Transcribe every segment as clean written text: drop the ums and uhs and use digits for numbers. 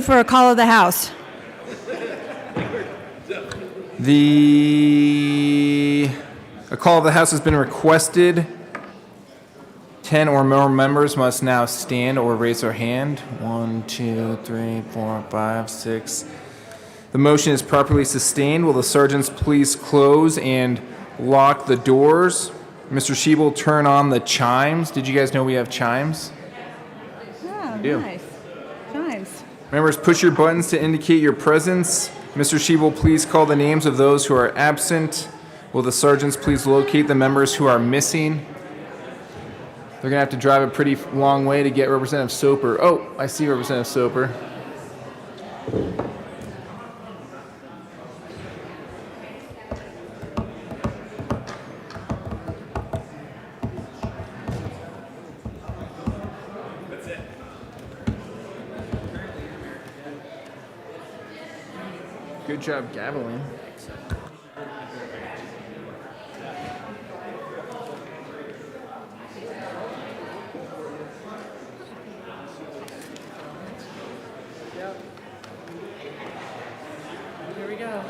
move for a call of the House. A call of the House has been requested. 10 or more members must now stand or raise their hand. 1, 2, 3, 4, 5, 6. The motion is properly sustained. Will the sergeants please close and lock the doors? Mr. Schiebel, turn on the chimes. Did you guys know we have chimes? Oh, Yeah. nice. Chimes. Members, push your buttons to indicate your presence. Mr. Schiebel, please call the names of those who are absent. Will the sergeants please locate the members who are missing? They're going to have to drive a pretty long way to get Representative Soper. Oh, I see Representative Soper. Good job gaveling. Here we go.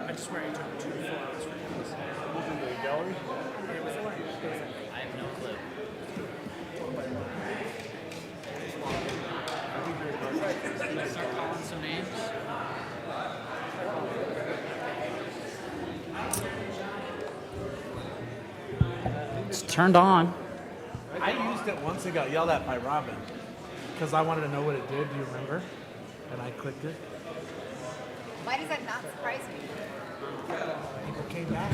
I just swear you took 2 to 4 hours for this. Moving the gallery? It was like, I have no clue. Start calling some names. It's turned on. I used it once and got yelled at by Robin because I wanted to know what it did. Do you remember? And I clicked it. Why does that not surprise me? People came back.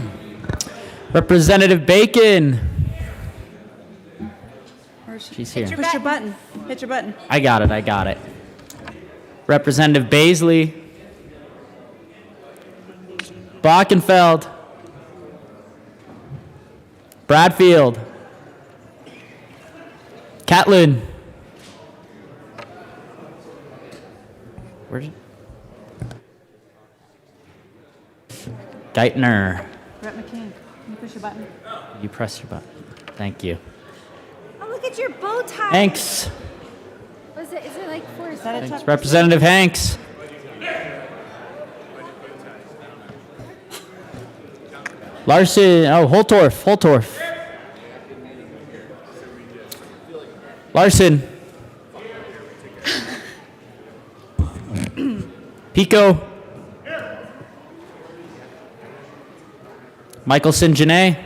Representative Bacon. She's here. Push your button. Hit your button. I got it. Representative Baisley. Bockenfeld. Bradfield. Catlin. Where's Geithner. Brett McCain, can you push your button? You press your button. Thank you. Oh, look at your bow tie. Hanks. Was it? Is it like for? Is that a Thanks. tuck? Representative Hanks. Larson. Oh, Holtorf. Larson. Pico. Michelson Janae.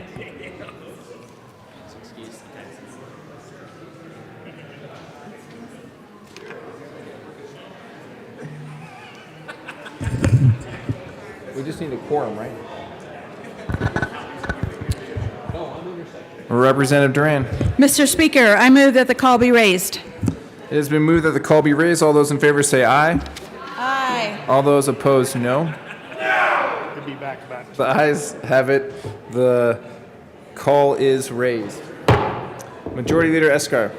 We just need a quorum, right? Representative Duran. Mr. Speaker, I move that the call be raised. It has been moved that the call be raised. All those in favor say aye. Aye. All those opposed, no. Could be back to back. The ayes have it. The call is raised. Majority Leader Escar.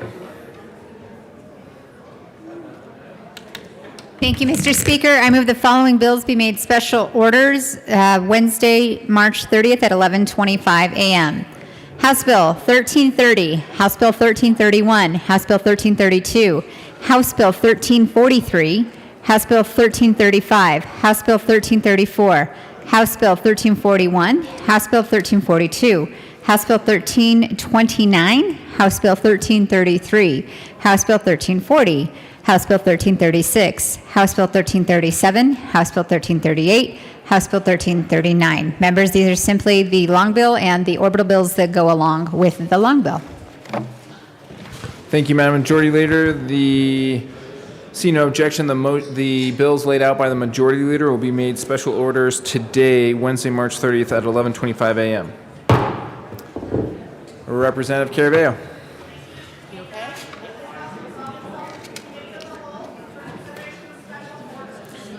Thank you, Mr. Speaker. I move the following bills be made special orders Wednesday, March 30th at 11:25 a.m. House Bill 1330, House Bill 1331, House Bill 1332, House Bill 1343, House Bill 1335, House Bill 1334, House Bill 1341, House Bill 1342, House Bill 1329, House Bill 1333, House Bill 1340, House Bill 1336, House Bill 1337, House Bill 1338, House Bill 1339. Members, these are simply the long bill and the orbital bills that go along with the long bill. Thank you, Madam Majority Leader. See no objection. The bills laid out by the Majority Leader will be made special orders today, Wednesday, March 30th at 11:25 a.m. Representative Caraveo.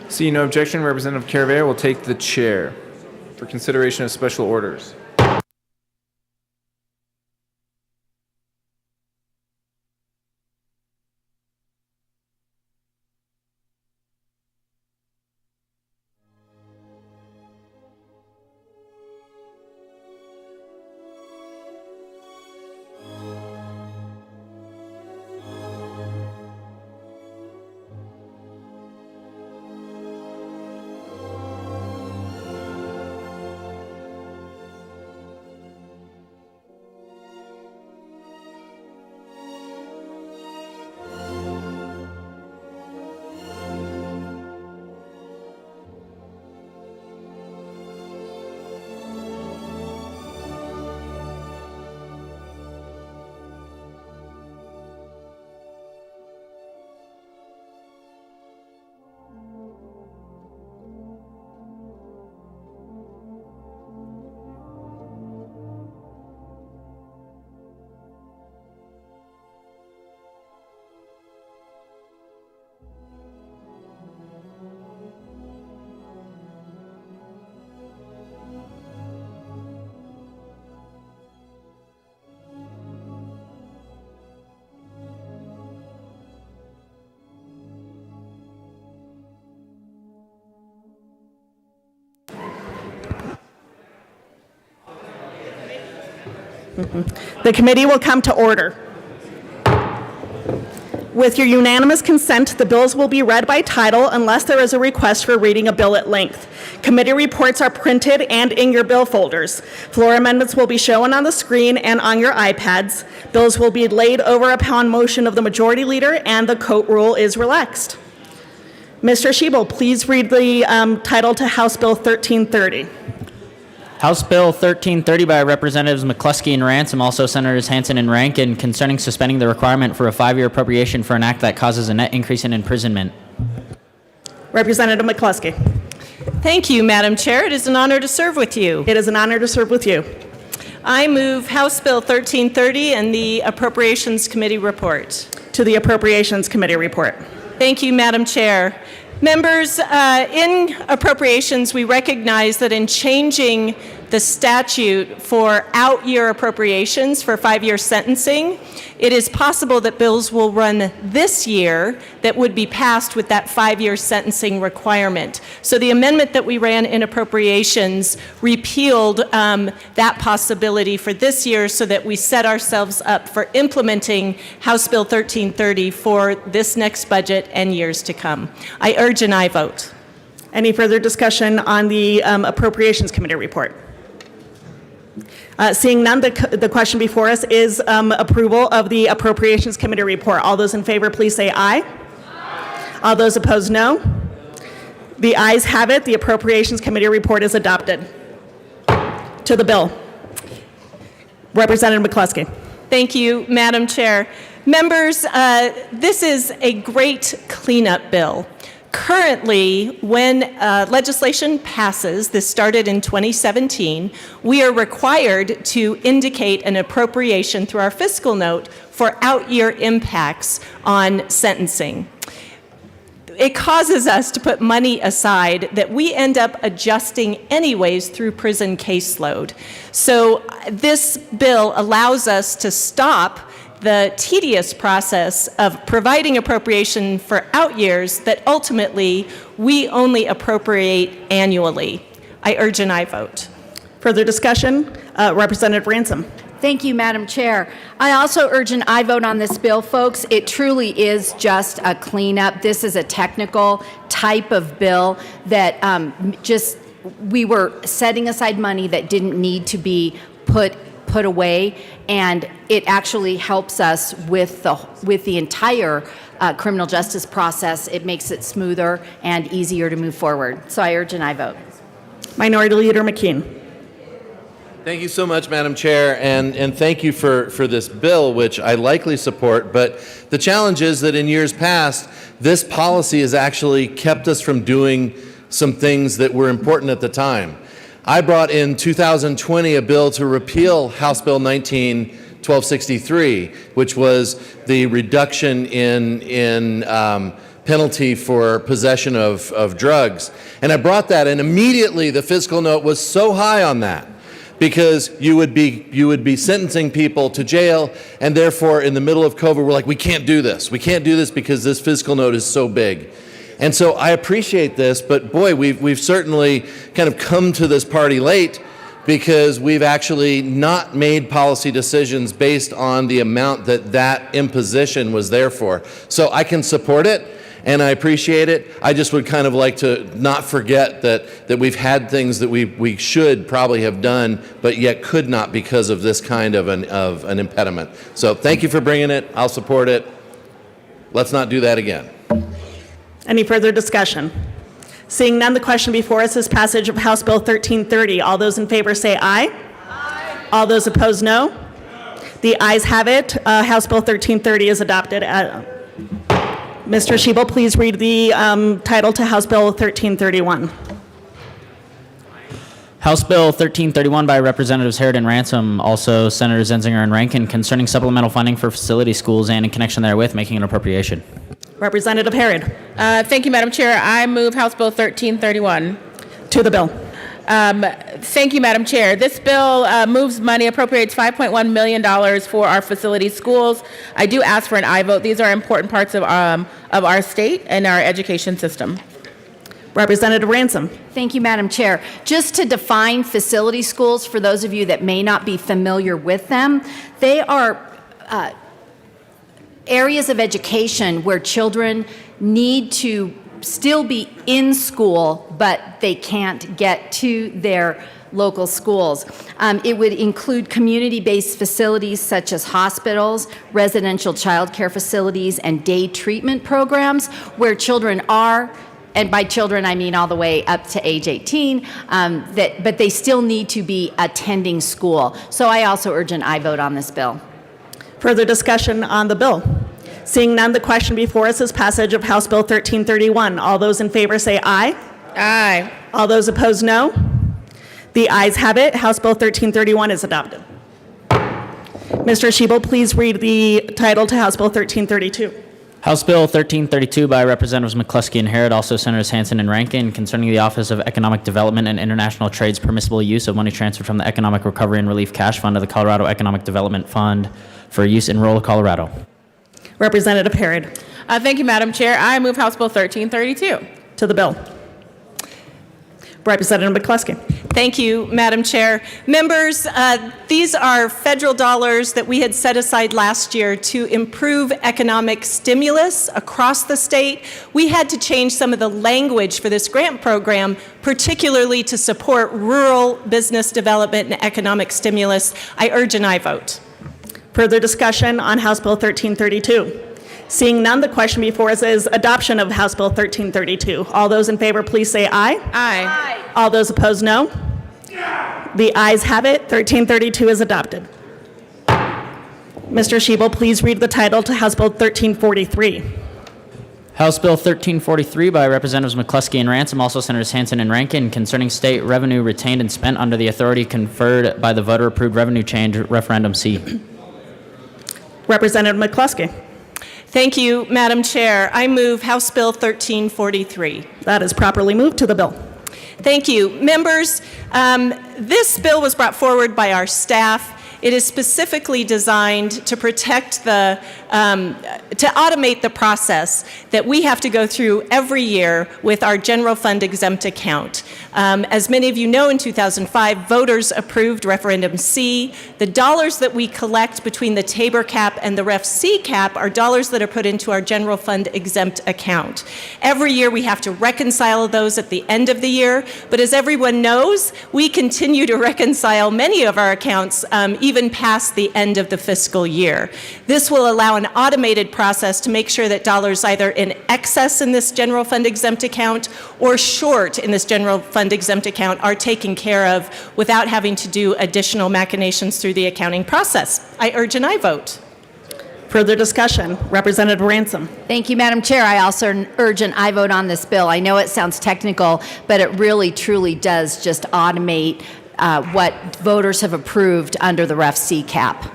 See no objection. Representative Caraveo will take the chair for consideration of special orders. The committee will come to order. With your unanimous consent, the bills will be read by title unless there is a request for reading a bill at length. Committee reports are printed and in your bill folders. Floor amendments will be shown on the screen and on your iPads. Bills will be laid over upon motion of the majority leader, and the coat rule is relaxed. Mr. Schiebel, please read the title to House Bill 1330. House Bill 1330 by Representatives McCluskey and Ransom, also Senators Hansen and Rankin, concerning suspending the requirement for a 5-year appropriation for an act that causes a net increase in imprisonment. Representative McCluskey. Thank you, Madam Chair. It is an honor to serve with you. It is an honor to serve with you. I move House Bill 1330 and the Appropriations Committee report. To the Appropriations Committee report. Thank you, Madam Chair. Members, in appropriations, we recognize that in changing the statute for out-year appropriations for 5-year sentencing, it is possible that bills will run this year that would be passed with that 5-year sentencing requirement. So the amendment that we ran in appropriations repealed that possibility for this year so that we set ourselves up for implementing House Bill 1330 for this next budget and years to come. I urge an aye vote. Any further discussion on the Appropriations Committee report? Seeing none, the question before us is approval of the Appropriations Committee report. All those in favor, please say aye. Aye. All those opposed, no. The ayes have it. The Appropriations Committee report is adopted. To the bill. Representative McCluskey. Thank you, Madam Chair. Members, this is a great cleanup bill. Currently, when legislation passes, this started in 2017, we are required to indicate an appropriation through our fiscal note for out-year impacts on sentencing. It causes us to put money aside that we end up adjusting anyways through prison caseload. So this bill allows us to stop the tedious process of providing appropriation for out years that ultimately we only appropriate annually. I urge an aye vote. Further discussion? Representative Ransom. Thank you, Madam Chair. I also urge an aye vote on this bill, folks. It truly is just a cleanup. This is a technical type of bill that we were setting aside money that didn't need to be put away, and it actually helps us with the entire criminal justice process. It makes it smoother and easier to move forward. So I urge an aye vote. Minority Leader McKean. Thank you so much, Madam Chair, and thank you for this bill, which I likely support. But the challenge is that in years past, this policy has actually kept us from doing some things that were important at the time. I brought in 2020 a bill to repeal House Bill 1263, which was the reduction in penalty for possession of drugs. And I brought that, and immediately the fiscal note was so high on that because you would be sentencing people to jail, and therefore in the middle of COVID, we're like, we can't do this. We can't do this because this fiscal note is so big. And so I appreciate this, but boy, we've certainly kind of come to this party late because we've actually not made policy decisions based on the amount that imposition was there for. So I can support it, and I appreciate it. I just would kind of like to not forget that we've had things that we should probably have done, but yet could not because of this kind of an impediment. So thank you for bringing it. I'll support it. Let's not do that again. Any further discussion? Seeing none, the question before us is passage of House Bill 1330. All those in favor say aye. Aye. All those opposed, no. The ayes have it. House Bill 1330 is adopted. Mr. Schiebel, please read the title to House Bill 1331. House Bill 1331 by Representatives Harrod and Ransom, also Senators Enzinger and Rankin, concerning supplemental funding for facility schools and in connection therewith making an appropriation. Representative Harrod. Thank you, Madam Chair. I move House Bill 1331. To the bill. Thank you, Madam Chair. This bill moves money, appropriates $5.1 million for our facility schools. I do ask for an aye vote. These are important parts of our state and our education system. Representative Ransom. Thank you, Madam Chair. Just to define facility schools, for those of you that may not be familiar with them, they are areas of education where children need to still be in school, but they can't get to their local schools. It would include community-based facilities such as hospitals, residential child care facilities, and day treatment programs where children are, and by children I mean all the way up to age 18, but they still need to be attending school. So I also urge an aye vote on this bill. Further discussion on the bill? Seeing none, the question before us is passage of House Bill 1331. All those in favor say aye. Aye. All those opposed, no. The ayes have it. House Bill 1331 is adopted. Mr. Shebel, please read the title to House Bill 1332. House Bill 1332 by Representatives McCluskey and Harrod, also Senators Hansen and Rankin, concerning the Office of Economic Development and International Trade's permissible use of money transferred from the Economic Recovery and Relief Cash Fund to the Colorado Economic Development Fund for use in rural Colorado. Representative Harrod. Thank you, Madam Chair. I move House Bill 1332. To the bill. Representative McCluskey. Thank you, Madam Chair. Members, these are federal dollars that we had set aside last year to improve economic stimulus across the state. We had to change some of the language for this grant program, particularly to support rural business development and economic stimulus. I urge an aye vote. Further discussion on House Bill 1332. Seeing none, the question before us is adoption of House Bill 1332. All those in favor, please say aye. Aye. All those opposed, no. The ayes have it. 1332 is adopted. Mr. Shebel, please read the title to House Bill 1343. House Bill 1343 by Representatives McCluskey and Ransom, also Senators Hansen and Rankin, concerning state revenue retained and spent under the authority conferred by the voter-approved revenue change referendum C. Representative McCluskey. Thank you, Madam Chair. I move House Bill 1343. That is properly moved to the bill. Thank you. Members, this bill was brought forward by our staff. It is specifically designed to protect to automate the process that we have to go through every year with our general fund exempt account. As many of you know, in 2005, voters approved referendum C. The dollars that we collect between the Tabor cap and the Ref C cap are dollars that are put into our general fund exempt account. Every year we have to reconcile those at the end of the year, but as everyone knows, we continue to reconcile many of our accounts even past the end of the fiscal year. This will allow an automated process to make sure that dollars either in excess in this general fund exempt account or short in this general fund exempt account are taken care of without having to do additional machinations through the accounting process. I urge an aye vote. Further discussion. Representative Ransom. Thank you, Madam Chair. I also urge an aye vote on this bill. I know it sounds technical, but it really, truly does just automate what voters have approved under the Ref C cap.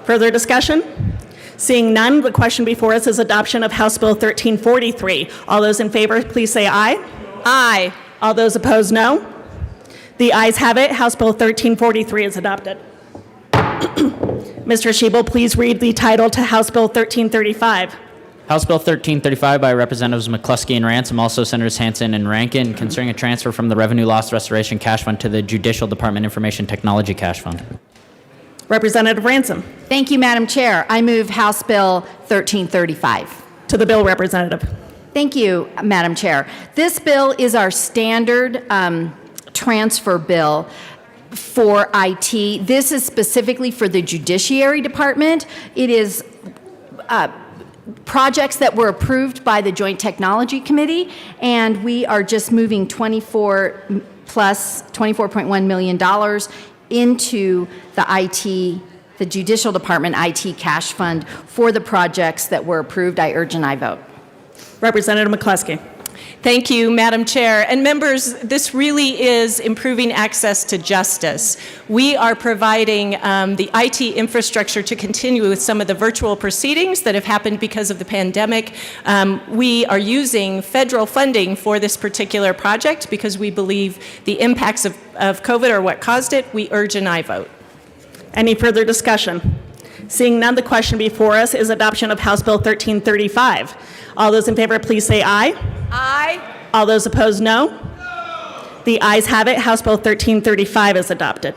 Further discussion? Seeing none, the question before us is adoption of House Bill 1343. All those in favor, please say aye. Aye. All those opposed, no. The ayes have it. House Bill 1343 is adopted. Mr. Shebel, please read the title to House Bill 1335. House Bill 1335 by Representatives McCluskey and Ransom, also Senators Hansen and Rankin, concerning a transfer from the Revenue Loss Restoration Cash Fund to the Judicial Department Information Technology Cash Fund. Representative Ransom. Thank you, Madam Chair. I move House Bill 1335. To the bill, Representative. Thank you, Madam Chair. This bill is our standard transfer bill for IT. This is specifically for the Judiciary Department. It is projects that were approved by the Joint Technology Committee, and we are just moving $24.1 million into the Judicial Department IT Cash Fund for the projects that were approved. I urge an aye vote. Representative McCluskey. Thank you, Madam Chair. And members, this really is improving access to justice. We are providing the IT infrastructure to continue with some of the virtual proceedings that have happened because of the pandemic. We are using federal funding for this particular project because we believe the impacts of COVID are what caused it. We urge an aye vote. Any further discussion? Seeing none, the question before us is adoption of House Bill 1335. All those in favor, please say aye. Aye. All those opposed, no. The ayes have it. House Bill 1335 is adopted.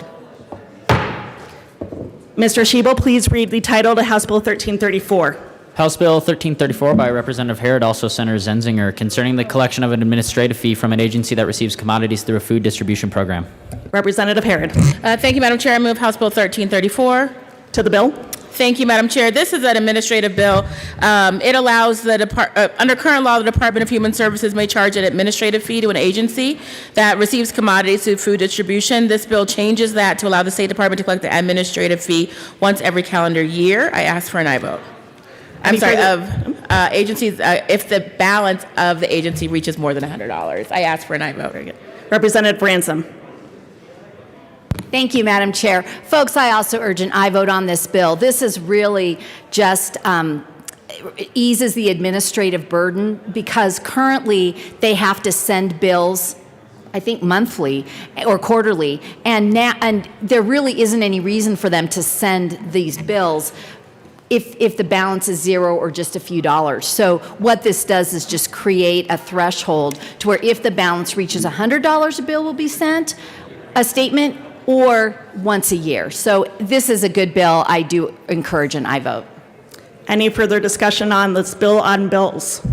Mr. Shebel, please read the title to House Bill 1334. House Bill 1334 by Representative Harrod, also Senator Zenzinger, concerning the collection of an administrative fee from an agency that receives commodities through a food distribution program. Representative Harrod. Thank you, Madam Chair. I move House Bill 1334. To the bill. Thank you, Madam Chair. This is an administrative bill. It allows the under current law, the Department of Human Services may charge an administrative fee to an agency that receives commodities through food distribution. This bill changes that to allow the State Department to collect the administrative fee once every calendar year. I ask for an aye vote. I'm sorry, of agencies, if the balance of the agency reaches more than $100. I ask for an aye vote. Representative Ransom. Thank you, Madam Chair. Folks, I also urge an aye vote on this bill. This is really just eases the administrative burden because currently they have to send bills, I think monthly or quarterly, and there really isn't any reason for them to send these bills if the balance is zero or just a few dollars. So what this does is just create a threshold to where if the balance reaches $100, a bill will be sent, a statement, or once a year. So this is a good bill. I do encourage an aye vote. Any further discussion on this bill on bills?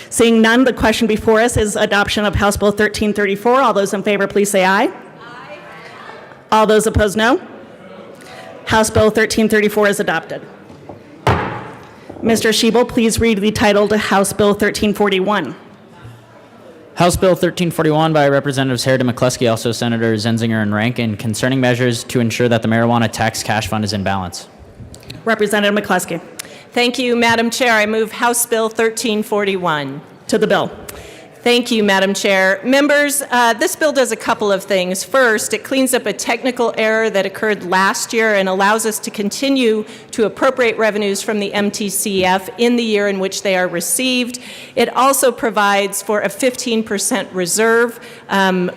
Seeing none, the question before us is adoption of House Bill 1334. All those in favor, please say aye. Aye. All those opposed, no. House Bill 1334 is adopted. Mr. Shebel, please read the title to House Bill 1341. House Bill 1341 by Representatives Harrod and McCluskey, also Senators Zenzinger and Rankin, concerning measures to ensure that the marijuana tax cash fund is in balance. Representative McCluskey. Thank you, Madam Chair. I move House Bill 1341. To the bill. Thank you, Madam Chair. Members, this bill does a couple of things. First, it cleans up a technical error that occurred last year and allows us to continue to appropriate revenues from the MTCF in the year in which they are received. It also provides for a 15% reserve,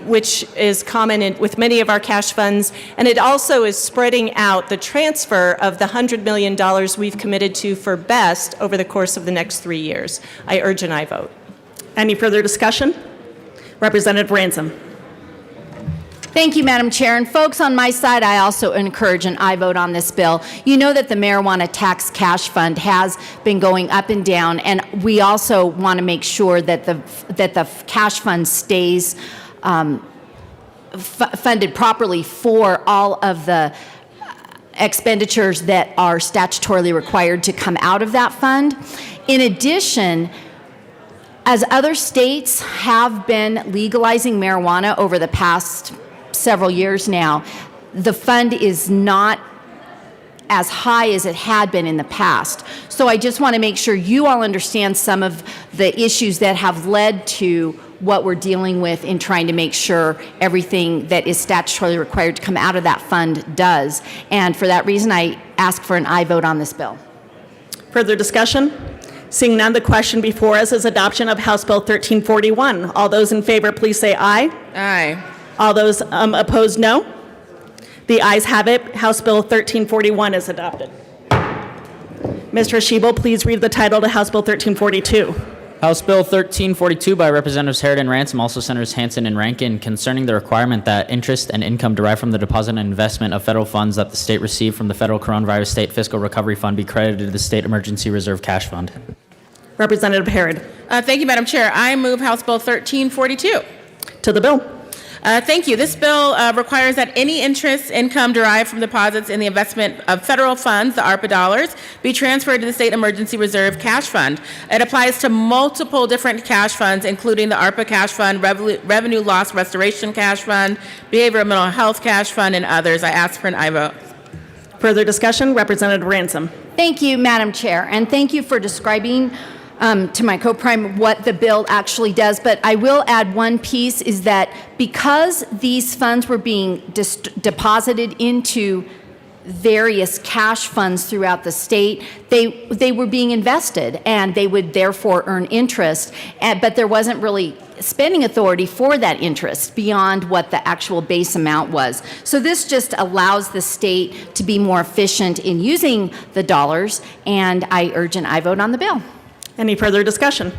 which is common with many of our cash funds. And it also is spreading out the transfer of the $100 million we've committed to for BEST over the course of the next 3 years. I urge an aye vote. Any further discussion? Representative Ransom. Thank you, Madam Chair. And folks, on my side, I also encourage an aye vote on this bill. You know that the marijuana tax cash fund has been going up and down, and we also want to make sure that the cash fund stays funded properly for all of the expenditures that are statutorily required to come out of that fund. In addition, as other states have been legalizing marijuana over the past several years now, the fund is not as high as it had been in the past. So I just want to make sure you all understand some of the issues that have led to what we're dealing with in trying to make sure everything that is statutorily required to come out of that fund does. And for that reason, I ask for an aye vote on this bill. Further discussion? Seeing none, the question before us is adoption of House Bill 1341. All those in favor, please say aye. Aye. All those opposed, no. The ayes have it. House Bill 1341 is adopted. Mr. Shebel, please read the title to House Bill 1342. House Bill 1342 by Representatives Harrod and Ransom, also Senators Hansen and Rankin, concerning the requirement that interest and income derived from the deposit and investment of federal funds that the state received from the Federal Coronavirus State Fiscal Recovery Fund be credited to the State Emergency Reserve Cash Fund. Representative Harrod. Thank you, Madam Chair. I move House Bill 1342. To the bill. Thank you. This bill requires that any interest income derived from deposits in the investment of federal funds, the ARPA dollars, be transferred to the State Emergency Reserve Cash Fund. It applies to multiple different cash funds, including the ARPA Cash Fund, Revenue Loss Restoration Cash Fund, Behavioral Mental Health Cash Fund, and others. I ask for an aye vote. Further discussion? Representative Ransom. Thank you, Madam Chair, and thank you for describing to my co-prime what the bill actually does. But I will add one piece, is that because these funds were being deposited into various cash funds throughout the state, they were being invested, and they would therefore earn interest, but there wasn't really spending authority for that interest beyond what the actual base amount was. So this just allows the state to be more efficient in using the dollars, and I urge an aye vote on the bill. Any further discussion?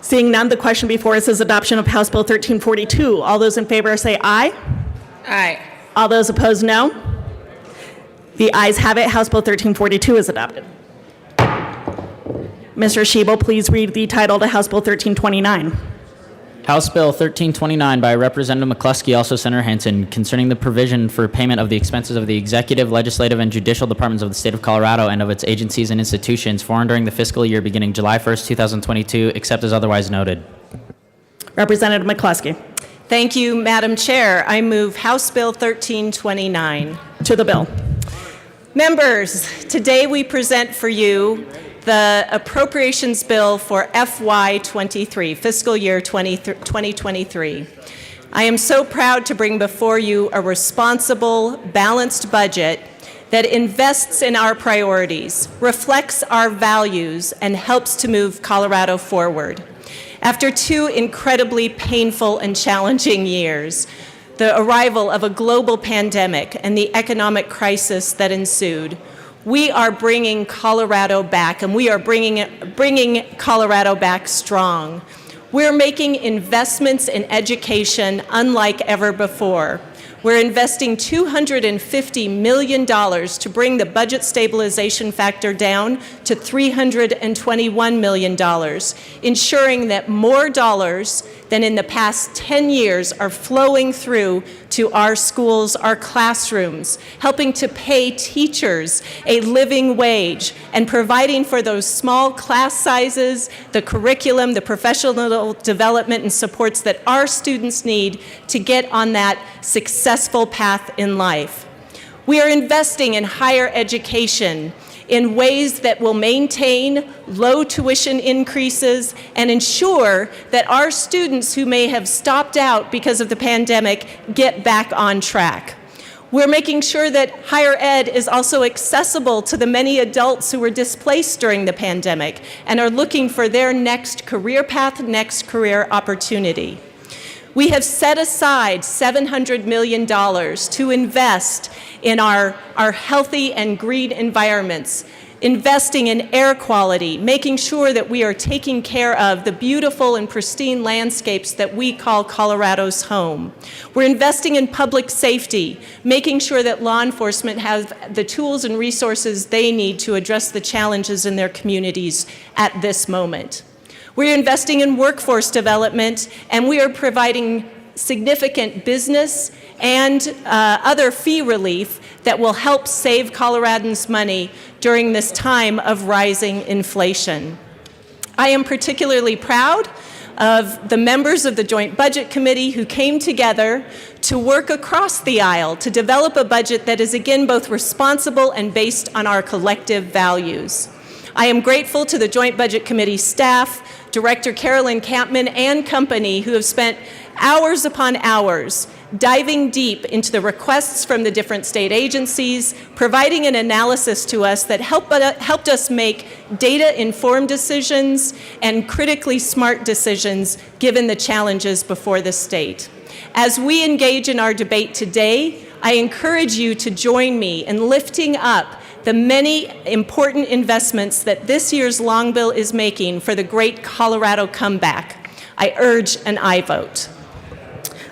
Seeing none, the question before us is adoption of House Bill 1342. All those in favor say aye. Aye. All those opposed, no. The ayes have it. House Bill 1342 is adopted. Mr. Shebel, please read the title to House Bill 1329. House Bill 1329 by Representative McCluskey, also Senator Hansen, concerning the provision for payment of the expenses of the executive, legislative, and judicial departments of the state of Colorado and of its agencies and institutions for and during the fiscal year beginning July 1st, 2022, except as otherwise noted. Representative McCluskey. Thank you, Madam Chair. I move House Bill 1329. To the bill. Members, today we present for you the appropriations bill for FY23, fiscal year 2023. I am so proud to bring before you a responsible, balanced budget that invests in our priorities, reflects our values, and helps to move Colorado forward. After 2 incredibly painful and challenging years, the arrival of a global pandemic and the economic crisis that ensued, we are bringing Colorado back, and we are bringing Colorado back strong. We're making investments in education unlike ever before. We're investing $250 million to bring the budget stabilization factor down to $321 million, ensuring that more dollars than in the past 10 years are flowing through to our schools, our classrooms, helping to pay teachers a living wage, and providing for those small class sizes, the curriculum, the professional development and supports that our students need to get on that successful path in life. We are investing in higher education in ways that will maintain low tuition increases and ensure that our students who may have stopped out because of the pandemic get back on track. We're making sure that higher ed is also accessible to the many adults who were displaced during the pandemic and are looking for their next career path, next career opportunity. We have set aside $700 million to invest in our healthy and green environments, investing in air quality, making sure that we are taking care of the beautiful and pristine landscapes that we call Colorado's home. We're investing in public safety, making sure that law enforcement has the tools and resources they need to address the challenges in their communities at this moment. We're investing in workforce development, and we are providing significant business and other fee relief that will help save Coloradans money during this time of rising inflation. I am particularly proud of the members of the Joint Budget Committee who came together to work across the aisle to develop a budget that is again both responsible and based on our collective values. I am grateful to the Joint Budget Committee staff, Director Carolyn Campman and company, who have spent hours upon hours diving deep into the requests from the different state agencies, providing an analysis to us that helped us make data-informed decisions and critically smart decisions given the challenges before the state. As we engage in our debate today, I encourage you to join me in lifting up the many important investments that this year's long bill is making for the great Colorado comeback. I urge an aye vote.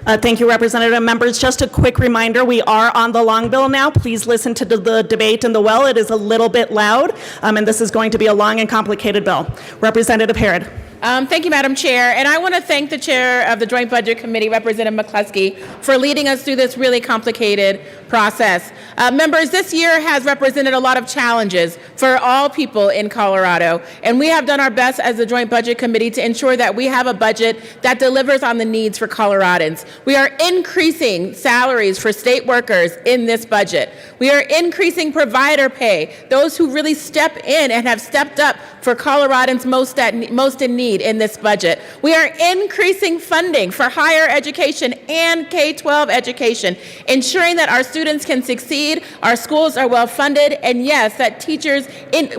Thank you, Representative. Members, just a quick reminder, we are on the long bill now. Please listen to the debate in the well. It is a little bit loud, and this is going to be a long and complicated bill. Representative Herod. Thank you, Madam Chair. And I want to thank the chair of the Joint Budget Committee, Representative McCluskey, for leading us through this really complicated process. Members, this year has represented a lot of challenges for all people in Colorado, and we have done our best as the Joint Budget Committee to ensure that we have a budget that delivers on the needs for Coloradans. We are increasing salaries for state workers in this budget. We are increasing provider pay, those who really step in and have stepped up for Coloradans most in need in this budget. We are increasing funding for higher education and K-12 education, ensuring that our students can succeed, our schools are well funded, and yes, that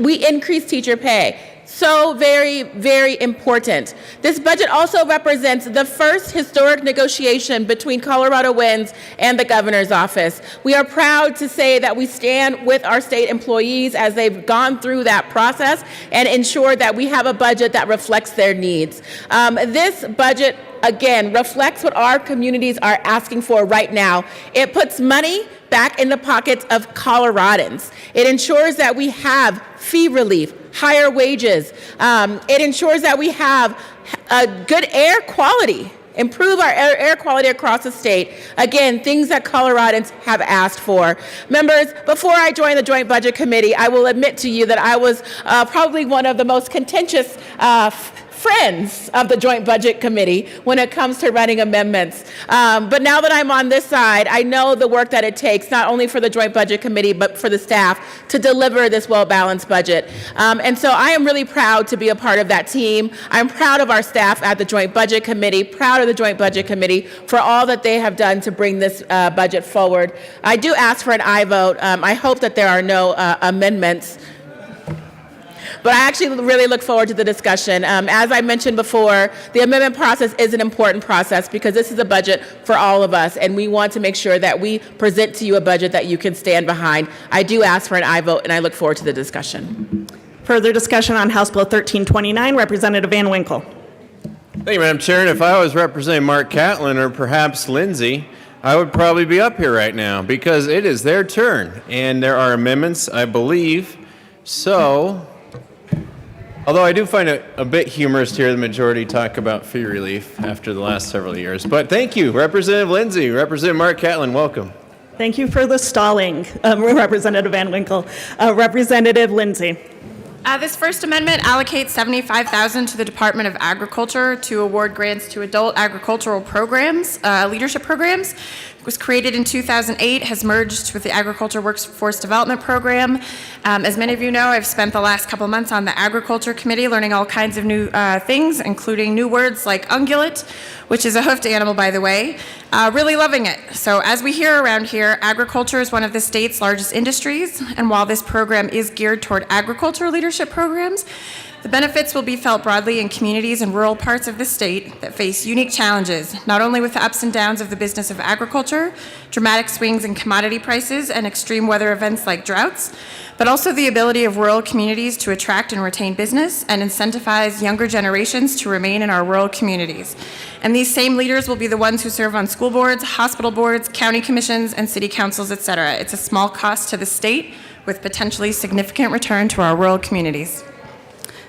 we increase teacher pay. So very, very important. This budget also represents the first historic negotiation between Colorado Winds and the governor's office. We are proud to say that we stand with our state employees as they've gone through that process and ensure that we have a budget that reflects their needs. This budget, again, reflects what our communities are asking for right now. It puts money back in the pockets of Coloradans. It ensures that we have fee relief, higher wages. It ensures that we have a good air quality, improve our air quality across the state. Again, things that Coloradans have asked for. Members, before I joined the Joint Budget Committee, I will admit to you that I was probably one of the most contentious friends of the Joint Budget Committee when it comes to running amendments. But now that I'm on this side, I know the work that it takes, not only for the Joint Budget Committee, but for the staff to deliver this well-balanced budget. And so I am really proud to be a part of that team. I'm proud of our staff at the Joint Budget Committee, proud of the Joint Budget Committee for all that they have done to bring this budget forward. I do ask for an aye vote. I hope that there are no amendments. But I actually really look forward to the discussion. As I mentioned before, the amendment process is an important process because this is a budget for all of us, and we want to make sure that we present to you a budget that you can stand behind. I do ask for an aye vote, and I look forward to the discussion. Further discussion on House Bill 1329, Representative Van Winkle. Thank you, Madam Chair. And if I was representing Mark Catlin or perhaps Lindsay, I would probably be up here right now because it is their turn, and there are amendments, I believe. So, although I do find it a bit humorous to hear the majority talk about fee relief after the last several years. But thank you, Representative Lindsay, Representative Mark Catlin, welcome. Thank you for the stalling, Representative Van Winkle. Representative Lindsay. This first amendment allocates $75,000 to the Department of Agriculture to award grants to adult agricultural programs, leadership programs. It was created in 2008, has merged with the Agriculture Workforce Development Program. As many of you know, I've spent the last couple months on the Agriculture Committee learning all kinds of new things, including new words like ungulate, which is a hoofed animal, by the way. Really loving it. So as we hear around here, agriculture is one of the state's largest industries, and while this program is geared toward agricultural leadership programs, the benefits will be felt broadly in communities and rural parts of the state that face unique challenges, not only with the ups and downs of the business of agriculture, dramatic swings in commodity prices, and extreme weather events like droughts, but also the ability of rural communities to attract and retain business and incentivize younger generations to remain in our rural communities. And these same leaders will be the ones who serve on school boards, hospital boards, county commissions, and city councils, et cetera. It's a small cost to the state with potentially significant return to our rural communities.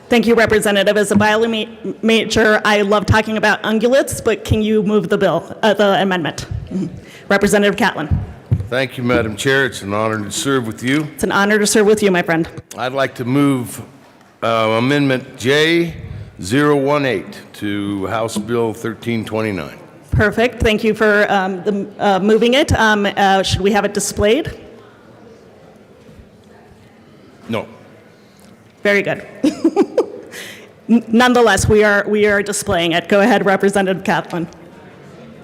Thank you, Representative. As a biology major, I love talking about ungulates, but can you move the bill, the amendment? Representative Catlin. Thank you, Madam Chair. It's an honor to serve with you. It's an honor to serve with you, my friend. I'd like to move Amendment J018 to House Bill 1329. Perfect. Thank you for moving it. Should we have it displayed? No. Very good. Nonetheless, we are displaying it. Go ahead, Representative Catlin.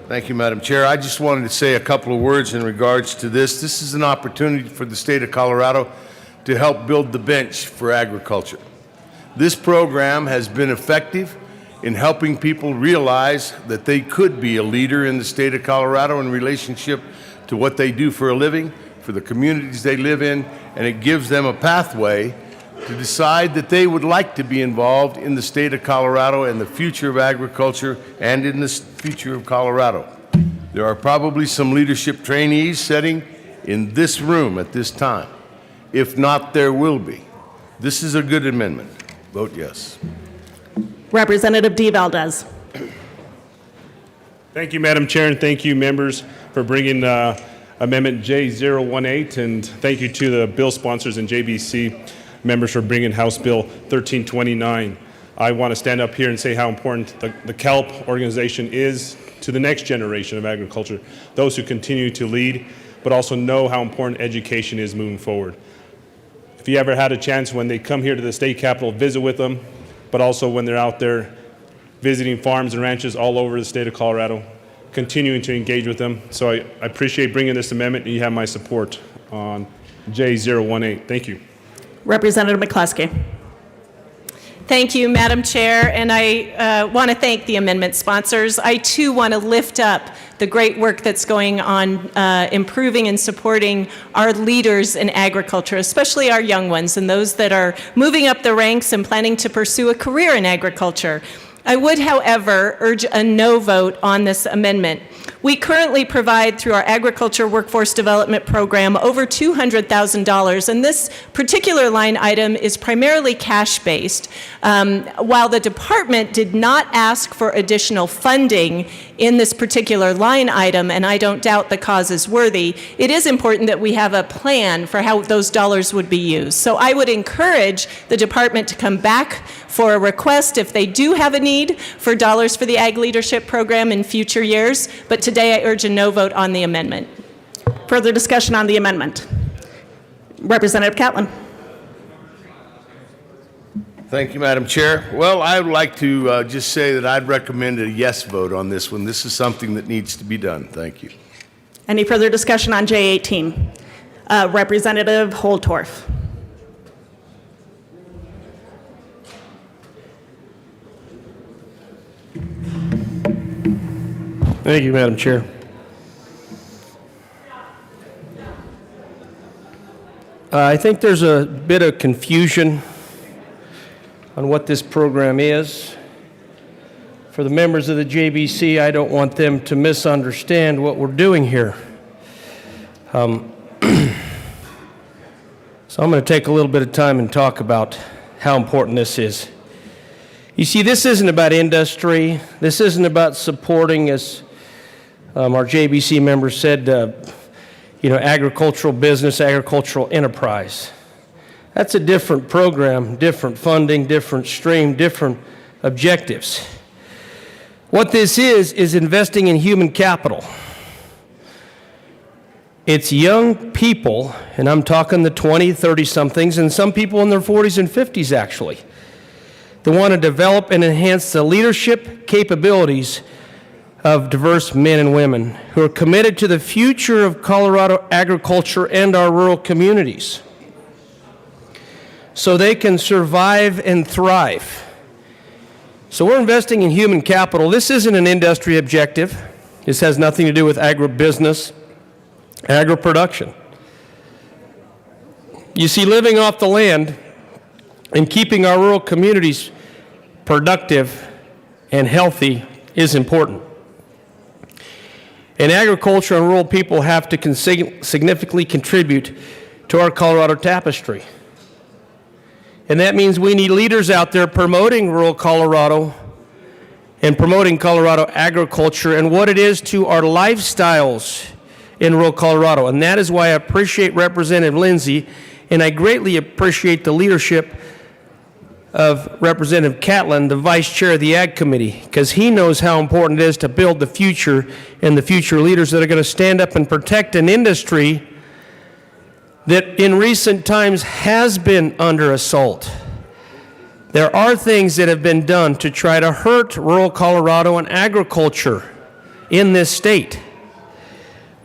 Thank you, Madam Chair. I just wanted to say a couple of words in regards to this. This is an opportunity for the state of Colorado to help build the bench for agriculture. This program has been effective in helping people realize that they could be a leader in the state of Colorado in relationship to what they do for a living, for the communities they live in, and it gives them a pathway to decide that they would like to be involved in the state of Colorado and the future of agriculture and in the future of Colorado. There are probably some leadership trainees sitting in this room at this time. If not, there will be. This is a good amendment. Vote yes. Representative D. Valdez. Thank you, Madam Chair, and thank you, members, for bringing Amendment J018, and thank you to the bill sponsors and JBC members for bringing House Bill 1329. I want to stand up here and say how important the CALP organization is to the next generation of agriculture, those who continue to lead, but also know how important education is moving forward. If you ever had a chance when they come here to the state capitol, visit with them, but also when they're out there visiting farms and ranches all over the state of Colorado, continuing to engage with them. So I appreciate bringing this amendment, and you have my support on J018. Thank you. Representative McCluskey. Thank you, Madam Chair, and I want to thank the amendment sponsors. I too want to lift up the great work that's going on improving and supporting our leaders in agriculture, especially our young ones and those that are moving up the ranks and planning to pursue a career in agriculture. I would, however, urge a no vote on this amendment. We currently provide, through our Agriculture Workforce Development Program, over $200,000, and this particular line item is primarily cash-based. While the department did not ask for additional funding in this particular line item, and I don't doubt the cause is worthy, it is important that we have a plan for how those dollars would be used. So I would encourage the department to come back for a request if they do have a need for dollars for the Ag Leadership Program in future years, but today I urge a no vote on the amendment. Further discussion on the amendment. Representative Catlin. Thank you, Madam Chair. Well, I would like to just say that I'd recommend a yes vote on this one. This is something that needs to be done. Thank you. Any further discussion on J18? Representative Holtorf. Thank you, Madam Chair. I think there's a bit of confusion on what this program is. For the members of the JBC, I don't want them to misunderstand what we're doing here. So I'm going to take a little bit of time and talk about how important this is. You see, this isn't about industry. This isn't about supporting, as our JBC member said, agricultural business, agricultural enterprise. That's a different program, different funding, different stream, different objectives. What this is investing in human capital. It's young people, and I'm talking the 20, 30-somethings, and some people in their 40s and 50s, actually, that want to develop and enhance the leadership capabilities of diverse men and women who are committed to the future of Colorado agriculture and our rural communities so they can survive and thrive. So we're investing in human capital. This isn't an industry objective. This has nothing to do with agribusiness, agri-production. You see, living off the land and keeping our rural communities productive and healthy is important. And agriculture and rural people have to significantly contribute to our Colorado tapestry. And that means we need leaders out there promoting rural Colorado and promoting Colorado agriculture and what it is to our lifestyles in rural Colorado. And that is why I appreciate Representative Lindsay, and I greatly appreciate the leadership of Representative Catlin, the Vice Chair of the Ag Committee, because he knows how important it is to build the future and the future leaders that are going to stand up and protect an industry that in recent times has been under assault. There are things that have been done to try to hurt rural Colorado and agriculture in this state.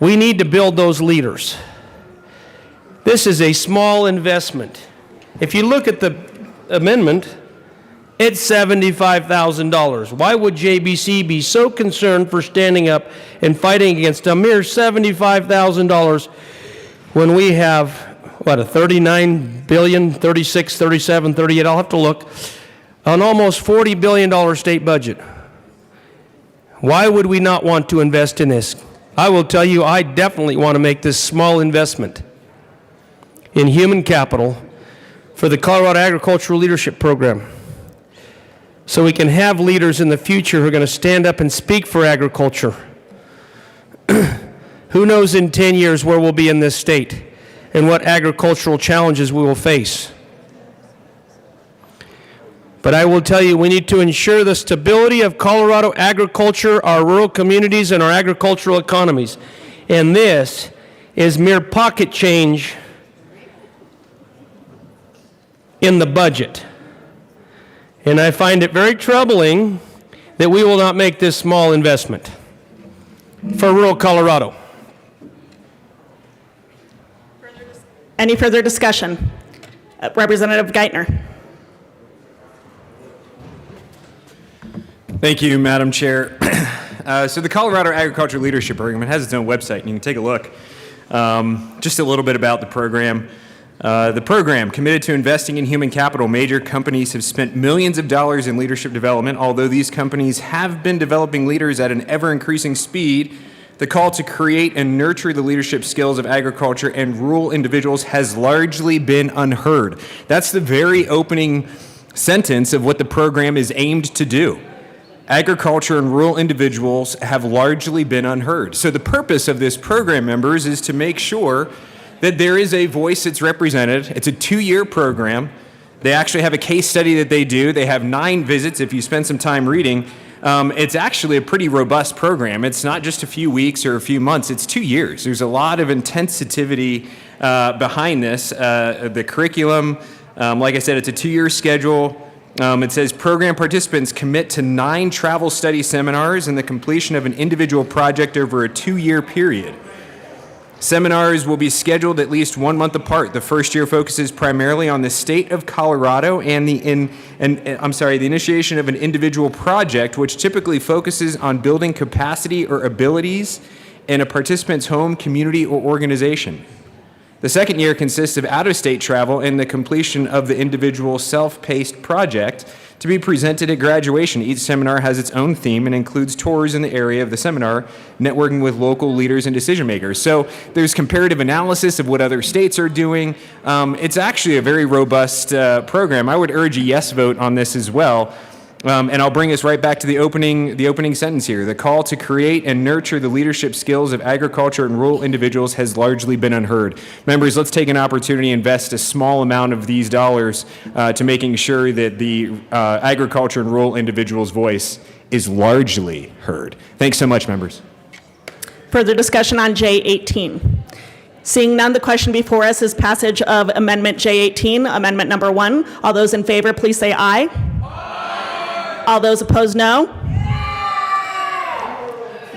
We need to build those leaders. This is a small investment. If you look at the amendment, it's $75,000. Why would JBC be so concerned for standing up and fighting against a mere $75,000 when we have, a $39 billion, 36, 37, 38, I'll have to look, an almost $40 billion state budget? Why would we not want to invest in this? I will tell you, I definitely want to make this small investment in human capital for the Colorado Agricultural Leadership Program, so we can have leaders in the future who are going to stand up and speak for agriculture. Who knows in 10 years where we'll be in this state and what agricultural challenges we will face. But I will tell you, we need to ensure the stability of Colorado agriculture, our rural communities, and our agricultural economies. And this is mere pocket change in the budget. And I find it very troubling that we will not make this small investment for rural Colorado. Any further discussion? Representative Geithner. Thank you, Madam Chair. So the Colorado Agriculture Leadership Program, it has its own website, and you can take a look. Just a little bit about the program. The program, committed to investing in human capital, major companies have spent millions of dollars in leadership development. Although these companies have been developing leaders at an ever-increasing speed, the call to create and nurture the leadership skills of agriculture and rural individuals has largely been unheard. That's the very opening sentence of what the program is aimed to do. Agriculture and rural individuals have largely been unheard. So the purpose of this program, members, is to make sure that there is a voice that's represented. It's a 2-year program. They actually have a case study that they do. They have 9 visits if you spend some time reading. It's actually a pretty robust program. It's not just a few weeks or a few months. It's 2 years. There's a lot of intensity behind this. The curriculum, like I said, it's a 2-year schedule. It says program participants commit to 9 travel study seminars and the completion of an individual project over a 2-year period. Seminars will be scheduled at least 1 month apart. The first year focuses primarily on the state of Colorado and the initiation of an individual project, which typically focuses on building capacity or abilities in a participant's home, community, or organization. The second year consists of out-of-state travel and the completion of the individual self-paced project to be presented at graduation. Each seminar has its own theme and includes tours in the area of the seminar, networking with local leaders and decision makers. So there's comparative analysis of what other states are doing. It's actually a very robust program. I would urge a yes vote on this as well. And I'll bring us right back to the opening sentence here. The call to create and nurture the leadership skills of agriculture and rural individuals has largely been unheard. Members, let's take an opportunity to invest a small amount of these dollars to making sure that the agriculture and rural individuals' voice is largely heard. Thanks so much, members. Further discussion on J18. Seeing none, the question before us is passage of Amendment J18, Amendment number 1. All those in favor, please say aye. All those opposed, no.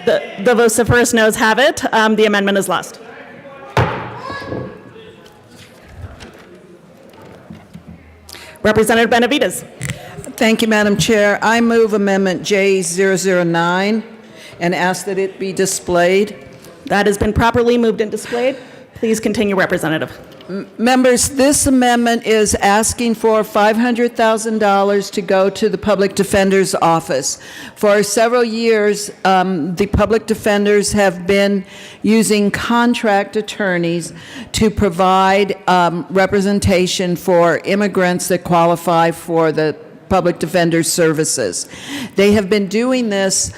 The vociferous noes have it. The amendment is lost. Representative Benavides. Thank you, Madam Chair. I move Amendment J009 and ask that it be displayed. That has been properly moved and displayed. Please continue, Representative. Members, this amendment is asking for $500,000 to go to the Public Defender's Office. For several years, the Public Defenders have been using contract attorneys to provide representation for immigrants that qualify for the Public Defender's services. They have been doing this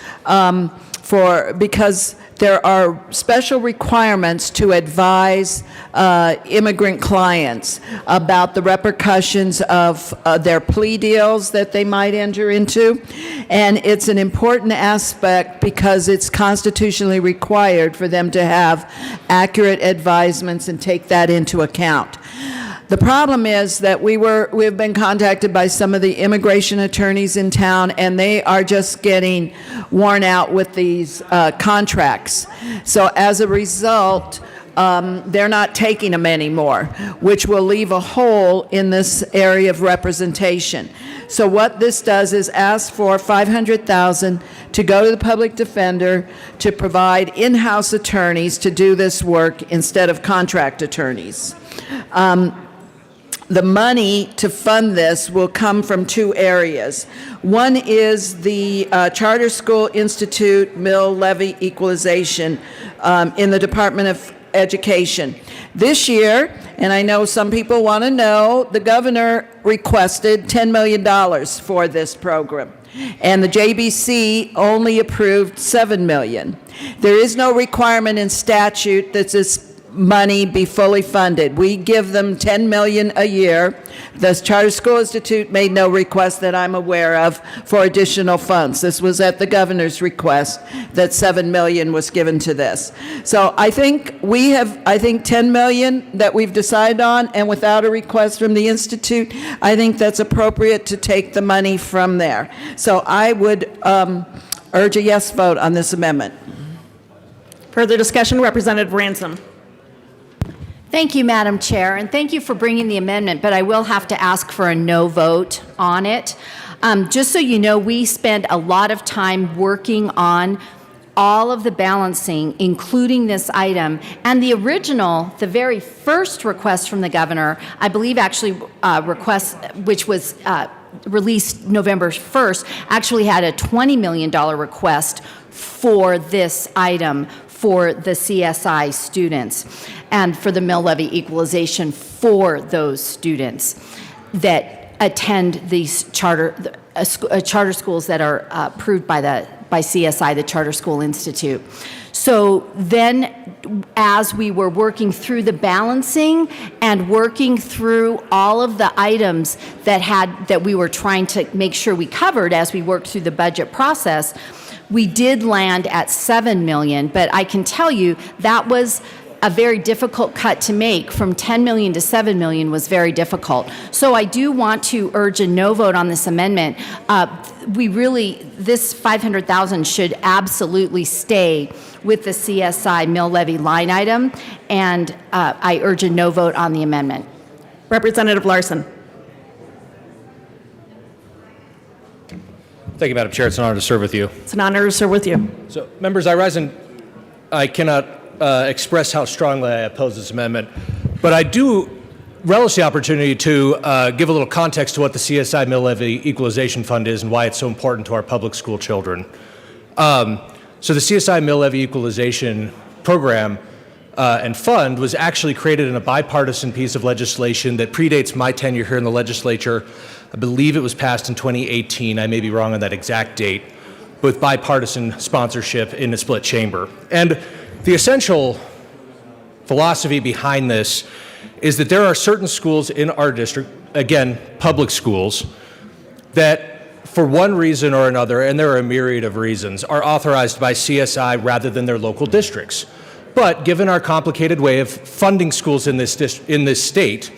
because there are special requirements to advise immigrant clients about the repercussions of their plea deals that they might enter into. And it's an important aspect because it's constitutionally required for them to have accurate advisements and take that into account. The problem is that we've been contacted by some of the immigration attorneys in town, and they are just getting worn out with these contracts. So as a result, they're not taking them anymore, which will leave a hole in this area of representation. So what this does is ask for $500,000 to go to the public defender to provide in-house attorneys to do this work instead of contract attorneys. The money to fund this will come from 2 areas. One is the Charter School Institute mill levy equalization in the Department of Education. This year, and I know some people want to know, the governor requested $10 million for this program, and the JBC only approved $7 million. There is no requirement in statute that this money be fully funded. We give them $10 million a year. The Charter School Institute made no request that I'm aware of for additional funds. This was at the governor's request that $7 million was given to this. So I think we have, $10 million that we've decided on, and without a request from the Institute, I think that's appropriate to take the money from there. So I would urge a yes vote on this amendment. Further discussion, Representative Ransom. Thank you, Madam Chair, and thank you for bringing the amendment, but I will have to ask for a no vote on it. Just so you know, we spent a lot of time working on all of the balancing, including this item. And the very first request from the governor, I believe actually which was released November 1st, actually had a $20 million request for this item for the CSI students and for the mill levy equalization for those students that attend these charter schools that are approved by CSI, the Charter School Institute. So then, as we were working through the balancing and working through all of the items that we were trying to make sure we covered as we worked through the budget process, we did land at $7 million, but I can tell you that was a very difficult cut to make. From $10 million to $7 million was very difficult. So I do want to urge a no vote on this amendment. This $500,000 should absolutely stay with the CSI mill levy line item, and I urge a no vote on the amendment. Representative Larson. Thank you, Madam Chair. It's an honor to serve with you. It's an honor to serve with you. So, members, I rise and I cannot express how strongly I oppose this amendment, but I do relish the opportunity to give a little context to what the CSI Mill Levy Equalization Fund is and why it's so important to our public school children. So the CSI Mill Levy Equalization Program and Fund was actually created in a bipartisan piece of legislation that predates my tenure here in the legislature. I believe it was passed in 2018. I may be wrong on that exact date, with bipartisan sponsorship in a split chamber. And the essential philosophy behind this is that there are certain schools in our district, again, public schools, that for one reason or another, and there are a myriad of reasons, are authorized by CSI rather than their local districts. But given our complicated way of funding schools in this state,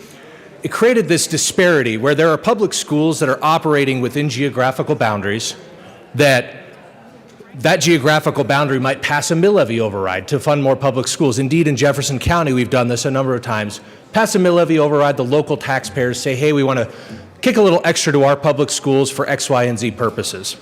it created this disparity where there are public schools that are operating within geographical boundaries that geographical boundary might pass a mill levy override to fund more public schools. Indeed, in Jefferson County, we've done this a number of times. Pass a mill levy override, the local taxpayers say, hey, we want to kick a little extra to our public schools for X, Y, and Z purposes.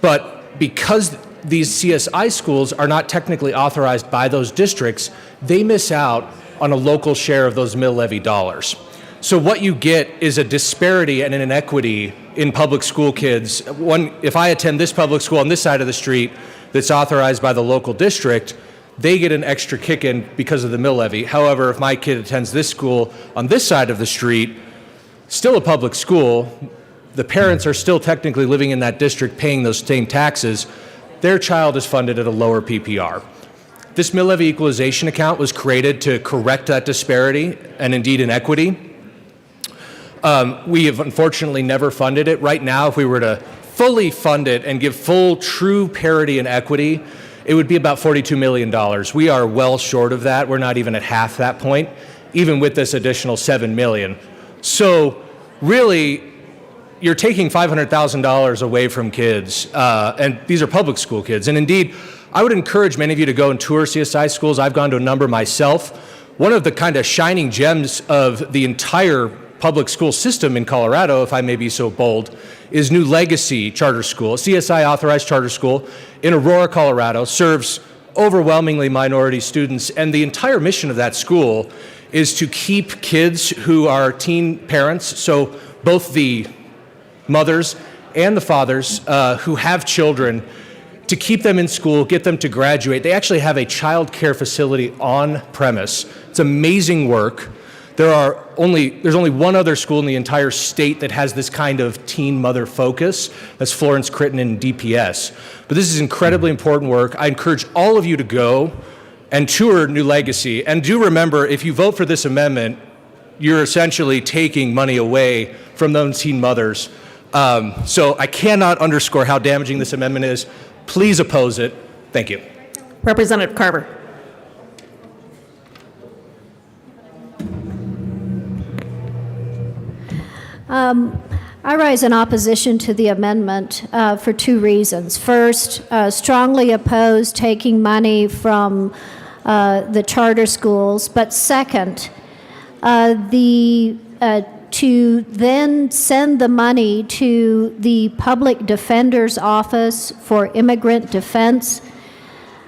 But because these CSI schools are not technically authorized by those districts, they miss out on a local share of those mill levy dollars. So what you get is a disparity and an inequity in public school kids. If I attend this public school on this side of the street that's authorized by the local district, they get an extra kick-in because of the mill levy. However, if my kid attends this school on this side of the street, still a public school, the parents are still technically living in that district paying those same taxes, their child is funded at a lower PPR. This mill levy equalization account was created to correct that disparity and indeed inequity. We have unfortunately never funded it. Right now, if we were to fully fund it and give full, true parity and equity, it would be about $42 million. We are well short of that. We're not even at half that point, even with this additional $7 million. So really, you're taking $500,000 away from kids, and these are public school kids. And indeed, I would encourage many of you to go and tour CSI schools. I've gone to a number myself. One of the kind of shining gems of the entire public school system in Colorado, if I may be so bold, is New Legacy Charter School, a CSI authorized charter school in Aurora, Colorado, serves overwhelmingly minority students, and the entire mission of that school is to keep kids who are teen parents, so both the mothers and the fathers who have children, to keep them in school, get them to graduate. They actually have a child care facility on premise. It's amazing work. There's only one other school in the entire state that has this kind of teen mother focus. That's Florence Crittenden DPS. But this is incredibly important work. I encourage all of you to go and tour New Legacy. And do remember, if you vote for this amendment, you're essentially taking money away from those teen mothers. So I cannot underscore how damaging this amendment is. Please oppose it. Thank you. Representative Carver. I rise in opposition to the amendment for two reasons. First, strongly oppose taking money from the charter schools, but second, the to then send the money to the Public Defender's Office for Immigrant Defense.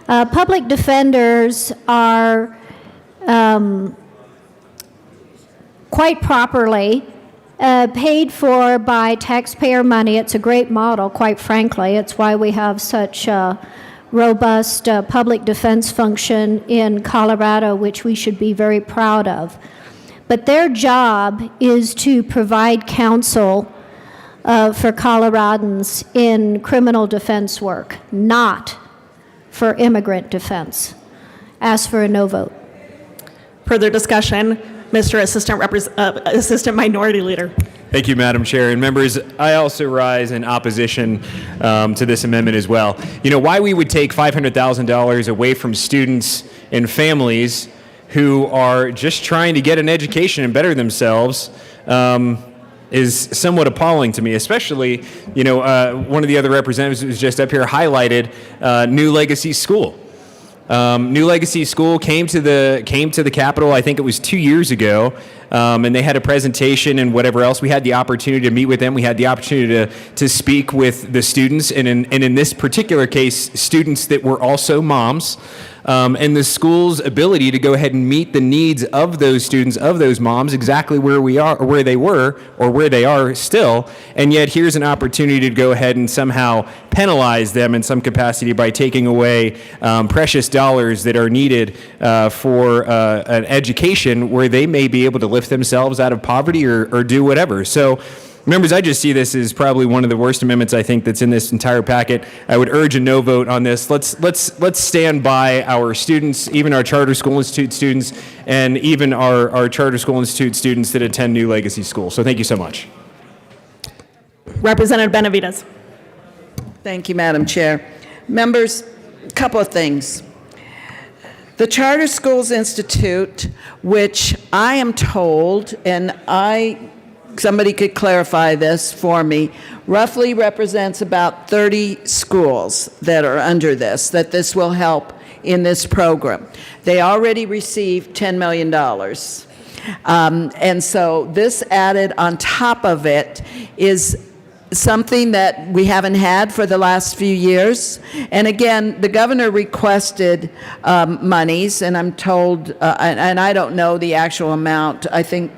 Public defenders are quite properly paid for by taxpayer money. It's a great model, quite frankly. It's why we have such a robust public defense function in Colorado, which we should be very proud of. But their job is to provide counsel for Coloradans in criminal defense work, not for immigrant defense. Ask for a no vote. Further discussion, Mr. Assistant Minority Leader. Thank you, Madam Chair. And members, I also rise in opposition to this amendment as well. You know, why we would take $500,000 away from students and families who are just trying to get an education and better themselves is somewhat appalling to me, especially, you know, one of the other representatives who was just up here highlighted New Legacy School. New Legacy School came to the Capitol, I think it was 2 years ago, and they had a presentation and whatever else. We had the opportunity to meet with them. We had the opportunity to speak with the students, and in this particular case, students that were also moms. And the school's ability to go ahead and meet the needs of those students, of those moms, exactly where we are, or where they were, or where they are still. And yet here's an opportunity to go ahead and somehow penalize them in some capacity by taking away precious dollars that are needed for an education where they may be able to lift themselves out of poverty or do whatever. So, members, I just see this as probably one of the worst amendments I think that's in this entire packet. I would urge a no vote on this. Let's stand by our students, even our charter school institute students, and even our charter school institute students that attend New Legacy School. So thank you so much. Representative Benavides. Thank you, Madam Chair. Members, a couple of things. The Charter Schools Institute, which I am told, and somebody could clarify this for me, roughly represents about 30 schools that are under this, that this will help in this program. They already received $10 million. And so this added on top of it is something that we haven't had for the last few years. And again, the governor requested monies, and I'm told, and I don't know the actual amount. I think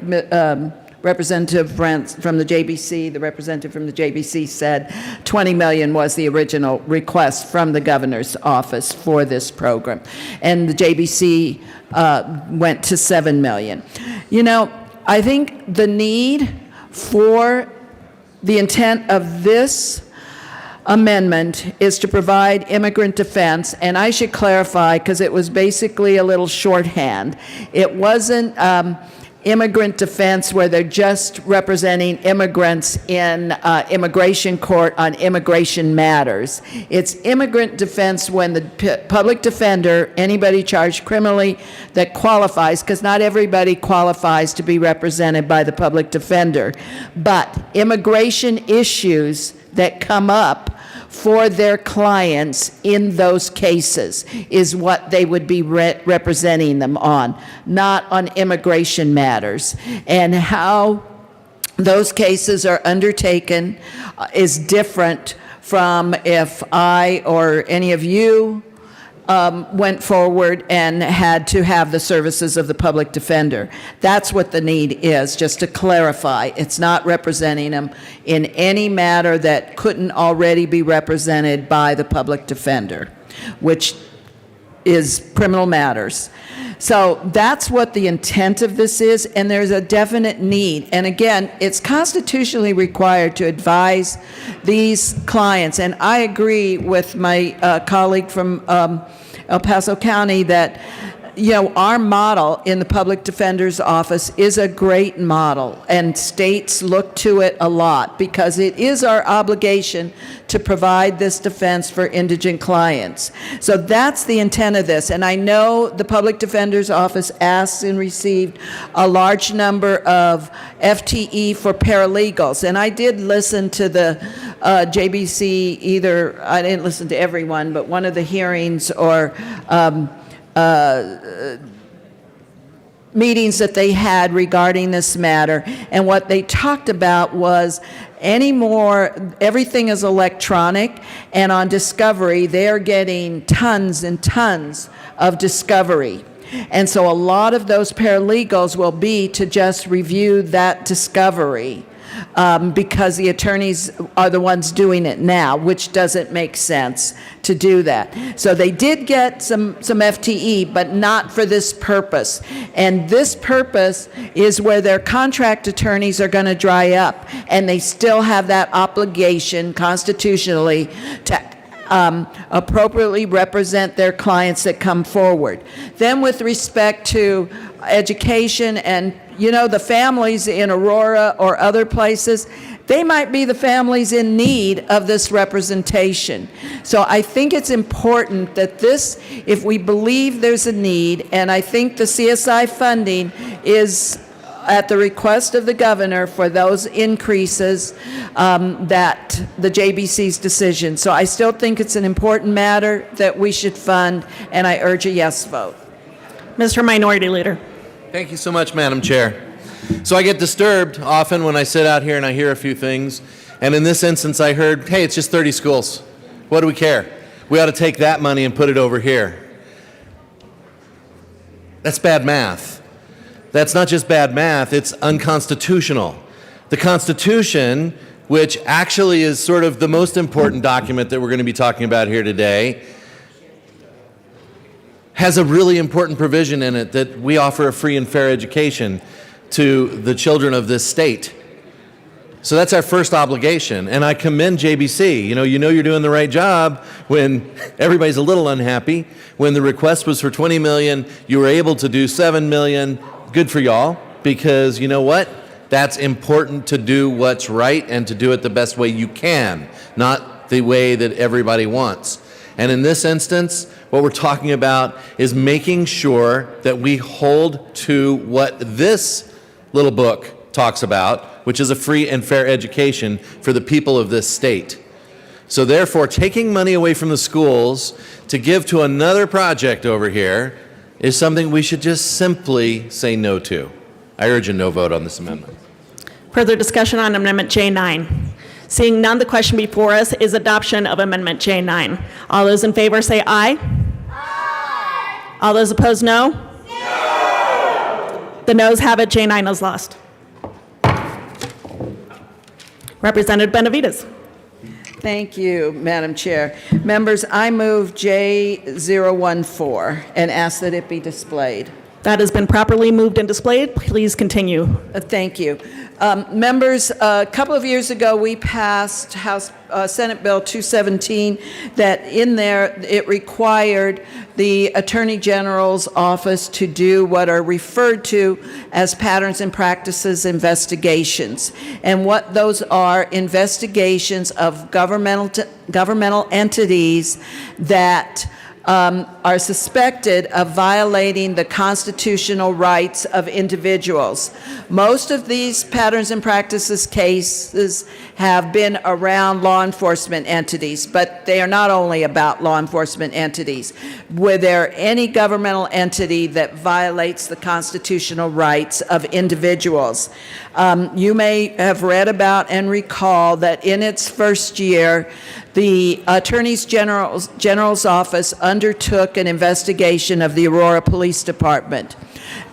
Representative Brent from the JBC, the representative from the JBC said $20 million was the original request from the governor's office for this program. And the JBC went to $7 million. You know, I think the need for the intent of this amendment is to provide immigrant defense, and I should clarify because it was basically a little shorthand. It wasn't immigrant defense where they're just representing immigrants in immigration court on immigration matters. It's immigrant defense when the public defender, anybody charged criminally that qualifies, because not everybody qualifies to be represented by the public defender, but immigration issues that come up for their clients in those cases is what they would be representing them on, not on immigration matters. And how those cases are undertaken is different from if I or any of you went forward and had to have the services of the public defender. That's what the need is, just to clarify. It's not representing them in any matter that couldn't already be represented by the public defender, which is criminal matters. So that's what the intent of this is, and there's a definite need. And again, it's constitutionally required to advise these clients. And I agree with my colleague from El Paso County that, you know, our model in the public defender's office is a great model, and states look to it a lot because it is our obligation to provide this defense for indigent clients. So that's the intent of this. And I know the public defender's office asked and received a large number of FTE for paralegals. And I did listen to the JBC, I didn't listen to everyone, but one of the hearings, or meetings that they had regarding this matter, and what they talked about was everything is electronic, and on discovery, they're getting tons and tons of discovery. And so a lot of those paralegals will be to just review that discovery because the attorneys are the ones doing it now, which doesn't make sense to do that. So they did get some FTE, but not for this purpose. And this purpose is where their contract attorneys are going to dry up, and they still have that obligation constitutionally to appropriately represent their clients that come forward. Then with respect to education and, the families in Aurora or other places, they might be the families in need of this representation. So I think it's important that if we believe there's a need, and I think the CSI funding is at the request of the governor for those increases, that the JBC's decision. So I still think it's an important matter that we should fund, and I urge a yes vote. Mr. Minority Leader. Thank you so much, Madam Chair. So I get disturbed often when I sit out here and I hear a few things. And in this instance, I heard, hey, it's just 30 schools. What do we care? We ought to take that money and put it over here. That's bad math. That's not just bad math, it's unconstitutional. The Constitution, which actually is sort of the most important document that we're going to be talking about here today, has a really important provision in it that we offer a free and fair education to the children of this state. So that's our first obligation, and I commend JBC. You know you're doing the right job when everybody's a little unhappy. When the request was for $20 million, you were able to do $7 million. Good for y'all, because you know what? That's important to do what's right and to do it the best way you can, not the way that everybody wants. And in this instance, what we're talking about is making sure that we hold to what this little book talks about, which is a free and fair education for the people of this state. So therefore, taking money away from the schools to give to another project over here is something we should just simply say no to. I urge a no vote on this amendment. Further discussion on Amendment J9. Seeing none, the question before us is adoption of Amendment J9. All those in favor say aye. Aye. All those opposed, no? No. The noes have it. J9 is lost. Representative Benavides. Thank you, Madam Chair. Members, I move J014 and ask that it be displayed. That has been properly moved and displayed. Please continue. Thank you. Members, a couple of years ago, we passed Senate Bill 217 that in there it required the Attorney General's office to do what are referred to as patterns and practices investigations. And what those are investigations of governmental entities that are suspected of violating the constitutional rights of individuals. Most of these patterns and practices cases have been around law enforcement entities, but they are not only about law enforcement entities. Were there any governmental entity that violates the constitutional rights of individuals? You may have read about and recall that in its first year, the Attorney General's office undertook an investigation of the Aurora Police Department.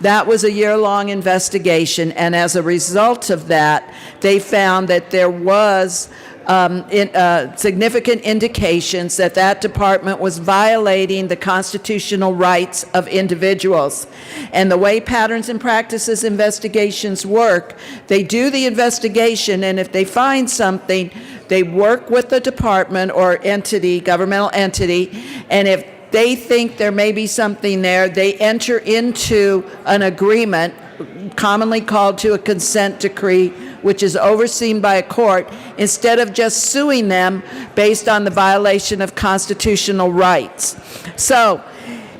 That was a year-long investigation, and as a result of that, they found that there was significant indications that that department was violating the constitutional rights of individuals. And the way patterns and practices investigations work, they do the investigation, and if they find something, they work with the department or entity, governmental entity, and if they think there may be something there, they enter into an agreement, commonly called to a consent decree, which is overseen by a court, instead of just suing them based on the violation of constitutional rights. So,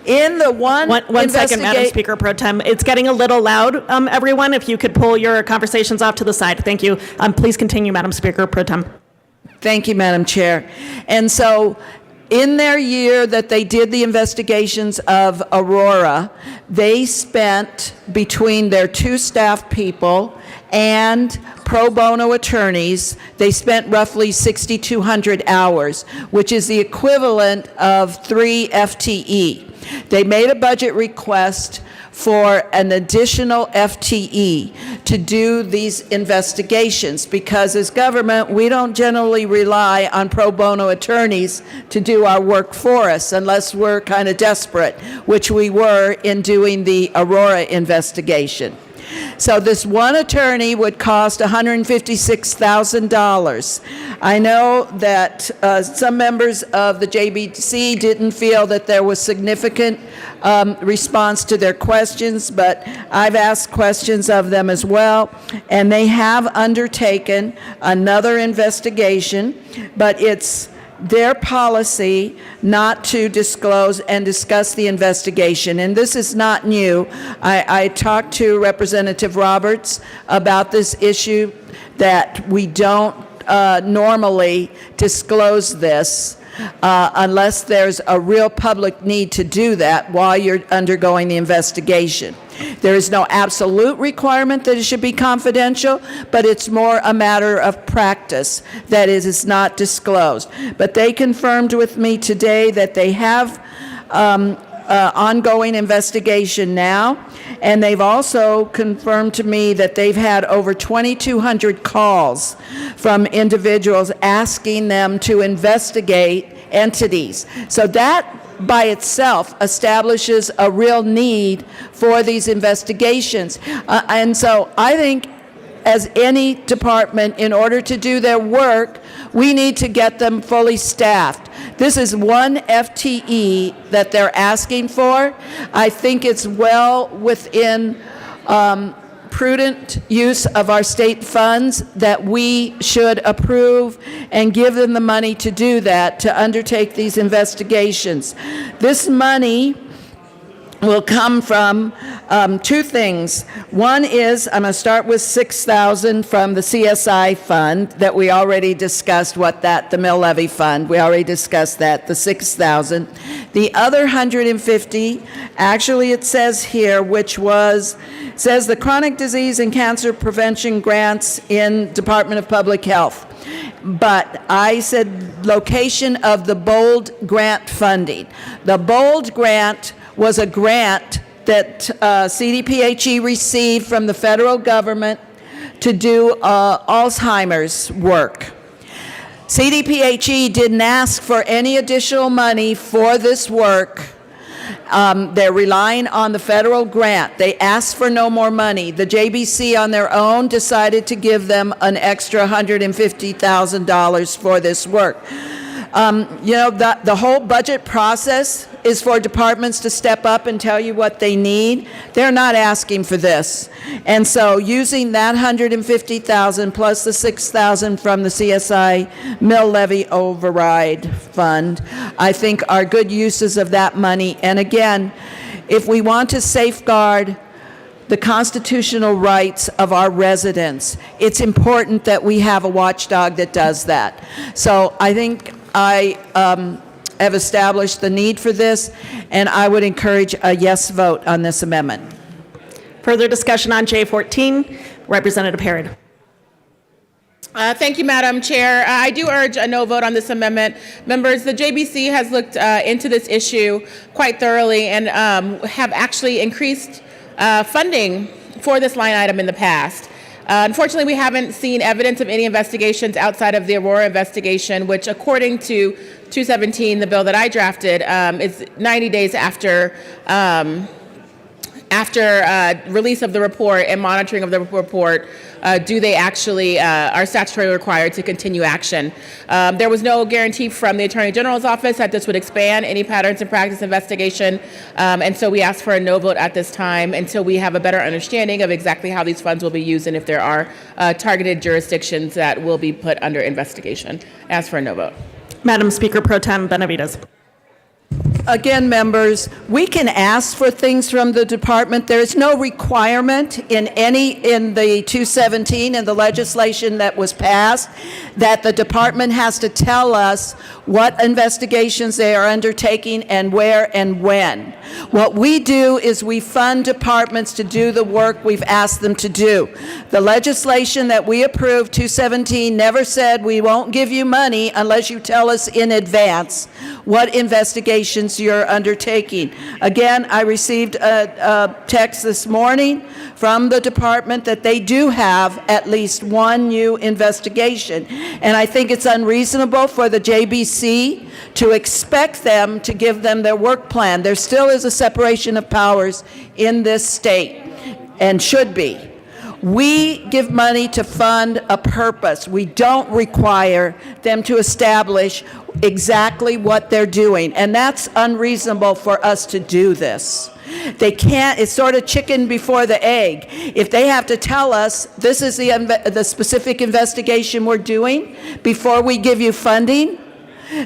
in the one second, Madam Speaker Pro Tem. It's getting a little loud, everyone. If you could pull your conversations off to the side. Thank you. Please continue, Madam Speaker Pro Tem. Thank you, Madam Chair. And so, In their year that they did the investigations of Aurora, they spent, between their 2 staff people and pro bono attorneys, they spent roughly 6,200 hours, which is the equivalent of 3 FTE. They made a budget request for an additional FTE to do these investigations, because as government, we don't generally rely on pro bono attorneys to do our work for us unless we're kind of desperate, which we were in doing the Aurora investigation. So this one attorney would cost $156,000. I know that some members of the JBC didn't feel that there was significant response to their questions, but I've asked questions of them as well, and they have undertaken another investigation, but it's their policy not to disclose and discuss the investigation. And this is not new. I talked to Representative Roberts about this issue, that we don't normally disclose this unless there's a real public need to do that while you're undergoing the investigation. There is no absolute requirement that it should be confidential, but it's more a matter of practice that it is not disclosed. But they confirmed with me today that they have ongoing investigation now, and they've also confirmed to me that they've had over 2,200 calls from individuals asking them to investigate entities. So that by itself establishes a real need for these investigations. And so I think, as any department, in order to do their work, we need to get them fully staffed. This is 1 FTE that they're asking for. I think it's well within prudent use of our state funds that we should approve and give them the money to do that, to undertake these investigations. This money will come from 2 things. One is, I'm going to start with $6,000 from the CSI fund that we already discussed, the mill levy fund. We already discussed that, the $6,000. The other $150, actually it says here, says the chronic disease and cancer prevention grants in Department of Public Health. But I said location of the BOLD grant funding. The BOLD grant was a grant that CDPHE received from the federal government to do Alzheimer's work. CDPHE didn't ask for any additional money for this work. They're relying on the federal grant. They asked for no more money. The JBC on their own decided to give them an extra $150,000 for this work. The whole budget process is for departments to step up and tell you what they need. They're not asking for this. And so using that $150,000 plus the $6,000 from the CSI mill levy override fund, I think are good uses of that money. And again, if we want to safeguard the constitutional rights of our residents, it's important that we have a watchdog that does that. So I think I have established the need for this, and I would encourage a yes vote on this amendment. Further discussion on J14. Representative Herod. Thank you, Madam Chair. I do urge a no vote on this amendment. Members, the JBC has looked into this issue quite thoroughly and have actually increased funding for this line item in the past. Unfortunately, we haven't seen evidence of any investigations outside of the Aurora investigation, which, according to 217, the bill that I drafted, is 90 days after release of the report and monitoring of the report, do they actually are statutorily required to continue action. There was no guarantee from the Attorney General's office that this would expand any patterns and practice investigation, and so we asked for a no vote at this time until we have a better understanding of exactly how these funds will be used and if there are targeted jurisdictions that will be put under investigation. Ask for a no vote. Madam Speaker Pro Tem Benavides. Again, members, we can ask for things from the department. There is no requirement in the 217 and the legislation that was passed that the department has to tell us what investigations they are undertaking and where and when. What we do is we fund departments to do the work we've asked them to do. The legislation that we approved, 217, never said we won't give you money unless you tell us in advance what investigations you're undertaking. Again, I received a text this morning from the department that they do have at least one new investigation. And I think it's unreasonable for the JBC to expect them to give them their work plan. There still is a separation of powers in this state, and should be. We give money to fund a purpose. We don't require them to establish exactly what they're doing, and that's unreasonable for us to do this. They can't, it's sort of chicken before the egg. If they have to tell us this is the specific investigation we're doing before we give you funding,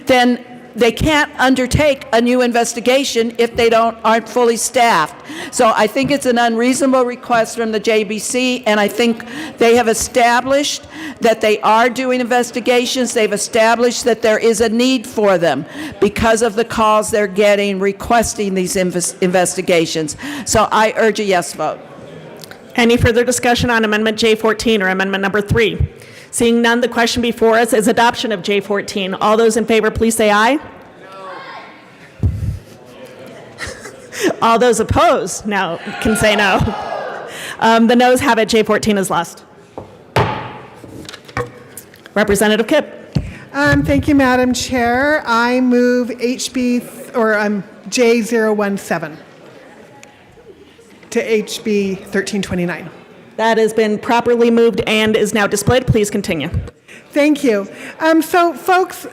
then they can't undertake a new investigation if they aren't fully staffed. So I think it's an unreasonable request from the JBC, and I think they have established that they are doing investigations. They've established that there is a need for them because of the calls they're getting requesting these investigations. So I urge a yes vote. Any further discussion on Amendment J14 or Amendment number 3? Seeing none, the question before us is adoption of J14. All those in favor, please say aye. No. All those opposed now can say no. The noes have it. J14 is lost. Representative Kipp. Thank you, Madam Chair. I move J017 to HB 1329. That has been properly moved and is now displayed. Please continue. Thank you. So, folks,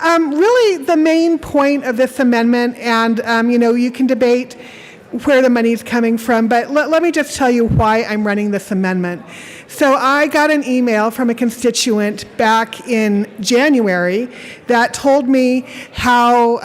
really the main point of this amendment, and, you can debate where the money's coming from, but let me just tell you why I'm running this amendment. So I got an email from a constituent back in January that told me how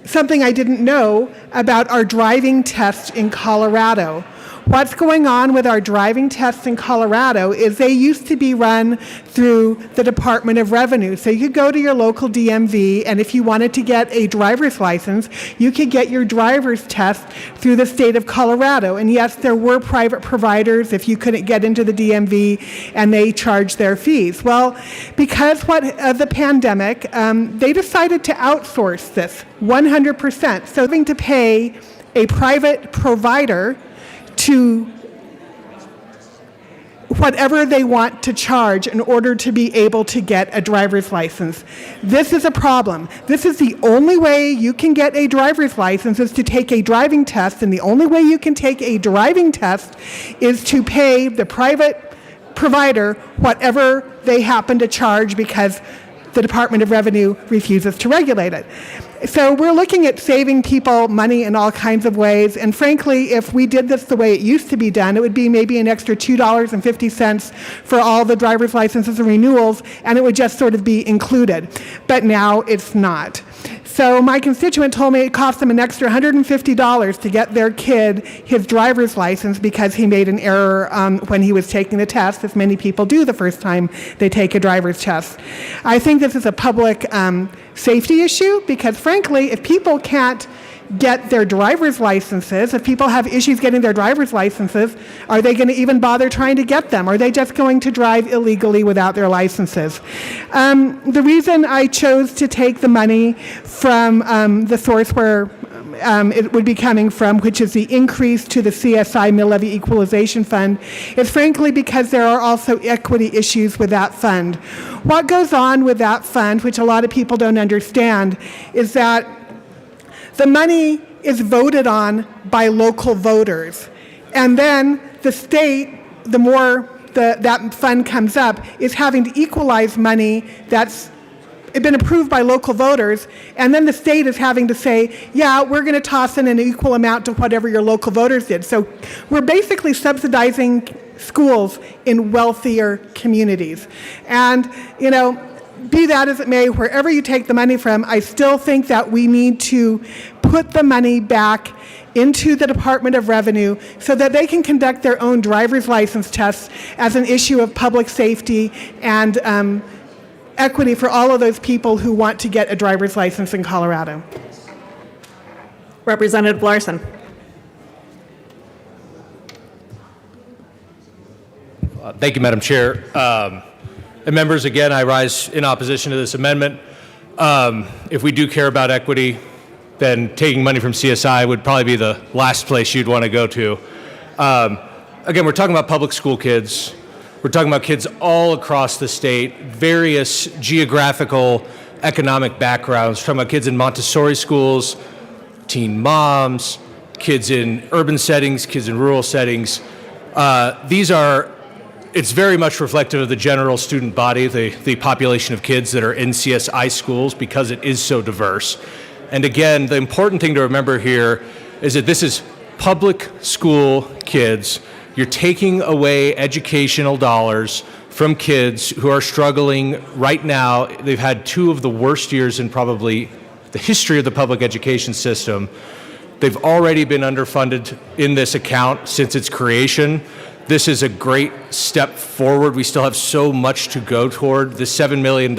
something I didn't know about our driving test in Colorado. What's going on with our driving tests in Colorado is they used to be run through the Department of Revenue. So you could go to your local DMV, and if you wanted to get a driver's license, you could get your driver's test through the state of Colorado. And yes, there were private providers if you couldn't get into the DMV, and they charged their fees. Well, because of the pandemic, they decided to outsource this 100%. So having to pay a private provider to whatever they want to charge in order to be able to get a driver's license. This is a problem. This is the only way you can get a driver's license is to take a driving test, and the only way you can take a driving test is to pay the private provider whatever they happen to charge because the Department of Revenue refuses to regulate it. So we're looking at saving people money in all kinds of ways, and frankly, if we did this the way it used to be done, it would be maybe an extra $2.50 for all the driver's licenses and renewals, and it would just sort of be included. But now it's not. So my constituent told me it cost them an extra $150 to get their kid his driver's license because he made an error when he was taking the test, as many people do the first time they take a driver's test. I think this is a public safety issue because, frankly, if people can't get their driver's licenses, if people have issues getting their driver's licenses, are they going to even bother trying to get them? Are they just going to drive illegally without their licenses? The reason I chose to take the money from the source where it would be coming from, which is the increase to the CSI Mill Levy Equalization Fund, is frankly because there are also equity issues with that fund. What goes on with that fund, which a lot of people don't understand, is that the money is voted on by local voters. And then the state, the more that fund comes up, is having to equalize money that's been approved by local voters, and then the state is having to say, yeah, we're going to toss in an equal amount to whatever your local voters did. So we're basically subsidizing schools in wealthier communities. And, be that as it may, wherever you take the money from, I still think that we need to put the money back into the Department of Revenue so that they can conduct their own driver's license tests as an issue of public safety and equity for all of those people who want to get a driver's license in Colorado. Representative Larson. Thank you, Madam Chair. And members, again, I rise in opposition to this amendment. If we do care about equity, then taking money from CSI would probably be the last place you'd want to go to. Again, we're talking about public school kids. We're talking about kids all across the state, various geographical, economic backgrounds. We're talking about kids in Montessori schools, teen moms, kids in urban settings, kids in rural settings. It's very much reflective of the general student body, the population of kids that are in CSI schools, because it is so diverse. And again, the important thing to remember here is that this is public school kids. You're taking away educational dollars from kids who are struggling right now. They've had two of the worst years in probably the history of the public education system. They've already been underfunded in this account since its creation. This is a great step forward. We still have so much to go toward. The $7 million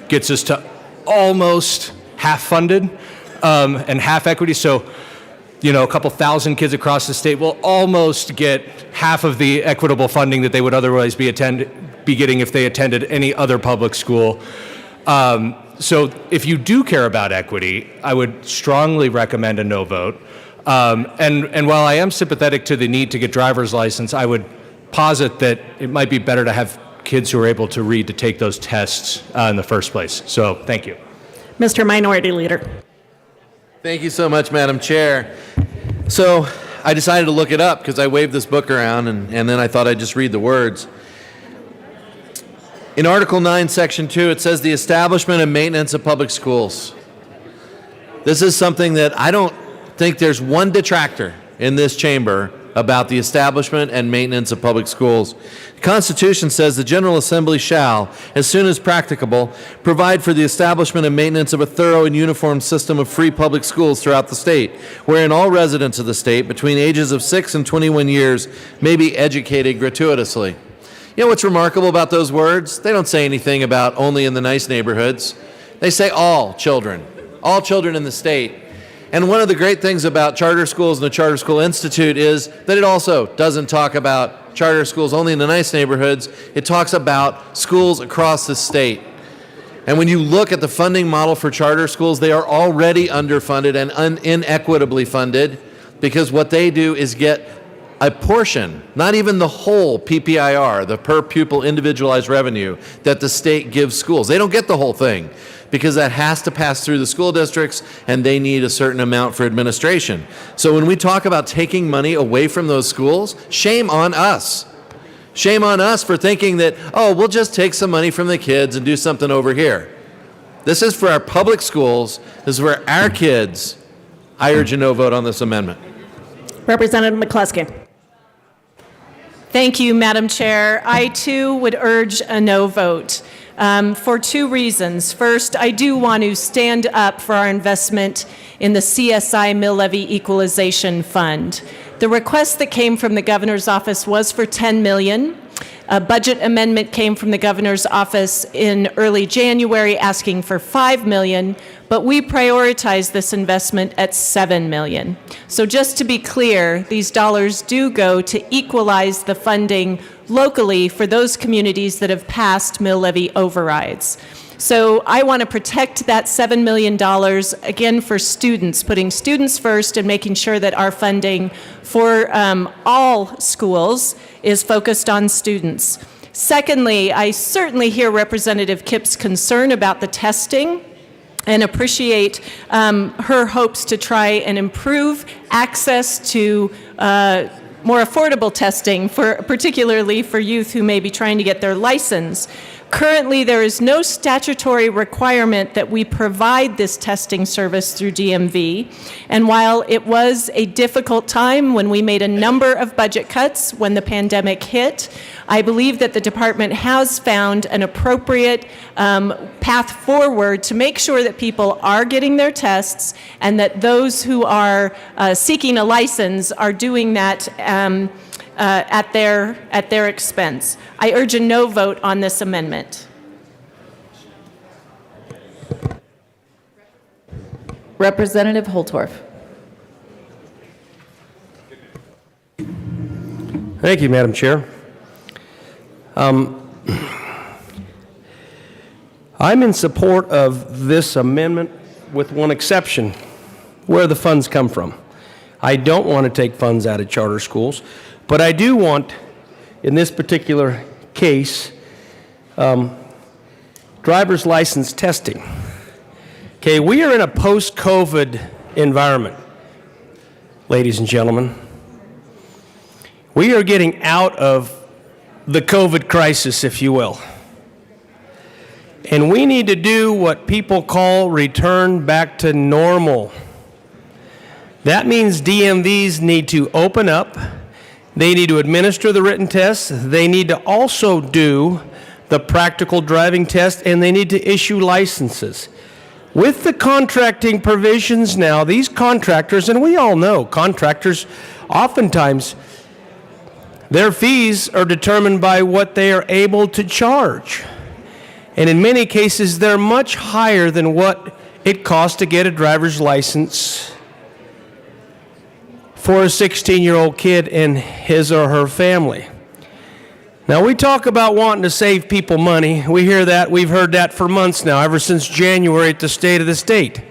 gets us to almost half funded and half equity. So, a couple thousand kids across the state will almost get half of the equitable funding that they would otherwise be getting if they attended any other public school. So if you do care about equity, I would strongly recommend a no vote. And while I am sympathetic to the need to get driver's license, I would posit that it might be better to have kids who are able to read to take those tests in the first place. So thank you. Mr. Minority Leader. Thank you so much, Madam Chair. So I decided to look it up because I waved this book around and then I thought I'd just read the words. In Article 9, Section 2, it says the establishment and maintenance of public schools. This is something that I don't think there's one detractor in this chamber about the establishment and maintenance of public schools. The Constitution says the General Assembly shall, as soon as practicable, provide for the establishment and maintenance of a thorough and uniform system of free public schools throughout the state, wherein all residents of the state between ages of 6 and 21 years may be educated gratuitously. You know what's remarkable about those words? They don't say anything about only in the nice neighborhoods. They say all children in the state. And one of the great things about charter schools and the Charter School Institute is that it also doesn't talk about charter schools only in the nice neighborhoods. It talks about schools across the state. And when you look at the funding model for charter schools, they are already underfunded and inequitably funded because what they do is get a portion, not even the whole PPIR, the per pupil individualized revenue that the state gives schools. They don't get the whole thing, because that has to pass through the school districts and they need a certain amount for administration. So when we talk about taking money away from those schools, shame on us. Shame on us for thinking that, oh, we'll just take some money from the kids and do something over here. This is for our public schools. This is for our kids. I urge a no vote on this amendment. Representative McCluskey. Thank you, Madam Chair. I too would urge a no vote. For two reasons. First, I do want to stand up for our investment in the CSI Mill Levy Equalization Fund. The request that came from the governor's office was for $10 million. A budget amendment came from the governor's office in early January asking for $5 million, but we prioritized this investment at $7 million. So just to be clear, these dollars do go to equalize the funding locally for those communities that have passed mill levy overrides. So I want to protect that $7 million, again, for students, putting students first and making sure that our funding for all schools is focused on students. Secondly, I certainly hear Representative Kipp's concern about the testing and appreciate her hopes to try and improve access to more affordable testing, particularly for youth who may be trying to get their license. Currently, there is no statutory requirement that we provide this testing service through DMV. And while it was a difficult time when we made a number of budget cuts when the pandemic hit, I believe that the department has found an appropriate path forward to make sure that people are getting their tests and that those who are seeking a license are doing that at their expense. I urge a no vote on this amendment. Representative Holtorf. Thank you, Madam Chair. I'm in support of this amendment with one exception, where the funds come from. I don't want to take funds out of charter schools, but I do want, in this particular case, driver's license testing. Okay, we are in a post-COVID environment, ladies and gentlemen. We are getting out of the COVID crisis, if you will. And we need to do what people call return back to normal. That means DMVs need to open up. They need to administer the written tests. They need to also do the practical driving test, and they need to issue licenses. With the contracting provisions now, these contractors, and we all know contractors, oftentimes their fees are determined by what they are able to charge. And in many cases, they're much higher than what it costs to get a driver's license for a 16-year-old kid and his or her family. Now, we talk about wanting to save people money. We hear that. We've heard that for months now, ever since January at the State of the State.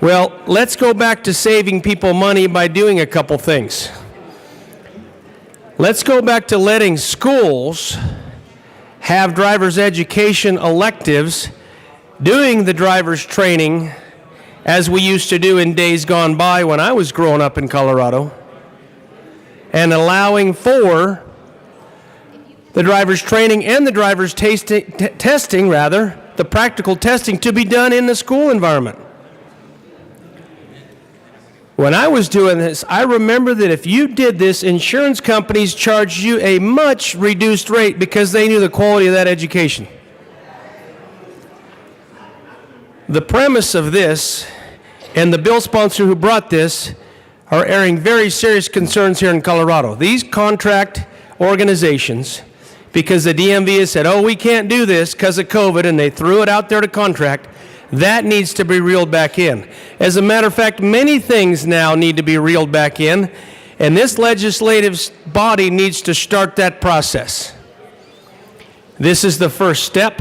Well, let's go back to saving people money by doing a couple things. Let's go back to letting schools have driver's education electives, doing the driver's training as we used to do in days gone by when I was growing up in Colorado, and allowing for the driver's training and the driver's testing, the practical testing, to be done in the school environment. When I was doing this, I remember that if you did this, insurance companies charged you a much reduced rate because they knew the quality of that education. The premise of this, and the bill sponsor who brought this, are airing very serious concerns here in Colorado. These contract organizations, because the DMV has said, oh, we can't do this because of COVID, and they threw it out there to contract, that needs to be reeled back in. As a matter of fact, many things now need to be reeled back in, and this legislative body needs to start that process. This is the first step,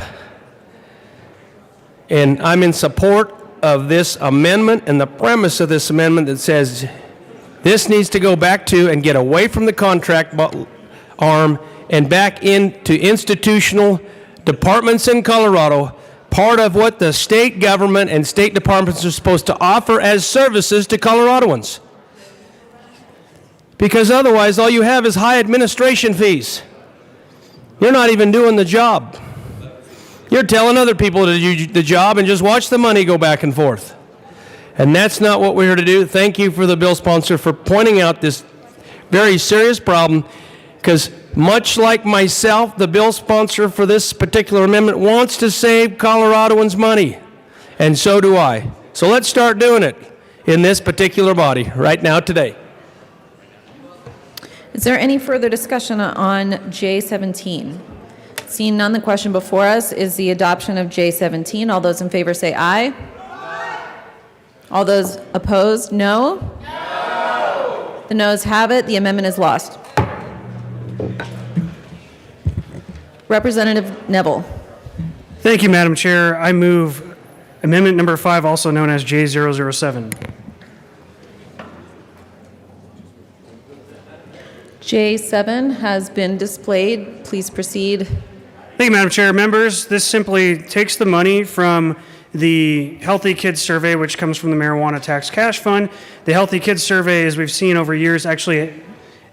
and I'm in support of this amendment and the premise of this amendment that says this needs to go back to and get away from the contract arm and back into institutional departments in Colorado, part of what the state government and state departments are supposed to offer as services to Coloradoans. Because otherwise, all you have is high administration fees. You're not even doing the job. You're telling other people to do the job and just watch the money go back and forth. And that's not what we're here to do. Thank you for the bill sponsor for pointing out this very serious problem, because much like myself, the bill sponsor for this particular amendment wants to save Coloradoans money, and so do I. So let's start doing it in this particular body right now today. Is there any further discussion on J17? Seeing none, the question before us is the adoption of J17. All those in favor say aye. All those opposed, no? No. The noes have it. The amendment is lost. Representative Neville. Thank you, Madam Chair. I move amendment number 5, also known as J007. J7 has been displayed. Please proceed. Thank you, Madam Chair. Members, this simply takes the money from the Healthy Kids Survey, which comes from the Marijuana Tax Cash Fund. The Healthy Kids Survey, as we've seen over years, actually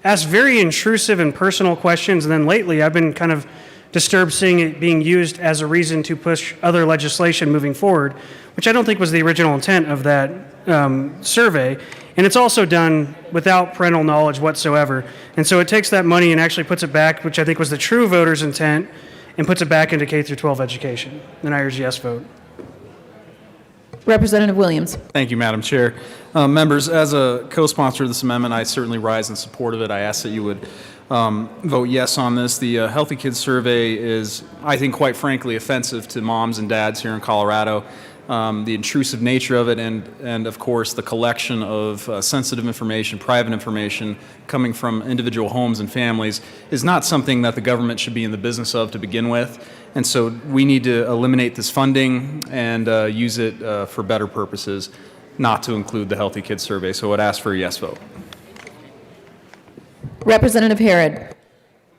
asks very intrusive and personal questions, and then lately I've been kind of disturbed seeing it being used as a reason to push other legislation moving forward, which I don't think was the original intent of that survey. And it's also done without parental knowledge whatsoever. And so it takes that money and actually puts it back, which I think was the true voter's intent, and puts it back into K through 12 education. And I urge yes vote. Representative Williams. Thank you, Madam Chair. Members, as a co-sponsor of this amendment, I certainly rise in support of it. I ask that you would vote yes on this. The Healthy Kids Survey is, I think, quite frankly, offensive to moms and dads here in Colorado. the intrusive nature of it, and of course the collection of sensitive information, private information coming from individual homes and families is not something that the government should be in the business of to begin with. And so we need to eliminate this funding and use it for better purposes, not to include the Healthy Kids Survey. So I would ask for a yes vote. Representative Herod.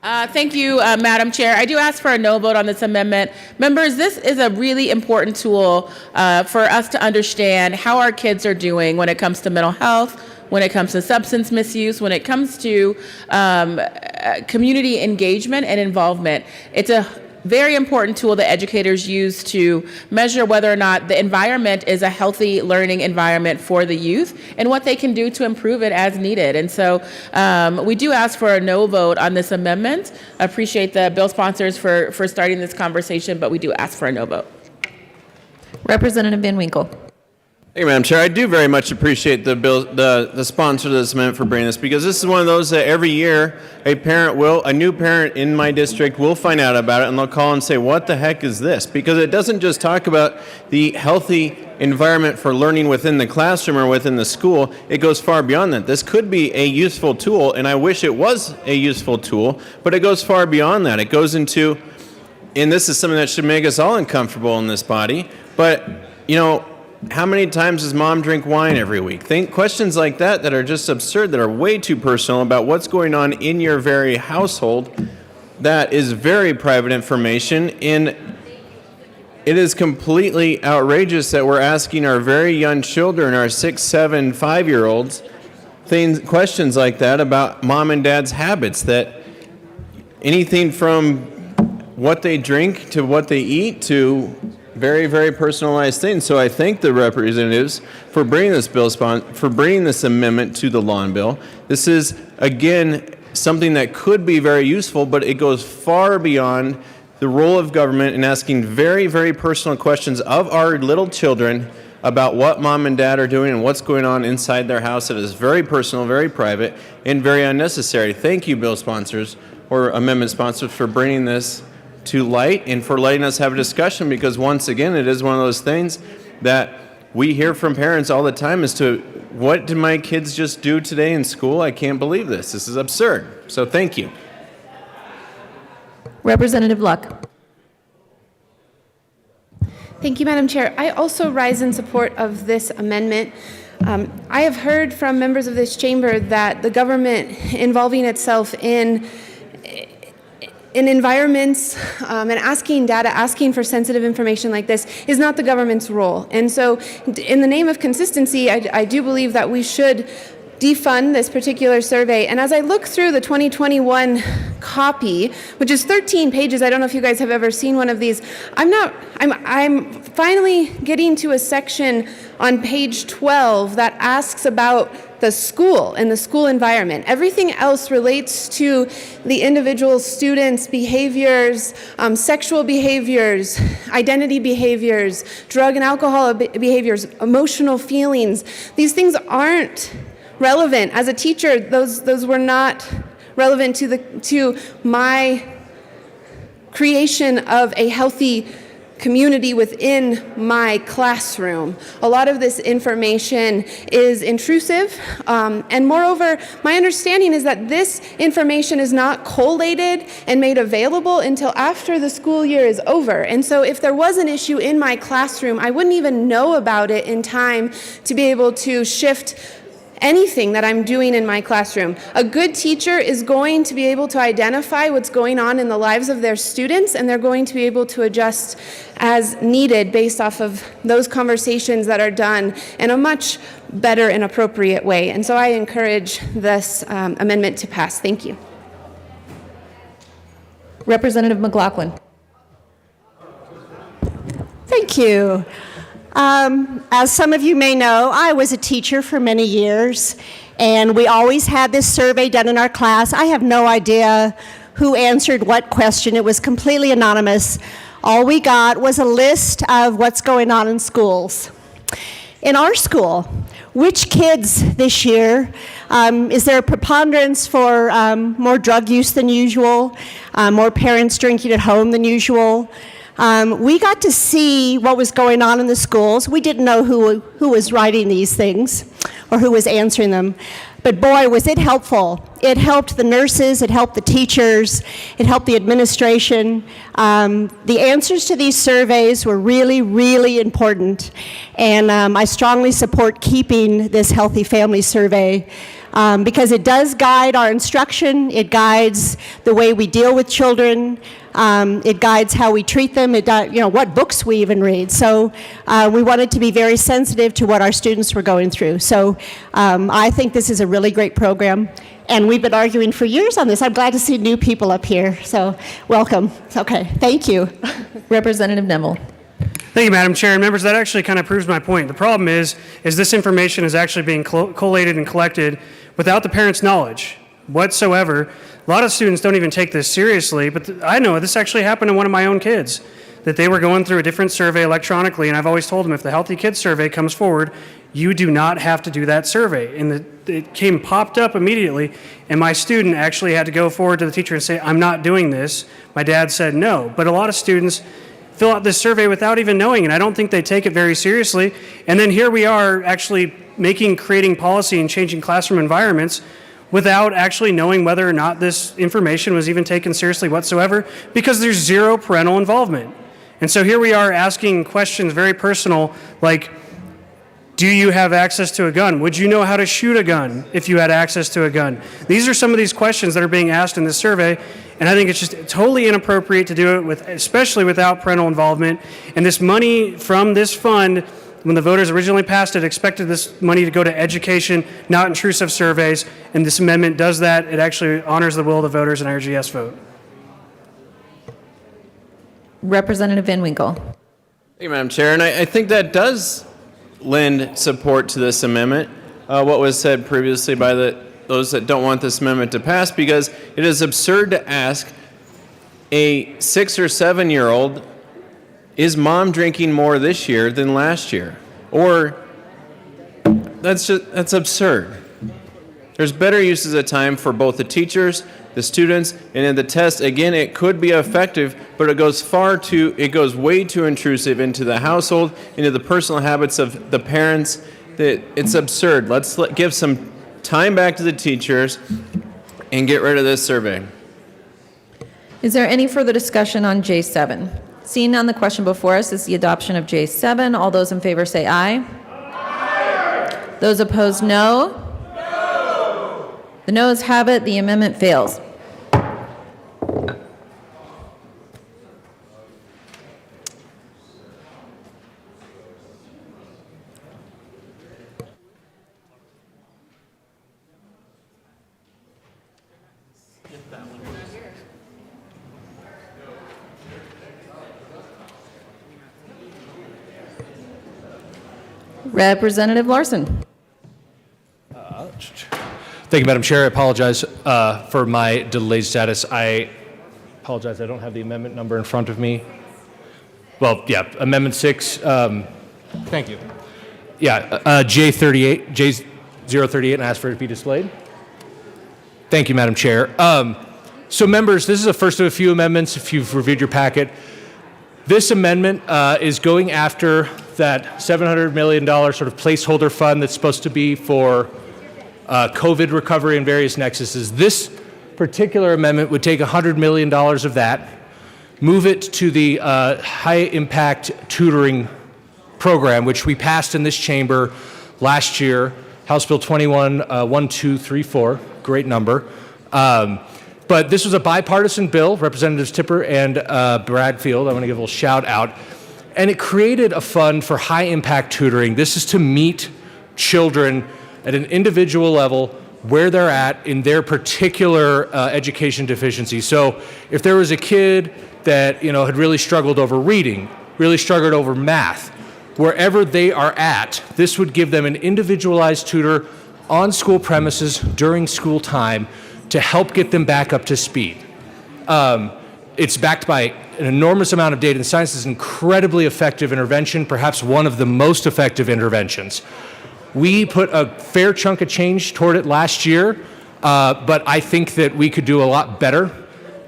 Thank you, Madam Chair. I do ask for a no vote on this amendment. Members, this is a really important tool for us to understand how our kids are doing when it comes to mental health, when it comes to substance misuse, when it comes to community engagement and involvement. It's a very important tool that educators use to measure whether or not the environment is a healthy learning environment for the youth and what they can do to improve it as needed. And so we do ask for a no vote on this amendment. I appreciate the bill sponsors for starting this conversation, but we do ask for a no vote. Representative Van Winkle. Thank you, Madam Chair. I do very much appreciate the sponsor of this amendment for bringing this, because this is one of those that every year a new parent in my district will find out about it, and they'll call and say, what the heck is this? Because it doesn't just talk about the healthy environment for learning within the classroom or within the school. It goes far beyond that. This could be a useful tool, and I wish it was a useful tool, but it goes far beyond that. It goes into, and this is something that should make us all uncomfortable in this body, but, how many times does mom drink wine every week? Questions like that are just absurd, that are way too personal about what's going on in your very household. That is very private information, and it is completely outrageous that we're asking our very young children, our 6, 7, 5-year-olds, questions like that about mom and dad's habits, that anything from what they drink to what they eat to very, very personalized things. So I thank the representatives for bringing this for bringing this amendment to the lawn bill. This is, again, something that could be very useful, but it goes far beyond the role of government in asking very, very personal questions of our little children about what mom and dad are doing and what's going on inside their house. That is very personal, very private, and very unnecessary. Thank you, bill sponsors or amendment sponsors, for bringing this to light and for letting us have a discussion, because once again, it is one of those things that we hear from parents all the time as to, what did my kids just do today in school? I can't believe this. This is absurd. So thank you. Representative Luck. Thank you, Madam Chair. I also rise in support of this amendment. I have heard from members of this chamber that the government involving itself in environments and asking for sensitive information like this is not the government's role. And so in the name of consistency, I do believe that we should defund this particular survey. And as I look through the 2021 copy, which is 13 pages, I don't know if you guys have ever seen one of these, I'm finally getting to a section on page 12 that asks about the school and the school environment. Everything else relates to the individual students' behaviors, sexual behaviors, identity behaviors, drug and alcohol behaviors, emotional feelings. These things aren't relevant. As a teacher, those were not relevant to my creation of a healthy community within my classroom. A lot of this information is intrusive, and moreover, my understanding is that this information is not collated and made available until after the school year is over. And so if there was an issue in my classroom, I wouldn't even know about it in time to be able to shift anything that I'm doing in my classroom. A good teacher is going to be able to identify what's going on in the lives of their students, and they're going to be able to adjust as needed based off of those conversations that are done in a much better and appropriate way. And so I encourage this amendment to pass. Thank you. Representative McLaughlin. Thank you. As some of you may know, I was a teacher for many years, and we always had this survey done in our class. I have no idea who answered what question. It was completely anonymous. All we got was a list of what's going on in schools. In our school, which kids this year, is there a preponderance for more drug use than usual, more parents drinking at home than usual? We got to see what was going on in the schools. We didn't know who was writing these things or who was answering them. But boy, was it helpful. It helped the nurses, it helped the teachers, it helped the administration. The answers to these surveys were really, really important. And I strongly support keeping this Healthy Family Survey because it does guide our instruction, it guides the way we deal with children, it guides how we treat them, what books we even read. So we wanted to be very sensitive to what our students were going through. So I think this is a really great program. And we've been arguing for years on this. I'm glad to see new people up here. So welcome. Okay, thank you. Representative Nemble. Thank you, Madam Chair. And members, that actually kind of proves my point. The problem is this information is actually being collated and collected without the parents' knowledge whatsoever. A lot of students don't even take this seriously, but I know this actually happened to one of my own kids, that they were going through a different survey electronically, and I've always told them if the Healthy Kids survey comes forward, you do not have to do that survey. And it popped up immediately, and my student actually had to go forward to the teacher and say, I'm not doing this. My dad said no. But a lot of students fill out this survey without even knowing, and I don't think they take it very seriously. And then here we are actually creating policy and changing classroom environments without actually knowing whether or not this information was even taken seriously whatsoever, because there's zero parental involvement. And so here we are asking questions very personal, like, do you have access to a gun? Would you know how to shoot a gun if you had access to a gun? These are some of these questions that are being asked in this survey, and I think it's just totally inappropriate to do it especially without parental involvement. And this money from this fund, when the voters originally passed it, expected this money to go to education, not intrusive surveys, and this amendment does that. It actually honors the will of the voters, and I urge a yes vote. Representative Van Winkle. Thank you, Madam Chair. And I think that does lend support to this amendment, what was said previously by those that don't want this amendment to pass, because it is absurd to ask a 6 or 7 year old, is mom drinking more this year than last year? Or that's absurd. There's better uses of time for both the teachers, the students, and in the test. Again, it could be effective, but it goes way too intrusive into the household, into the personal habits of the parents. That it's absurd. Let's give some time back to the teachers and get rid of this survey. Is there any further discussion on J7? Seeing none, the question before us is the adoption of J7. All those in favor say aye. Aye. Those opposed, no. No. The noes have it. The amendment fails. Representative Larson. Thank you, Madam Chair. I apologize for my delayed status. I apologize, I don't have the amendment number in front of me. Well, yeah, Amendment 6. Thank you. Yeah, J38, J038, and ask for it to be displayed. Thank you, Madam Chair. So members, this is the first of a few amendments if you've reviewed your packet. This amendment is going after that $700 million sort of placeholder fund that's supposed to be for COVID recovery and various nexuses. This particular amendment would take $100 million of that, move it to the high-impact tutoring program, which we passed in this chamber last year, House Bill 1234, great number. But this was a bipartisan bill, Representatives Tipper and Bradfield. I want to give a little shout out. And it created a fund for high-impact tutoring. This is to meet children at an individual level where they're at in their particular education deficiency. So if there was a kid that had really struggled over reading, really struggled over math, wherever they are at, this would give them an individualized tutor on school premises during school time to help get them back up to speed. It's backed by an enormous amount of data, and science is an incredibly effective intervention, perhaps one of the most effective interventions. We put a fair chunk of change toward it last year, but I think that we could do a lot better.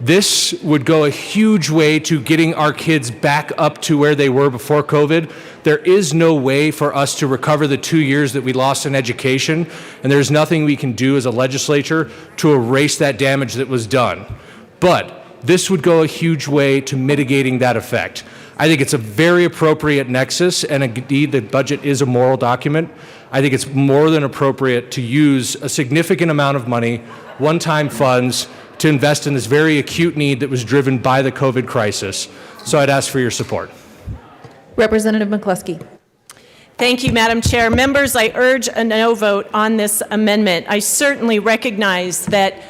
This would go a huge way to getting our kids back up to where they were before COVID. There is no way for us to recover the 2 years that we lost in education, and there's nothing we can do as a legislature to erase that damage that was done. But this would go a huge way to mitigating that effect. I think it's a very appropriate nexus, and indeed the budget is a moral document. I think it's more than appropriate to use a significant amount of money, one-time funds, to invest in this very acute need that was driven by the COVID crisis. So I'd ask for your support. Representative McCluskey. Thank you, Madam Chair. Members, I urge a no vote on this amendment. I certainly recognize that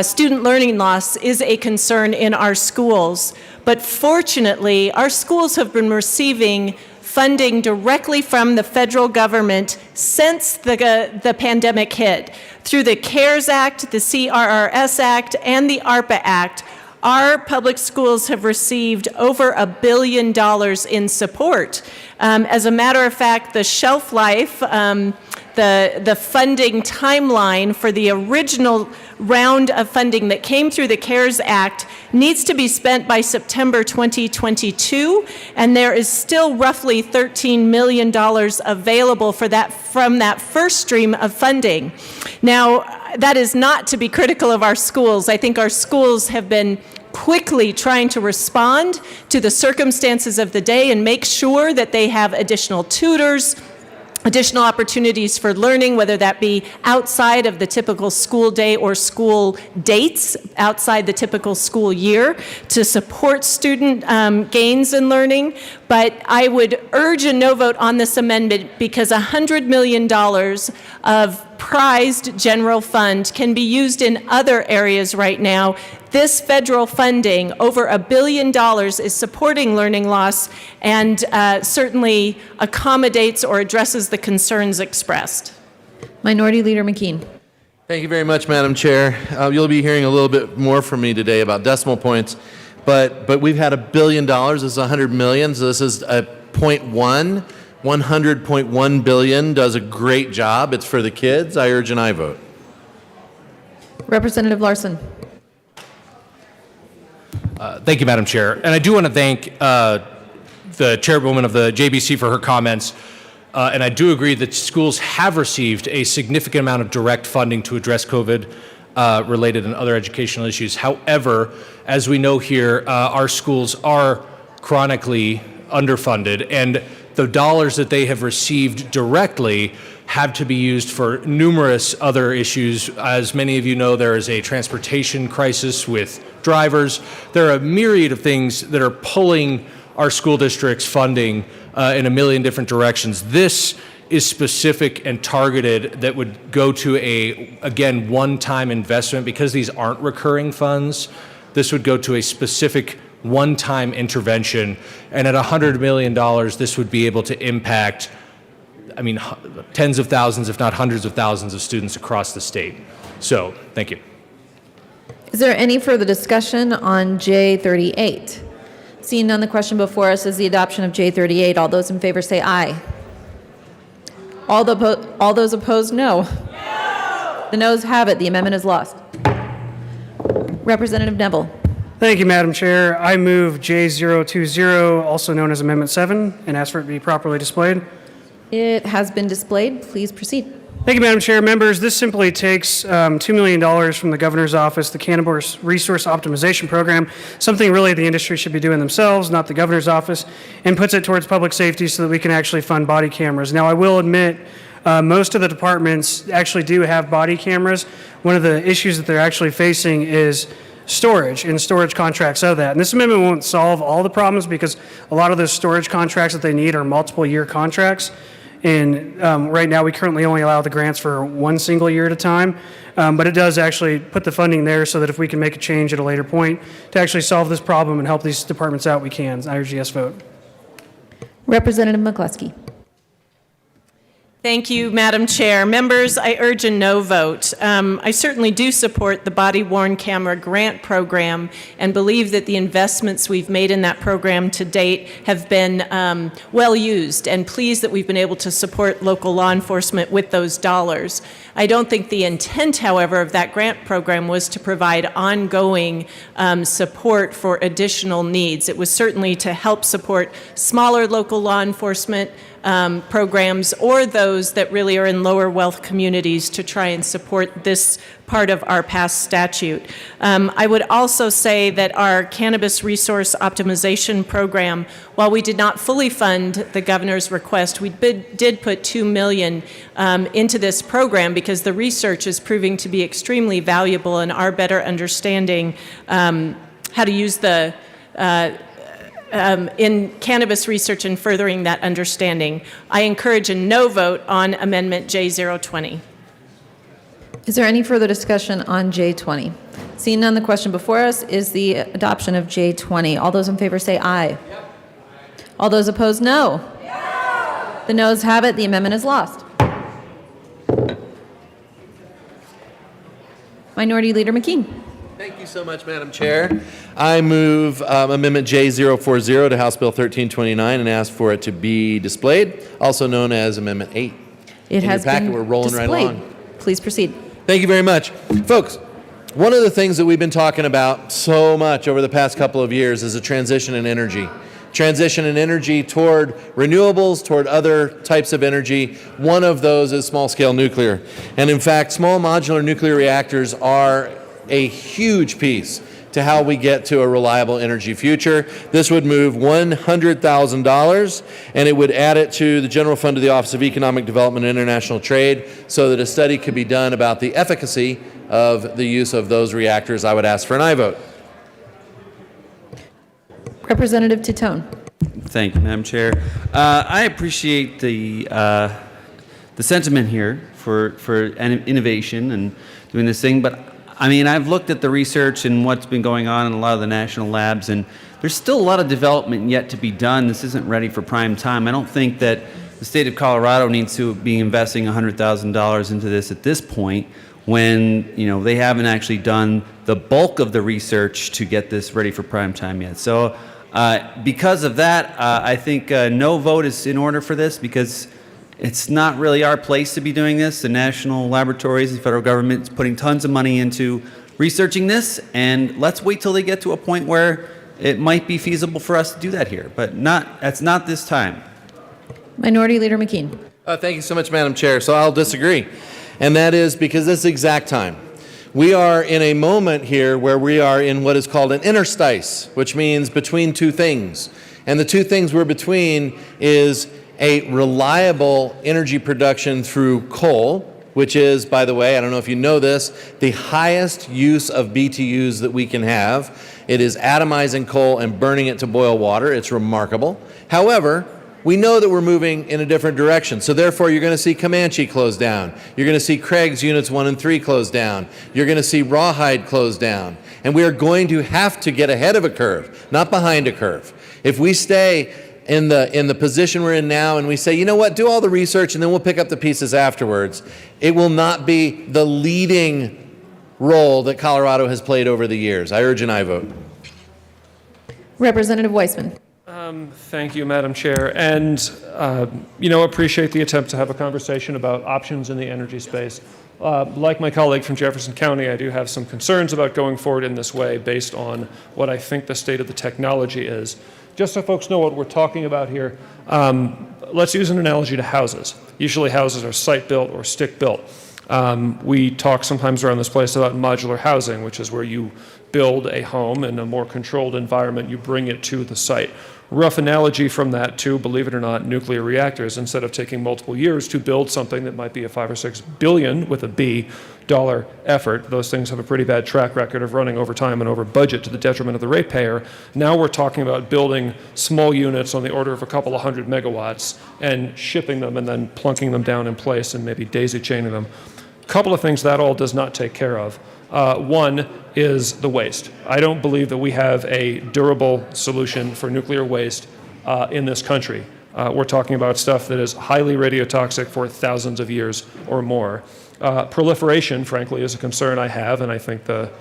student learning loss is a concern in our schools, but fortunately, our schools have been receiving funding directly from the federal government since the pandemic hit. Through the CARES Act, the CRRS Act, and the ARPA Act, our public schools have received over $1 billion in support. As a matter of fact, the shelf life, the funding timeline for the original round of funding that came through the CARES Act needs to be spent by September 2022, and there is still roughly $13 million available for that from that first stream of funding. Now, that is not to be critical of our schools. I think our schools have been quickly trying to respond to the circumstances of the day and make sure that they have additional tutors, additional opportunities for learning, whether that be outside of the typical school day or school dates, outside the typical school year, to support student gains in learning. But I would urge a no vote on this amendment because $100 million of prized general fund can be used in other areas right now. This federal funding, over $1 billion, is supporting learning loss and certainly accommodates or addresses the concerns expressed. Minority Leader McKean. Thank you very much, Madam Chair. You'll be hearing a little bit more from me today about decimal points, but we've had $1 billion. This is 100 million, so this is a 0.1. 100.1 billion does a great job. It's for the kids. I urge an aye vote. Representative Larson. Thank you, Madam Chair. And I do want to thank the chairwoman of the JBC for her comments. And I do agree that schools have received a significant amount of direct funding to address COVID related and other educational issues. However, as we know here, our schools are chronically underfunded, and the dollars that they have received directly have to be used for numerous other issues. As many of you know, there is a transportation crisis with drivers. There are a myriad of things that are pulling our school districts' funding in a million different directions. This is specific and targeted that would go to a, again, one-time investment. Because these aren't recurring funds, this would go to a specific one-time intervention, and at $100 million, this would be able to impact, I mean, tens of thousands, if not hundreds of thousands of students across the state. So, thank you. Is there any further discussion on J38? Seeing none, the question before us is the adoption of J38. All those in favor say aye. All those opposed, no. The noes have it. The amendment is lost. Representative Neville. Thank you, Madam Chair. I move J020, also known as Amendment 7, and ask for it to be properly displayed. It has been displayed. Please proceed. Thank you, Madam Chair. Members, this simply takes $2 million from the Governor's Office, the Cannabis Resource Optimization Program, something really the industry should be doing themselves, not the Governor's Office, and puts it towards public safety so that we can actually fund body cameras. Now, I will admit, most of the departments actually do have body cameras. One of the issues that they're actually facing is storage and storage contracts of that. And this amendment won't solve all the problems because a lot of those storage contracts that they need are multiple year contracts. And right now we currently only allow the grants for one single year at a time. But it does actually put the funding there so that if we can make a change at a later point to actually solve this problem and help these departments out, we can. I urge a yes vote. Representative McCluskey. Thank you, Madam Chair. Members, I urge a no vote. I certainly do support the body-worn camera grant program and believe that the investments we've made in that program to date have been well used, and pleased that we've been able to support local law enforcement with those dollars. I don't think the intent, however, of that grant program was to provide ongoing support for additional needs. It was certainly to help support smaller local law enforcement programs, or those that really are in lower wealth communities, to try and support this part of our past statute. I would also say that our cannabis resource optimization program, while we did not fully fund the governor's request, we did put $2 million into this program because the research is proving to be extremely valuable in our better understanding how to use the in cannabis research and furthering that understanding. I encourage a no vote on Amendment J020. Is there any further discussion on J20? Seeing none, the question before us is the adoption of J20. All those in favor say aye. All those opposed, no. The noes have it. The amendment is lost. Minority Leader McKean. Thank you so much, Madam Chair. I move Amendment J040 to House Bill 1329 and ask for it to be displayed, also known as Amendment 8. It has your packet, been we're rolling displayed. right along. Please proceed. Thank you very much. Folks, one of the things that we've been talking about so much over the past couple of years is a transition in energy. Transition in energy toward renewables, toward other types of energy. One of those is small-scale nuclear. And in fact, small modular nuclear reactors are a huge piece to how we get to a reliable energy future. This would move $100,000, and it would add it to the general fund of the Office of Economic Development and International Trade so that a study could be done about the efficacy of the use of those reactors. I would ask for an aye vote. Representative Titone. Thank you, Madam Chair. I appreciate the sentiment here for innovation and doing this thing, but I mean, I've looked at the research and what's been going on in a lot of the national labs, and there's still a lot of development yet to be done. This isn't ready for prime time. I don't think that the state of Colorado needs to be investing $100,000 into this at this point when, you know, they haven't actually done the bulk of the research to get this ready for prime time yet. So because of that, I think no vote is in order for this because it's not really our place to be doing this. The national laboratories, the federal government is putting tons of money into researching this, and let's wait till they get to a point where it might be feasible for us to do that here, but that's not this time. Minority Leader McKean. Thank you so much, Madam Chair. So I'll disagree, and that is because this is exact time. We are in a moment here where we are in what is called an interstice, which means between two things, and the two things we're between is a reliable energy production through coal, which is, by the way, I don't know if you know this, the highest use of BTUs that we can have. It is atomizing coal and burning it to boil water. It's remarkable. However, we know that we're moving in a different direction. So therefore, you're going to see Comanche close down. You're going to see Craig's Units 1 and 3 close down. You're going to see Rawhide close down. And we are going to have to get ahead of a curve, not behind a curve. If we stay in the position we're in now and we say, you know what, do all the research and then we'll pick up the pieces afterwards, it will not be the leading role that Colorado has played over the years. I urge an aye vote. Representative Weissman. Thank you, Madam Chair. And, appreciate the attempt to have a conversation about options in the energy space. Like my colleague from Jefferson County, I do have some concerns about going forward in this way based on what I think the state of the technology is. Just so folks know what we're talking about here, let's use an analogy to houses. Usually houses are site-built or stick-built. We talk sometimes around this place about modular housing, which is where you build a home in a more controlled environment, you bring it to the site. Rough analogy from that to, believe it or not, nuclear reactors. Instead of taking multiple years to build something that might be a $5 or $6 billion with a B dollar effort, those things have a pretty bad track record of running over time and over budget to the detriment of the ratepayer. Now we're talking about building small units on the order of a couple of hundred megawatts and shipping them and then plunking them down in place and maybe daisy chaining them. A couple of things that all does not take care of. One is the waste. I don't believe that we have a durable solution for nuclear waste in this country. we're talking about stuff that is highly radiotoxic for thousands of years or more. Proliferation, frankly, is a concern I have, and I think the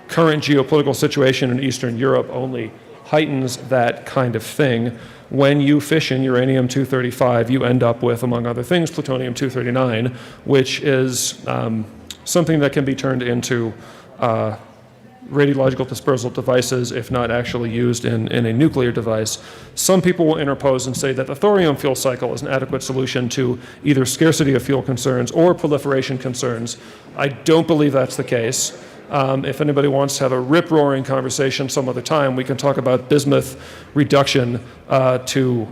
current geopolitical situation in Eastern Europe only heightens that kind of thing. When you fission uranium-235, you end up with, among other things, plutonium-239, which is something that can be turned into radiological dispersal devices, if not actually used in a nuclear device. Some people will interpose and say that the thorium fuel cycle is an adequate solution to either scarcity of fuel concerns or proliferation concerns. I don't believe that's the case. If anybody wants to have a rip-roaring conversation some other time, we can talk about bismuth reduction to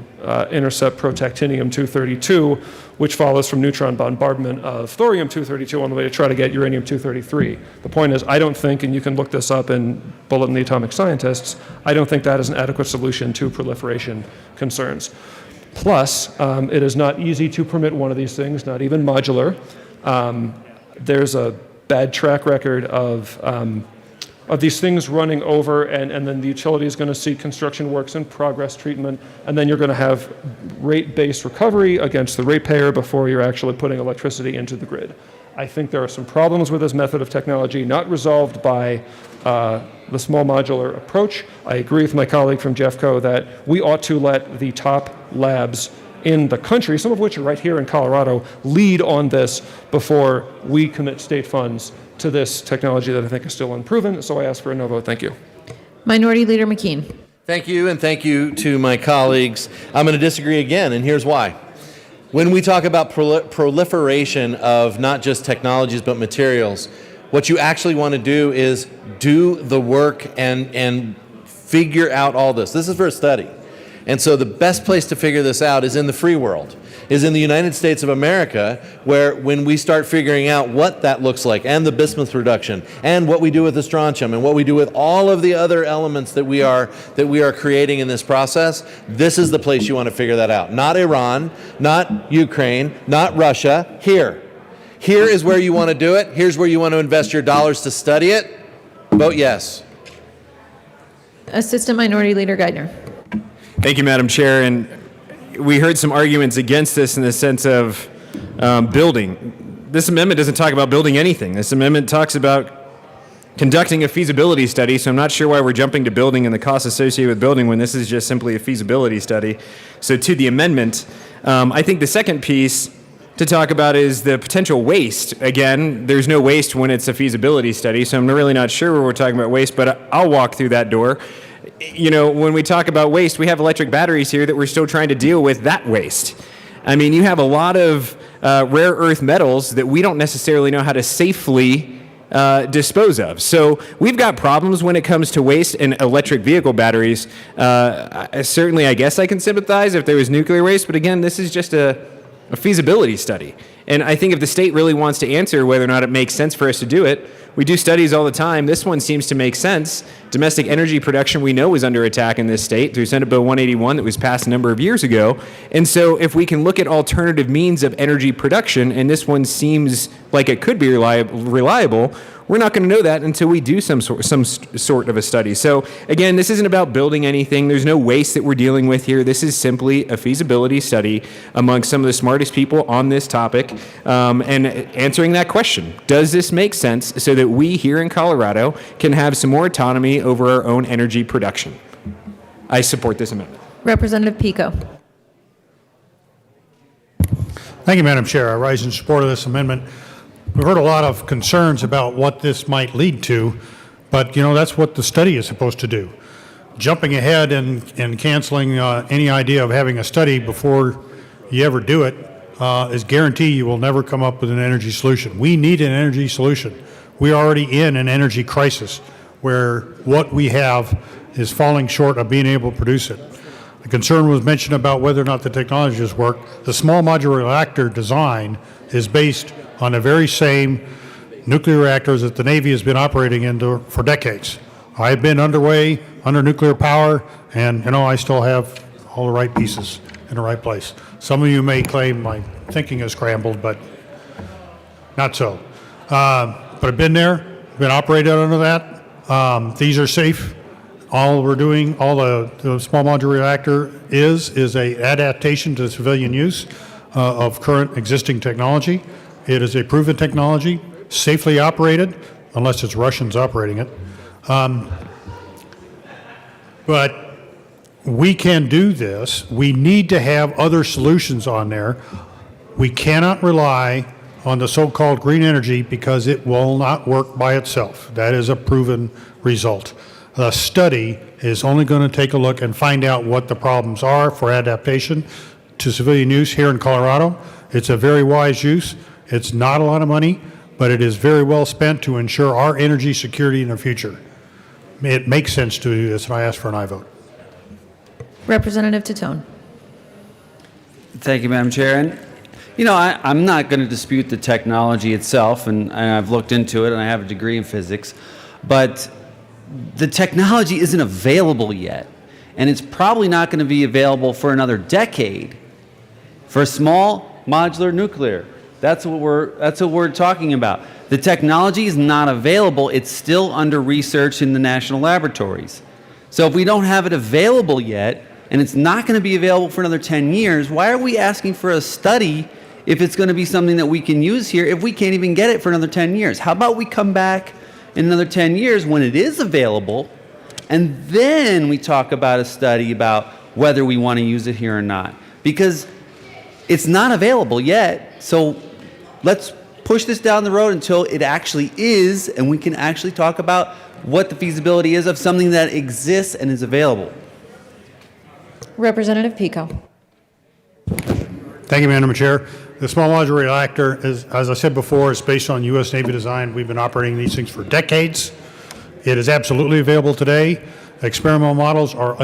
intercept protactinium-232, which follows from neutron bombardment of thorium-232 on the way to try to get uranium-233. The point is, I don't think, and you can look this up in Bulletin of the Atomic Scientists, I don't think that is an adequate solution to proliferation concerns. Plus, it is not easy to permit one of these things, not even modular. There's a bad track record of these things running over, and then the utility is going to see construction works in progress treatment, and then you're going to have rate-based recovery against the ratepayer before you're actually putting electricity into the grid. I think there are some problems with this method of technology not resolved by the small modular approach. I agree with my colleague from Jeffco that we ought to let the top labs in the country, some of which are right here in Colorado, lead on this before we commit state funds to this technology that I think is still unproven. So I ask for a no vote. Thank you. Minority Leader McKean. Thank you, and thank you to my colleagues. I'm going to disagree again, and here's why. When we talk about proliferation of not just technologies but materials, what you actually want to do is do the work and figure out all this. This is for a study. And so the best place to figure this out is in the free world, is in the United States of America, where when we start figuring out what that looks like, and the bismuth reduction, and what we do with the strontium, and what we do with all of the other elements that we are creating in this process, this is the place you want to figure that out. Not Iran, not Ukraine, not Russia, here. Here is where you want to do it. Here's where you want to invest your dollars to study it. Vote yes. Assistant Minority Leader Geithner. Thank you, Madam Chair. And we heard some arguments against this in the sense of building. This amendment doesn't talk about building anything. This amendment talks about conducting a feasibility study, so I'm not sure why we're jumping to building and the costs associated with building when this is just simply a feasibility study. So to the amendment, I think the second piece to talk about is the potential waste. Again, there's no waste when it's a feasibility study, so I'm really not sure where we're talking about waste, but I'll walk through that door. You know, when we talk about waste, we have electric batteries here that we're still trying to deal with that waste. I mean, you have a lot of rare earth metals that we don't necessarily know how to safely dispose of. So we've got problems when it comes to waste and electric vehicle batteries. Certainly, I guess I can sympathize if there was nuclear waste, but again, this is just a feasibility study. And I think if the state really wants to answer whether or not it makes sense for us to do it, we do studies all the time. This one seems to make sense. Domestic energy production we know is under attack in this state through Senate Bill 181 that was passed a number of years ago. And so if we can look at alternative means of energy production, and this one seems like it could be reliable, we're not going to know that until we do some sort of a study. So again, this isn't about building anything. There's no waste that we're dealing with here. This is simply a feasibility study among some of the smartest people on this topic, and answering that question. Does this make sense so that we here in Colorado can have some more autonomy over our own energy production? I support this amendment. Representative Pico. Thank you, Madam Chair. I rise in support of this amendment. We've heard a lot of concerns about what this might lead to, but you know, that's what the study is supposed to do. Jumping ahead and canceling any idea of having a study before you ever do it is guarantee you will never come up with an energy solution. We need an energy solution. We're already in an energy crisis where what we have is falling short of being able to produce it. The concern was mentioned about whether or not the technologies work. The small modular reactor design is based on the very same nuclear reactors that the Navy has been operating in for decades. I've been underway under nuclear power, and you know, I still have all the right pieces in the right place. Some of you may claim my thinking is scrambled, but not so. But I've been there, been operated under that. These are safe. All we're doing, all the small modular reactor is a adaptation to civilian use of current existing technology. It is a proven technology, safely operated, unless it's Russians operating it. But we can do this. We need to have other solutions on there. We cannot rely on the so-called green energy because it will not work by itself. That is a proven result. The study is only going to take a look and find out what the problems are for adaptation to civilian use here in Colorado. It's a very wise use. It's not a lot of money, but it is very well spent to ensure our energy security in the future. It makes sense to do this, and I ask for an aye vote. Representative Titone. Thank you, Madam Chair. And, you know, I'm not going to dispute the technology itself, and I've looked into it, and I have a degree in physics, but the technology isn't available yet, and it's probably not going to be available for another decade for small modular nuclear. That's what we're talking about. The technology is not available. It's still under research in the national laboratories. So if we don't have it available yet, and it's not going to be available for another 10 years, why are we asking for a study if it's going to be something that we can use here if we can't even get it for another 10 years? How about we come back in another 10 years when it is available, and then we talk about a study about whether we want to use it here or not? Because it's not available yet, so let's push this down the road until it actually is, and we can actually talk about what the feasibility is of something that exists and is available. Representative Pico. Thank you, Madam Chair. The small modular reactor is, as I said before, is based on U.S. Navy design. We've been operating these things for decades. It is absolutely available today. Experimental models are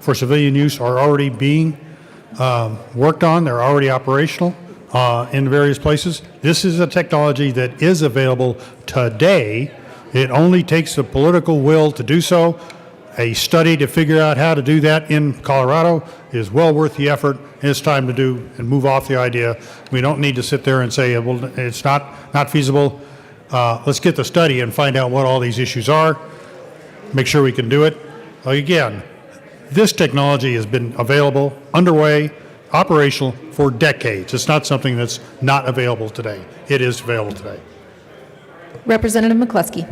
for civilian use are already being worked on. They're already operational in various places. This is a technology that is available today. It only takes the political will to do so. A study to figure out how to do that in Colorado is well worth the effort. It's time to do and move off the idea. We don't need to sit there and say, well, it's not feasible. Let's get the study and find out what all these issues are. Make sure we can do it. Again, this technology has been available, underway, operational for decades. It's not something that's not available today. It is available today. Representative McCluskey.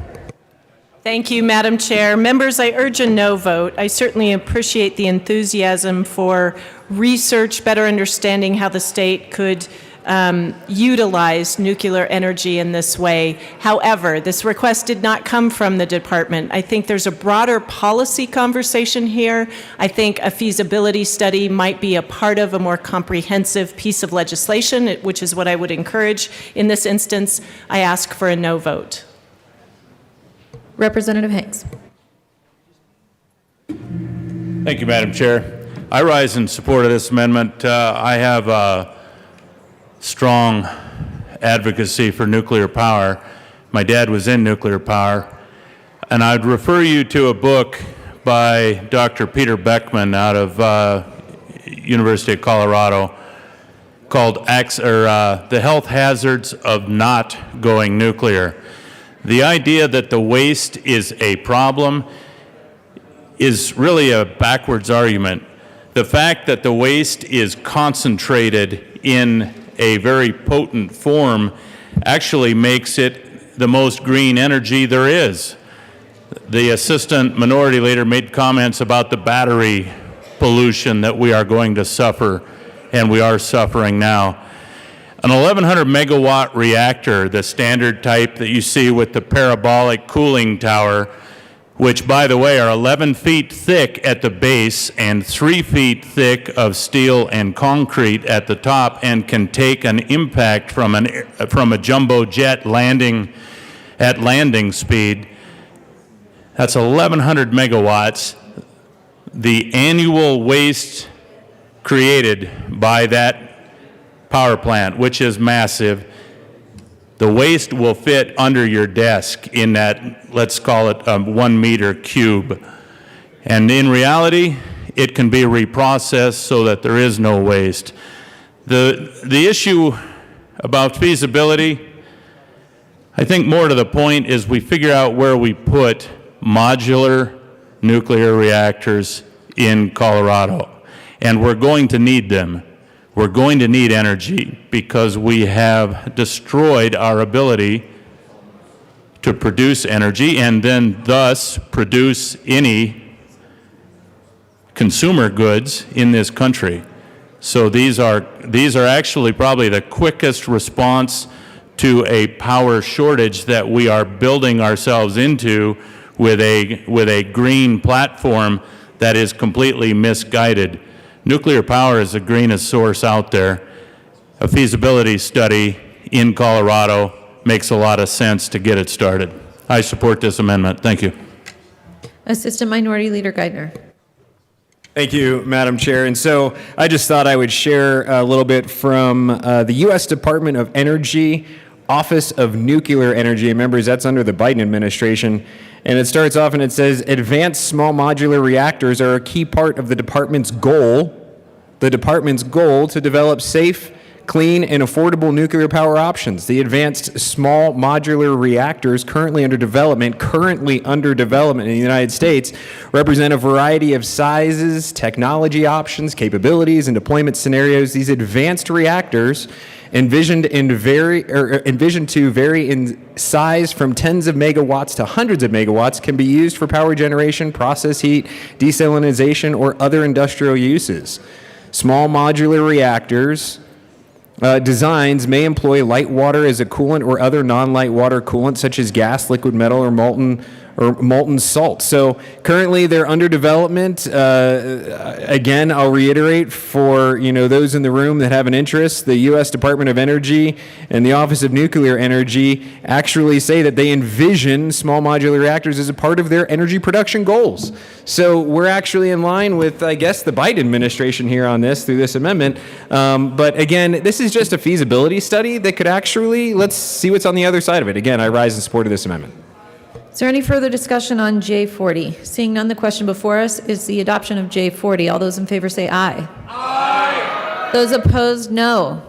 Thank you, Madam Chair. Members, I urge a no vote. I certainly appreciate the enthusiasm for research, better understanding how the state could utilize nuclear energy in this way. However, this request did not come from the department. I think there's a broader policy conversation here. I think a feasibility study might be a part of a more comprehensive piece of legislation, which is what I would encourage. In this instance, I ask for a no vote. Representative Hanks. Thank you, Madam Chair. I rise in support of this amendment. I have a strong advocacy for nuclear power. My dad was in nuclear power. And I'd refer you to a book by Dr. Peter Beckman out of University of Colorado called The Health Hazards of Not Going Nuclear. The idea that the waste is a problem is really a backwards argument. The fact that the waste is concentrated in a very potent form actually makes it the most green energy there is. The Assistant Minority Leader made comments about the battery pollution that we are going to suffer, and we are suffering now. An 1,100 megawatt reactor, the standard type that you see with the parabolic cooling tower, which, by the way, are 11 feet thick at the base and 3 feet thick of steel and concrete at the top, and can take an impact from a jumbo jet landing at landing speed. That's 1,100 megawatts. The annual waste created by that power plant, which is massive, the waste will fit under your desk in that, let's call it a 1 meter cube. And in reality, it can be reprocessed so that there is no waste. The issue about feasibility, I think more to the point is we figure out where we put modular nuclear reactors in Colorado. And we're going to need them. We're going to need energy because we have destroyed our ability to produce energy and then thus produce any consumer goods in this country. So these are actually probably the quickest response to a power shortage that we are building ourselves into with a green platform that is completely misguided. Nuclear power is the greenest source out there. A feasibility study in Colorado makes a lot of sense to get it started. I support this amendment. Thank you. Assistant Minority Leader Geithner. Thank you, Madam Chair. And so I just thought I would share a little bit from the U.S. Department of Energy, Office of Nuclear Energy. And members, that's under the Biden administration. And it starts off and it says, advanced small modular reactors are a key part of the department's goal to develop safe, clean, and affordable nuclear power options. The advanced small modular reactors currently under development in the United States represent a variety of sizes, technology options, capabilities, and deployment scenarios. These advanced reactors envisioned to vary in size from tens of megawatts to hundreds of megawatts can be used for power generation, process heat, desalinization, or other industrial uses. Small modular reactors designs may employ light water as a coolant or other non-light water coolant such as gas, liquid metal, or molten salt. So currently they're under development. Again, I'll reiterate for those in the room that have an interest, the U.S. Department of Energy and the Office of Nuclear Energy actually say that they envision small modular reactors as a part of their energy production goals. So we're actually in line with, I guess, the Biden administration here on this through this amendment. But again, this is just a feasibility study that could actually, let's see what's on the other side of it. Again, I rise in support of this amendment. Is there any further discussion on J40? Seeing none, the question before us is the adoption of J40. All those in favor say aye. Aye. Those opposed, no.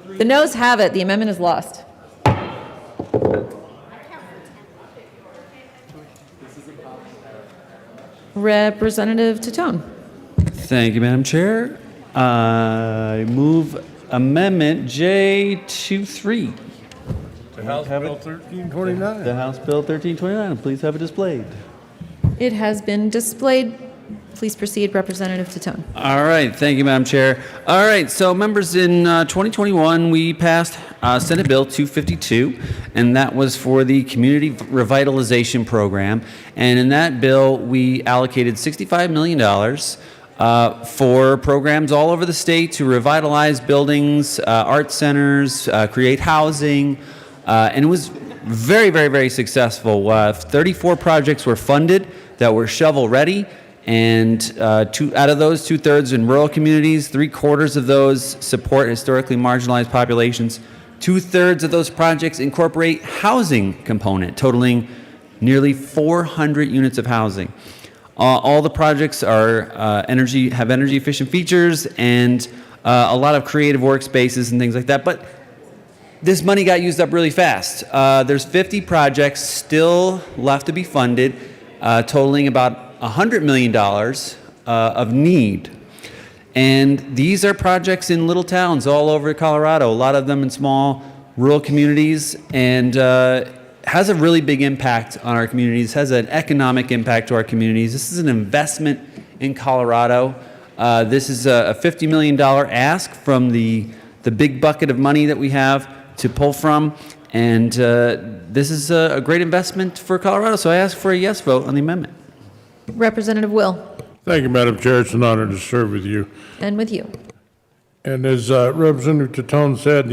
The noes have it. The amendment is lost. Representative Titone. Thank you, Madam Chair. I move Amendment J23. House Bill 1329. The House Bill 1329. Please have it displayed. It has been displayed. Please proceed, Representative Titone. All right. Thank you, Madam Chair. All right. So, members, in 2021, we passed Senate Bill 252, and that was for the Community Revitalization Program. And in that bill, we allocated $65 million for programs all over the state to revitalize buildings, art centers, create housing, and it was very, very, very successful. 34 projects were funded that were shovel-ready, and out of those, 2/3 in rural communities, 3/4 of those support historically marginalized populations. 2/3 of those projects incorporate housing component, totaling nearly 400 units of housing. All the projects are have energy efficient features and a lot of creative workspaces and things like that. But this money got used up really fast. There's 50 projects still left to be funded, totaling about $100 million of need. And these are projects in little towns all over Colorado, a lot of them in small rural communities, and has a really big impact on our communities, has an economic impact to our communities. This is an investment in Colorado. This is a $50 million ask from the big bucket of money that we have to pull from, and this is a great investment for Colorado, so I ask for a yes vote on the amendment. Representative Will. Thank you, Madam Chair. It's an honor to serve with you. And with you. And as Representative Titone said,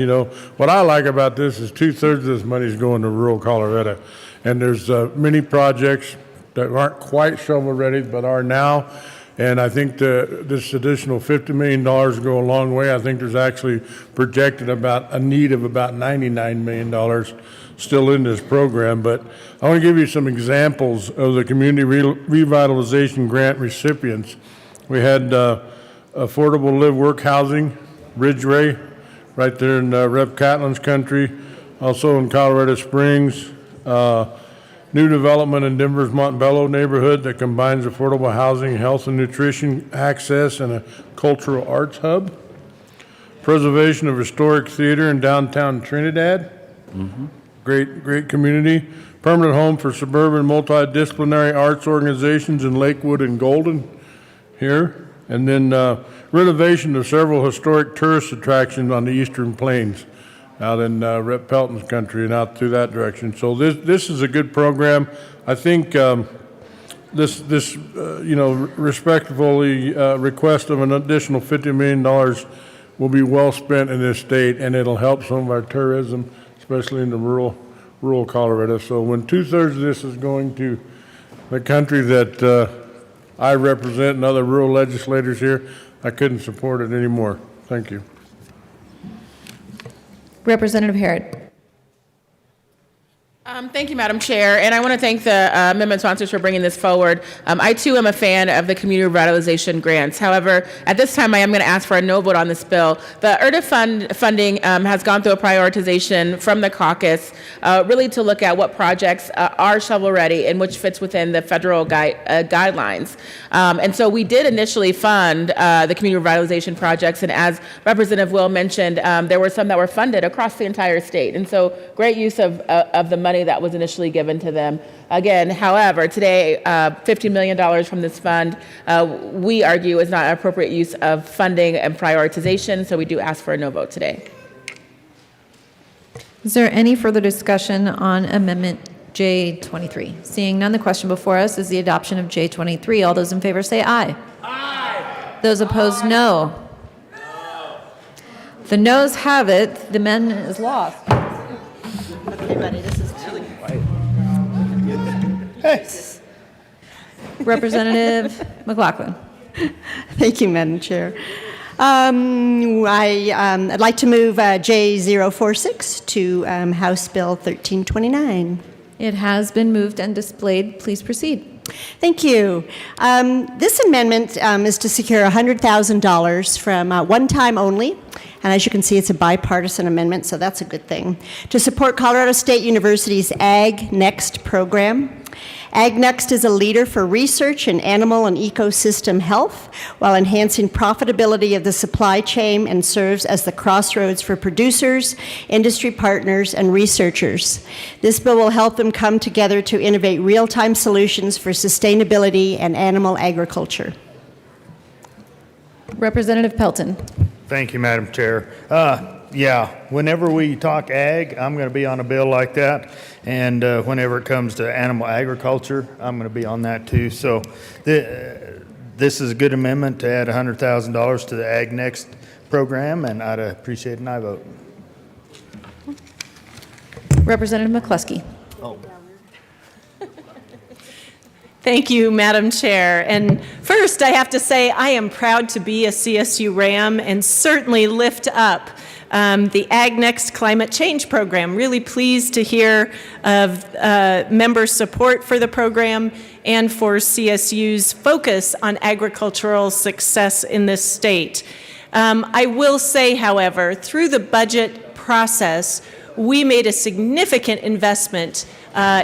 what I like about this is 2/3 of this money is going to rural Colorado. And there's many projects that aren't quite shovel-ready, but are now. And I think this additional $50 million will go a long way. I think there's actually projected about a need of about $99 million still in this program. But I want to give you some examples of the community revitalization grant recipients. We had affordable live work housing, Ridgeway, right there in Rep. Catlin's country, also in Colorado Springs, New development in Denver's Montbello neighborhood that combines affordable housing, health and nutrition access, and a cultural arts hub. Preservation of historic theater in downtown Trinidad. Great community. Permanent home for suburban multidisciplinary arts organizations in Lakewood and Golden here. And then renovation of several historic tourist attractions on the Eastern Plains out in Rep Pelton's country and out through that direction. So this is a good program. I think this respectfully request of an additional $50 million will be well spent in this state, and it'll help some of our tourism, especially in the rural Colorado. So when 2/3 of this is going to the country that I represent and other rural legislators here, I couldn't support it anymore. Thank you. Representative Harrod. Thank you, Madam Chair, and I want to thank the amendment sponsors for bringing this forward. I, too, am a fan of the community revitalization grants. However, at this time, I am going to ask for a no vote on this bill. The ERDA funding has gone through a prioritization from the caucus, really to look at what projects are shovel-ready and which fits within the federal guidelines. And so we did initially fund the community revitalization projects, and as Representative Will mentioned, there were some that were funded across the entire state. And so great use of the money that was initially given to them. Again, however, today, $50 million from this fund, we argue is not an appropriate use of funding and prioritization, so we do ask for a no vote today. Is there any further discussion on Amendment J23? Seeing none, the question before us is the adoption of J23. All those in favor say aye. Aye. Those opposed, no. The noes have it. The amendment is lost. Okay, buddy, this is really quiet. Representative McLaughlin. Thank you, Madam Chair. I'd like to move J046 to House Bill 1329. It has been moved and displayed. Please proceed. Thank you. This amendment is to secure $100,000 from one time only. And as you can see, it's a bipartisan amendment, so that's a good thing, to support Colorado State University's Ag Next program. Ag Next is a leader for research in animal and ecosystem health while enhancing profitability of the supply chain, and serves as the crossroads for producers, industry partners, and researchers. This bill will help them come together to innovate real-time solutions for sustainability and animal agriculture. Representative Pelton. Thank you, Madam Chair. Whenever we talk ag, I'm going to be on a bill like that. And whenever it comes to animal agriculture, I'm going to be on that too. So this is a good amendment to add $100,000 to the Ag Next program, and I'd appreciate an aye vote. Representative McCluskey. Thank you, Madam Chair. And first, I have to say I am proud to be a CSU Ram and certainly lift up the Ag Next Climate Change Program. Really pleased to hear of member support for the program and for CSU's focus on agricultural success in this state. I will say, however, through the budget process, we made a significant investment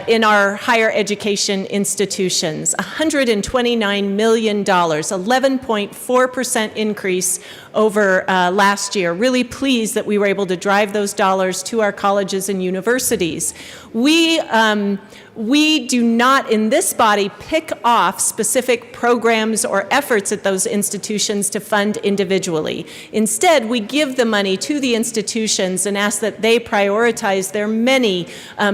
in our higher education institutions, $129 million, 11.4% increase over last year. Really pleased that we were able to drive those dollars to our colleges and universities. We do not, in this body, pick off specific programs or efforts at those institutions to fund individually. Instead, we give the money to the institutions and ask that they prioritize their many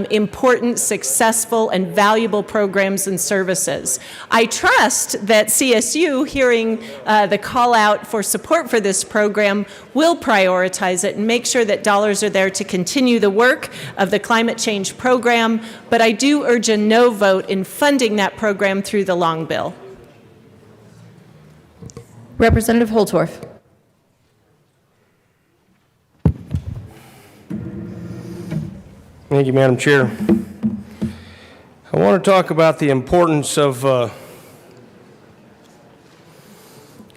important, successful, and valuable programs and services. I trust that CSU, hearing the call out for support for this program, will prioritize it and make sure that dollars are there to continue the work of the climate change program. But I do urge a no vote in funding that program through the long bill. Representative Holtorf. Thank you, Madam Chair. I want to talk about the importance of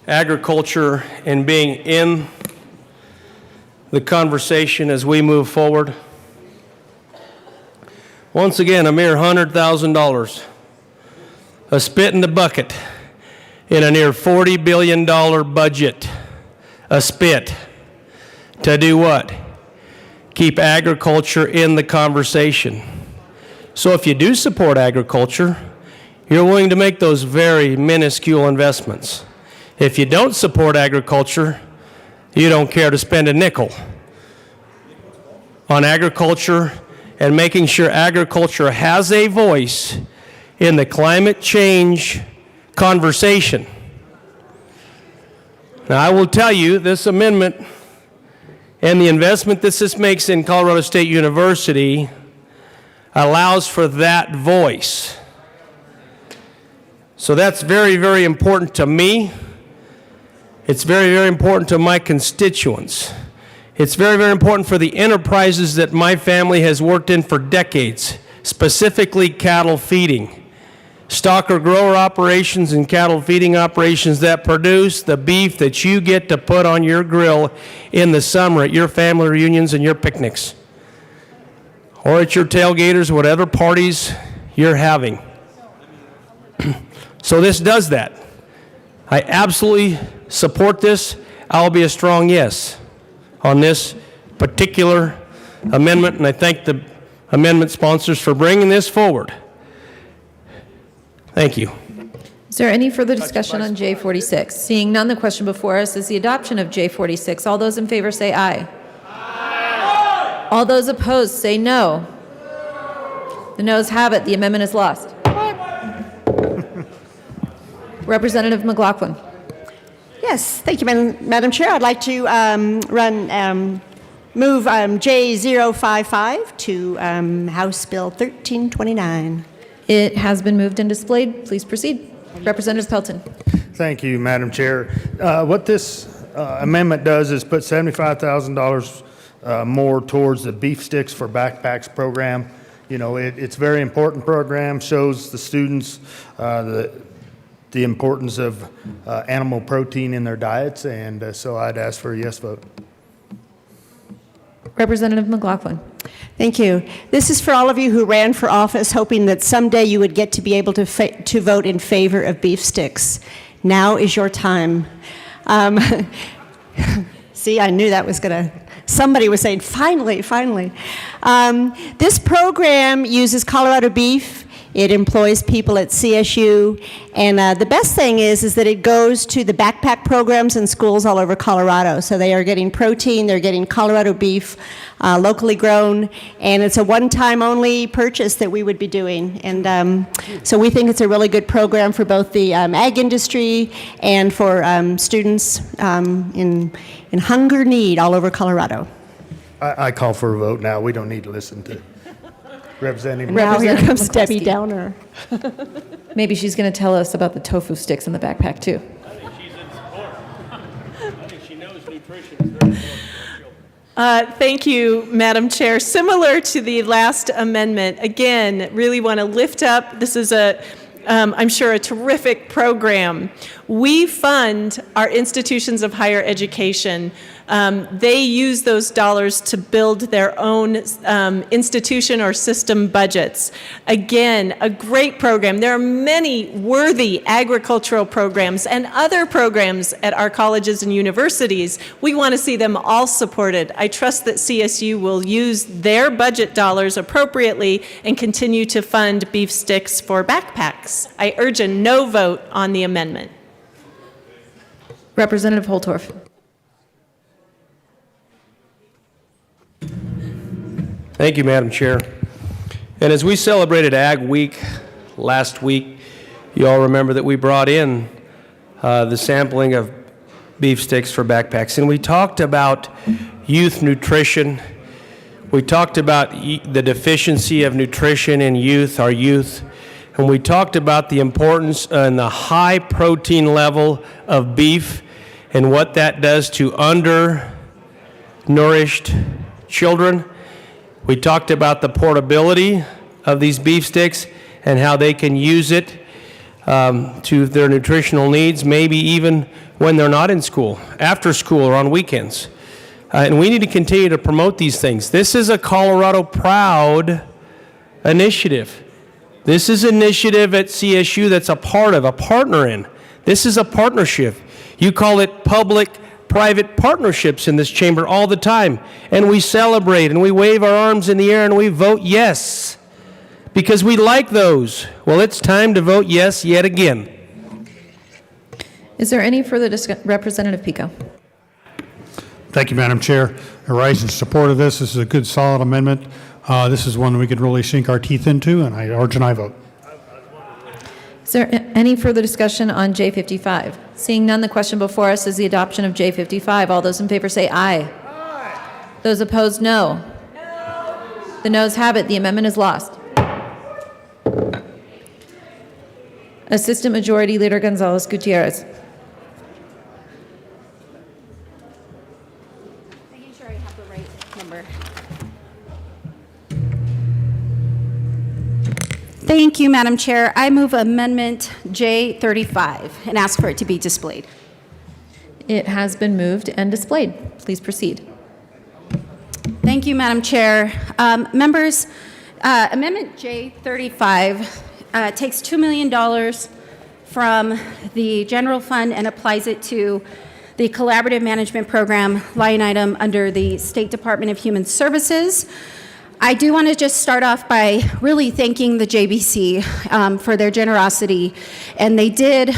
agriculture and being in the conversation as we move forward. Once again, a mere $100,000. A spit in the bucket in a near $40 billion budget. A spit. To do what? Keep agriculture in the conversation. So if you do support agriculture, you're willing to make those very minuscule investments. If you don't support agriculture, you don't care to spend a nickel on agriculture and making sure agriculture has a voice in the climate change conversation. Now, I will tell you, this amendment and the investment that this makes in Colorado State University allows for that voice. So that's very, very important to me. It's very, very important to my constituents. It's very, very important for the enterprises that my family has worked in for decades, specifically cattle feeding. Stocker grower operations and cattle feeding operations that produce the beef that you get to put on your grill in the summer at your family reunions and your picnics, or at your tailgaters, whatever parties you're having. So this does that. I absolutely support this. I'll be a strong yes on this particular amendment, and I thank the amendment sponsors for bringing this forward. Thank you. Is there any further discussion on J46? Seeing none, the question before us is the adoption of J46. All those in favor say aye. Aye. All those opposed say no. The noes have it. The amendment is lost. Representative McLaughlin. Yes, thank you, Madam Chair. I'd like to move J055 to House Bill 1329. It has been moved and displayed. Please proceed. Representative Pelton. Thank you, Madam Chair. What this amendment does is put $75,000 more towards the Beef Sticks for Backpacks program. You know, it's a very important program, shows the students the importance of animal protein in their diets, and so I'd ask for a yes vote. Representative McLaughlin. Thank you. This is for all of you who ran for office hoping that someday you would get to be able to vote in favor of beef sticks. Now is your time. See, I knew that was going to, somebody was saying, finally, finally. This program uses Colorado beef. It employs people at CSU, and the best thing is that it goes to the backpack programs in schools all over Colorado. So they are getting protein, they're getting Colorado beef, locally grown, and it's a one-time only purchase that we would be doing. And so we think it's a really good program for both the ag industry and for students in hunger need all over Colorado. I call for a vote now. We don't need to listen to Representative. Now here comes McCluskey. Debbie Downer. Maybe she's going to tell us about the tofu sticks in the backpack, too. I think she's in support. I think she knows nutrition is very important. Thank you, Madam Chair. Similar to the last amendment, again, really want to lift up, this is I'm sure a terrific program. We fund our institutions of higher education. They use those dollars to build their own institution or system budgets. Again, a great program. There are many worthy agricultural programs and other programs at our colleges and universities. We want to see them all supported. I trust that CSU will use their budget dollars appropriately and continue to fund beef sticks for backpacks. I urge a no vote on the amendment. Representative Holtorf. Thank you, Madam Chair. And as we celebrated Ag Week last week, you all remember that we brought in the sampling of beef sticks for backpacks. And we talked about youth nutrition. We talked about the deficiency of nutrition in youth, our youth. And we talked about the importance and the high protein level of beef and what that does to undernourished children. We talked about the portability of these beef sticks and how they can use it to their nutritional needs, maybe even when they're not in school, after school or on weekends. And we need to continue to promote these things. This is a Colorado proud initiative. This is an initiative at CSU that's a partner in. This is a partnership. You call it public-private partnerships in this chamber all the time. And we celebrate and we wave our arms in the air and we vote yes because we like those. Well, it's time to vote yes yet again. Is there any further Representative Pico? Thank you, Madam Chair. I rise in support of this. This is a good, solid amendment. This is one we could really sink our teeth into, and I urge an aye vote. Is there any further discussion on J55? Seeing none, the question before us is the adoption of J55. All those in favor say aye. Aye. Those opposed, no. No. The noes have it. The amendment is lost. Assistant Majority Leader Gonzalez Gutierrez. Making sure I have the right number. Thank you, Madam Chair. I move Amendment J35 and ask for it to be displayed. It has been moved and displayed. Please proceed. Thank you, Madam Chair. Members, Amendment J35 takes $2 million from the general fund and applies it to the Collaborative Management Program line item under the State Department of Human Services. I do want to just start off by really thanking the JBC for their generosity, and they did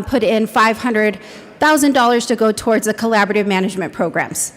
put in $500,000 to go towards the collaborative management programs.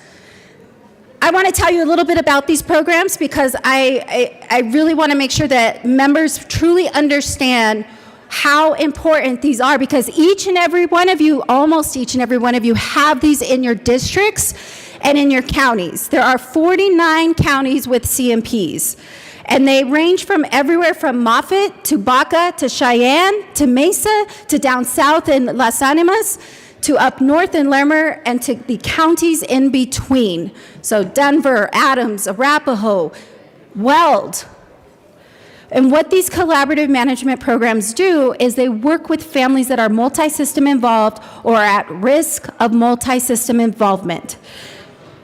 I want to tell you a little bit about these programs because I really want to make sure that members truly understand how important these are, because each and every one of you, almost each and every one of you, have these in your districts and in your counties. There are 49 counties with CMPs, and they range from everywhere from Moffett to Baca to Cheyenne to Mesa to down south in Las Animas to up north in Lermer and to the counties in between. So Denver, Adams, Arapahoe, Weld. And what these collaborative management programs do is they work with families that are multi-system involved or are at risk of multi-system involvement.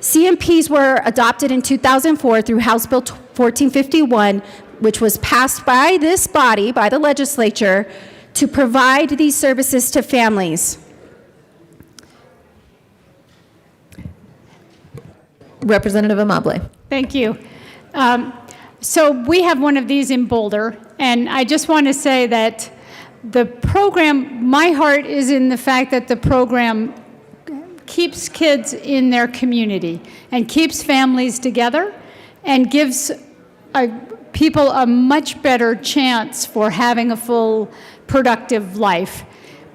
CMPs were adopted in 2004 through House Bill 1451, which was passed by this body, by the legislature, to provide these services to families. Representative Amable. Thank you. So we have one of these in Boulder, and I just want to say that the program, my heart is in the fact that the program keeps kids in their community and keeps families together and gives people a much better chance for having a full, productive life.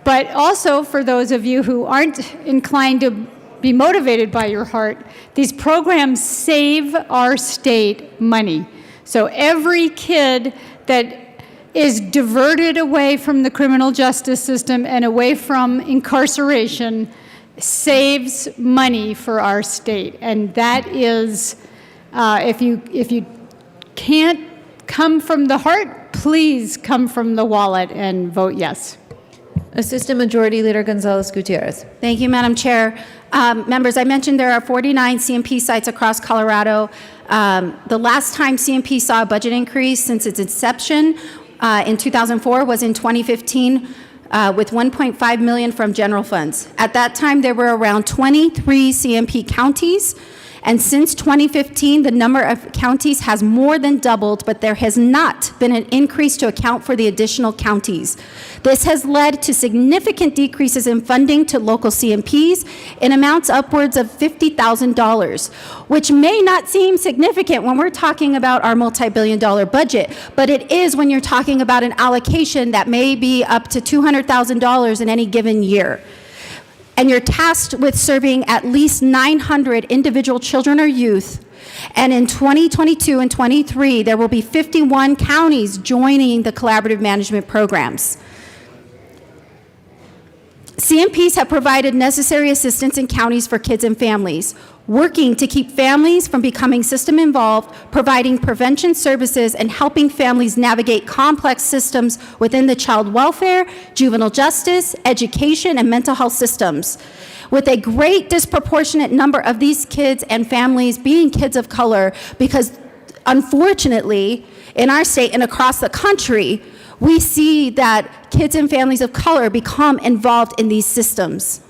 But also for those of you who aren't inclined to be motivated by your heart, these programs save our state money. So every kid that is diverted away from the criminal justice system and away from incarceration saves money for our state. And that is, if you can't come from the heart, please come from the wallet and vote yes. Assistant Majority Leader Gonzalez Gutierrez. Thank you, Madam Chair. Members, I mentioned there are 49 CMP sites across Colorado. The last time CMP saw a budget increase since its inception in 2004 was in 2015 with $1.5 million from general funds. At that time, there were around 23 CMP counties. And since 2015, the number of counties has more than doubled, but there has not been an increase to account for the additional counties. This has led to significant decreases in funding to local CMPs in amounts upwards of $50,000, which may not seem significant when we're talking about our multi-billion-dollar budget, but it is when you're talking about an allocation that may be up to $200,000 in any given year. And you're tasked with serving at least 900 individual children or youth. And in 2022 and 23, there will be 51 counties joining the collaborative management programs. CMPs have provided necessary assistance in counties for kids and families, working to keep families from becoming system involved, providing prevention services, and helping families navigate complex systems within the child welfare, juvenile justice, education, and mental health systems. With a great disproportionate number of these kids and families being kids of color, because unfortunately, in our state and across the country, we see that kids and families of color become involved in these systems.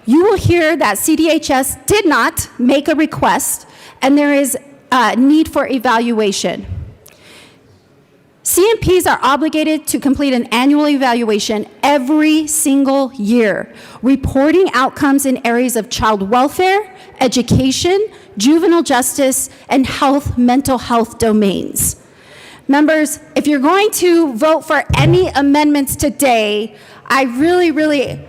You will hear that CDHS did not make a request, and there is a need for evaluation. CMPs are obligated to complete an annual evaluation every single year, reporting outcomes in areas of child welfare, education, juvenile justice, and mental health domains. Members, if you're going to vote for any amendments today, I really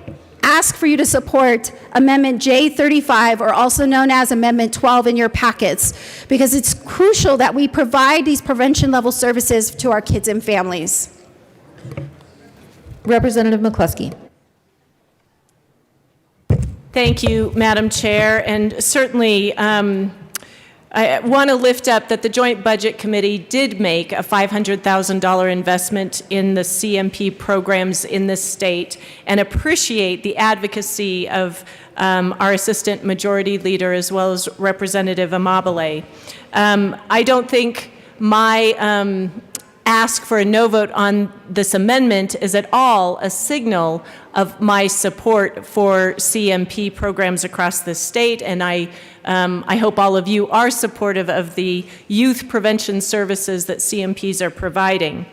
ask for you to support Amendment J35, or also known as Amendment 12 in your packets, because it's crucial that we provide these prevention level services to our kids and families. Representative McCluskey. Thank you, Madam Chair, and certainly I want to lift up that the Joint Budget Committee did make a $500,000 investment in the CMP programs in this state, and appreciate the advocacy of our Assistant Majority Leader as well as Representative Amabile. I don't think my ask for a no vote on this amendment is at all a signal of my support for CMP programs across the state, and I hope all of you are supportive of the youth prevention services that CMPs are providing.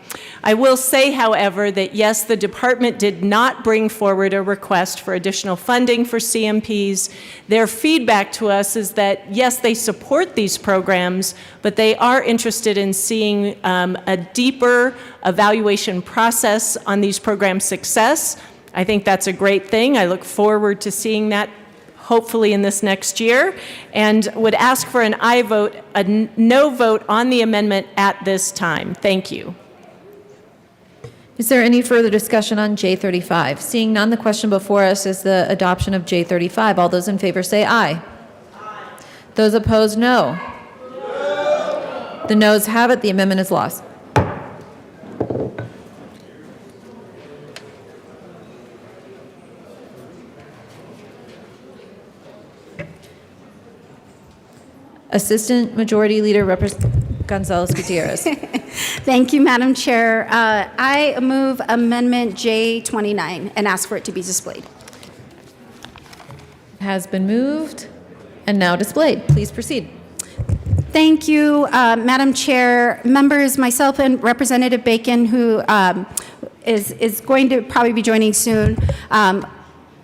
I will say, however, that yes, the department did not bring forward a request for additional funding for CMPs. Their feedback to us is that yes, they support these programs, but they are interested in seeing a deeper evaluation process on these programs' success. I think that's a great thing. I look forward to seeing that hopefully in this next year, and would ask for an aye vote, a no vote on the amendment at this time. Thank you. Is there any further discussion on J35? Seeing none, the question before us is the adoption of J35. All those in favor say aye. Aye. Those opposed, no. No. The noes have it. The amendment is lost. Assistant Majority Leader Gonzalez Gutierrez. Thank you, Madam Chair. I move Amendment J29 and ask for it to be displayed. Has been moved and now displayed. Please proceed. Thank you, Madam Chair. Members, myself and Representative Bacon, who is going to probably be joining soon,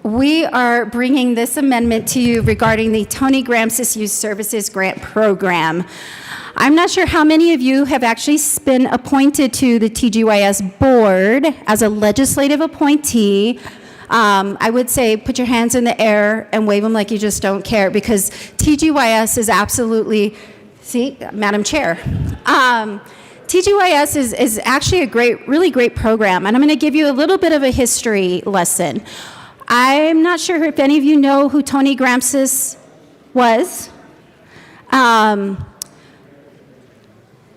we are bringing this amendment to you regarding the Tony Gramscis Youth Services Grant Program. I'm not sure how many of you have actually been appointed to the TGYS board as a legislative appointee. I would say put your hands in the air and wave them like you just don't care, because TGYS is absolutely, see, Madam Chair. TGYS is actually a really great program, and I'm going to give you a little bit of a history lesson. I'm not sure if any of you know who Tony Gramscis was.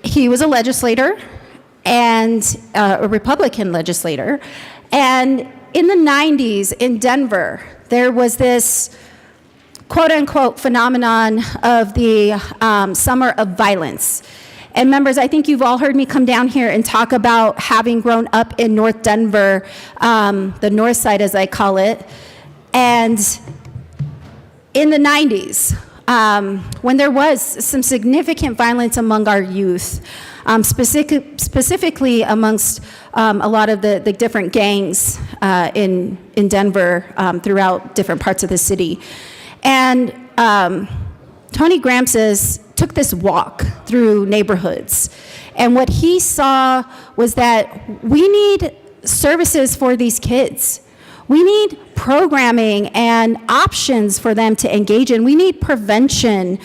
He was a legislator, and a Republican legislator. And in the 90s in Denver, there was this quote-unquote phenomenon of the summer of violence. And members, I think you've all heard me come down here and talk about having grown up in North Denver, the north side as I call it. And in the 90s, when there was some significant violence among our youth, specifically amongst a lot of the different gangs in Denver throughout different parts of the city. And Tony Gramscis took this walk through neighborhoods, and what he saw was that we need services for these kids. We need programming and options for them to engage in. We need prevention.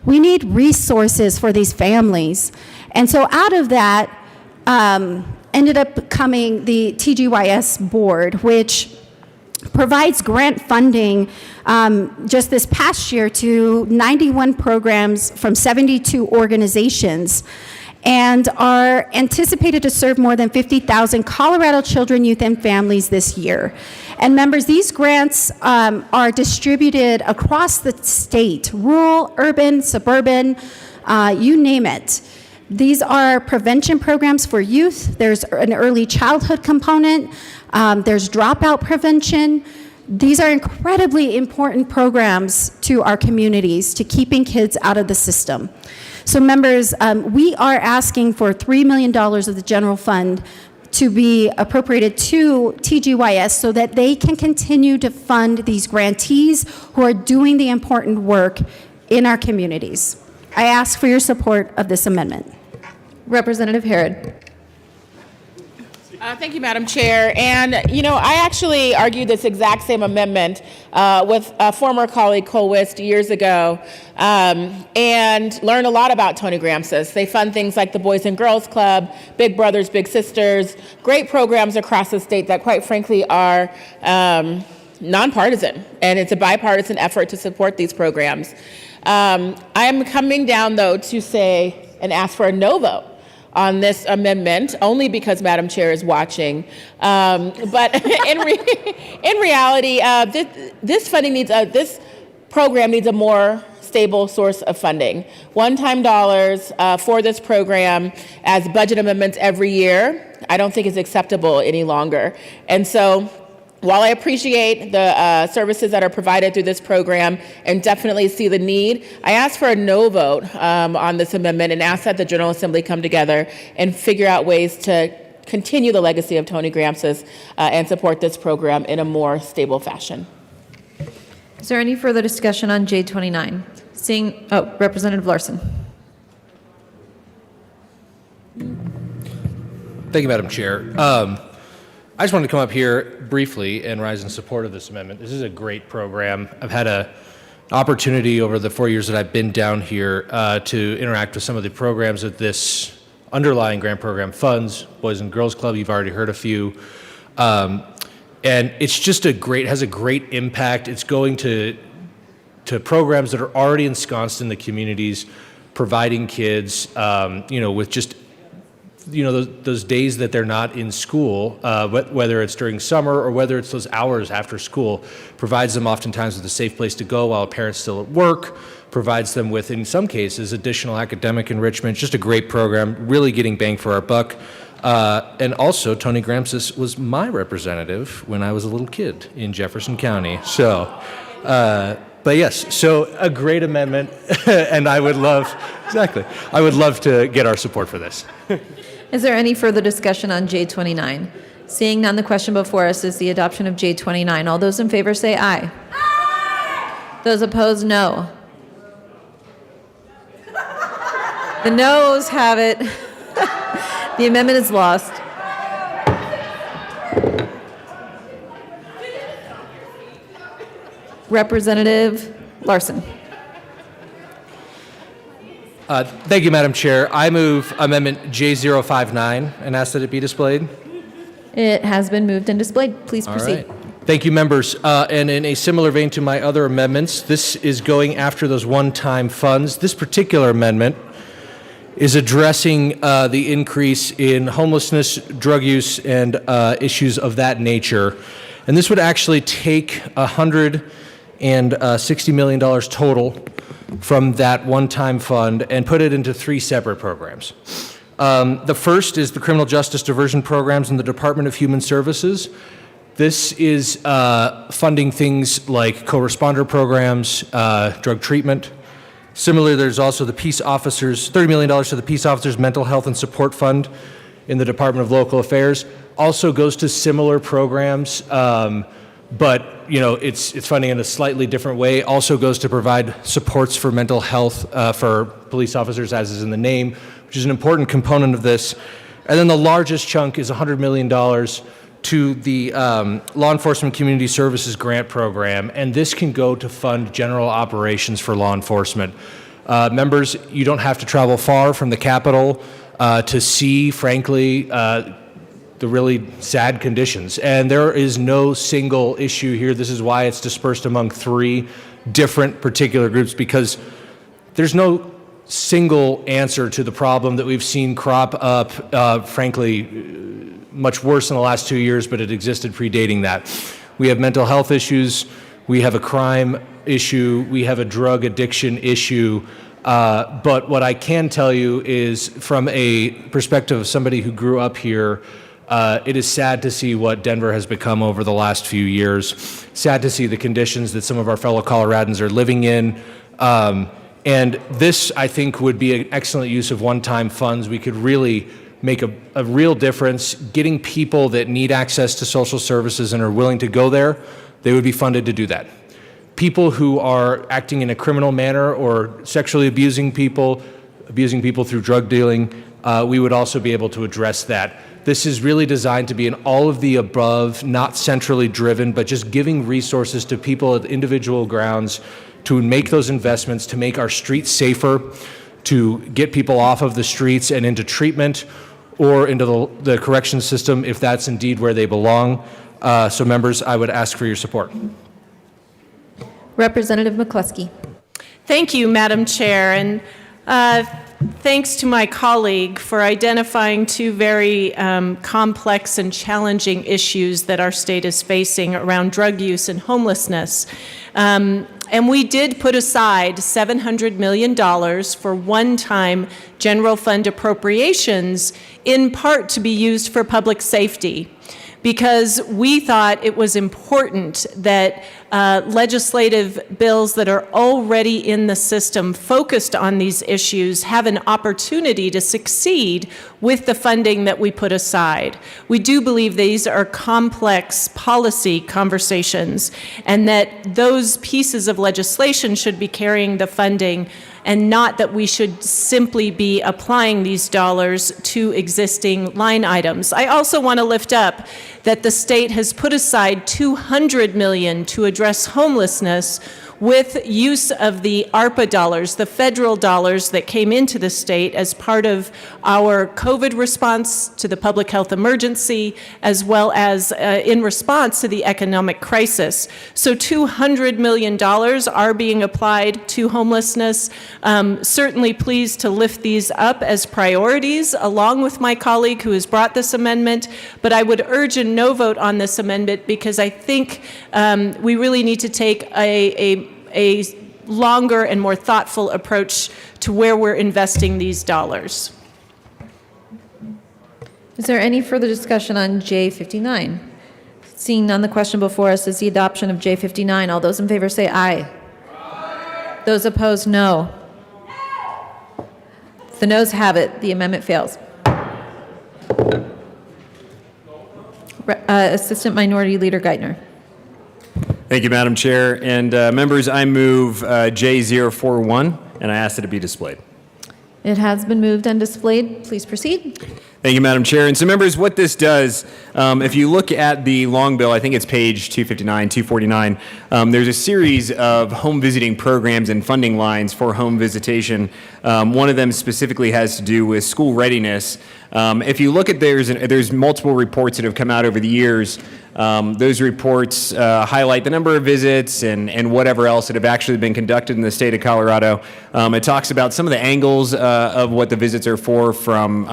We need resources for these families. And so out of that ended up coming the TGYS board, which provides grant funding just this past year to 91 programs from 72 organizations, and are anticipated to serve more than 50,000 Colorado children, youth, and families this year. And members, these grants are distributed across the state, rural, urban, suburban, you name it. These are prevention programs for youth. There's an early childhood component. There's dropout prevention. These are incredibly important programs to our communities to keeping kids out of the system. So members, we are asking for $3 million of the general fund to be appropriated to TGYS so that they can continue to fund these grantees who are doing the important work in our communities. I ask for your support of this amendment. Representative Herod. Thank you, Madam Chair. And, I actually argued this exact same amendment with a former colleague, Cole Wist, years ago, and learned a lot about Tony Gramscis. They fund things like the Boys and Girls Club, Big Brothers, Big Sisters, great programs across the state that, quite frankly, are nonpartisan, and it's a bipartisan effort to support these programs. I am coming down, though, to say and ask for a no vote on this amendment, only because Madam Chair is watching. But in reality, this funding needs this program needs a more stable source of funding. One-time dollars for this program as budget amendments every year, I don't think is acceptable any longer. And so, while I appreciate the services that are provided through this program and definitely see the need, I ask for a no vote on this amendment and ask that the General Assembly come together and figure out ways to continue the legacy of Tony Gramscis and support this program in a more stable fashion. Is there any further discussion on J29? Representative Larson. Thank you, Madam Chair. I just wanted to come up here briefly and rise in support of this amendment. This is a great program. I've had an opportunity over the 4 years that I've been down here to interact with some of the programs that this underlying grant program funds. Boys and Girls Club, you've already heard a few. And it's just has a great impact. It's going to programs that are already ensconced in the communities, providing kids, with just those days that they're not in school, whether it's during summer or whether it's those hours after school, provides them oftentimes with a safe place to go while a parent's still at work, provides them with, in some cases, additional academic enrichment. Just a great program, really getting bang for our buck. And also, Tony Gramscis was my representative when I was a little kid in Jefferson County. So, but yes, so a great amendment, and I would love to get our support for this. Is there any further discussion on J29? Seeing none, the question before us is the adoption of J29. All those in favor say aye. Aye. Those opposed, no. The noes have it. The amendment is lost. Representative Larson. Thank you, Madam Chair. I move Amendment J059 and ask that it be displayed. It has been moved and displayed. Please proceed. All right. Thank you, members. And in a similar vein to my other amendments, this is going after those one-time funds. This particular amendment is addressing the increase in homelessness, drug use, and issues of that nature. And this would actually take $160 million total from that one-time fund and put it into three separate programs. The first is the Criminal Justice Diversion Programs in the Department of Human Services. This is funding things like co-responder programs, drug treatment. Similarly, there's also the Peace Officers, $30 million to the Peace Officers Mental Health and Support Fund in the Department of Local Affairs. Also goes to similar programs, but it's funding in a slightly different way. Also goes to provide supports for mental health for police officers, as is in the name, which is an important component of this. And then the largest chunk is $100 million to the Law Enforcement Community Services Grant Program, and this can go to fund general operations for law enforcement. Members, you don't have to travel far from the Capitol to see, frankly, the really sad conditions. And there is no single issue here. This is why it's dispersed among three different particular groups, because there's no single answer to the problem that we've seen crop up, frankly, much worse in the last 2 years, but it existed predating that. We have mental health issues, we have a crime issue, we have a drug addiction issue, But what I can tell you is, from a perspective of somebody who grew up here, it is sad to see what Denver has become over the last few years. Sad to see the conditions that some of our fellow Coloradans are living in. And this, I think, would be an excellent use of one-time funds. We could really make a real difference. Getting people that need access to social services and are willing to go there, they would be funded to do that. People who are acting in a criminal manner or sexually abusing people through drug dealing, we would also be able to address that. This is really designed to be an all of the above, not centrally driven, but just giving resources to people at individual grounds to make those investments, to make our streets safer, to get people off of the streets and into treatment or into the correction system if that's indeed where they belong. So members, I would ask for your support. Representative McCluskey. Thank you, Madam Chair, and thanks to my colleague for identifying two very complex and challenging issues that our state is facing around drug use and homelessness. And we did put aside $700 million for one-time general fund appropriations, in part to be used for public safety, because we thought it was important that legislative bills that are already in the system focused on these issues have an opportunity to succeed with the funding that we put aside. We do believe these are complex policy conversations and that those pieces of legislation should be carrying the funding, and not that we should simply be applying these dollars to existing line items. I also want to lift up that the state has put aside $200 million to address homelessness with use of the ARPA dollars, the federal dollars that came into the state as part of our COVID response to the public health emergency, as well as in response to the economic crisis. So $200 million are being applied to homelessness. Certainly pleased to lift these up as priorities, along with my colleague who has brought this amendment, but I would urge a no vote on this amendment because I think we really need to take a longer and more thoughtful approach to where we're investing these dollars. Is there any further discussion on J59? Seeing none, the question before us is the adoption of J59. All those in favor say aye. Aye. Those opposed, no. The noes have it. The amendment fails. Assistant Minority Leader Geithner. Thank you, Madam Chair. And members, I move J041, and I ask that it be displayed. It has been moved and displayed. Please proceed. Thank you, Madam Chair. And so, members, what this does, if you look at the long bill, I think it's page 259, 249, there's a series of home visiting programs and funding lines for home visitation. One of them specifically has to do with school readiness. If you look at there's multiple reports that have come out over the years. Those reports highlight the number of visits and whatever else that have actually been conducted in the state of Colorado. It talks about some of the angles of what the visits are for, from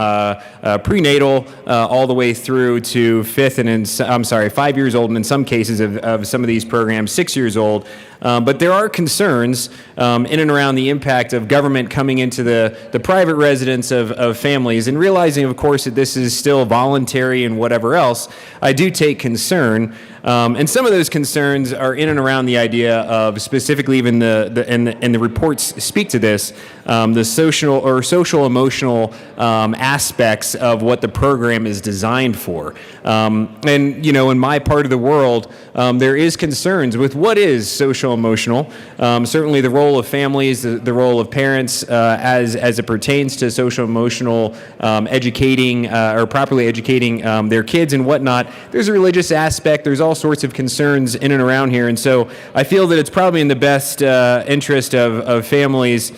prenatal all the way through to 5 years old, and in some cases of some of these programs, 6 years old. But there are concerns in and around the impact of government coming into the private residence of families, and realizing, of course, that this is still voluntary and whatever else. I do take concern, and some of those concerns are in and around the idea of, specifically even and the reports speak to this, the social emotional aspects of what the program is designed for. And in my part of the world, there is concerns with what is social emotional. Certainly the role of families, the role of parents as it pertains to social emotional educating or properly educating their kids and whatnot. There's a religious aspect. There's all sorts of concerns in and around here. And so I feel that it's probably in the best interest of families,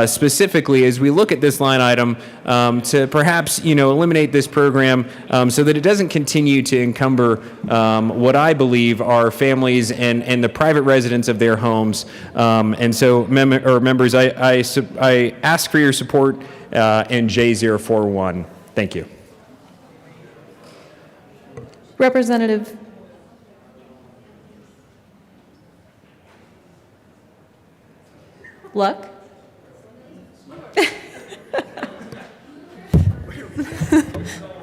specifically as we look at this line item, to perhaps eliminate this program so that it doesn't continue to encumber what I believe are families and the private residents of their homes. And so, members, I ask for your support in J041. Thank you. Representative Luck.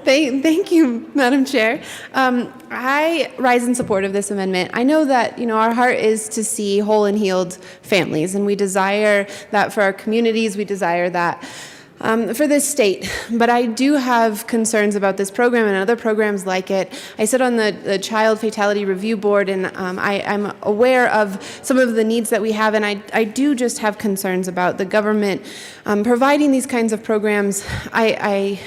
Thank you, Madam Chair. I rise in support of this amendment. I know that, our heart is to see whole and healed families, and we desire that for our communities. We desire that for this state. But I do have concerns about this program and other programs like it. I sit on the Child Fatality Review Board, and I'm aware of some of the needs that we have, and I do just have concerns about the government providing these kinds of programs. I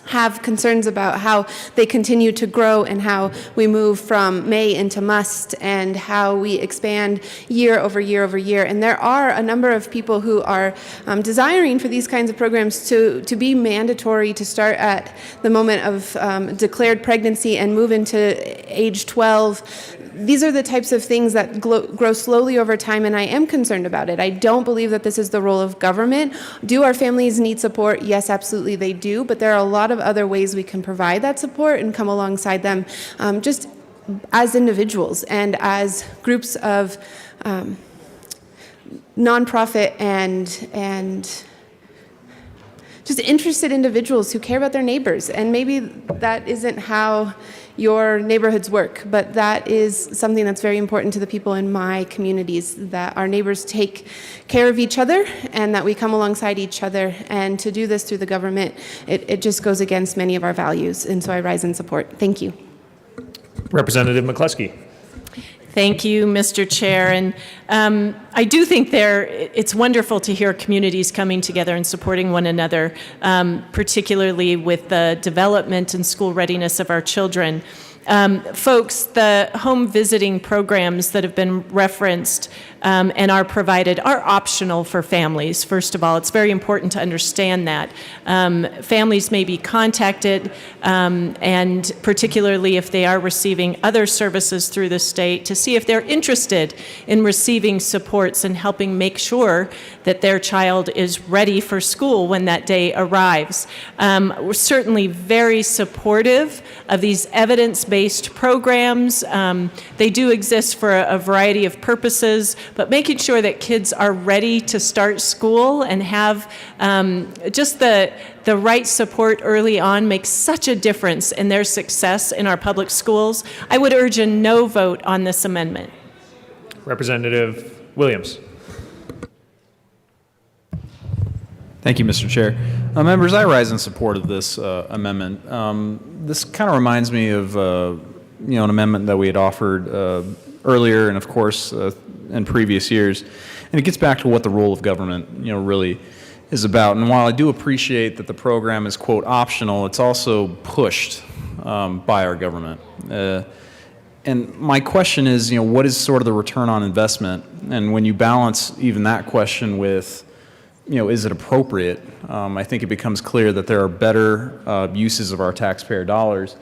have concerns about how they continue to grow and how we move from may into must and how we expand year over year over year. And there are a number of people who are desiring for these kinds of programs to be mandatory, to start at the moment of declared pregnancy and move into age 12. These are the types of things that grow slowly over time, and I am concerned about it. I don't believe that this is the role of government. Do our families need support? Yes, absolutely they do, but there are a lot of other ways we can provide that support and come alongside them just as individuals and as groups of nonprofit and just interested individuals who care about their neighbors. And maybe that isn't how your neighborhoods work, but that is something that's very important to the people in my communities, that our neighbors take care of each other and that we come alongside each other. And to do this through the government, it just goes against many of our values. And so I rise in support. Thank you. Representative McCluskey. Thank you, Mr. Chair. And I do think it's wonderful to hear communities coming together and supporting one another, particularly with the development and school readiness of our children. Folks, the home visiting programs that have been referenced and are provided are optional for families. First of all, it's very important to understand that. Families may be contacted, and particularly if they are receiving other services through the state, to see if they're interested in receiving supports and helping make sure that their child is ready for school when that day arrives. We're certainly very supportive of these evidence-based programs. They do exist for a variety of purposes, but making sure that kids are ready to start school and have just the right support early on makes such a difference in their success in our public schools. I would urge a no vote on this amendment. Representative Williams. Thank you, Mr. Chair. Members, I rise in support of this amendment. This kind of reminds me of an amendment that we had offered earlier and, of course, in previous years. And it gets back to what the role of government, really is about. And while I do appreciate that the program is, quote, optional, it's also pushed by our government. And my question is, what is sort of the return on investment? And when you balance even that question with, is it appropriate? I think it becomes clear that there are better uses of our taxpayer dollars.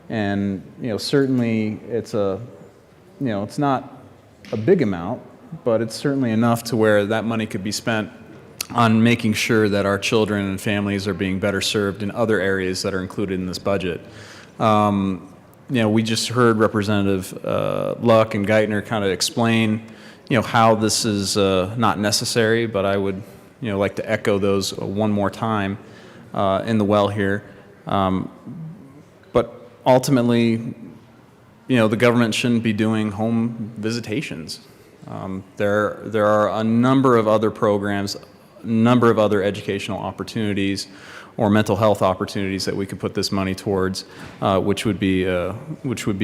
And, certainly it's it's not a big amount, but it's certainly enough to where that money could be spent on making sure that our children and families are being better served in other areas that are included in this budget. We just heard Representative Luck and Geithner kind of explain, how this is not necessary, but I would, like to echo those one more time in the well here. But ultimately, the government shouldn't be doing home visitations. There are a number of other programs, a number of other educational opportunities or mental health opportunities that we could put this money towards, which would be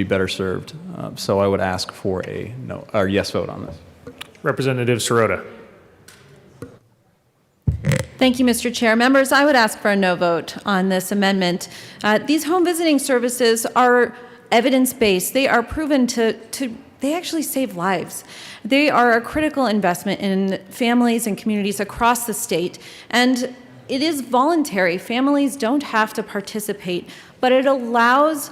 better served. So I would ask for a no or yes vote on this. Representative Sirota. Thank you, Mr. Chair. Members, I would ask for a no vote on this amendment. These home visiting services are evidence-based. They are proven they actually save lives. They are a critical investment in families and communities across the state. And it is voluntary. Families don't have to participate, but it allows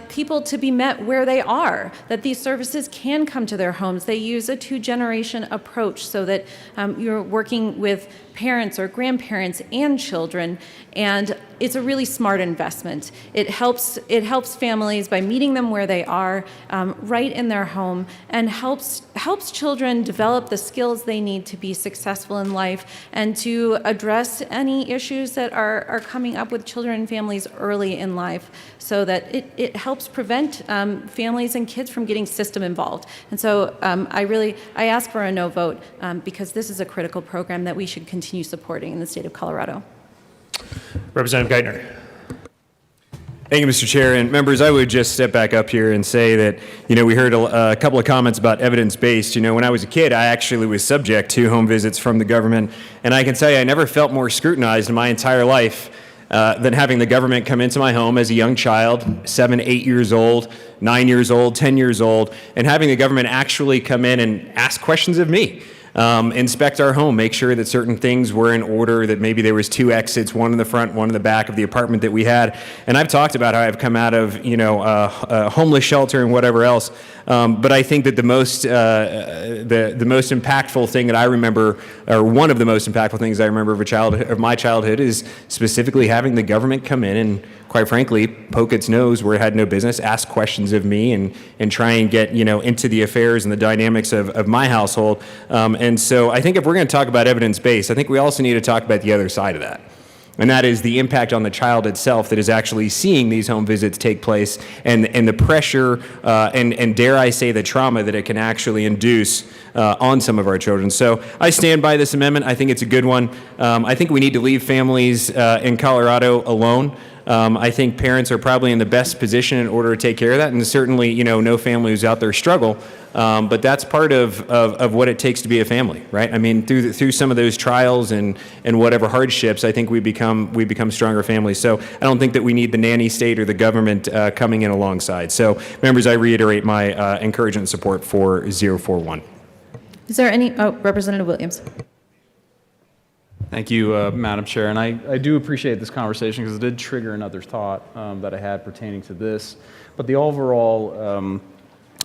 people to be met where they are, that these services can come to their homes. They use a two-generation approach so that you're working with parents or grandparents and children, and it's a really smart investment. It helps families by meeting them where they are, right in their home, and helps children develop the skills they need to be successful in life and to address any issues that are coming up with children and families early in life, so that it helps prevent families and kids from getting system involved. And so I ask for a no vote because this is a critical program that we should continue supporting in the state of Colorado. Representative Geithner. Thank you, Mr. Chair. And members, I would just step back up here and say that, we heard a couple of comments about evidence-based. When I was a kid, I actually was subject to home visits from the government. And I can tell you, I never felt more scrutinized in my entire life than having the government come into my home as a young child, 7, 8 years old, 9 years old, 10 years old, and having the government actually come in and ask questions of me. Inspect our home, make sure that certain things were in order, that maybe there was 2 exits, one in the front, one in the back of the apartment that we had. And I've talked about how I've come out of, a homeless shelter and whatever else. But I think that the most impactful thing that I remember, or one of the most impactful things I remember of my childhood, is specifically having the government come in and, quite frankly, poke its nose where it had no business, ask questions of me, and try and get into the affairs and the dynamics of my household. And so I think if we're going to talk about evidence-based, I think we also need to talk about the other side of that. And that is the impact on the child itself that is actually seeing these home visits take place, and the pressure and dare I say the trauma that it can actually induce on some of our children. So I stand by this amendment. I think it's a good one. I think we need to leave families in Colorado alone. I think parents are probably in the best position in order to take care of that, and certainly, no family who's out there struggle. But that's part of what it takes to be a family, right? I mean, through some of those trials and whatever hardships, I think we become stronger families. So I don't think that we need the nanny state or the government coming in alongside. So, members, I reiterate my encouragement and support for 041. Is there any, Representative Williams. Thank you, Madam Chair. And I do appreciate this conversation because it did trigger another thought that I had pertaining to this. But the overall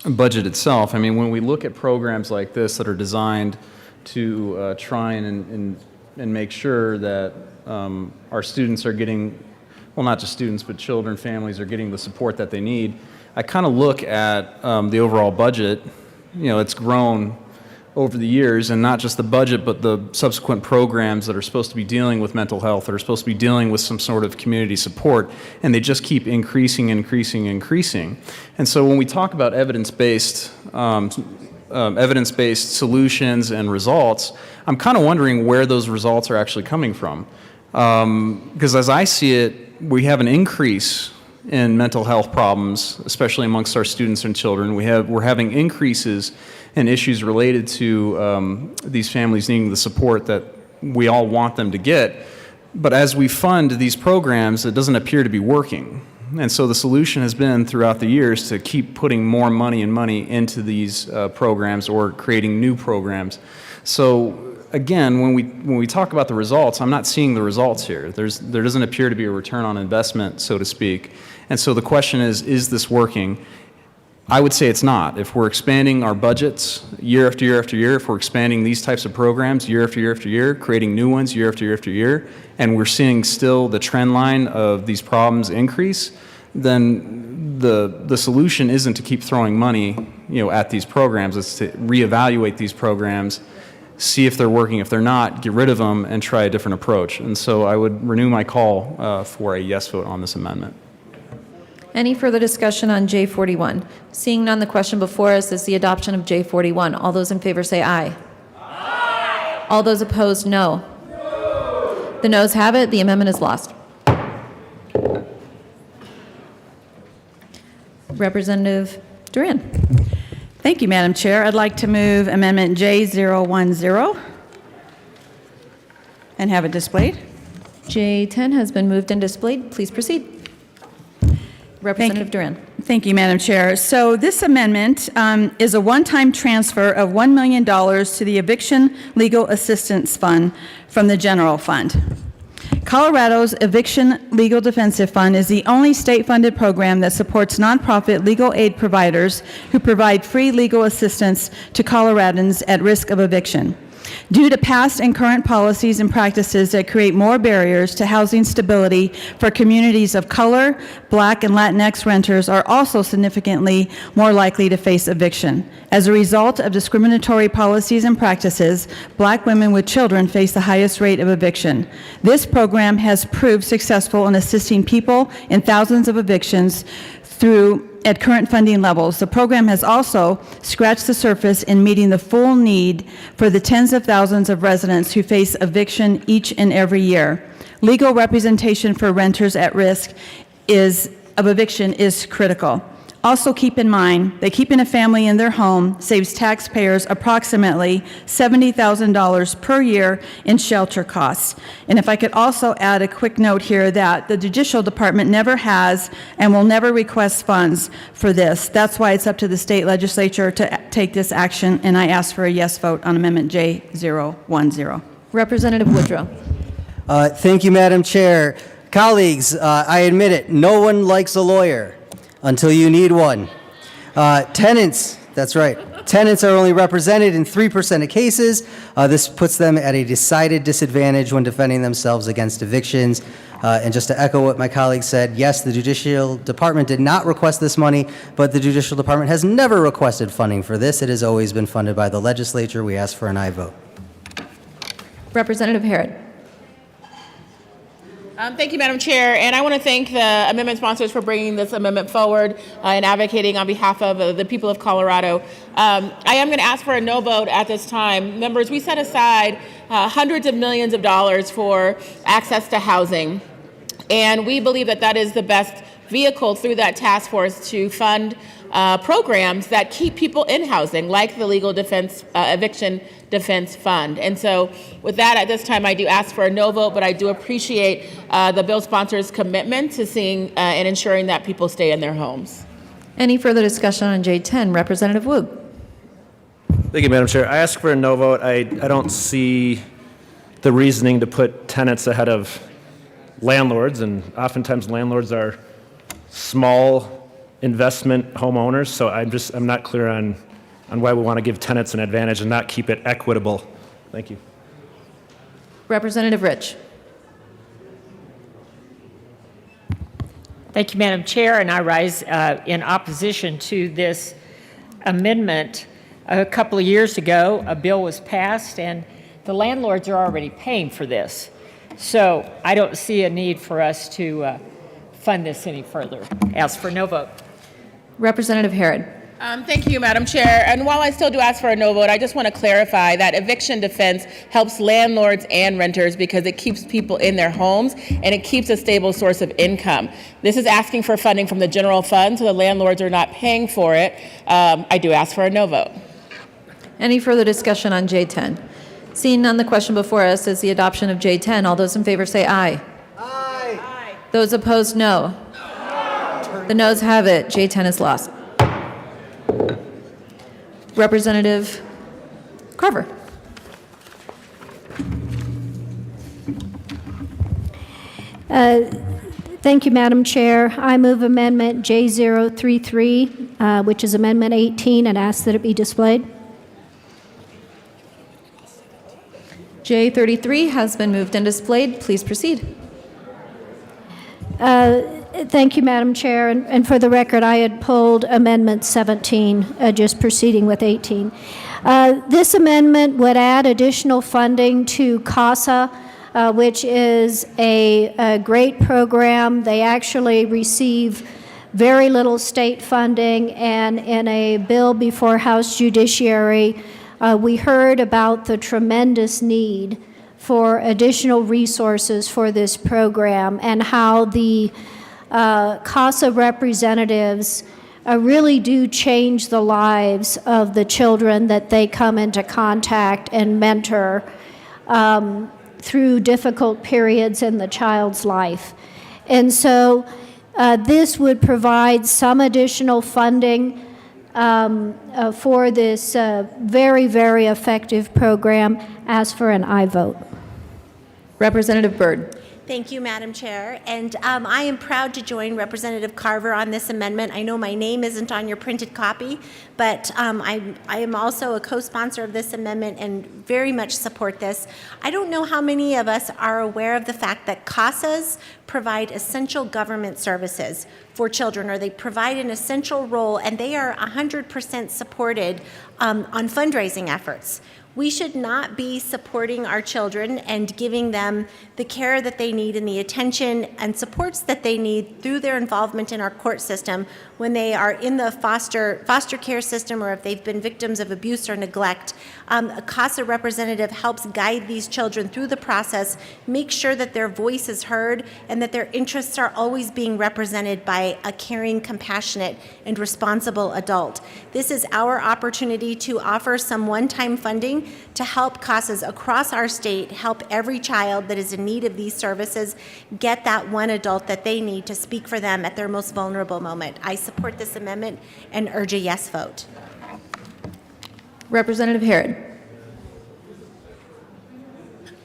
budget itself, I mean, when we look at programs like this that are designed to try and make sure that our students are getting, well, not just students, but children, families are getting the support that they need, I kind of look at the overall budget. It's grown over the years, and not just the budget, but the subsequent programs that are supposed to be dealing with mental health, that are supposed to be dealing with some sort of community support, and they just keep increasing. And so when we talk about evidence-based solutions and results, I'm kind of wondering where those results are actually coming from. Because as I see it, we have an increase in mental health problems, especially amongst our students and children. We're having increases in issues related to these families needing the support that we all want them to get. But as we fund these programs, it doesn't appear to be working. And so the solution has been throughout the years to keep putting more money into these programs or creating new programs. So again, when we talk about the results, I'm not seeing the results here. There doesn't appear to be a return on investment, so to speak. And so the question is this working? I would say it's not. If we're expanding our budgets year after year after year, if we're expanding these types of programs year after year after year, creating new ones year after year after year, and we're seeing still the trend line of these problems increase, then the solution isn't to keep throwing money, at these programs. It's to reevaluate these programs, see if they're working. If they're not, get rid of them and try a different approach. And so I would renew my call for a yes vote on this amendment. Any further discussion on J41? Seeing none, the question before us is the adoption of J41. All those in favor say aye. Aye. All those opposed, no. No. The noes have it. The amendment is lost. Representative Duran. Thank you, Madam Chair. I'd like to move Amendment J010 and have it displayed. J10 has been moved and displayed. Please proceed. Representative Duran. Thank you, Madam Chair. So this amendment is a one-time transfer of $1 million to the Eviction Legal Assistance Fund from the General Fund. Colorado's Eviction Legal Defensive Fund is the only state-funded program that supports nonprofit legal aid providers who provide free legal assistance to Coloradans at risk of eviction. Due to past and current policies and practices that create more barriers to housing stability for communities of color, Black and Latinx renters are also significantly more likely to face eviction. As a result of discriminatory policies and practices, Black women with children face the highest rate of eviction. This program has proved successful in assisting people in thousands of evictions at current funding levels. The program has also scratched the surface in meeting the full need for the tens of thousands of residents who face eviction each and every year. Legal representation for renters at risk of eviction is critical. Also keep in mind that keeping a family in their home saves taxpayers approximately $70,000 per year in shelter costs. And if I could also add a quick note here that the Judicial Department never has and will never request funds for this. That's why it's up to the state legislature to take this action, and I ask for a yes vote on Amendment J010. Representative Woodrow. Thank you, Madam Chair. Colleagues, I admit it, no one likes a lawyer until you need one. Tenants, that's right. Tenants are only represented in 3% of cases. This puts them at a decided disadvantage when defending themselves against evictions. And just to echo what my colleague said, yes, the Judicial Department did not request this money, but the Judicial Department has never requested funding for this. It has always been funded by the legislature. We ask for an aye vote. Representative Herod. Thank you, Madam Chair, and I want to thank the amendment sponsors for bringing this amendment forward and advocating on behalf of the people of Colorado. I am going to ask for a no vote at this time. Members, we set aside hundreds of millions of dollars for access to housing, and we believe that that is the best vehicle through that task force to fund programs that keep people in housing, like the Legal Defense Eviction Defense Fund. And so with that, at this time, I do ask for a no vote, but I do appreciate the bill sponsors' commitment to seeing and ensuring that people stay in their homes. Any further discussion on J10? Representative Woog. Thank you, Madam Chair. I ask for a no vote. I don't see the reasoning to put tenants ahead of landlords, and oftentimes landlords are small investment homeowners, so I'm not clear on why we want to give tenants an advantage and not keep it equitable. Thank you. Representative Rich. Thank you, Madam Chair, and I rise in opposition to this amendment. A couple of years ago, a bill was passed, and the landlords are already paying for this. So I don't see a need for us to fund this any further. Ask for no vote. Representative Herod. Thank you, Madam Chair. And while I still do ask for a no vote, I just want to clarify that eviction defense helps landlords and renters because it keeps people in their homes and it keeps a stable source of income. This is asking for funding from the general fund, so the landlords are not paying for it. I do ask for a no vote. Any further discussion on J10? Seeing none, the question before us is the adoption of J10. All those in favor say aye. Aye. Those opposed, no. The noes have it. J10 is lost. Representative Carver. Thank you, Madam Chair. I move Amendment J033, which is Amendment 18, and ask that it be displayed. J33 has been moved and displayed. Please proceed. Thank you, Madam Chair. And for the record, I had pulled Amendment 17, just proceeding with 18. This amendment would add additional funding to CASA, which is a great program. They actually receive very little state funding, and in a bill before House Judiciary, we heard about the tremendous need for additional resources for this program and how the CASA representatives really do change the lives of the children that they come into contact and mentor through difficult periods in the child's life. And so this would provide some additional funding for this very, very effective program. Ask for an aye vote. Representative Byrd. Thank you, Madam Chair. And I am proud to join Representative Carver on this amendment. I know my name isn't on your printed copy, but I am also a co-sponsor of this amendment and very much support this. I don't know how many of us are aware of the fact that CASAs provide essential government services for children, or they provide an essential role, and they are 100% supported on fundraising efforts. We should not be supporting our children and giving them the care that they need and the attention and supports that they need through their involvement in our court system when they are in the foster care system, or if they've been victims of abuse or neglect. A CASA representative helps guide these children through the process, make sure that their voice is heard and that their interests are always being represented by a caring, compassionate, and responsible adult. This is our opportunity to offer some one-time funding to help CASAs across our state help every child that is in need of these services get that one adult that they need to speak for them at their most vulnerable moment. I support this amendment and urge a yes vote. Representative Herod.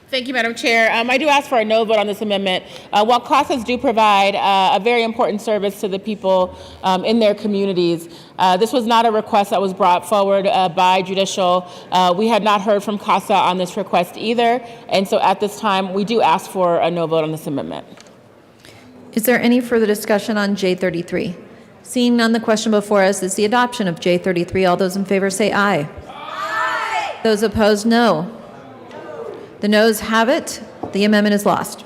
Thank you, Madam Chair. I do ask for a no vote on this amendment. While CASAs do provide a very important service to the people in their communities, this was not a request that was brought forward by Judicial. We had not heard from CASA on this request either, and so at this time, we do ask for a no vote on this amendment. Is there any further discussion on J33? Seeing none, the question before us is the adoption of J33. All those in favor say aye. Aye. Those opposed, no. The noes have it. The amendment is lost.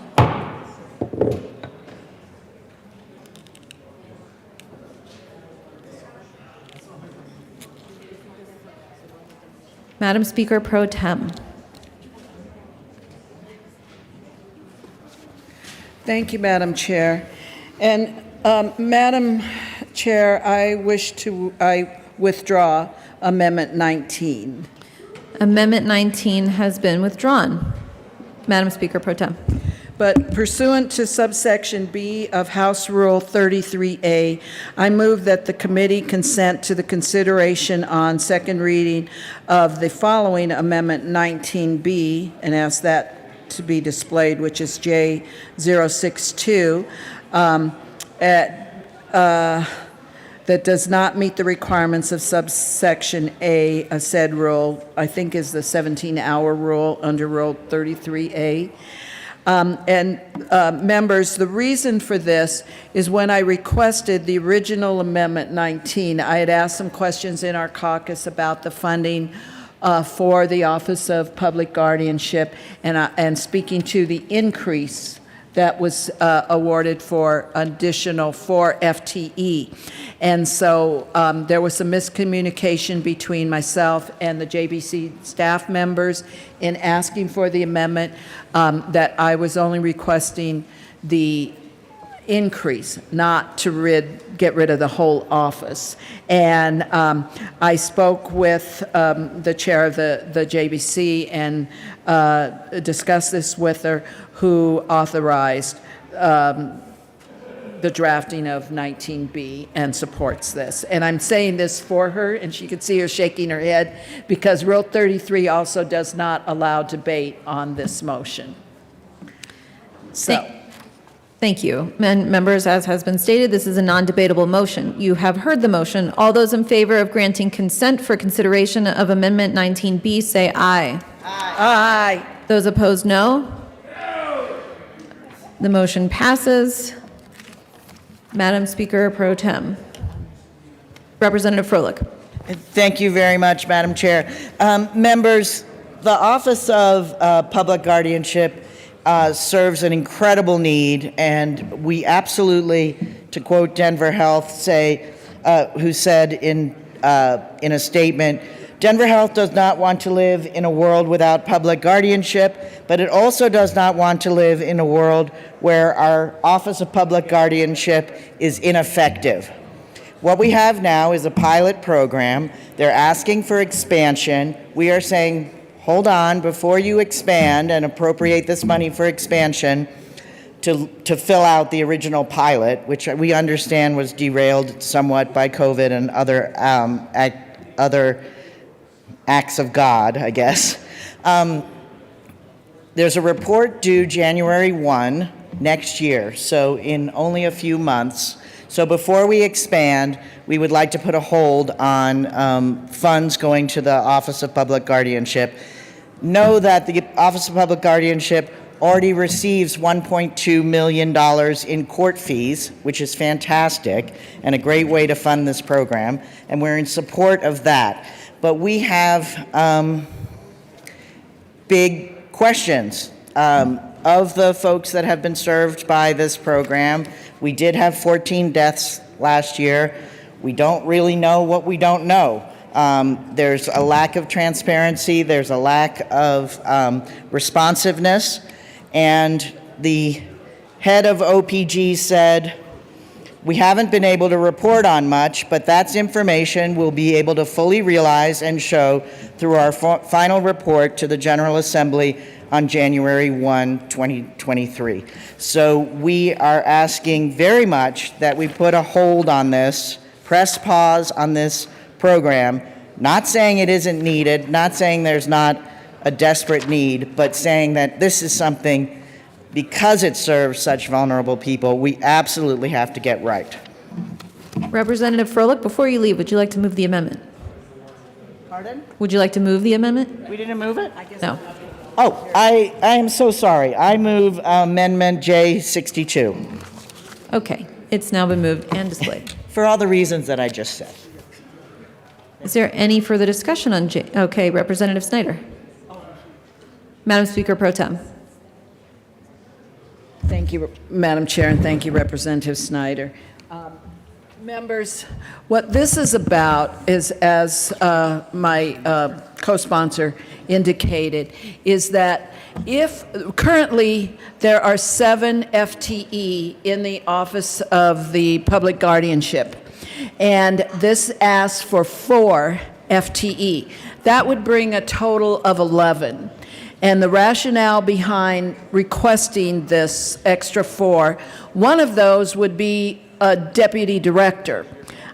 Madam Speaker Pro Tem. Thank you, Madam Chair. And Madam Chair, I withdraw Amendment 19. Amendment 19 has been withdrawn. Madam Speaker Pro Tem. But pursuant to subsection B of House Rule 33A, I move that the committee consent to the consideration on second reading of the following Amendment 19B, and ask that to be displayed, which is J062, that does not meet the requirements of subsection A of said rule, I think is the 17-hour rule under Rule 33A. Members, the reason for this is when I requested the original Amendment 19, I had asked some questions in our caucus about the funding for the Office of Public Guardianship, and speaking to the increase that was awarded for additional 4 FTE. And so there was some miscommunication between myself and the JBC staff members in asking for the amendment, that I was only requesting the increase, not to get rid of the whole office. And I spoke with the chair of the JBC and discussed this with her, who authorized the drafting of 19B and supports this. And I'm saying this for her, and she could see her shaking her head, because Rule 33 also does not allow debate on this motion. So. Thank you. Members, as has been stated, this is a non-debatable motion. You have heard the motion. All those in favor of granting consent for consideration of Amendment 19B say aye. Aye. Those opposed, no. The motion passes. Madam Speaker Pro Tem. Representative Froelich. Thank you very much, Madam Chair. Members, the Office of Public Guardianship serves an incredible need, and we absolutely, to quote Denver Health, who said in a statement, Denver Health does not want to live in a world without public guardianship, but it also does not want to live in a world where our Office of Public Guardianship is ineffective. What we have now is a pilot program. They're asking for expansion. We are saying, hold on, before you expand and appropriate this money for expansion, to fill out the original pilot, which we understand was derailed somewhat by COVID and other acts of God, I guess. There's a report due January 1 next year, so in only a few months. So before we expand, we would like to put a hold on funds going to the Office of Public Guardianship. Know that the Office of Public Guardianship already receives $1.2 million in court fees, which is fantastic and a great way to fund this program, and we're in support of that. But we have big questions. Of the folks that have been served by this program, we did have 14 deaths last year. We don't really know what we don't know. There's a lack of transparency, there's a lack of responsiveness, and the head of OPG said, we haven't been able to report on much, but that's information we'll be able to fully realize and show through our final report to the General Assembly on January 1, 2023. So we are asking very much that we put a hold on this, press pause on this program, not saying it isn't needed, not saying there's not a desperate need, but saying that this is something, because it serves such vulnerable people, we absolutely have to get right. Representative Froelich, before you leave, would you like to move the amendment? Pardon? Would you like to move the amendment? We didn't move it? No. Oh, I am so sorry. I move Amendment J62. Okay, it's now been moved and displayed. For all the reasons that I just said. Is there any further discussion on J? Okay, Representative Snyder. Madam Speaker Pro Tem. Thank you, Madam Chair, and thank you, Representative Snyder. Members, what this is about is, as my co-sponsor indicated, is that if currently there are 7 FTE in the Office of the Public Guardianship, and this asks for 4 FTE, that would bring a total of 11. And the rationale behind requesting this extra 4, one of those would be a deputy director.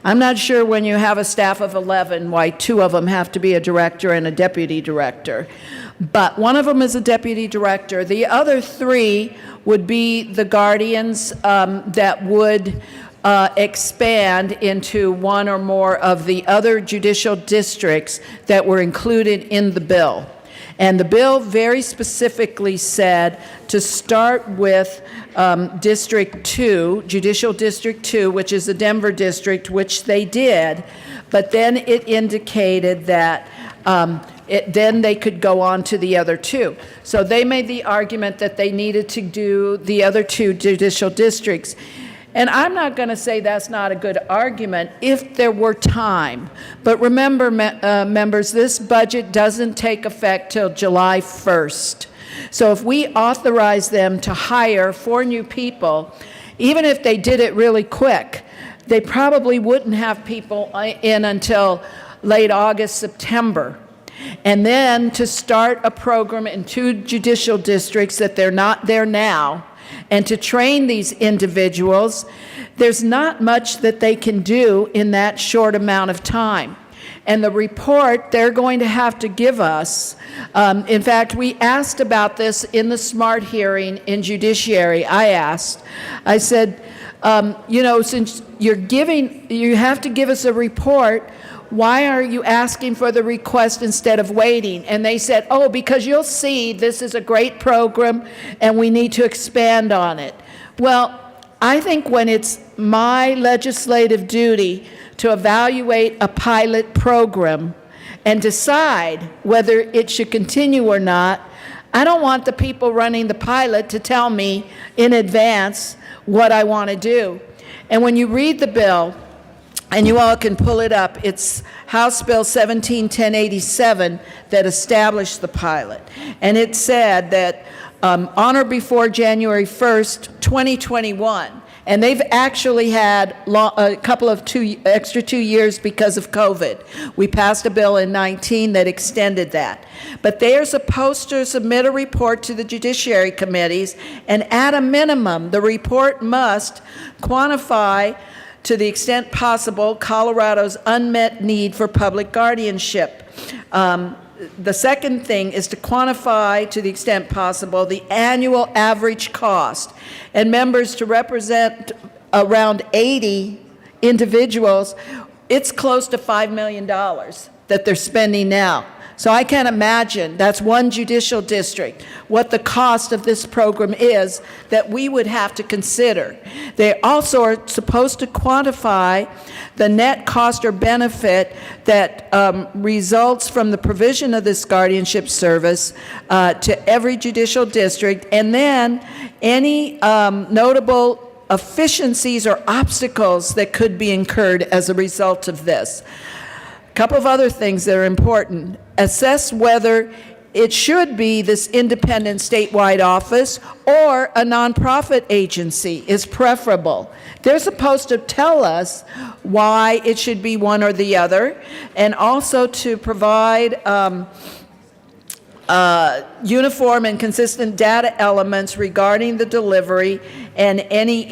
I'm not sure when you have a staff of 11 why 2 of them have to be a director and a deputy director. But one of them is a deputy director. The other 3 would be the guardians that would expand into 1 or more of the other judicial districts that were included in the bill. And the bill very specifically said to start with District 2, Judicial District 2, which is the Denver district, which they did, but then it indicated that then they could go on to the other 2. So they made the argument that they needed to do the other 2 judicial districts. And I'm not going to say that's not a good argument if there were time. But remember, members, this budget doesn't take effect till July 1st. So if we authorize them to hire 4 new people, even if they did it really quick, they probably wouldn't have people in until late August, September. And then to start a program in 2 judicial districts that they're not there now, and to train these individuals, there's not much that they can do in that short amount of time. And the report they're going to have to give us, in fact, we asked about this in the SMART hearing in Judiciary. I said, you know, since you have to give us a report, why are you asking for the request instead of waiting? And they said, oh, because you'll see this is a great program and we need to expand on it. Well, I think when it's my legislative duty to evaluate a pilot program and decide whether it should continue or not, I don't want the people running the pilot to tell me in advance what I want to do. And when you read the bill, and you all can pull it up, it's House Bill 17-1087 that established the pilot. And it said that on or before January 1st, 2021, and they've actually had a couple of extra 2 years because of COVID. We passed a bill in 19 that extended that. But they are supposed to submit a report to the judiciary committees, and at a minimum, the report must quantify to the extent possible Colorado's unmet need for public guardianship. The second thing is to quantify, to the extent possible, the annual average cost. And members, to represent around 80 individuals, it's close to $5 million that they're spending now. So I can't imagine, that's one judicial district, what the cost of this program is that we would have to consider. They also are supposed to quantify the net cost or benefit that results from the provision of this guardianship service to every judicial district, and then any notable efficiencies or obstacles that could be incurred as a result of this. A couple of other things that are important. Assess whether it should be this independent statewide office or a nonprofit agency is preferable. They're supposed to tell us why it should be one or the other, and also to provide uniform and consistent data elements regarding the delivery and any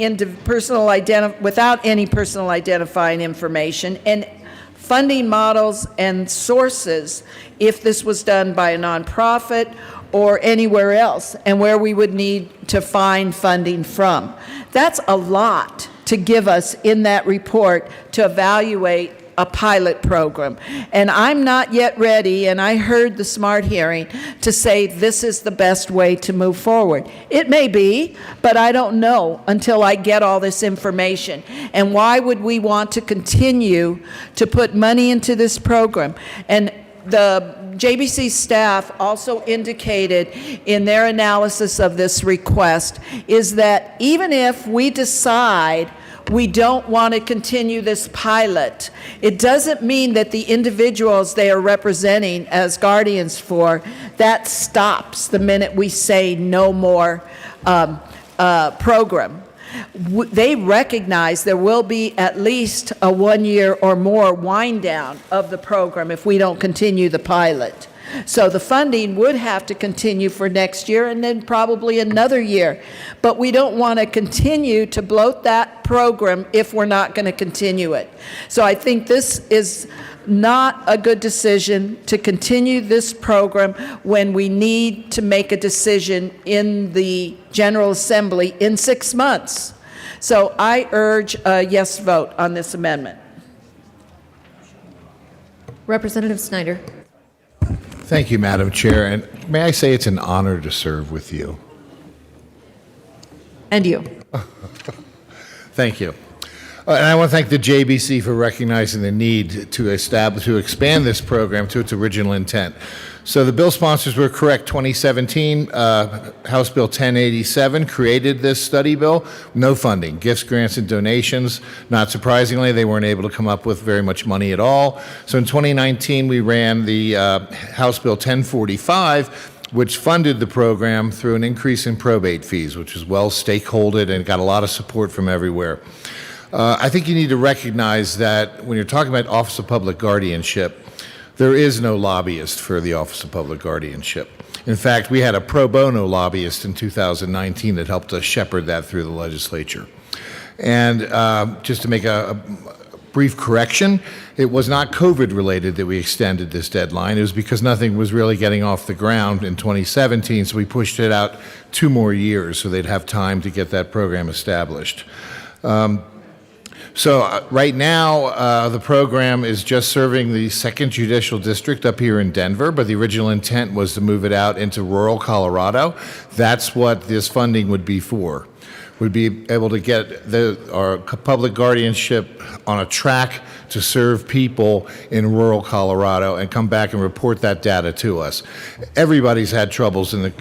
without any personal identifying information, and funding models and sources if this was done by a nonprofit or anywhere else, and where we would need to find funding from. That's a lot to give us in that report to evaluate a pilot program. And I'm not yet ready, and I heard the SMART hearing, to say this is the best way to move forward. It may be, but I don't know until I get all this information. And why would we want to continue to put money into this program? And the JBC staff also indicated in their analysis of this request is that even if we decide we don't want to continue this pilot, it doesn't mean that the individuals they are representing as guardians for, that stops the minute we say no more program. They recognize there will be at least a 1 year or more wind down of the program if we don't continue the pilot. So the funding would have to continue for next year and then probably another year. But we don't want to continue to bloat that program if we're not going to continue it. So I think this is not a good decision to continue this program when we need to make a decision in the General Assembly in 6 months. So I urge a yes vote on this amendment. Representative Snyder. Thank you, Madam Chair. And may I say it's an honor to serve with you. And you. Thank you. And I want to thank the JBC for recognizing the need to expand this program to its original intent. So the bill sponsors were correct. 2017, House Bill 1087 created this study bill. No funding, gifts, grants, and donations. Not surprisingly, they weren't able to come up with very much money at all. So in 2019, we ran the House Bill 1045, which funded the program through an increase in probate fees, which was well stakeholdered and got a lot of support from everywhere. I think you need to recognize that when you're talking about Office of Public Guardianship, there is no lobbyist for the Office of Public Guardianship. In fact, we had a pro bono lobbyist in 2019 that helped us shepherd that through the legislature. And just to make a brief correction, it was not COVID related that we extended this deadline. It was because nothing was really getting off the ground in 2017, so we pushed it out 2 more years so they'd have time to get that program established. So right now, the program is just serving the 2nd Judicial District up here in Denver, but the original intent was to move it out into rural Colorado. That's what this funding would be for. We'd be able to get our public guardianship on a track to serve people in rural Colorado and come back and report that data to us. Everybody's had troubles in the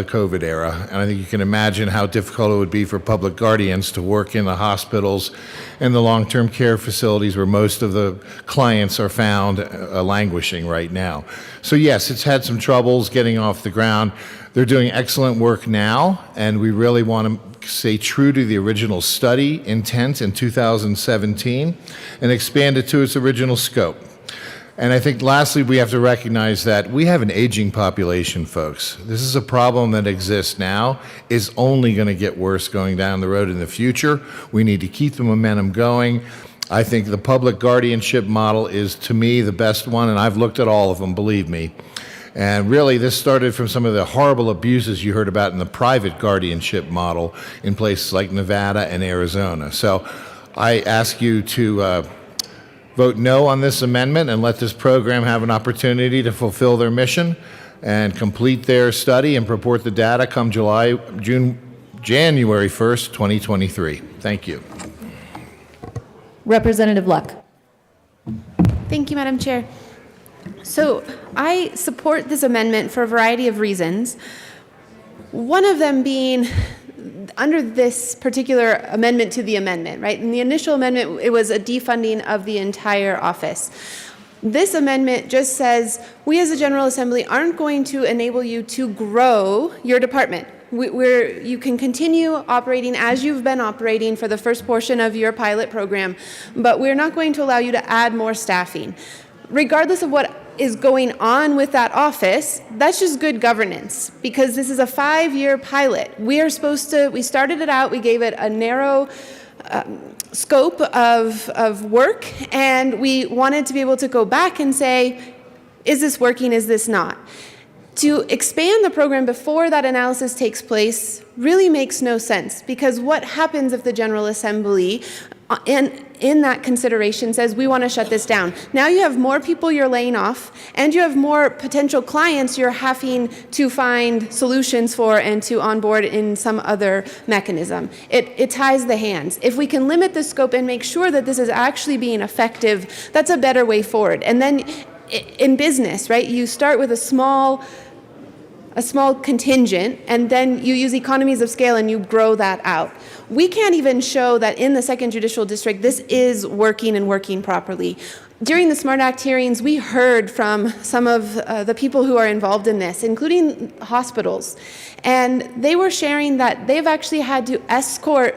COVID era, and I think you can imagine how difficult it would be for public guardians to work in the hospitals and the long-term care facilities where most of the clients are found languishing right now. So yes, it's had some troubles getting off the ground. They're doing excellent work now, and we really want to stay true to the original study intent in 2017 and expand it to its original scope. And I think lastly, we have to recognize that we have an aging population, folks. This is a problem that exists now, is only going to get worse going down the road in the future. We need to keep the momentum going. I think the public guardianship model is, to me, the best one, and I've looked at all of them, believe me. And really, this started from some of the horrible abuses you heard about in the private guardianship model in places like Nevada and Arizona. So I ask you to vote no on this amendment and let this program have an opportunity to fulfill their mission and complete their study and report the data come January 1st, 2023. Thank you. Representative Luck. Thank you, Madam Chair. So I support this amendment for a variety of reasons. One of them being under this particular amendment to the amendment, right? In the initial amendment, it was a defunding of the entire office. This amendment just says, we as a General Assembly aren't going to enable you to grow your department. You can continue operating as you've been operating for the first portion of your pilot program, but we're not going to allow you to add more staffing. Regardless of what is going on with that office, that's just good governance, because this is a 5-year pilot. We started it out, we gave it a narrow scope of work, and we wanted to be able to go back and say, is this working, is this not? To expand the program before that analysis takes place really makes no sense, because what happens if the General Assembly in that consideration says, we want to shut this down? Now you have more people you're laying off, and you have more potential clients you're having to find solutions for and to onboard in some other mechanism. It ties the hands. If we can limit the scope and make sure that this is actually being effective, that's a better way forward. And then in business, right, you start with a small contingent, and then you use economies of scale and you grow that out. We can't even show that in the 2nd Judicial District this is working and working properly. During the SMART Act hearings, we heard from some of the people who are involved in this, including hospitals, and they were sharing that they've actually had to escort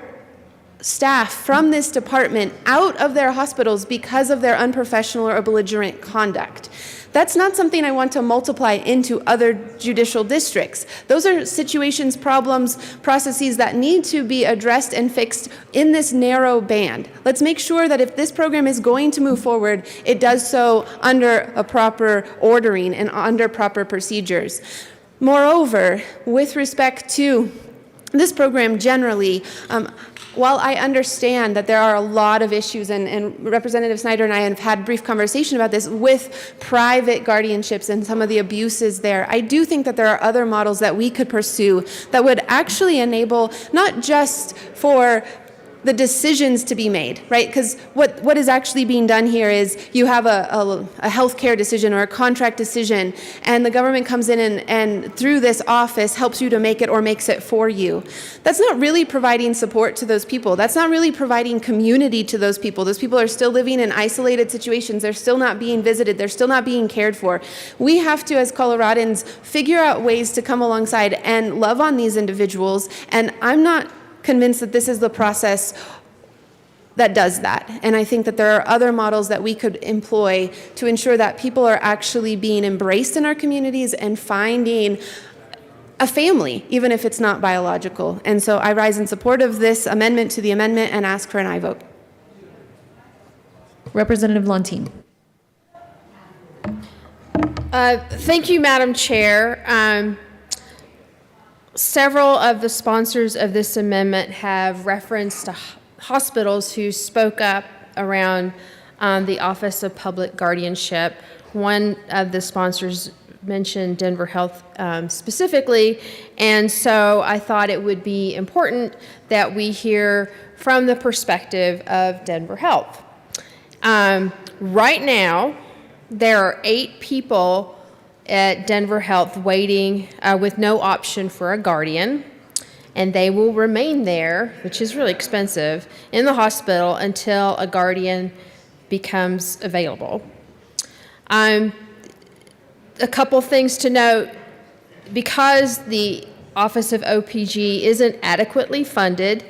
staff from this department out of their hospitals because of their unprofessional or belligerent conduct. That's not something I want to multiply into other judicial districts. Those are situations, problems, processes that need to be addressed and fixed in this narrow band. Let's make sure that if this program is going to move forward, it does so under a proper ordering and under proper procedures. Moreover, with respect to this program generally, while I understand that there are a lot of issues, and Representative Snyder and I have had brief conversation about this with private guardianships and some of the abuses there, I do think that there are other models that we could pursue that would actually enable not just for the decisions to be made, right? Because what is actually being done here is you have a healthcare decision or a contract decision, and the government comes in and through this office helps you to make it or makes it for you. That's not really providing support to those people. That's not really providing community to those people. Those people are still living in isolated situations. They're still not being visited. They're still not being cared for. We have to, as Coloradans, figure out ways to come alongside and love on these individuals, and I'm not convinced that this is the process that does that. And I think that there are other models that we could employ to ensure that people are actually being embraced in our communities and finding a family, even if it's not biological. And so I rise in support of this amendment to the amendment and ask for an aye vote. Representative Lontine. Thank you, Madam Chair. Several of the sponsors of this amendment have referenced to hospitals who spoke up around the Office of Public Guardianship. One of the sponsors mentioned Denver Health specifically, and so I thought it would be important that we hear from the perspective of Denver Health. Right now, there are 8 people at Denver Health waiting with no option for a guardian, and they will remain there, which is really expensive, in the hospital until a guardian becomes available. A couple things to note: because the Office of OPG isn't adequately funded,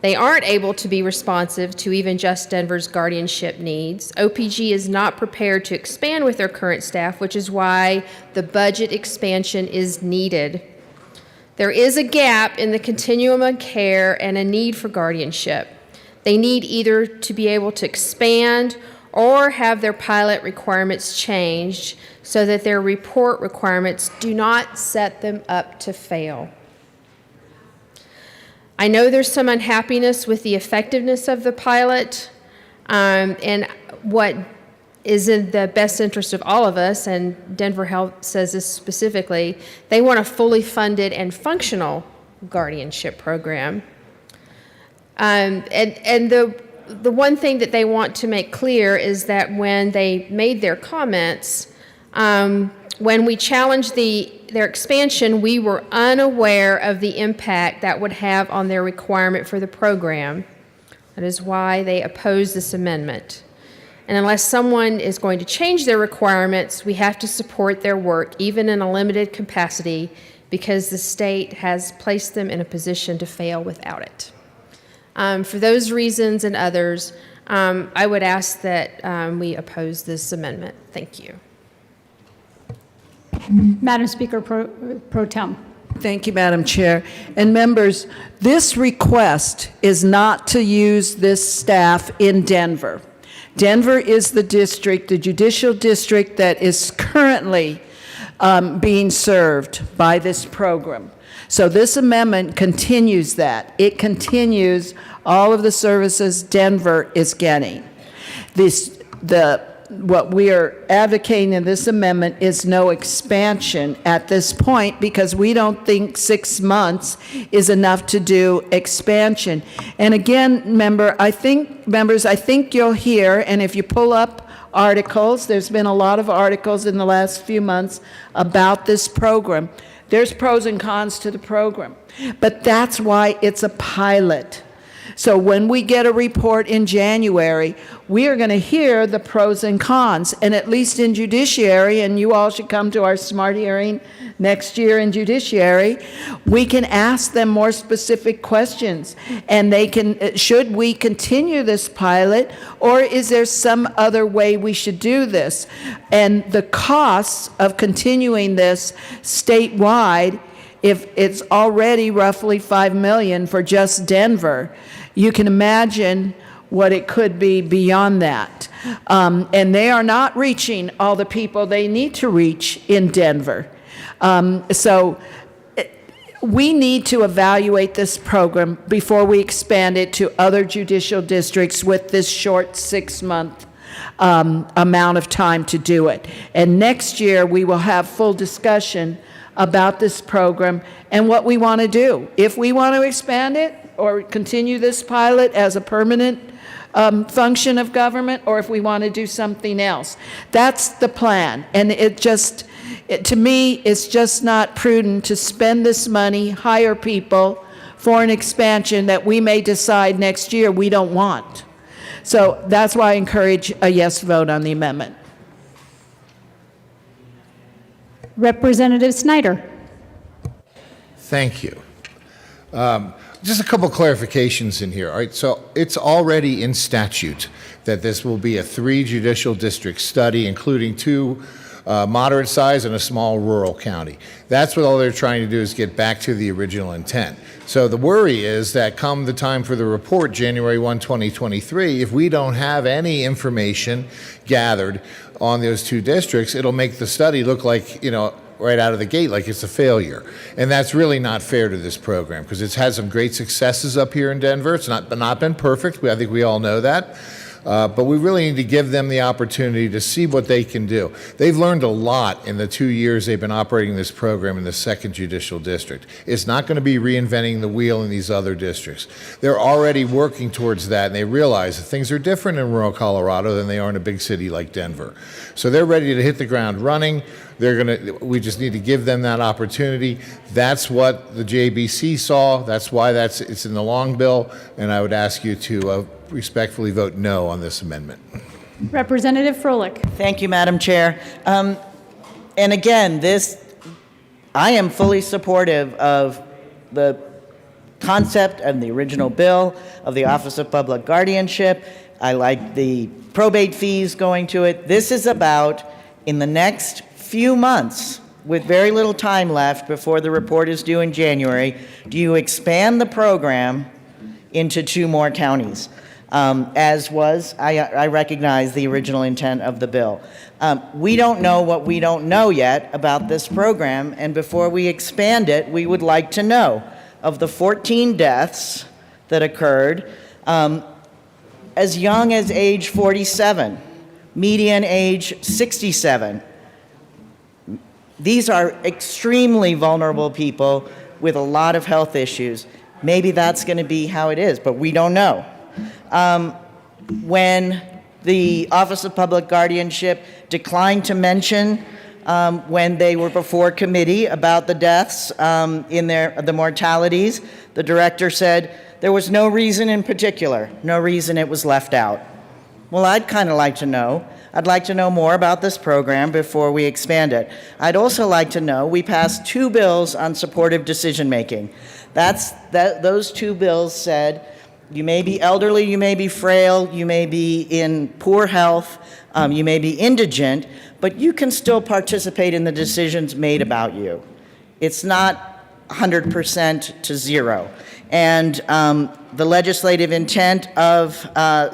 they aren't able to be responsive to even just Denver's guardianship needs. OPG is not prepared to expand with their current staff, which is why the budget expansion is needed. There is a gap in the continuum of care and a need for guardianship. They need either to be able to expand or have their pilot requirements changed so that their report requirements do not set them up to fail. I know there's some unhappiness with the effectiveness of the pilot, and what is in the best interest of all of us, and Denver Health says this specifically, they want a fully funded and functional guardianship program. And the one thing that they want to make clear is that when they made their comments, when we challenged their expansion, we were unaware of the impact that would have on their requirement for the program. That is why they oppose this amendment. And unless someone is going to change their requirements, we have to support their work, even in a limited capacity, because the state has placed them in a position to fail without it. For those reasons and others, I would ask that we oppose this amendment. Thank you. Madam Speaker Pro Tem. Thank you, Madam Chair. And members, this request is not to use this staff in Denver. Denver is the district, the judicial district that is currently being served by this program. So this amendment continues that. It continues all of the services Denver is getting. What we are advocating in this amendment is no expansion at this point, because we don't think 6 months is enough to do expansion. And again, members, I think you'll hear, and if you pull up articles, there's been a lot of articles in the last few months about this program. There's pros and cons to the program, but that's why it's a pilot. So when we get a report in January, we are going to hear the pros and cons, and at least in judiciary, and you all should come to our SMART hearing next year in judiciary, we can ask them more specific questions, and they can, should we continue this pilot, or is there some other way we should do this? And the costs of continuing this statewide, if it's already roughly $5 million for just Denver, you can imagine what it could be beyond that. And they are not reaching all the people they need to reach in Denver. So we need to evaluate this program before we expand it to other judicial districts with this short 6-month amount of time to do it. And next year, we will have full discussion about this program and what we want to do. If we want to expand it or continue this pilot as a permanent function of government, or if we want to do something else. That's the plan. And to me, it's just not prudent to spend this money, hire people for an expansion that we may decide next year we don't want. So that's why I encourage a yes vote on the amendment. Representative Snyder. Thank you. Just a couple clarifications in here. All right, so it's already in statute that this will be a 3 judicial district study, including 2 moderate size and a small rural county. That's what all they're trying to do, is get back to the original intent. So the worry is that come the time for the report, January 1, 2023, if we don't have any information gathered on those 2 districts, it'll make the study look like, right out of the gate, like it's a failure. And that's really not fair to this program, because it's had some great successes up here in Denver. It's not been perfect. I think we all know that. But we really need to give them the opportunity to see what they can do. They've learned a lot in the 2 years they've been operating this program in the 2nd Judicial District. It's not going to be reinventing the wheel in these other districts. They're already working towards that, and they realize that things are different in rural Colorado than they are in a big city like Denver. So they're ready to hit the ground running. We just need to give them that opportunity. That's what the JBC saw. That's why it's in the long bill, and I would ask you to respectfully vote no on this amendment. Representative Froelich. Thank you, Madam Chair. And again, I am fully supportive of the concept of the original bill of the Office of Public Guardianship. I like the probate fees going to it. This is about, in the next few months, with very little time left before the report is due in January, do you expand the program into 2 more counties? as was, I recognize the original intent of the bill. We don't know what we don't know yet about this program, and before we expand it, we would like to know of the 14 deaths that occurred as young as age 47, median age 67. These are extremely vulnerable people with a lot of health issues. Maybe that's going to be how it is, but we don't know. When the Office of Public Guardianship declined to mention when they were before committee about the deaths in the mortalities, the director said there was no reason in particular, no reason it was left out. Well, I'd kind of like to know. I'd like to know more about this program before we expand it. I'd also like to know, we passed 2 bills on supportive decision-making. Those 2 bills said, you may be elderly, you may be frail, you may be in poor health, you may be indigent, but you can still participate in the decisions made about you. It's not 100% to zero. And the legislative intent of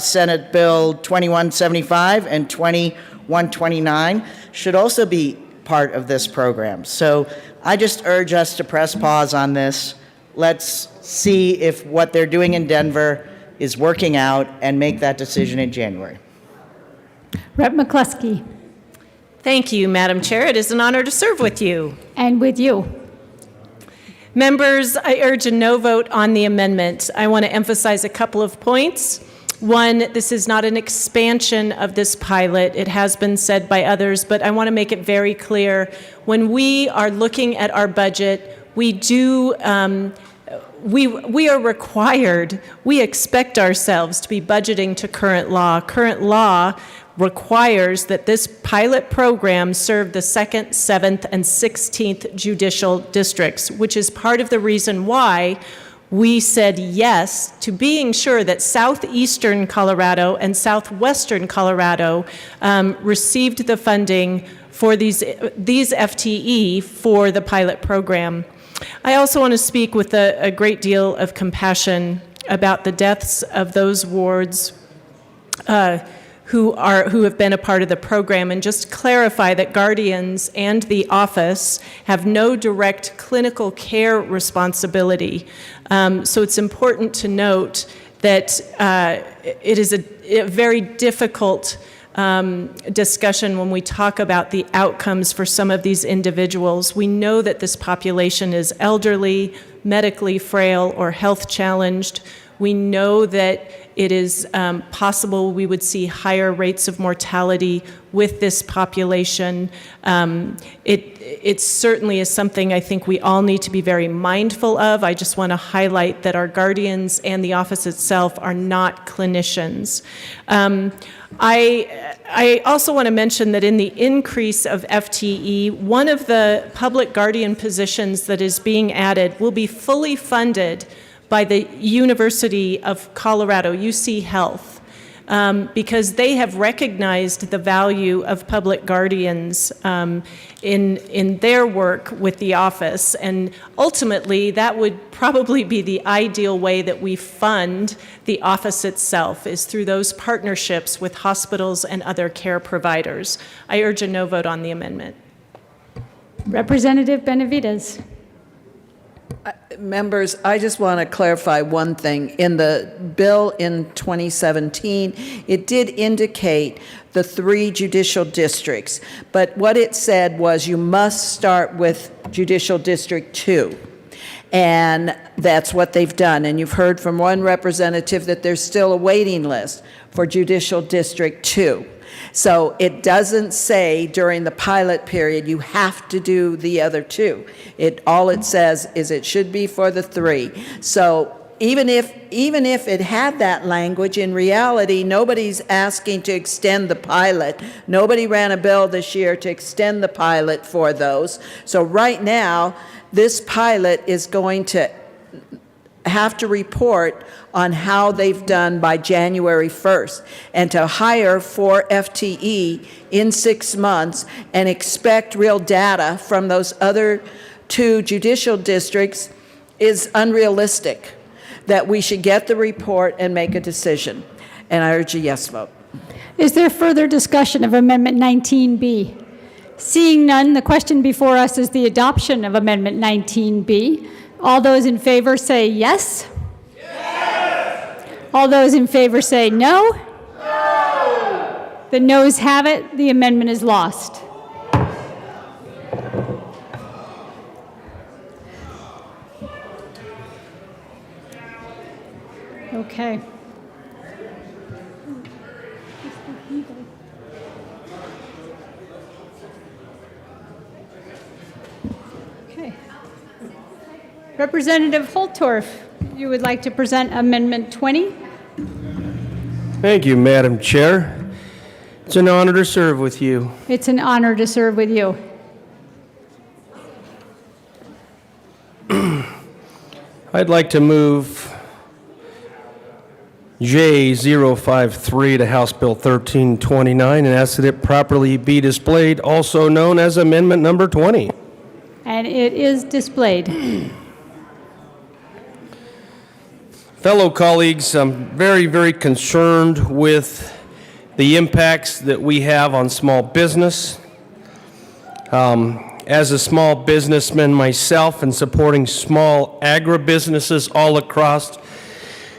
Senate Bill 2175 and 2129 should also be part of this program. So I just urge us to press pause on this. Let's see if what they're doing in Denver is working out and make that decision in January. Rep. McCluskey. Thank you, Madam Chair. It is an honor to serve with you. And with you. Members, I urge a no vote on the amendment. I want to emphasize a couple of points. One, this is not an expansion of this pilot. It has been said by others, but I want to make it very clear. When we are looking at our budget, we do, we are required, we expect ourselves to be budgeting to current law. Current law requires that this pilot program serve the 2nd, 7th, and 16th judicial districts, which is part of the reason why we said yes to being sure that southeastern Colorado and southwestern Colorado received the funding for these FTE for the pilot program. I also want to speak with a great deal of compassion about the deaths of those wards who have been a part of the program, and just clarify that guardians and the office have no direct clinical care responsibility. So it's important to note that it is a very difficult discussion when we talk about the outcomes for some of these individuals. We know that this population is elderly, medically frail, or health challenged. We know that it is possible we would see higher rates of mortality with this population. It certainly is something I think we all need to be very mindful of. I just want to highlight that our guardians and the office itself are not clinicians. I also want to mention that in the increase of FTE, one of the public guardian positions that is being added will be fully funded by the University of Colorado, UC Health, because they have recognized the value of public guardians in their work with the office. And ultimately, that would probably be the ideal way that we fund the office itself, is through those partnerships with hospitals and other care providers. I urge a no vote on the amendment. Representative Benavides. Members, I just want to clarify one thing. In the bill in 2017, it did indicate the 3 judicial districts, but what it said was you must start with Judicial District 2. And that's what they've done. And you've heard from one representative that there's still a waiting list for Judicial District 2. So it doesn't say during the pilot period you have to do the other 2. All it says is it should be for the 3. So even if it had that language, in reality, nobody's asking to extend the pilot. Nobody ran a bill this year to extend the pilot for those. So right now, this pilot is going to have to report on how they've done by January 1st, and to hire 4 FTE in 6 months and expect real data from those other 2 judicial districts is unrealistic. That we should get the report and make a decision. and I urge a yes vote. Is there further discussion of Amendment 19B? Seeing none, the question before us is the adoption of Amendment 19B. All those in favor say yes. Yes. All those in favor say no. No. The noes have it. The amendment is lost. Okay. Okay. Representative Holtorf, you would like to present Amendment 20? Thank you, Madam Chair. It's an honor to serve with you. It's an honor to serve with you. I'd like to move J053 to House Bill 1329 and ask that it properly be displayed, also known as Amendment Number 20. And it is displayed. Fellow colleagues, I'm very, very concerned with the impacts that we have on small business. As a small businessman myself and supporting small agribusinesses all across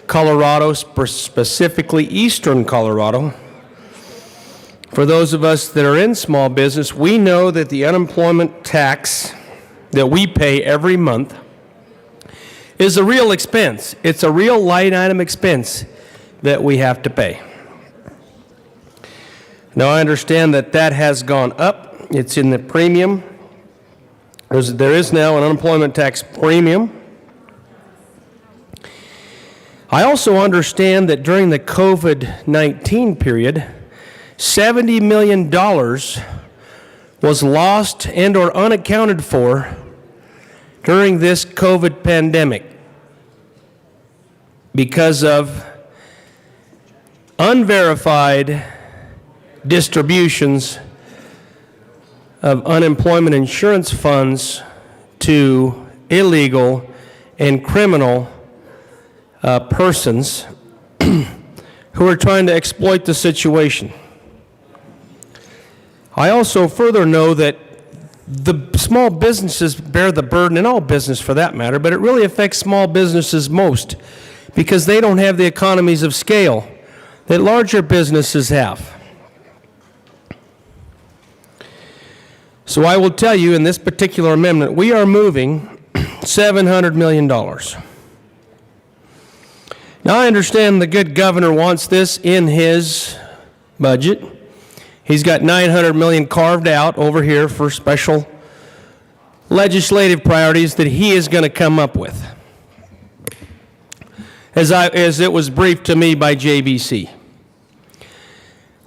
Colorado, specifically eastern Colorado, for those of us that are in small business, we know that the unemployment tax that we pay every month is a real expense. It's a real line item expense that we have to pay. Now, I understand that that has gone up. It's in the premium. There is now an unemployment tax premium. I also understand that during the COVID-19 period, $70 million was lost and or unaccounted for during this COVID pandemic because of unverified distributions of unemployment insurance funds to illegal and criminal persons who are trying to exploit the situation. I also further know that the small businesses bear the burden, in all business for that matter, but it really affects small businesses most because they don't have the economies of scale that larger businesses have. So I will tell you in this particular amendment, we are moving $700 million. Now I understand the good governor wants this in his budget. He's got $900 million carved out over here for special legislative priorities that he is going to come up with, as it was briefed to me by JBC.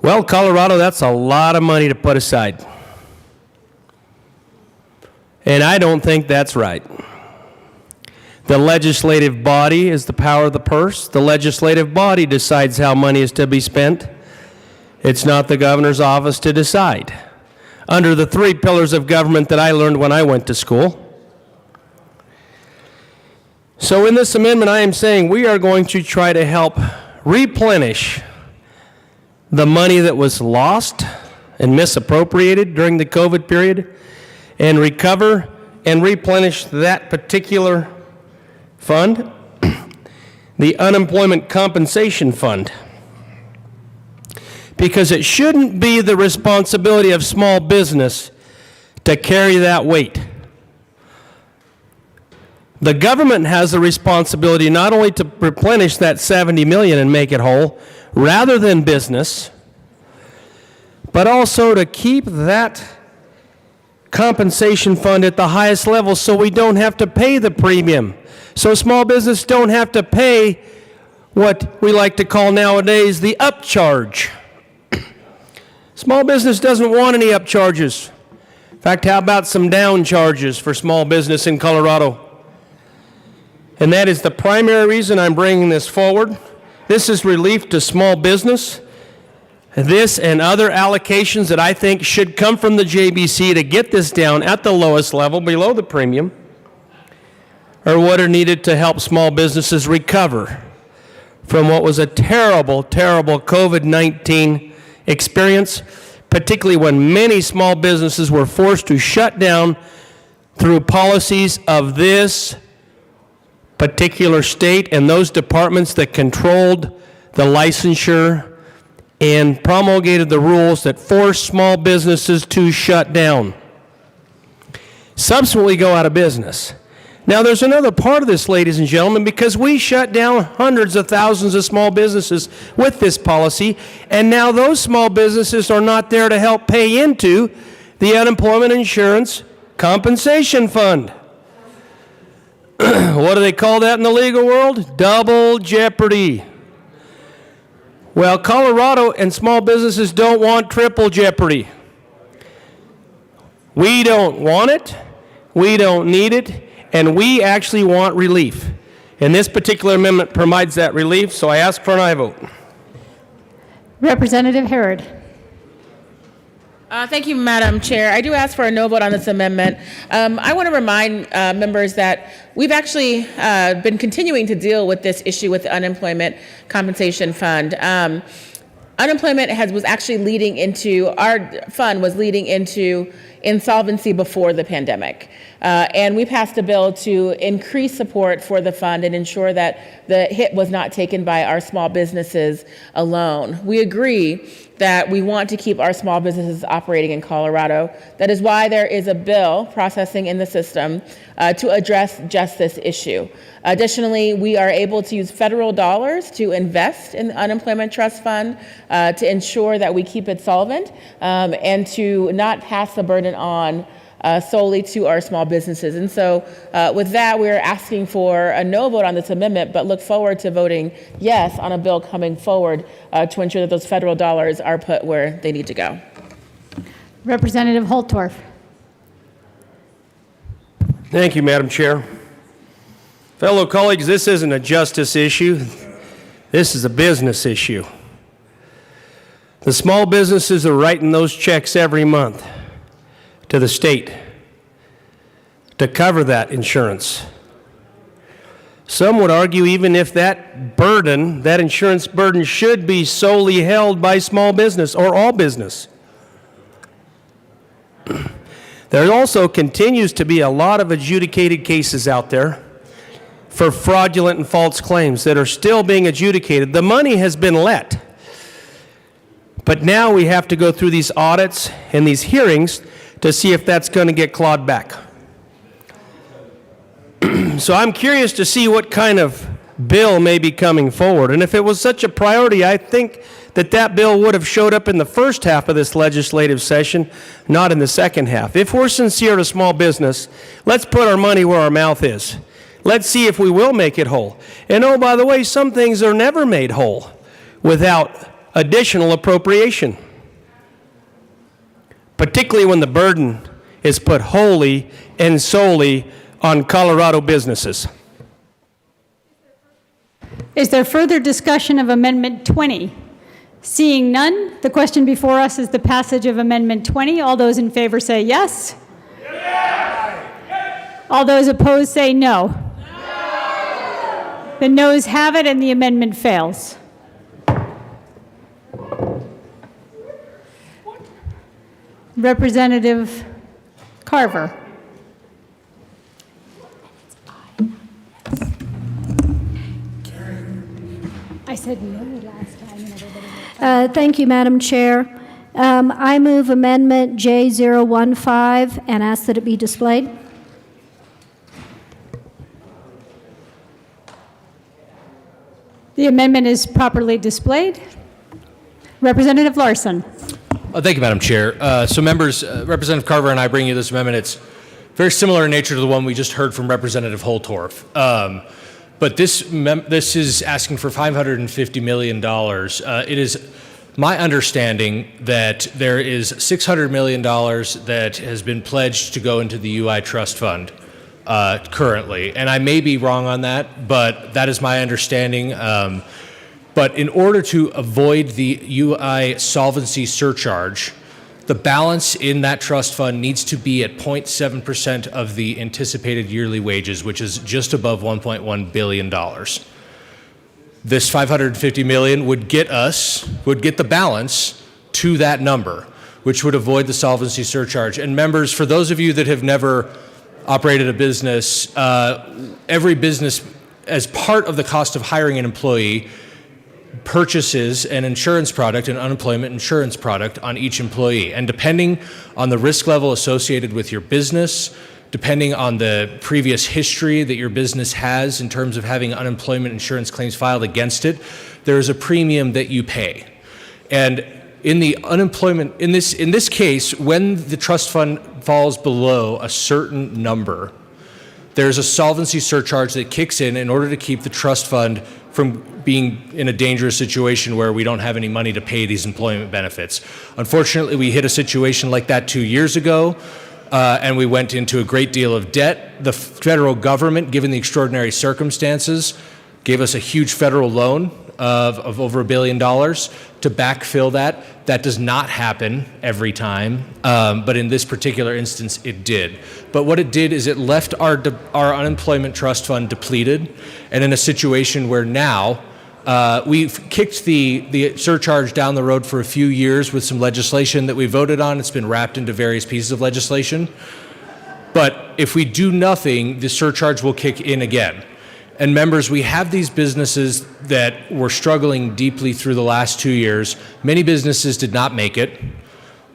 Well, Colorado, that's a lot of money to put aside. And I don't think that's right. The legislative body is the power of the purse. The legislative body decides how money is to be spent. It's not the governor's office to decide. Under the 3 pillars of government that I learned when I went to school. So in this amendment, I am saying we are going to try to help replenish the money that was lost and misappropriated during the COVID period and recover and replenish that particular fund, the Unemployment Compensation Fund. Because it shouldn't be the responsibility of small business to carry that weight. The government has the responsibility not only to replenish that $70 million and make it whole, rather than business, but also to keep that compensation fund at the highest level so we don't have to pay the premium. So small business don't have to pay what we like to call nowadays the upcharge. Small business doesn't want any upcharges. In fact, how about some down charges for small business in Colorado? And that is the primary reason I'm bringing this forward. This is relief to small business. This and other allocations that I think should come from the JBC to get this down at the lowest level, below the premium, are what are needed to help small businesses recover from what was a terrible, terrible COVID-19 experience, particularly when many small businesses were forced to shut down through policies of this particular state and those departments that controlled the licensure and promulgated the rules that forced small businesses to shut down, subsequently go out of business. Now, there's another part of this, ladies and gentlemen, because we shut down hundreds of thousands of small businesses with this policy, and now those small businesses are not there to help pay into the unemployment insurance compensation fund. What do they call that in the legal world? Double jeopardy. Well, Colorado and small businesses don't want triple jeopardy. We don't want it, we don't need it, and we actually want relief. And this particular amendment provides that relief, so I ask for an aye vote. Representative Herod. Thank you, Madam Chair. I do ask for a no vote on this amendment. I want to remind members that we've actually been continuing to deal with this issue with the Unemployment Compensation Fund. Unemployment was actually leading into, our fund was leading into insolvency before the pandemic. And we passed a bill to increase support for the fund and ensure that the hit was not taken by our small businesses alone. We agree that we want to keep our small businesses operating in Colorado. That is why there is a bill processing in the system to address just this issue. Additionally, we are able to use federal dollars to invest in the Unemployment Trust Fund to ensure that we keep it solvent and to not pass the burden on solely to our small businesses. And so with that, we're asking for a no vote on this amendment, but look forward to voting yes on a bill coming forward to ensure that those federal dollars are put where they need to go. Representative Holtorf. Thank you, Madam Chair. Fellow colleagues, this isn't a justice issue. This is a business issue. The small businesses are writing those checks every month to the state to cover that insurance. Some would argue even if that burden, that insurance burden, should be solely held by small business or all business. There also continues to be a lot of adjudicated cases out there for fraudulent and false claims that are still being adjudicated. The money has been let, but now we have to go through these audits and these hearings to see if that's going to get clawed back. So I'm curious to see what kind of bill may be coming forward. And if it was such a priority, I think that that bill would have showed up in the first half of this legislative session, not in the second half. If we're sincere to small business, let's put our money where our mouth is. Let's see if we will make it whole. And oh, by the way, some things are never made whole without additional appropriation, particularly when the burden is put wholly and solely on Colorado businesses. Is there further discussion of Amendment 20? Seeing none, the question before us is the passage of Amendment 20. All those in favor say yes. Yes. All those opposed say no. No. The noes have it and the amendment fails. Representative Carver. I said no last time. And everybody Thank you, Madam Chair. I move Amendment J015 and ask that it be displayed. The amendment is properly displayed. Representative Larson. Thank you, Madam Chair. So members, Representative Carver and I bring you this amendment. It's very similar in nature to the one we just heard from Representative Holtorf. But this is asking for $550 million. It is my understanding that there is $600 million that has been pledged to go into the UI Trust Fund currently. And I may be wrong on that, but that is my understanding. But in order to avoid the UI solvency surcharge, the balance in that trust fund needs to be at 0.7% of the anticipated yearly wages, which is just above $1.1 billion. this $550 million would get the balance to that number, which would avoid the solvency surcharge. And members, for those of you that have never operated a business, every business, as part of the cost of hiring an employee, purchases an insurance product, an unemployment insurance product on each employee. And depending on the risk level associated with your business, depending on the previous history that your business has in terms of having unemployment insurance claims filed against it, there is a premium that you pay. And in the unemployment, in this case, when the trust fund falls below a certain number, there's a solvency surcharge that kicks in order to keep the trust fund from being in a dangerous situation where we don't have any money to pay these employment benefits. Unfortunately, we hit a situation like that 2 years ago, and we went into a great deal of debt. The federal government, given the extraordinary circumstances, gave us a huge federal loan of over $1 billion to backfill that. That does not happen every time, but in this particular instance, it did. But what it did is it left our unemployment trust fund depleted, and in a situation where now we've kicked the surcharge down the road for a few years with some legislation that we voted on. It's been wrapped into various pieces of legislation. But if we do nothing, the surcharge will kick in again. And members, we have these businesses that were struggling deeply through the last 2 years. Many businesses did not make it.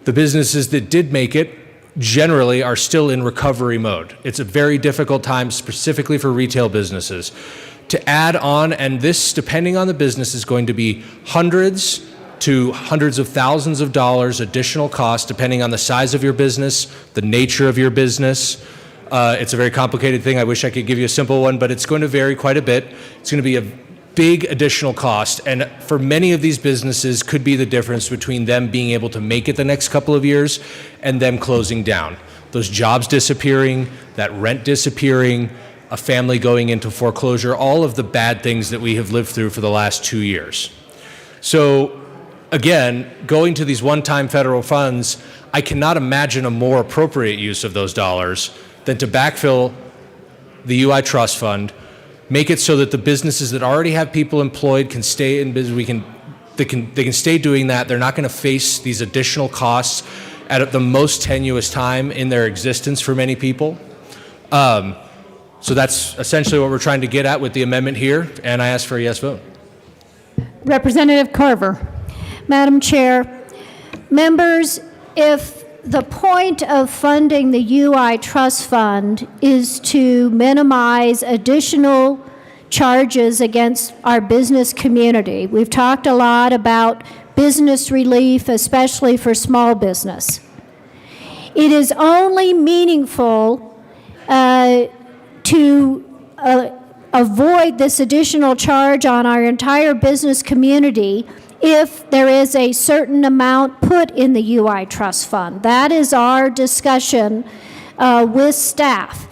The businesses that did make it generally are still in recovery mode. It's a very difficult time specifically for retail businesses. To add on, and this, depending on the business, is going to be hundreds to hundreds of thousands of dollars additional cost, depending on the size of your business, the nature of your business. It's a very complicated thing. I wish I could give you a simple one, but it's going to vary quite a bit. It's going to be a big additional cost, and for many of these businesses could be the difference between them being able to make it the next couple of years and them closing down. Those jobs disappearing, that rent disappearing, a family going into foreclosure, all of the bad things that we have lived through for the last 2 years. So again, going to these one-time federal funds, I cannot imagine a more appropriate use of those dollars than to backfill the UI Trust Fund, make it so that the businesses that already have people employed can stay in business. They can stay doing that. They're not going to face these additional costs at the most tenuous time in their existence for many people. So that's essentially what we're trying to get at with the amendment here, and I ask for a yes vote. Representative Carver. Madam Chair, members, if the point of funding the UI Trust Fund is to minimize additional charges against our business community, we've talked a lot about business relief, especially for small business. It is only meaningful to avoid this additional charge on our entire business community if there is a certain amount put in the UI Trust Fund. That is our discussion with staff.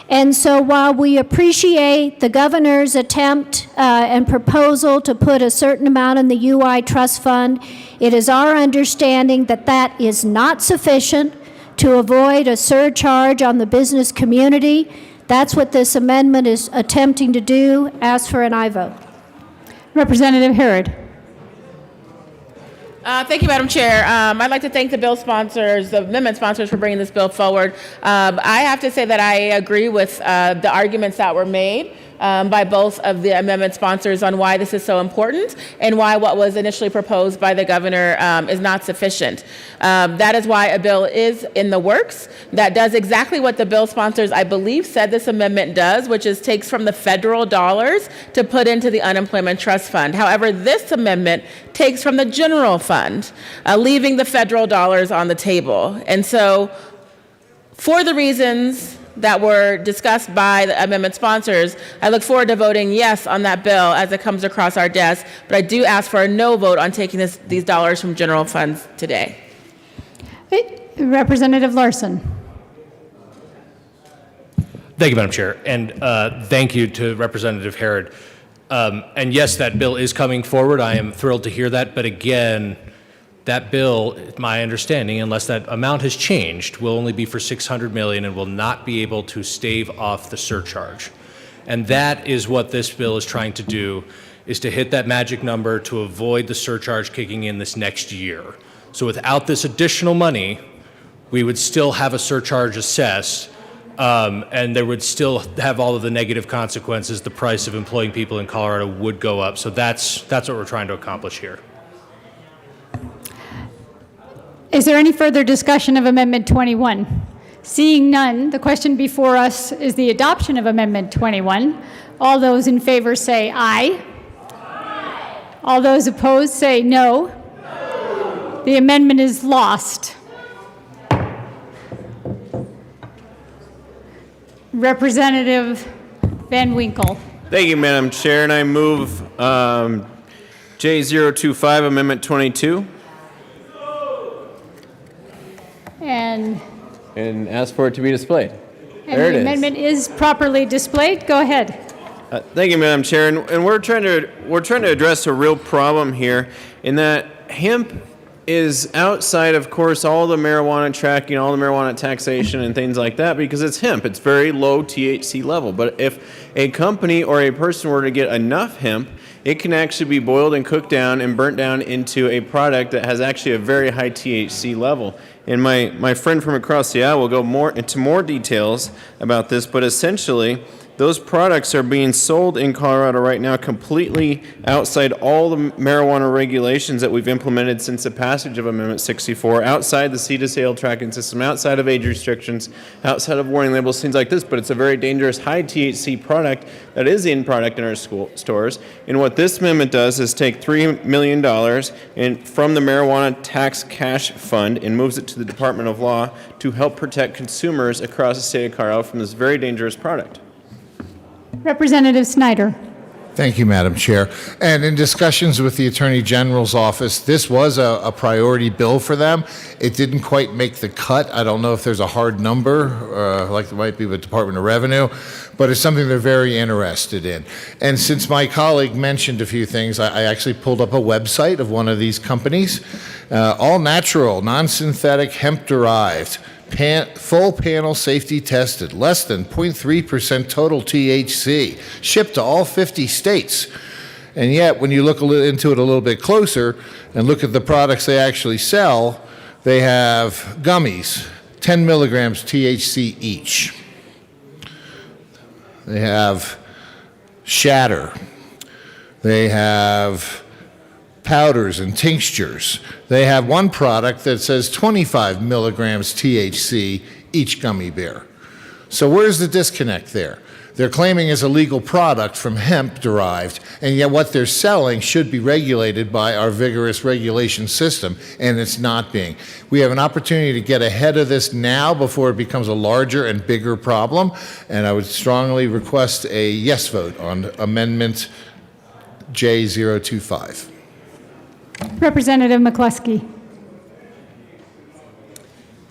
And so while we appreciate the governor's attempt and proposal to put a certain amount in the UI Trust Fund, it is our understanding that that is not sufficient to avoid a surcharge on the business community. That's what this amendment is attempting to do. Ask for an aye vote. Representative Herod. Thank you, Madam Chair. I'd like to thank the bill sponsors, the amendment sponsors, for bringing this bill forward. I have to say that I agree with the arguments that were made by both of the amendment sponsors on why this is so important and why what was initially proposed by the governor is not sufficient. That is why a bill is in the works that does exactly what the bill sponsors, I believe, said this amendment does, which is takes from the federal dollars to put into the unemployment trust fund. However, this amendment takes from the general fund, leaving the federal dollars on the table. And so, for the reasons that were discussed by the amendment sponsors, I look forward to voting yes on that bill as it comes across our desk, but I do ask for a no vote on taking these dollars from general funds today. Representative Larson. Thank you, Madam Chair, and thank you to Representative Herod. And yes, that bill is coming forward. I am thrilled to hear that, but again, that bill, my understanding, unless that amount has changed, will only be for $600 million and will not be able to stave off the surcharge. And that is what this bill is trying to do. is to hit that magic number to avoid the surcharge kicking in this next year. So without this additional money, we would still have a surcharge assessed, and there would still have all of the negative consequences. The price of employing people in Colorado would go up. So that's what we're trying to accomplish here. Is there any further discussion of Amendment 21? Seeing none, the question before us is the adoption of Amendment 21. All those in favor say aye. Aye. All those opposed say no. No. The amendment is lost. Representative Van Winkle. Thank you, Madam Chair, and I move J025, Amendment 22. And ask for it to be displayed. There it the is. amendment is properly displayed. Go ahead. Thank you, Madam Chair, and we're trying to address a real problem here in that hemp is outside, of course, all the marijuana tracking, all the marijuana taxation and things like that because it's hemp. It's very low THC level. But if a company or a person were to get enough hemp, it can actually be boiled and cooked down and burnt down into a product that has actually a very high THC level. And my friend from across the aisle will go into more details about this, but essentially, those products are being sold in Colorado right now completely outside all the marijuana regulations that we've implemented since the passage of Amendment 64, outside the seed-to-sale tracking system, outside of age restrictions, outside of warning labels, things like this. But it's a very dangerous high THC product that is in product in our stores. And what this amendment does is take $3 million from the marijuana tax cash fund and moves it to the Department of Law to help protect consumers across the state of Colorado from this very dangerous product. Representative Snyder. Thank you, Madam Chair. And in discussions with the Attorney General's office, this was a priority bill for them. It didn't quite make the cut. I don't know if there's a hard number, like there might be with Department of Revenue, but it's something they're very interested in. And since my colleague mentioned a few things, I actually pulled up a website of one of these companies. All natural, non-synthetic, hemp-derived, full panel safety tested, less than 0.3% total THC, shipped to all 50 states. And yet, when you look into it a little bit closer and look at the products they actually sell, they have gummies, 10 milligrams THC each. They have shatter. They have powders and tinctures. They have one product that says 25 milligrams THC each gummy bear. So where's the disconnect there? They're claiming it's a legal product from hemp derived, and yet what they're selling should be regulated by our vigorous regulation system, and it's not being. We have an opportunity to get ahead of this now before it becomes a larger and bigger problem, and I would strongly request a yes vote on Amendment J025. Representative McCluskey.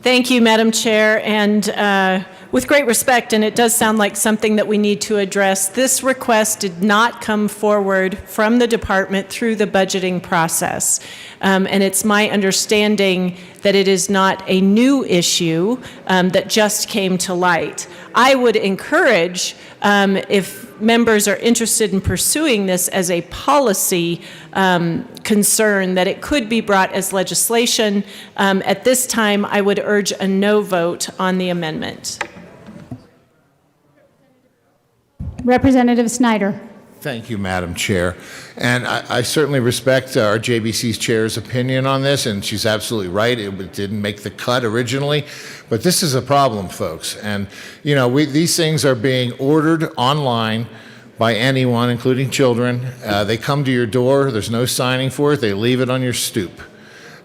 Thank you, Madam Chair, and with great respect, and it does sound like something that we need to address, this request did not come forward from the department through the budgeting process. And it's my understanding that it is not a new issue that just came to light. I would encourage, if members are interested in pursuing this as a policy concern, that it could be brought as legislation. At this time, I would urge a no vote on the amendment. Representative Snyder. Thank you, Madam Chair. And I certainly respect our JBC's chair's opinion on this, and she's absolutely right. It didn't make the cut originally, but this is a problem, folks. And, you know, these things are being ordered online by anyone, including children. They come to your door. There's no signing for it. They leave it on your stoop.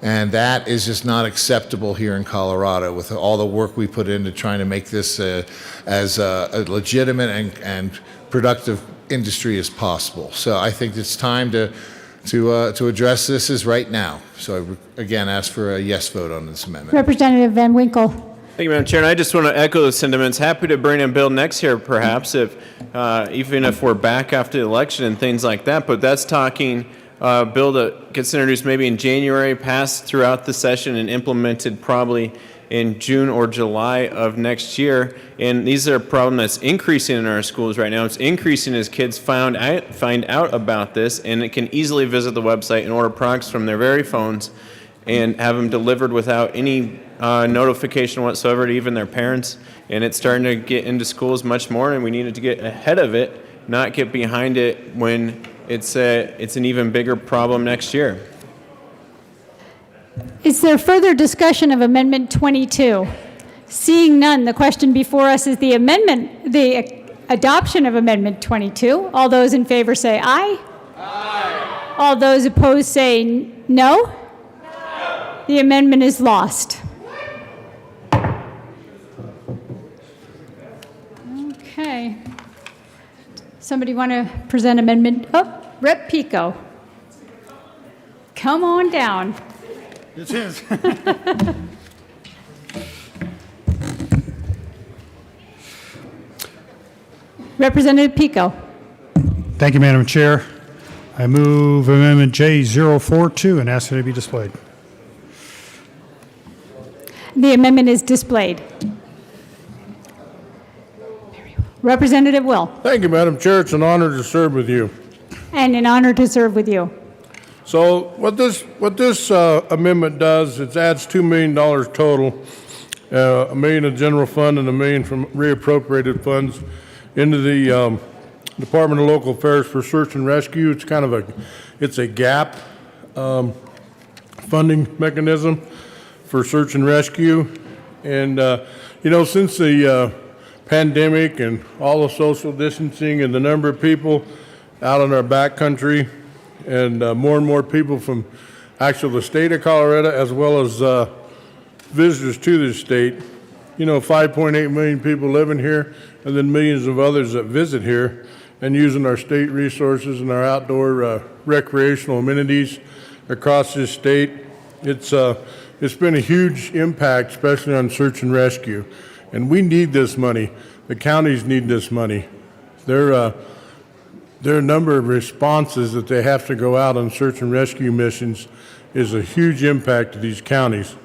And that is just not acceptable here in Colorado with all the work we put into trying to make this as a legitimate and productive industry as possible. So I think it's time to address this is right now. So I, again, ask for a yes vote on this amendment. Representative Van Winkle. Thank you, Madam Chair. And I just want to echo the sentiments. Happy to bring a bill next year, perhaps, even if we're back after the election and things like that. But that's talking bill that gets introduced maybe in January, passed throughout the session, and implemented probably in June or July of next year. And these are a problem that's increasing in our schools right now. It's increasing as kids find out about this, and it can easily visit the website and order products from their very phones and have them delivered without any notification whatsoever to even their parents. And it's starting to get into schools much more, and we needed to get ahead of it, not get behind it when it's an even bigger problem next year. Is there further discussion of Amendment 22? Seeing none, the question before us is the adoption of Amendment 22. All those in favor say aye. Aye. All those opposed say no. No. The amendment is lost. Okay. Somebody want to present amendment? Oh, Rep. Pico. Come on down. This is. Representative Pico. Thank you, Madam Chair. I move Amendment J042 and ask that it be displayed. The amendment is displayed. Representative Will. Thank you, Madam Chair. It's an honor to serve with you. And an honor to serve with you. So what this amendment does, it adds $2 million total, $1 million in general fund and $1 million from reappropriated funds into the Department of Local Affairs for search and rescue. It's kind of a gap funding mechanism for search and rescue. And since the pandemic and all the social distancing and the number of people out in our backcountry, and more and more people from actually the state of Colorado as well as visitors to the state. 5.8 million people living here, and then millions of others that visit here and using our state resources and our outdoor recreational amenities across this state. It's been a huge impact, especially on search and rescue. And we need this money. The counties need this money. There are a number of responses that they have to go out on search and rescue missions is a huge impact to these counties.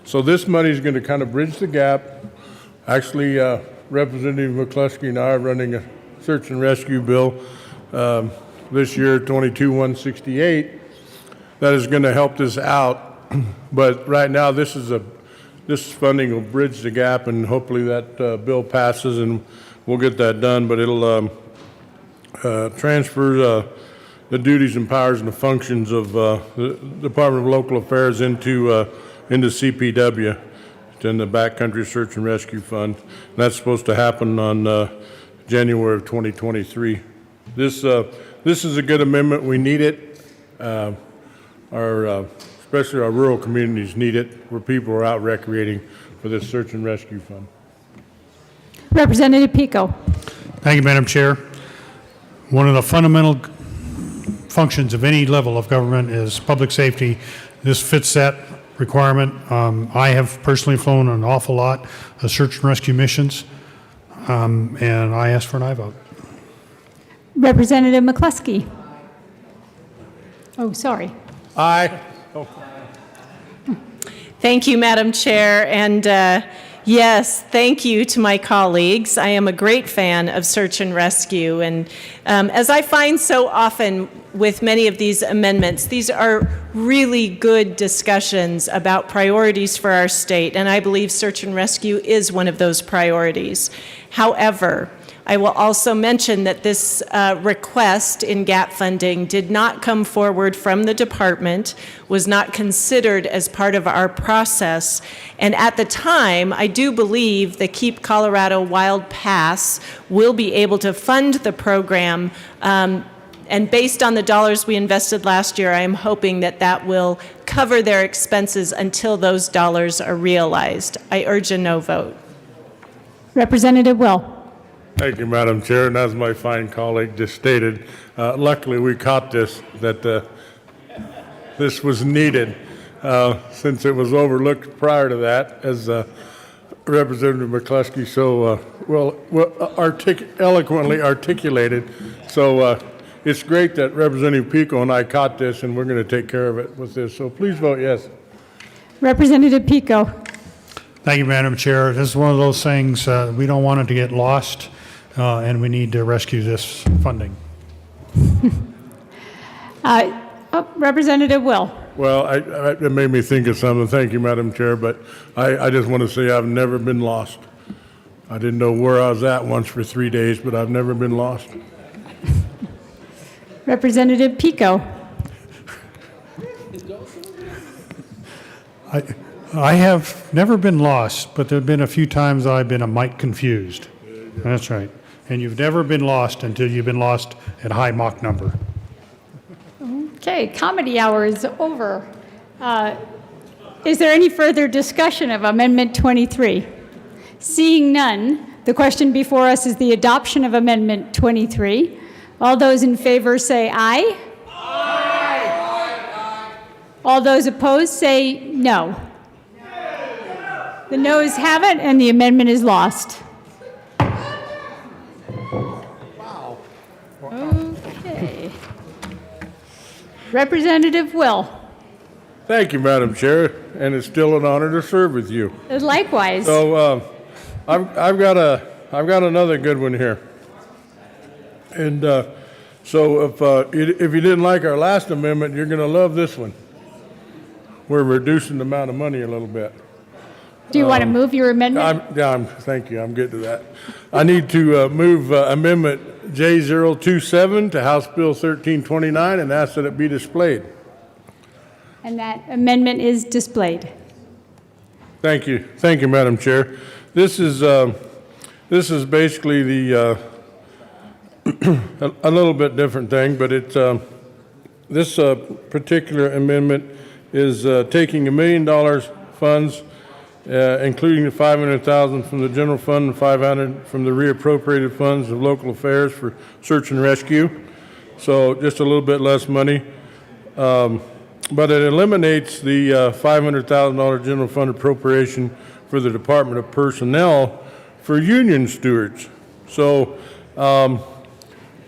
So this money is going to kind of bridge the gap. Actually, Representative McCluskey and I are running a search and rescue bill this year, 22-168, that is going to help this out. But right now, this funding will bridge the gap, and hopefully that bill passes and we'll get that done. But it'll transfer the duties and powers and the functions of the Department of Local Affairs into CPW, in the Backcountry Search and Rescue Fund. And that's supposed to happen on January of 2023. This is a good amendment. We need it. Especially our rural communities need it, where people are out recreating for this search and rescue fund. Representative Pico. Thank you, Madam Chair. One of the fundamental functions of any level of government is public safety. This fits that requirement. I have personally flown an awful lot of search and rescue missions, and I ask for an aye vote. Representative McCluskey. Oh, sorry. Aye. Thank you, Madam Chair, and yes, thank you to my colleagues. I am a great fan of search and rescue, and as I find so often with many of these amendments, these are really good discussions about priorities for our state, and I believe search and rescue is one of those priorities. However, I will also mention that this request in gap funding did not come forward from the department, was not considered as part of our process, and at the time, I do believe the Keep Colorado Wild Pass will be able to fund the program, and based on the dollars we invested last year, I am hoping that that will cover their expenses until those dollars are realized. I urge a no vote. Representative Will. Thank you, Madam Chair. And as my fine colleague just stated, luckily we caught this, that this was needed since it was overlooked prior to that, as Representative McCluskey so eloquently articulated. So it's great that Representative Pico and I caught this, and we're going to take care of it with this. So please vote yes. Representative Pico. Thank you, Madam Chair. This is one of those things, we don't want it to get lost, and we need to rescue this funding. Representative Will. Well, it made me think of something. Thank you, Madam Chair, but I just want to say I've never been lost. I didn't know where I was at once for 3 days, but I've never been lost. Representative Pico. I have never been lost, but there have been a few times I've been a mite confused. That's right. And you've never been lost until you've been lost at high Mach number. Okay, comedy hour is over. Is there any further discussion of Amendment 23? Seeing none, the question before us is the adoption of Amendment 23. All those in favor say aye. Aye. All those opposed say no. The noes have it, and the amendment is lost. Wow. Okay. Representative Will. Thank you, Madam Chair, and it's still an honor to serve with you. Likewise. So I've got another good one here. And so if you didn't like our last amendment, you're going to love this one. We're reducing the amount of money a little bit. Do you want to move your amendment? Thank you. I'm getting to that. I need to move Amendment J027 to House Bill 1329 and ask that it be displayed. And that amendment is displayed. Thank you. Thank you, Madam Chair. This is basically the a little bit different thing, but it's this particular amendment is taking $1 million funds, including the $500,000 from the general fund and $500 from the reappropriated funds of local affairs for search and rescue. So just a little bit less money. But it eliminates the $500,000 general fund appropriation for the Department of Personnel for union stewards. So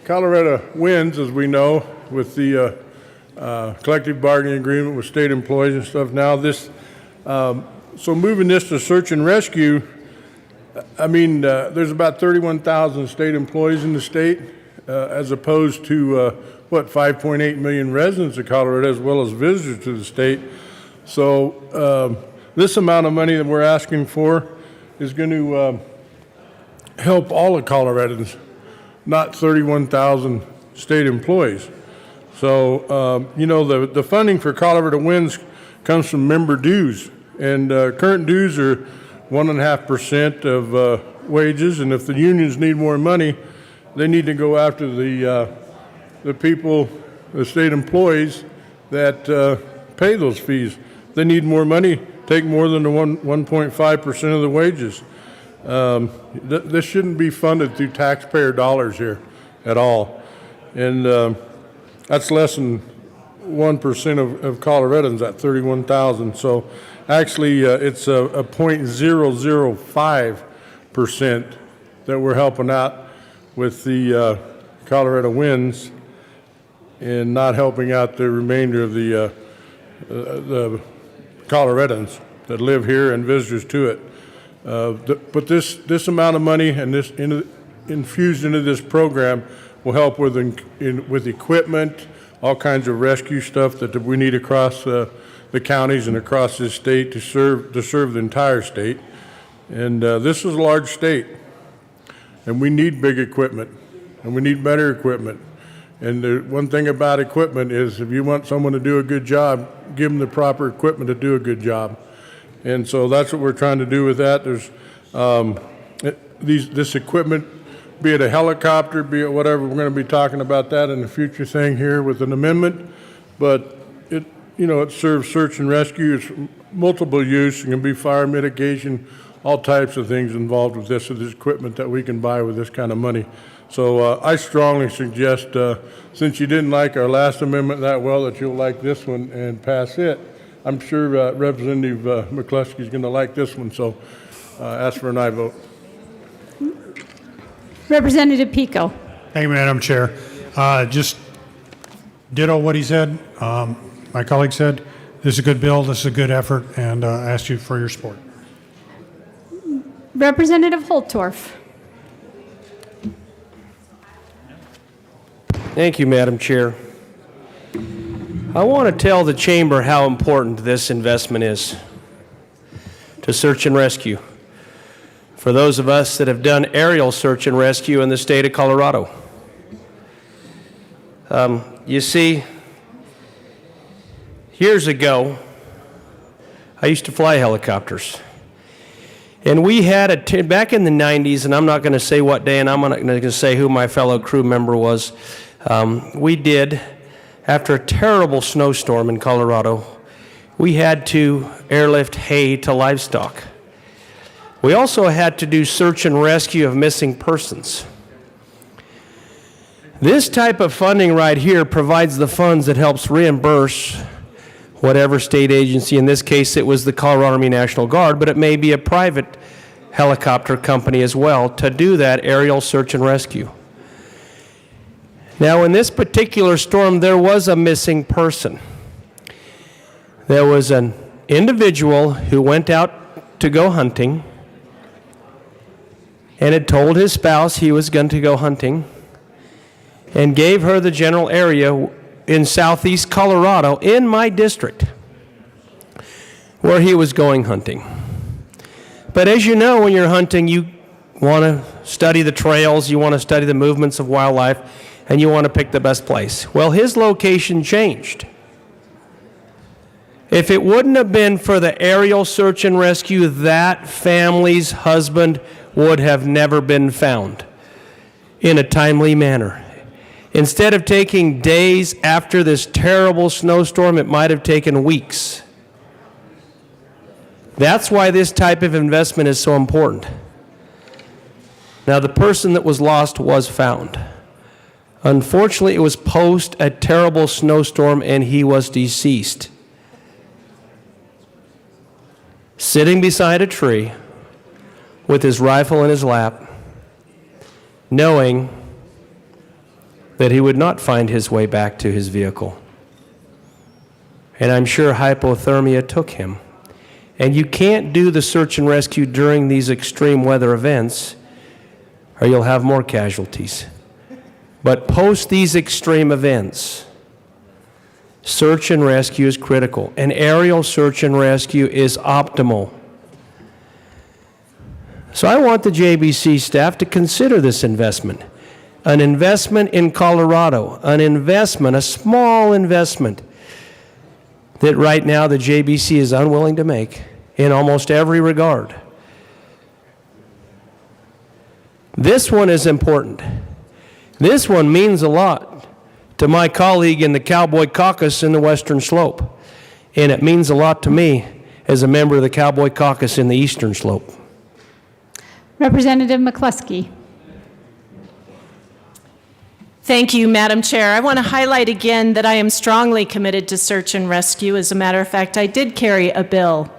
Colorado wins, as we know, with the collective bargaining agreement with state employees and stuff. Now this, so moving this to search and rescue, I mean, there's about 31,000 state employees in the state, as opposed to 5.8 million residents of Colorado, as well as visitors to the state. So this amount of money that we're asking for is going to help all of Coloradans, not 31,000 state employees. So, you know, the funding for Colorado Wins comes from member dues, and current dues are 1.5% of wages, and if the unions need more money, they need to go after the people, the state employees that pay those fees. They need more money, take more than the 1.5% of the wages. This shouldn't be funded through taxpayer dollars here at all. And that's less than 1% of Coloradans at 31,000. So actually it's a 0.005% that we're helping out with the Colorado Wins and not helping out the remainder of the Coloradans that live here and visitors to it. But this amount of money and this infused into this program will help with equipment, all kinds of rescue stuff that we need across the counties and across this state to serve the entire state. And this is a large state, and we need big equipment, and we need better equipment. And the one thing about equipment is if you want someone to do a good job, give them the proper equipment to do a good job. And so that's what we're trying to do with that. There's this equipment, be it a helicopter, be it whatever, we're going to be talking about that in a future thing here with an amendment. But it serves search and rescue. It's multiple use. It can be fire mitigation, all types of things involved with this equipment that we can buy with this kind of money. So I strongly suggest, since you didn't like our last amendment that well, that you'll like this one and pass it. I'm sure Representative McCluskey is going to like this one, so ask for an aye vote. Representative Pico. Thank you, Madam Chair. Just ditto what he said. My colleague said, this is a good bill, this is a good effort, and I ask you for your support. Representative Holtorf. Thank you, Madam Chair. I want to tell the chamber how important this investment is to search and rescue for those of us that have done aerial search and rescue in the state of Colorado. You see, years ago, I used to fly helicopters. And we had back in the 90s, and I'm not going to say what day, and I'm not going to say who my fellow crew member was. We did, after a terrible snowstorm in Colorado, we had to airlift hay to livestock. We also had to do search and rescue of missing persons. This type of funding right here provides the funds that helps reimburse whatever state agency, in this case it was the Colorado Army National Guard, but it may be a private helicopter company as well, to do that aerial search and rescue. Now, in this particular storm, there was a missing person. There was an individual who went out to go hunting and had told his spouse he was going to go hunting and gave her the general area in southeast Colorado, in my district, where he was going hunting. But as you know, when you're hunting, you want to study the trails, you want to study the movements of wildlife, and you want to pick the best place. Well, his location changed. If it wouldn't have been for the aerial search and rescue, that family's husband would have never been found in a timely manner. Instead of taking days after this terrible snowstorm, it might have taken weeks. That's why this type of investment is so important. Now, the person that was lost was found. Unfortunately, it was post a terrible snowstorm and he was deceased. Sitting beside a tree with his rifle in his lap, knowing that he would not find his way back to his vehicle. And I'm sure hypothermia took him. And you can't do the search and rescue during these extreme weather events, or you'll have more casualties. But post these extreme events, search and rescue is critical. And aerial search and rescue is optimal. So I want the JBC staff to consider this investment. An investment in Colorado, an investment, a small investment that right now the JBC is unwilling to make in almost every regard. This one is important. This one means a lot to my colleague in the Cowboy Caucus in the Western Slope, and it means a lot to me as a member of the Cowboy Caucus in the Eastern Slope. Representative McCluskey. Thank you, Madam Chair. I want to highlight again that I am strongly committed to search and rescue. As a matter of fact, I did carry a bill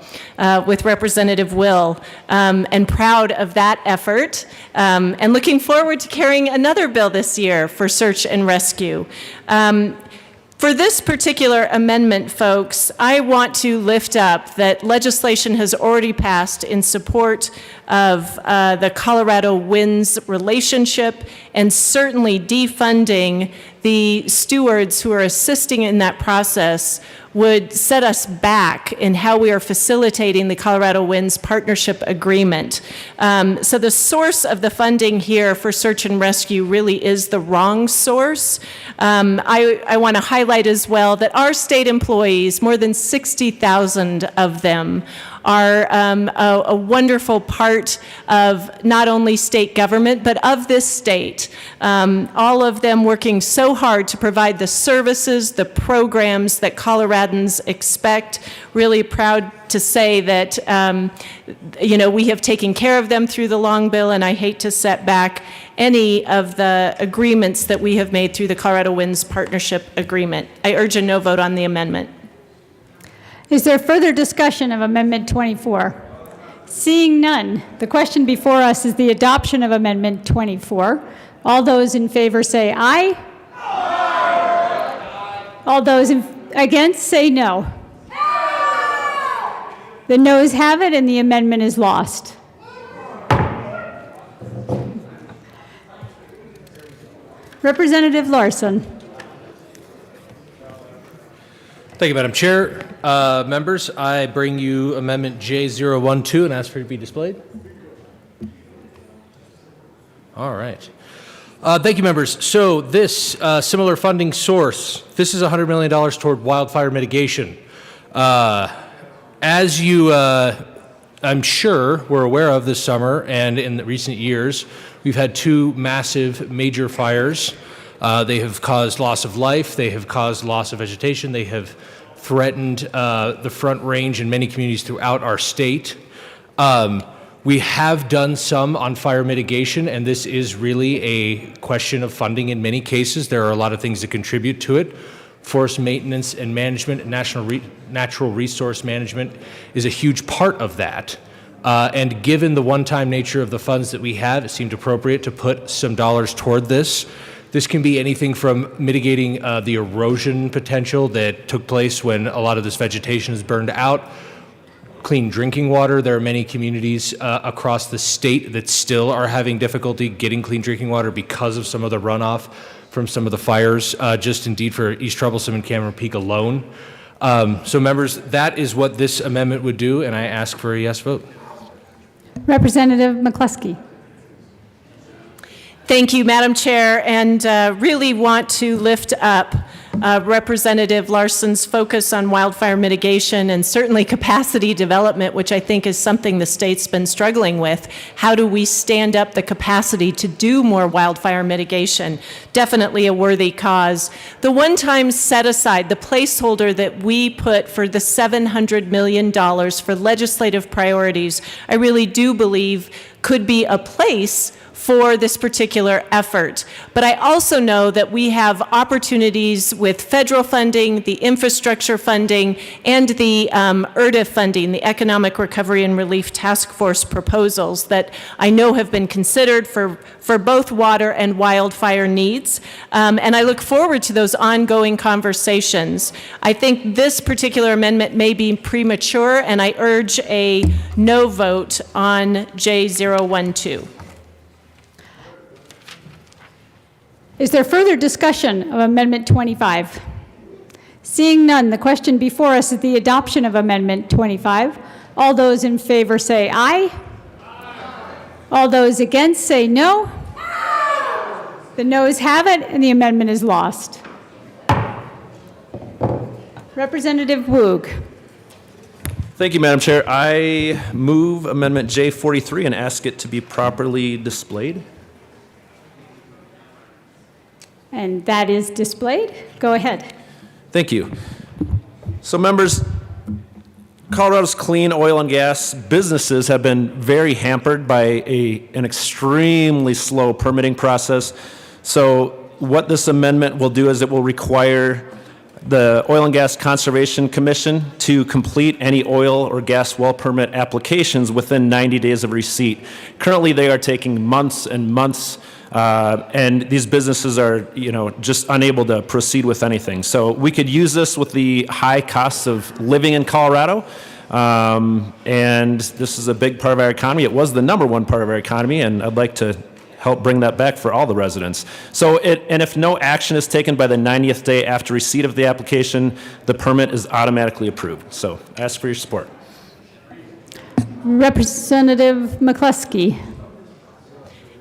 with Representative Will, and proud of that effort, and looking forward to carrying another bill this year for search and rescue. For this particular amendment, folks, I want to lift up that legislation has already passed in support of the Colorado Winds relationship, and certainly defunding the stewards who are assisting in that process would set us back in how we are facilitating the Colorado Winds Partnership Agreement. So the source of the funding here for search and rescue really is the wrong source. I want to highlight as well that our state employees, more than 60,000 of them, are a wonderful part of not only state government, but of this state. All of them working so hard to provide the services, the programs that Coloradans expect. Really proud to say that, we have taken care of them through the long bill, and I hate to set back any of the agreements that we have made through the Colorado Winds Partnership Agreement. I urge a no vote on the amendment. Is there further discussion of Amendment 24? Seeing none, the question before us is the adoption of Amendment 24. All those in favor say aye. Aye. All those against say no. No. The noes have it and the amendment is lost. Representative Larson. Thank you, Madam Chair. Members, I bring you Amendment J012 and ask for it to be displayed. All right. Thank you, members. So this similar funding source, this is $100 million toward wildfire mitigation. As you, I'm sure, were aware of this summer and in the recent years, we've had two massive major fires. They have caused loss of life. They have caused loss of vegetation. They have threatened the Front Range in many communities throughout our state. We have done some on fire mitigation, and this is really a question of funding in many cases. There are a lot of things that contribute to it. Forest maintenance and management and natural resource management is a huge part of that. And given the one-time nature of the funds that we have, it seemed appropriate to put some dollars toward this. This can be anything from mitigating the erosion potential that took place when a lot of this vegetation is burned out, clean drinking water. There are many communities across the state that still are having difficulty getting clean drinking water because of some of the runoff from some of the fires, just indeed for East Troublesome and Cameron Peak alone. So members, that is what this amendment would do, and I ask for a yes vote. Representative McCluskey. Thank you, Madam Chair, and really want to lift up Representative Larson's focus on wildfire mitigation and certainly capacity development, which I think is something the state's been struggling with. How do we stand up the capacity to do more wildfire mitigation? Definitely a worthy cause. The one-time set-aside, the placeholder that we put for the $700 million for legislative priorities, I really do believe could be a place for this particular effort. But I also know that we have opportunities with federal funding, the infrastructure funding, and the ERDF funding, the Economic Recovery and Relief Task Force proposals that I know have been considered for both water and wildfire needs. And I look forward to those ongoing conversations. I think this particular amendment may be premature, and I urge a no vote on J012. Is there further discussion of Amendment 25? Seeing none, the question before us is the adoption of Amendment 25. All those in favor say aye. All those against say no. The noes have it, and the amendment is lost. Representative Woog. Thank you, Madam Chair. I move Amendment J43 and ask it to be properly displayed. And that is displayed. Go ahead. Thank you. So, members, Colorado's clean oil and gas businesses have been very hampered by an extremely slow permitting process. So what this amendment will do is it will require the Oil and Gas Conservation Commission to complete any oil or gas well permit applications within 90 days of receipt. Currently, they are taking months and months, and these businesses are, just unable to proceed with anything. So we could use this with the high costs of living in Colorado, and this is a big part of our economy. It was the #1 part of our economy, and I'd like to help bring that back for all the residents. So, and if no action is taken by the 90th day after receipt of the application, the permit is automatically approved. So, I ask for your support. Representative McCluskey.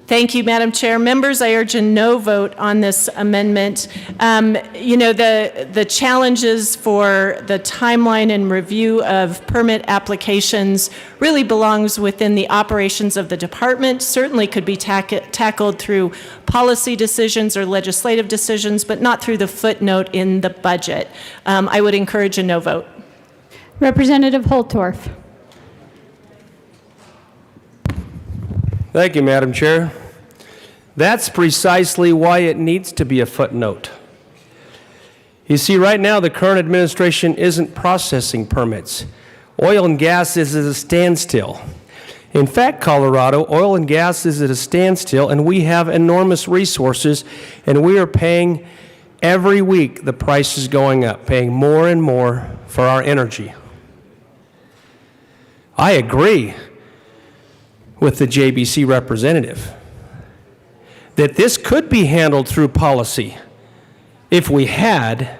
Thank you, Madam Chair. Members, I urge a no vote on this amendment. The challenges for the timeline and review of permit applications really belongs within the operations of the department. Certainly could be tackled through policy decisions or legislative decisions, but not through the footnote in the budget. I would encourage a no vote. Representative Holtorf. Thank you, Madam Chair. That's precisely why it needs to be a footnote. You see, right now, the current administration isn't processing permits. Oil and gas is at a standstill. In fact, Colorado, oil and gas is at a standstill, and we have enormous resources, and we are paying every week the price is going up, paying more and more for our energy. I agree with the JBC representative that this could be handled through policy if we had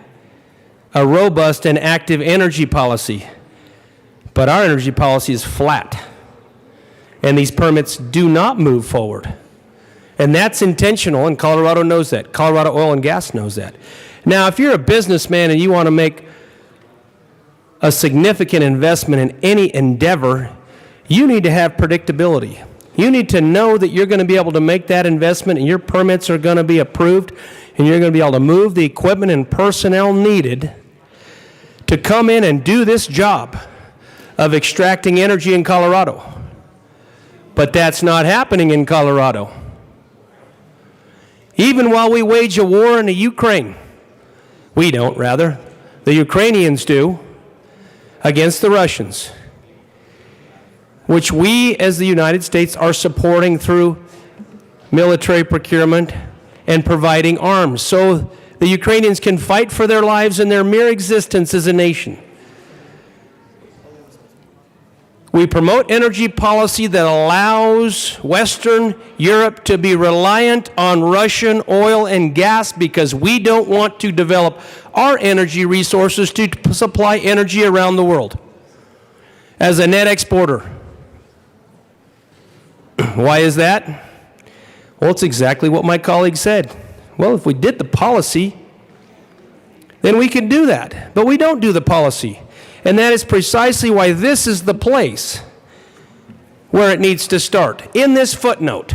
a robust and active energy policy. But our energy policy is flat, and these permits do not move forward. And that's intentional, and Colorado knows that. Colorado Oil and Gas knows that. Now, if you're a businessman and you want to make a significant investment in any endeavor, you need to have predictability. You need to know that you're going to be able to make that investment and your permits are going to be approved and you're going to be able to move the equipment and personnel needed to come in and do this job of extracting energy in Colorado. But that's not happening in Colorado. Even while we wage a war in the Ukraine, we don't, rather, the Ukrainians do, against the Russians, which we as the United States are supporting through military procurement and providing arms so the Ukrainians can fight for their lives and their mere existence as a nation. We promote energy policy that allows Western Europe to be reliant on Russian oil and gas because we don't want to develop our energy resources to supply energy around the world as a net exporter. Why is that? Well, it's exactly what my colleague said. Well, if we did the policy, then we could do that. But we don't do the policy. And that is precisely why this is the place where it needs to start, in this footnote.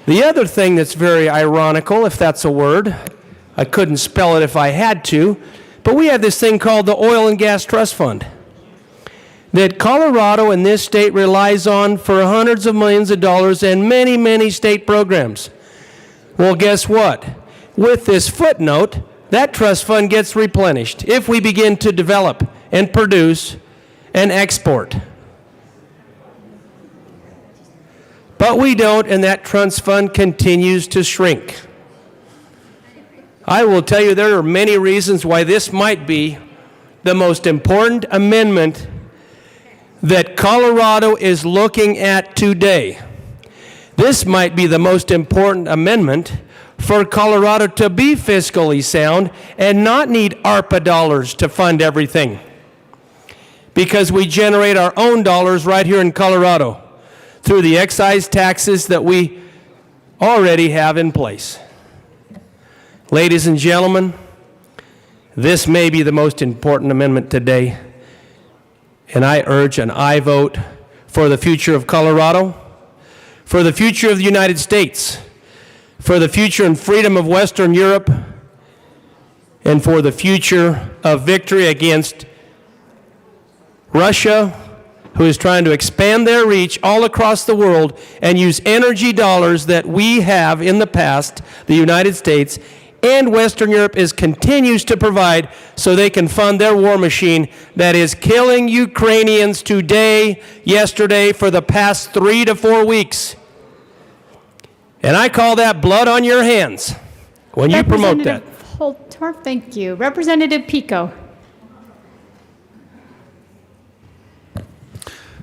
The other thing that's very ironical, if that's a word, I couldn't spell it if I had to, but we have this thing called the Oil and Gas Trust Fund that Colorado and this state relies on for hundreds of millions of dollars and many, many state programs. Well, guess what? With this footnote, that trust fund gets replenished if we begin to develop and produce and export. But we don't, and that trust fund continues to shrink. I will tell you there are many reasons why this might be the most important amendment that Colorado is looking at today. This might be the most important amendment for Colorado to be fiscally sound and not need ARPA dollars to fund everything, because we generate our own dollars right here in Colorado through the excise taxes that we already have in place. Ladies and gentlemen, this may be the most important amendment today, and I urge an aye vote for the future of Colorado, for the future of the United States, for the future and freedom of Western Europe, and for the future of victory against Russia, who is trying to expand their reach all across the world and use energy dollars that we have in the past, the United States, and Western Europe continues to provide so they can fund their war machine that is killing Ukrainians today, yesterday, for the past 3 to 4 weeks. And I call that blood on your hands when you promote that. Representative Holtorf, thank you. Representative Pico.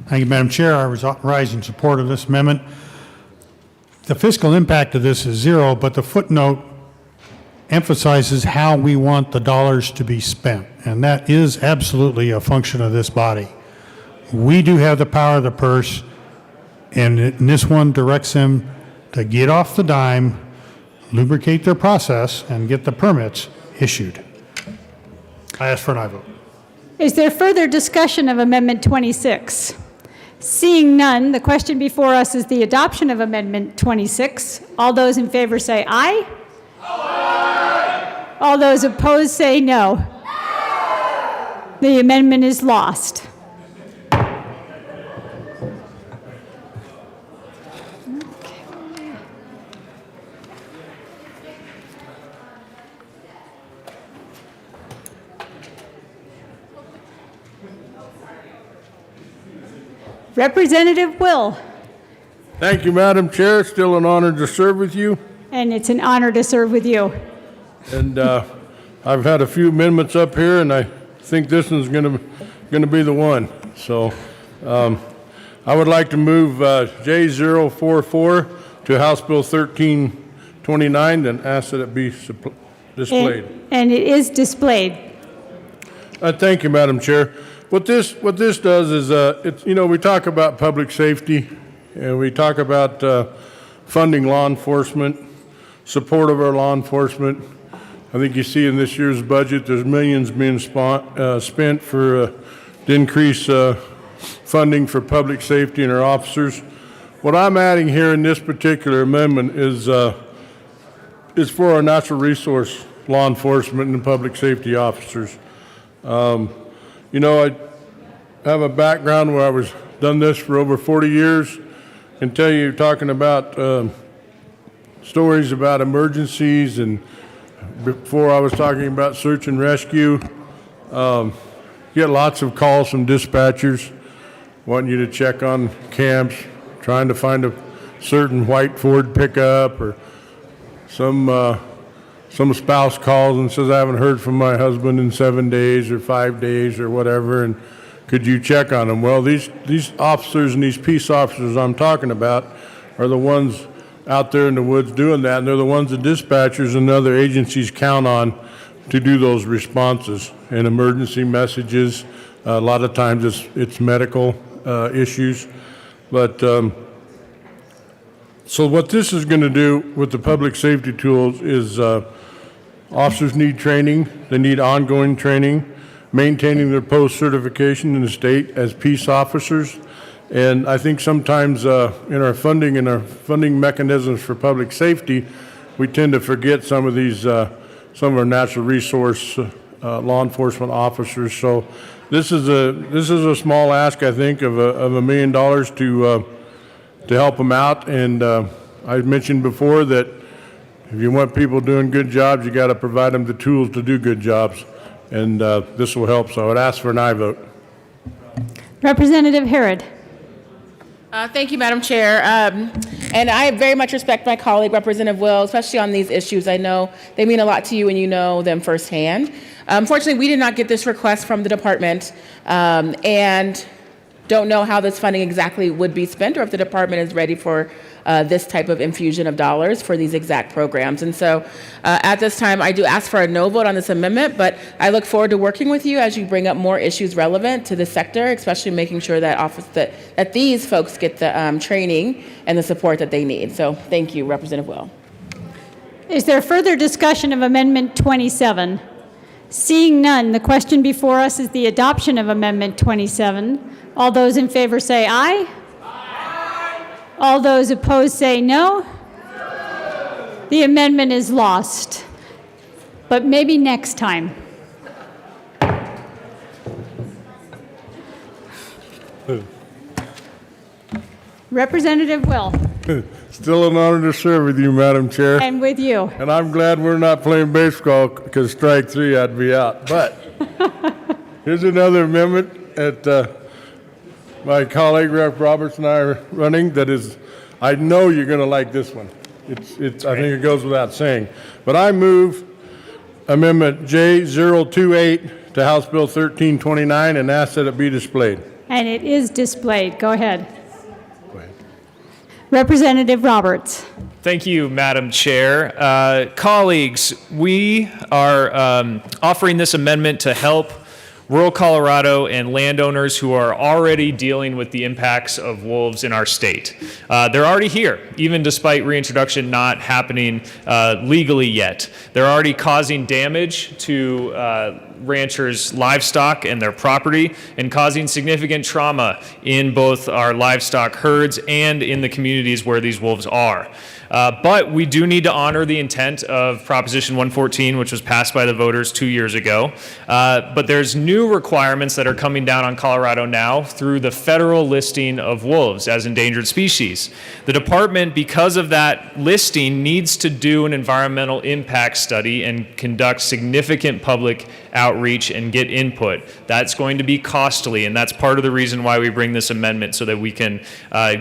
Thank you, Madam Chair. I rise in support of this amendment. The fiscal impact of this is zero, but the footnote emphasizes how we want the dollars to be spent, and that is absolutely a function of this body. We do have the power of the purse, and this one directs them to get off the dime, lubricate their process, and get the permits issued. I ask for an aye vote. Is there further discussion of Amendment 26? Seeing none, the question before us is the adoption of Amendment 26. All those in favor say aye. Aye. All those opposed say no. Aye. The amendment is lost. Representative Will. Thank you, Madam Chair. Still an honor to serve with you. And it's an honor to serve with you. And I've had a few amendments up here, and I think this one's going to be the one. So I would like to move J044 to House Bill 1329 and ask that it be displayed. And it is displayed. Thank you, Madam Chair. What this does is, it's, you know, we talk about public safety and we talk about funding law enforcement, support of our law enforcement. I think you see in this year's budget, there's millions being spent for to increase funding for public safety and our officers. What I'm adding here in this particular amendment is for our natural resource law enforcement and public safety officers. You know, I have a background where I was done this for over 40 years. And tell you, talking about stories about emergencies, and before I was talking about search and rescue, get lots of calls from dispatchers wanting you to check on camps, trying to find a certain white Ford pickup, or some spouse calls and says, I haven't heard from my husband in 7 days or 5 days or whatever, and could you check on them? Well, these officers and these peace officers I'm talking about are the ones out there in the woods doing that, and they're the ones the dispatchers and other agencies count on to do those responses and emergency messages. A lot of times it's medical issues. But so what this is going to do with the public safety tools is officers need training. They need ongoing training, maintaining their post certification in the state as peace officers. And I think sometimes in our funding mechanisms for public safety, we tend to forget some of these, some of our natural resource law enforcement officers. So this is a small ask, I think, of $1 million to help them out. And I mentioned before that if you want people doing good jobs, you got to provide them the tools to do good jobs. And this will help. So I would ask for an aye vote. Representative Herod. Thank you, Madam Chair. And I very much respect my colleague, Representative Will, especially on these issues. I know they mean a lot to you and you know them firsthand. Unfortunately, we did not get this request from the department and don't know how this funding exactly would be spent or if the department is ready for this type of infusion of dollars for these exact programs. And so at this time, I do ask for a no vote on this amendment, but I look forward to working with you as you bring up more issues relevant to the sector, especially making sure that these folks get the training and the support that they need. So thank you, Representative Will. Is there further discussion of Amendment 27? Seeing none, the question before us is the adoption of Amendment 27. All those in favor say aye. Aye. All those opposed say no. No. The amendment is lost. But maybe next time. Representative Will. Still an honor to serve with you, Madam Chair. And with you. And I'm glad we're not playing baseball because strike three, I'd be out. But here's another amendment that my colleague, Rep. Roberts, and I are running that is, I know you're going to like this one. I think it goes without saying. But I move Amendment J028 to House Bill 1329 and ask that it be displayed. And it is displayed. Go ahead. Representative Roberts. Thank you, Madam Chair. Colleagues, we are offering this amendment to help rural Colorado and landowners who are already dealing with the impacts of wolves in our state. They're already here, even despite reintroduction not happening legally yet. They're already causing damage to ranchers' livestock and their property, and causing significant trauma in both our livestock herds and in the communities where these wolves are. But we do need to honor the intent of Proposition 114, which was passed by the voters 2 years ago. But there's new requirements that are coming down on Colorado now through the federal listing of wolves as endangered species. The department, because of that listing, needs to do an environmental impact study and conduct significant public outreach and get input. That's going to be costly, and that's part of the reason why we bring this amendment, so that we can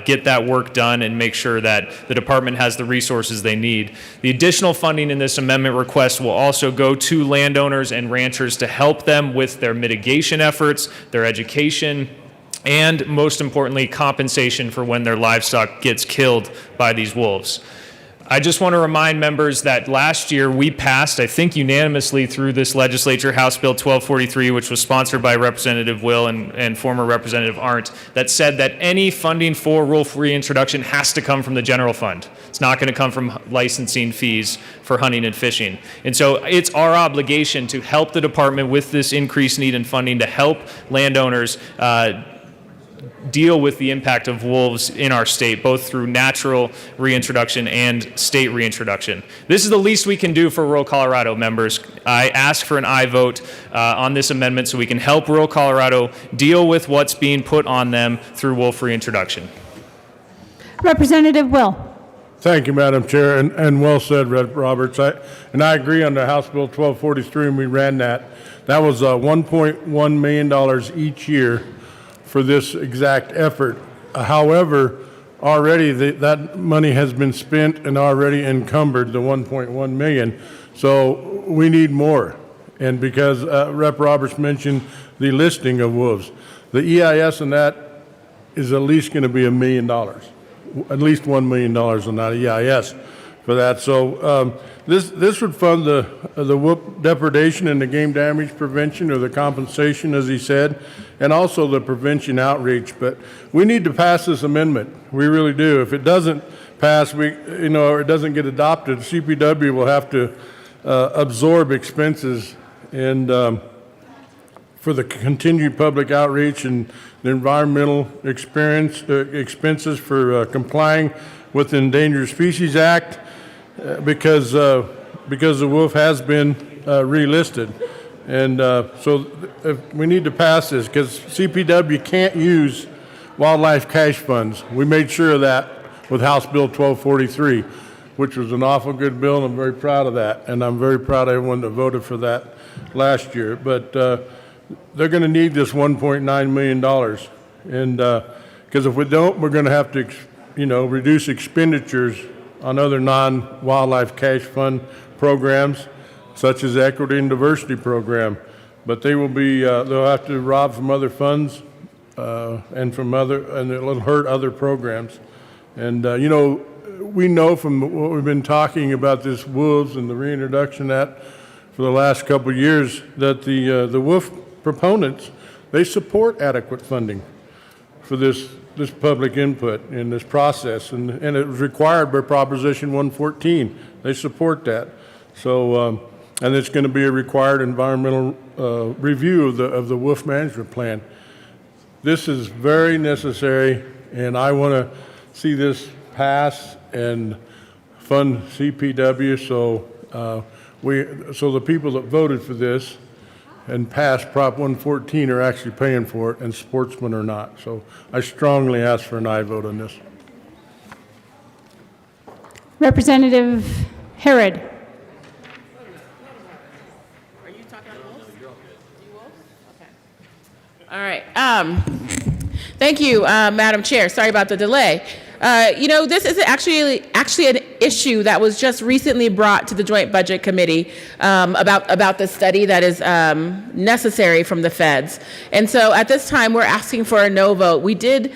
get that work done and make sure that the department has the resources they need. The additional funding in this amendment request will also go to landowners and ranchers to help them with their mitigation efforts, their education, and most importantly, compensation for when their livestock gets killed by these wolves. I just want to remind members that last year we passed, I think unanimously through this legislature, House Bill 1243, which was sponsored by Representative Will and former Representative Arndt, that said that any funding for wolf reintroduction has to come from the general fund. It's not going to come from licensing fees for hunting and fishing. And so it's our obligation to help the department with this increased need in funding to help landowners deal with the impact of wolves in our state, both through natural reintroduction and state reintroduction. This is the least we can do for rural Colorado, members. I ask for an aye vote on this amendment so we can help rural Colorado deal with what's being put on them through wolf reintroduction. Representative Will. Thank you, Madam Chair, and well said, Rep. Roberts. I agree on the House Bill 1243, and we ran that. That was $1.1 million each year for this exact effort. However, already that money has been spent and already encumbered the 1.1 million. So we need more. And because Rep. Roberts mentioned the listing of wolves, the EIS on that is at least going to be $1 million, at least $1 million on that EIS for that. So this would fund the wolf depredation and the game damage prevention, or the compensation, as he said, and also the prevention outreach. But we need to pass this amendment. We really do. If it doesn't pass, or it doesn't get adopted, CPW will have to absorb expenses and for the continued public outreach and the environmental expenses for complying with the Endangered Species Act, because the wolf has been relisted. And so we need to pass this, because CPW can't use wildlife cash funds. We made sure of that with House Bill 1243, which was an awful good bill, and I'm very proud of that. And I'm very proud of everyone that voted for that last year. But they're going to need this $1.9 million. And because if we don't, we're going to have to, reduce expenditures on other non-wildlife cash fund programs, such as the Equity and Diversity Program. But they will be, they'll have to rob from other funds and it'll hurt other programs. And, we know from what we've been talking about this wolves and the reintroduction of that for the last couple of years, that the wolf proponents, they support adequate funding for this public input in this process, and it was required by Proposition 114. They support that. So, and it's going to be a required environmental review of the wolf management plan. This is very necessary, and I want to see this pass and fund CPW so the people that voted for this and passed Prop 114 are actually paying for it, and sportsmen are not. So I strongly ask for an aye vote on this. Representative Herod. Are you talking about wolves? Okay. All right. Thank you, Madam Chair. Sorry about the delay. This is actually an issue that was just recently brought to the Joint Budget Committee about the study that is necessary from the feds. And so at this time, we're asking for a no vote. We did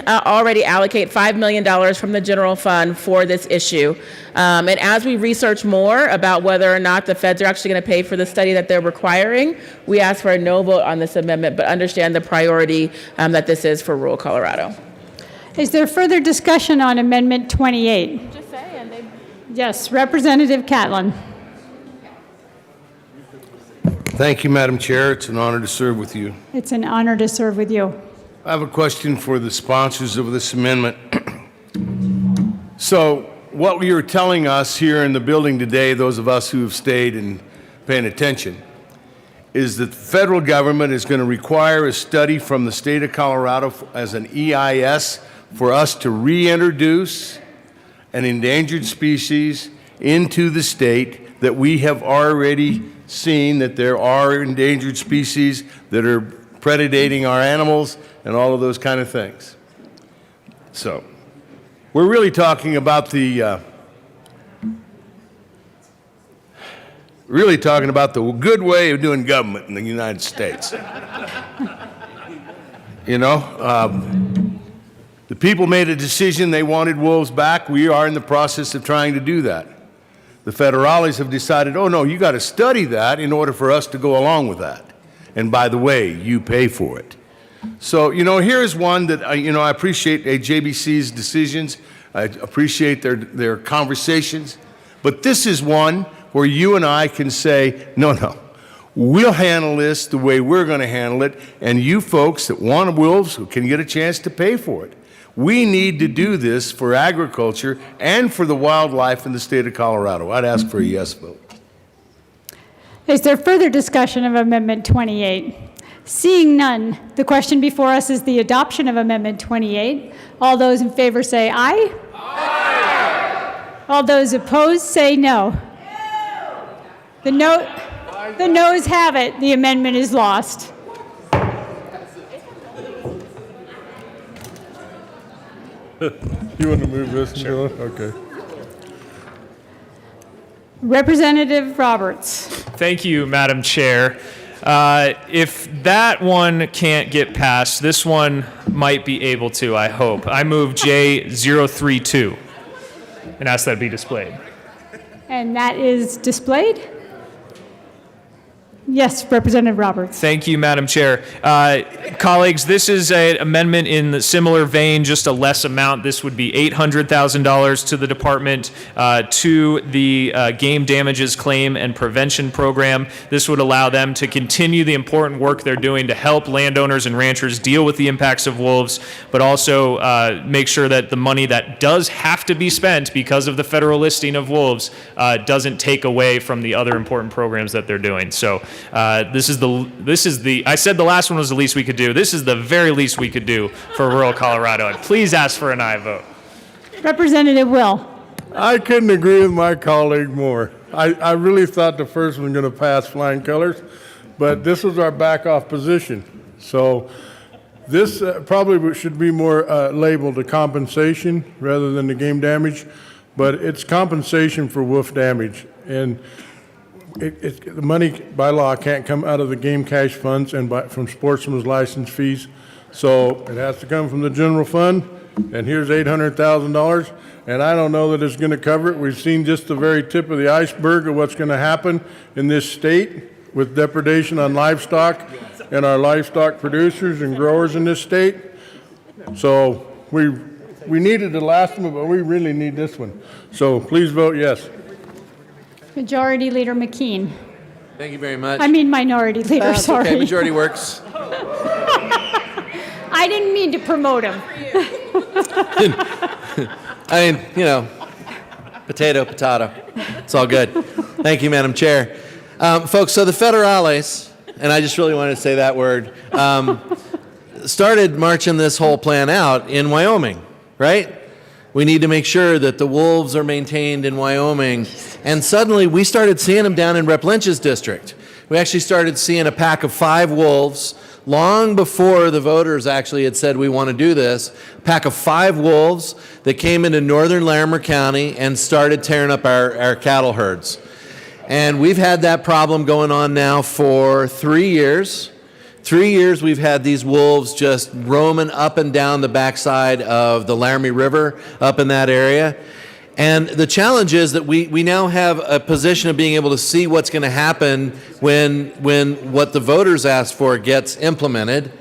already allocate $5 million from the general fund for this issue. And as we research more about whether or not the feds are actually going to pay for the study that they're requiring, we ask for a no vote on this amendment, but understand the priority that this is for rural Colorado. Is there further discussion on Amendment 28? Just saying. Yes, Representative Catlin. Thank you, Madam Chair. It's an honor to serve with you. It's an honor to serve with you. I have a question for the sponsors of this amendment. So what you're telling us here in the building today, those of us who have stayed and paying attention, is that the federal government is going to require a study from the state of Colorado as an EIS for us to reintroduce an endangered species into the state, that we have already seen that there are endangered species that are predating our animals and all of those kind of things. So we're really talking about the good way of doing government in the United States. The people made a decision they wanted wolves back. We are in the process of trying to do that. The federales have decided, oh no, you got to study that in order for us to go along with that. And by the way, you pay for it. So, here's one that, I appreciate JBC's decisions. I appreciate their conversations. But this is one where you and I can say, no, we'll handle this the way we're going to handle it, and you folks that want wolves can get a chance to pay for it. We need to do this for agriculture and for the wildlife in the state of Colorado. I'd ask for a yes vote. Is there further discussion of Amendment 28? Seeing none, the question before us is the adoption of Amendment 28. All those in favor say aye. Aye. All those opposed say no. The noes have it. The amendment is lost. You want to move this? Sure. Okay. Representative Roberts. Thank you, Madam Chair. If that one can't get passed, this one might be able to, I hope. I move J032 and ask that it be displayed. And that is displayed? Yes, Representative Roberts. Thank you, Madam Chair. Colleagues, this is an amendment in the similar vein, just a less amount. This would be $800,000 to the department to the game damages claim and prevention program. This would allow them to continue the important work they're doing to help landowners and ranchers deal with the impacts of wolves, but also make sure that the money that does have to be spent because of the federal listing of wolves doesn't take away from the other important programs that they're doing. So this is the I said the last one was the least we could do. This is the very least we could do for rural Colorado. And please ask for an aye vote. Representative Will. I couldn't agree with my colleague more. I really thought the first one was going to pass flying colors, but this was our back off position. So this probably should be more labeled a compensation rather than the game damage, but it's compensation for wolf damage. And the money by law can't come out of the game cash funds and from sportsman's license fees. So it has to come from the general fund, and here's $800,000, and I don't know that it's going to cover it. We've seen just the very tip of the iceberg of what's going to happen in this state with depredation on livestock and our livestock producers and growers in this state. So we needed the last one, but we really need this one. So please vote yes. Majority Leader McKean. Thank you very much. I mean Minority Leader, sorry. Okay, majority works. I didn't mean to promote him. I mean, potato. It's all good. Thank you, Madam Chair. Folks, so the federales, and I just really wanted to say that word, started marching this whole plan out in Wyoming, right? We need to make sure that the wolves are maintained in Wyoming. And suddenly we started seeing them down in Rep Lynch's district. We actually started seeing a pack of 5 wolves long before the voters actually had said we want to do this. A pack of 5 wolves that came into northern Larimer County and started tearing up our cattle herds. And we've had that problem going on now for 3 years. 3 years we've had these wolves just roaming up and down the backside of the Laramie River up in that area. And the challenge is that we now have a position of being able to see what's going to happen when what the voters asked for gets implemented,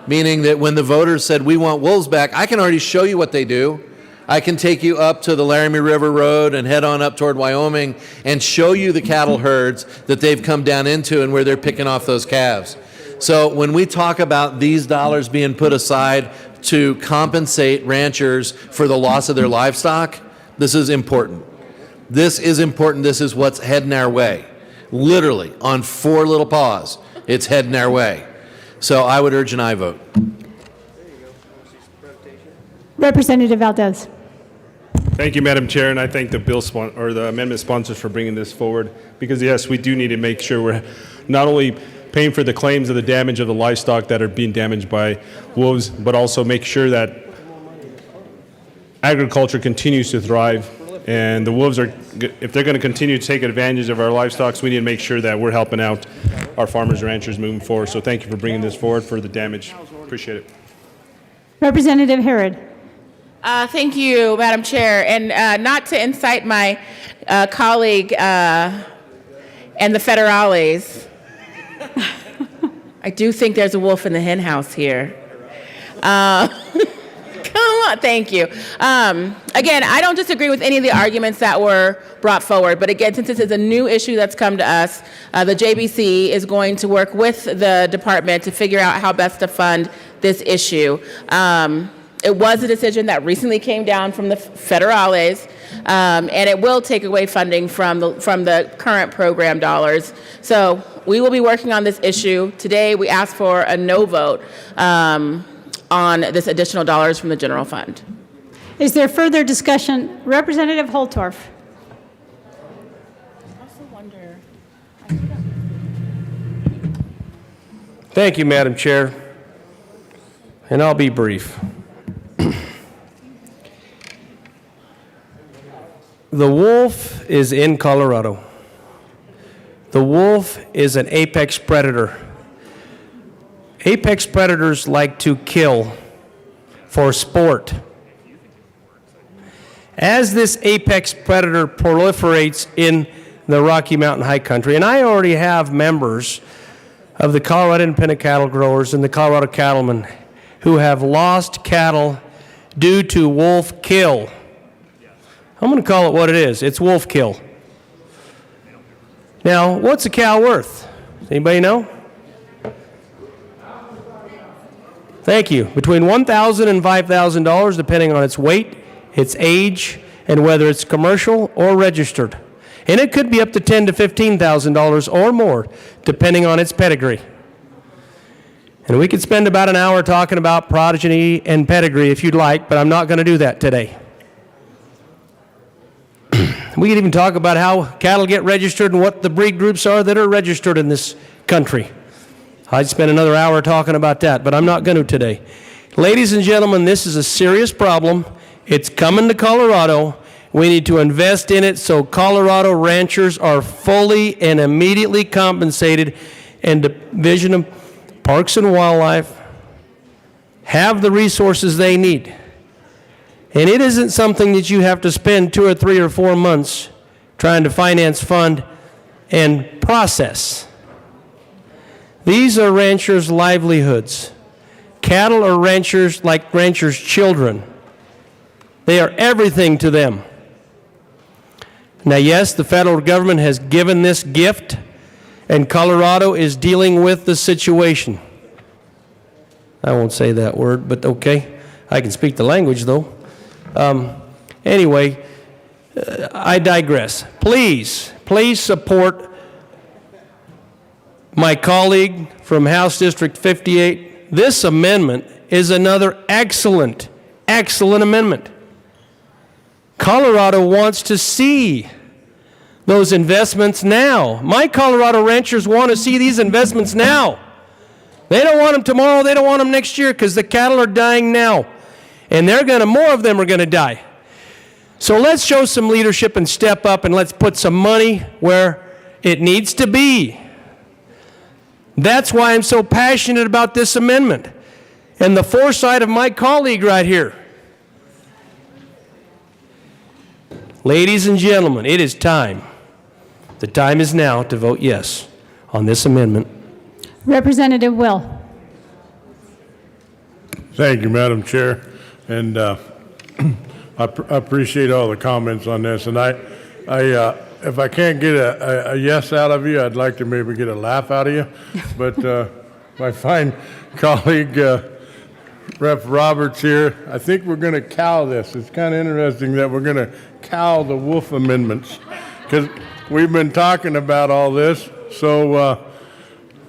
meaning that when the voters said we want wolves back, I can already show you what they do. I can take you up to the Laramie River Road and head on up toward Wyoming and show you the cattle herds that they've come down into and where they're picking off those calves. So when we talk about these dollars being put aside to compensate ranchers for the loss of their livestock, this is important. This is important. This is what's heading our way. Literally, on 4 little paws, it's heading our way. So I would urge an aye vote. Representative Valdez. Thank you, Madam Chair, and I thank the the amendment sponsors for bringing this forward, because yes, we do need to make sure we're not only paying for the claims of the damage of the livestock that are being damaged by wolves, but also make sure that agriculture continues to thrive. And the wolves are, if they're going to continue to take advantage of our livestock, we need to make sure that we're helping out our farmers and ranchers moving forward. So thank you for bringing this forward for the damage. Appreciate it. Representative Herod. Thank you, Madam Chair. And not to incite my colleague and the federales, I do think there's a wolf in the hen house here. Come on, thank you. Again, I don't disagree with any of the arguments that were brought forward, but again, since this is a new issue that's come to us, the JBC is going to work with the department to figure out how best to fund this issue. It was a decision that recently came down from the federales, and it will take away funding from the current program dollars. So we will be working on this issue. Today, we asked for a no vote on this additional dollars from the general fund. Is there further discussion? Representative Holtorf. Thank you, Madam Chair. And I'll be brief. The wolf is in Colorado. The wolf is an apex predator. Apex predators like to kill for sport. As this apex predator proliferates in the Rocky Mountain High Country, and I already have members of the Colorado Independent Cattle Growers and the Colorado Cattlemen who have lost cattle due to wolf kill. I'm going to call it what it is. It's wolf kill. Now, what's a cow worth? Does anybody know? Thank you. Between $1,000 and $5,000, depending on its weight, its age, and whether it's commercial or registered. And it could be up to $10,000 to $15,000 or more, depending on its pedigree. And we could spend about an hour talking about progeny and pedigree if you'd like, but I'm not going to do that today. We could even talk about how cattle get registered and what the breed groups are that are registered in this country. I'd spend another hour talking about that, but I'm not going to today. Ladies and gentlemen, this is a serious problem. It's coming to Colorado. We need to invest in it so Colorado ranchers are fully and immediately compensated, and Division of Parks and Wildlife have the resources they need. And it isn't something that you have to spend 2 or 3 or 4 months trying to finance, fund, and process. These are ranchers' livelihoods. Cattle are ranchers like ranchers' children. They are everything to them. Now, yes, the federal government has given this gift, and Colorado is dealing with the situation. I won't say that word, but okay. I can speak the language, though. Anyway, I digress. Please support my colleague from House District 58. This amendment is another excellent amendment. Colorado wants to see those investments now. My Colorado ranchers want to see these investments now. They don't want them tomorrow, they don't want them next year, because the cattle are dying now. And more of them are going to die. So let's show some leadership and step up, and let's put some money where it needs to be. That's why I'm so passionate about this amendment and the foresight of my colleague right here. Ladies and gentlemen, it is time. The time is now to vote yes on this amendment. Representative Will. Thank you, Madam Chair. And I appreciate all the comments on this. And if I can't get a yes out of you, I'd like to maybe get a laugh out of you. But my fine colleague, Rep. Roberts here, I think we're going to cow this. It's kind of interesting that we're going to cow the wolf amendments, because we've been talking about all this. So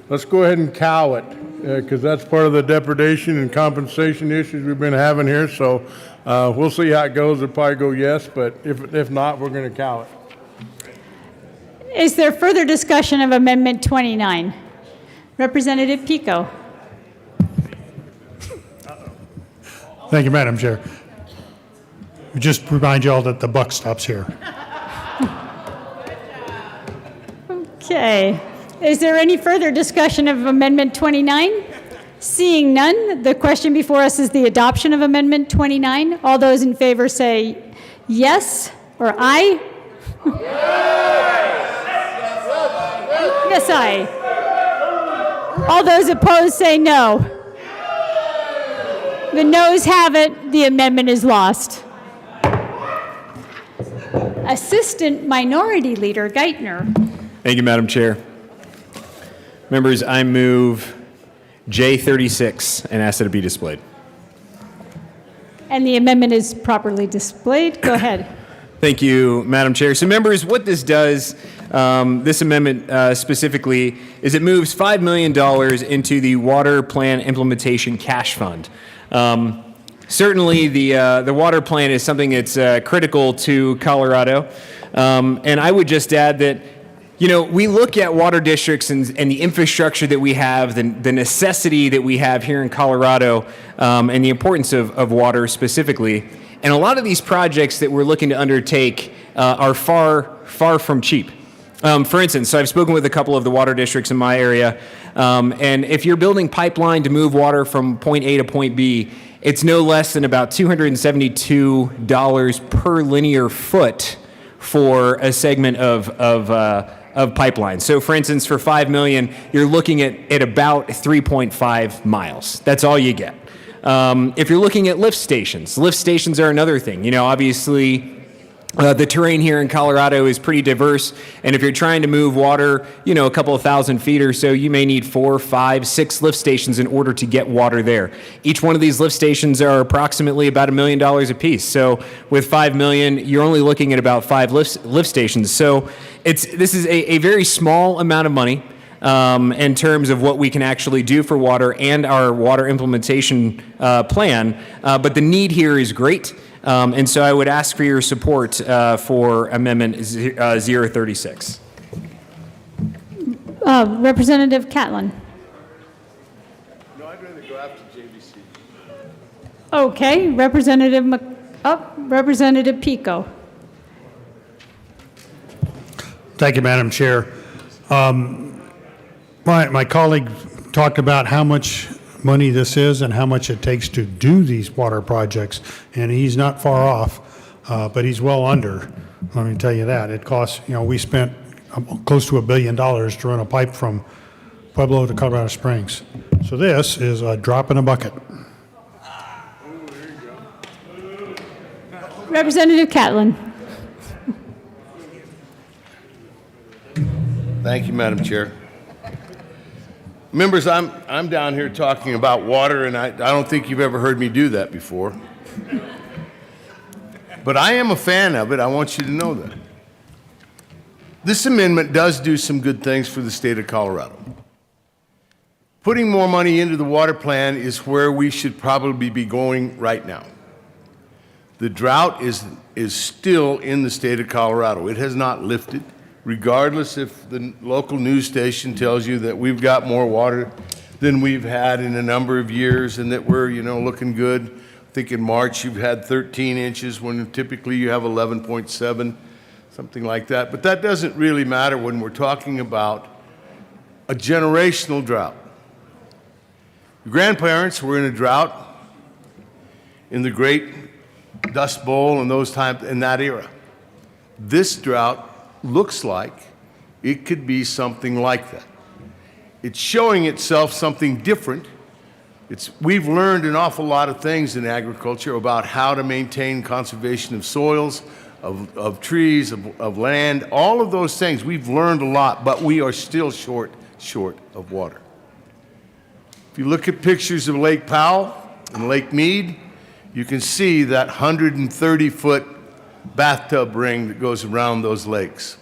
let's go ahead and cow it, because that's part of the depredation and compensation issues we've been having here. So we'll see how it goes. It'll probably go yes, but if not, we're going to cow it. Is there further discussion of Amendment 29? Representative Pico. Thank you, Madam Chair. Just remind you all that the buck stops here. Okay. Is there any further discussion of Amendment 29? Seeing none, the question before us is the adoption of Amendment 29. All those in favor say yes or aye. Yes, aye. All those opposed say no. The noes have it. The amendment is lost. Assistant Minority Leader Geithner. Thank you, Madam Chair. Members, I move J36 and ask that it be displayed. And the amendment is properly displayed. Go ahead. Thank you, Madam Chair. So members, what this does, this amendment specifically, is it moves $5 million into the Water Plan Implementation Cash Fund. Certainly the water plan is something that's critical to Colorado. And I would just add that, you know, we look at water districts and the infrastructure that we have, the necessity that we have here in Colorado, and the importance of water specifically. And a lot of these projects that we're looking to undertake are far from cheap. For instance, so I've spoken with a couple of the water districts in my area, and if you're building pipeline to move water from point A to point B, it's no less than about $272 per linear foot for a segment of pipeline. So for instance, for $5 million, you're looking at about 3.5 miles. That's all you get. If you're looking at lift stations are another thing. You know, obviously, the terrain here in Colorado is pretty diverse, and if you're trying to move water, you know, a couple of thousand feet or so, you may need 4, 5, 6 lift stations in order to get water there. Each one of these lift stations are approximately about $1 million a piece. So with $5 million, you're only looking at about 5 lift stations. So this is a very small amount of money in terms of what we can actually do for water and our water implementation plan, but the need here is great. And so I would ask for your support for Amendment 036. Representative Catlin. No, I'd rather go after JBC. Okay, Representative Pico. Thank you, Madam Chair. My colleague talked about how much money this is and how much it takes to do these water projects, and he's not far off, but he's well under. Let me tell you that. It costs, you know, we spent close to $1 billion to run a pipe from Pueblo to Colorado Springs. So this is a drop in a bucket. Representative Catlin. Thank you, Madam Chair. Members, I'm down here talking about water, and I don't think you've ever heard me do that before. But I am a fan of it. I want you to know that. This amendment does do some good things for the state of Colorado. Putting more money into the water plan is where we should probably be going right now. The drought is still in the state of Colorado. It has not lifted. Regardless if the local news station tells you that we've got more water than we've had in a number of years and that we're, you know, looking good. I think in March you've had 13 inches when typically you have 11.7, something like that. But that doesn't really matter when we're talking about a generational drought. Your grandparents were in a drought in the Great Dust Bowl and those times in that era. This drought looks like it could be something like that. It's showing itself something different. We've learned an awful lot of things in agriculture about how to maintain conservation of soils, of trees, of land, all of those things. We've learned a lot, but we are still short of water. If you look at pictures of Lake Powell and Lake Mead, you can see that 130-foot bathtub ring that goes around those lakes.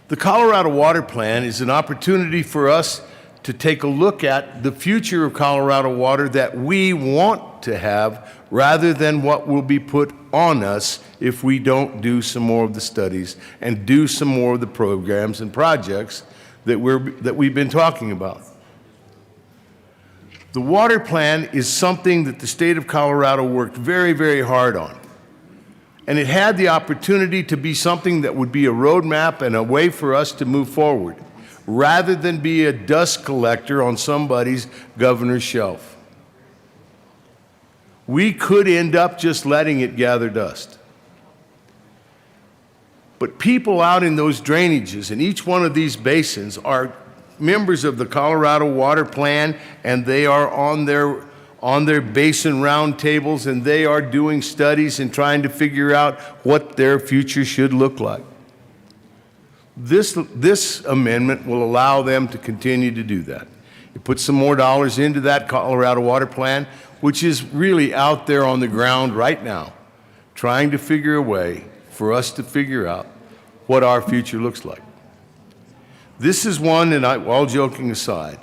The Colorado Water Plan is an opportunity for us to take a look at the future of Colorado water that we want to have rather than what will be put on us if we don't do some more of the studies and do some more of the programs and projects that we've been talking about. The water plan is something that the state of Colorado worked very, very hard on. And it had the opportunity to be something that would be a roadmap and a way for us to move forward. rather than be a dust collector on somebody's governor's shelf. We could end up just letting it gather dust. But people out in those drainages in each one of these basins are members of the Colorado Water Plan, and they are on their basin roundtables, and they are doing studies and trying to figure out what their future should look like. This amendment will allow them to continue to do that. It puts some more dollars into that Colorado Water Plan, which is really out there on the ground right now, trying to figure a way for us to figure out what our future looks like. This is one, and all joking aside,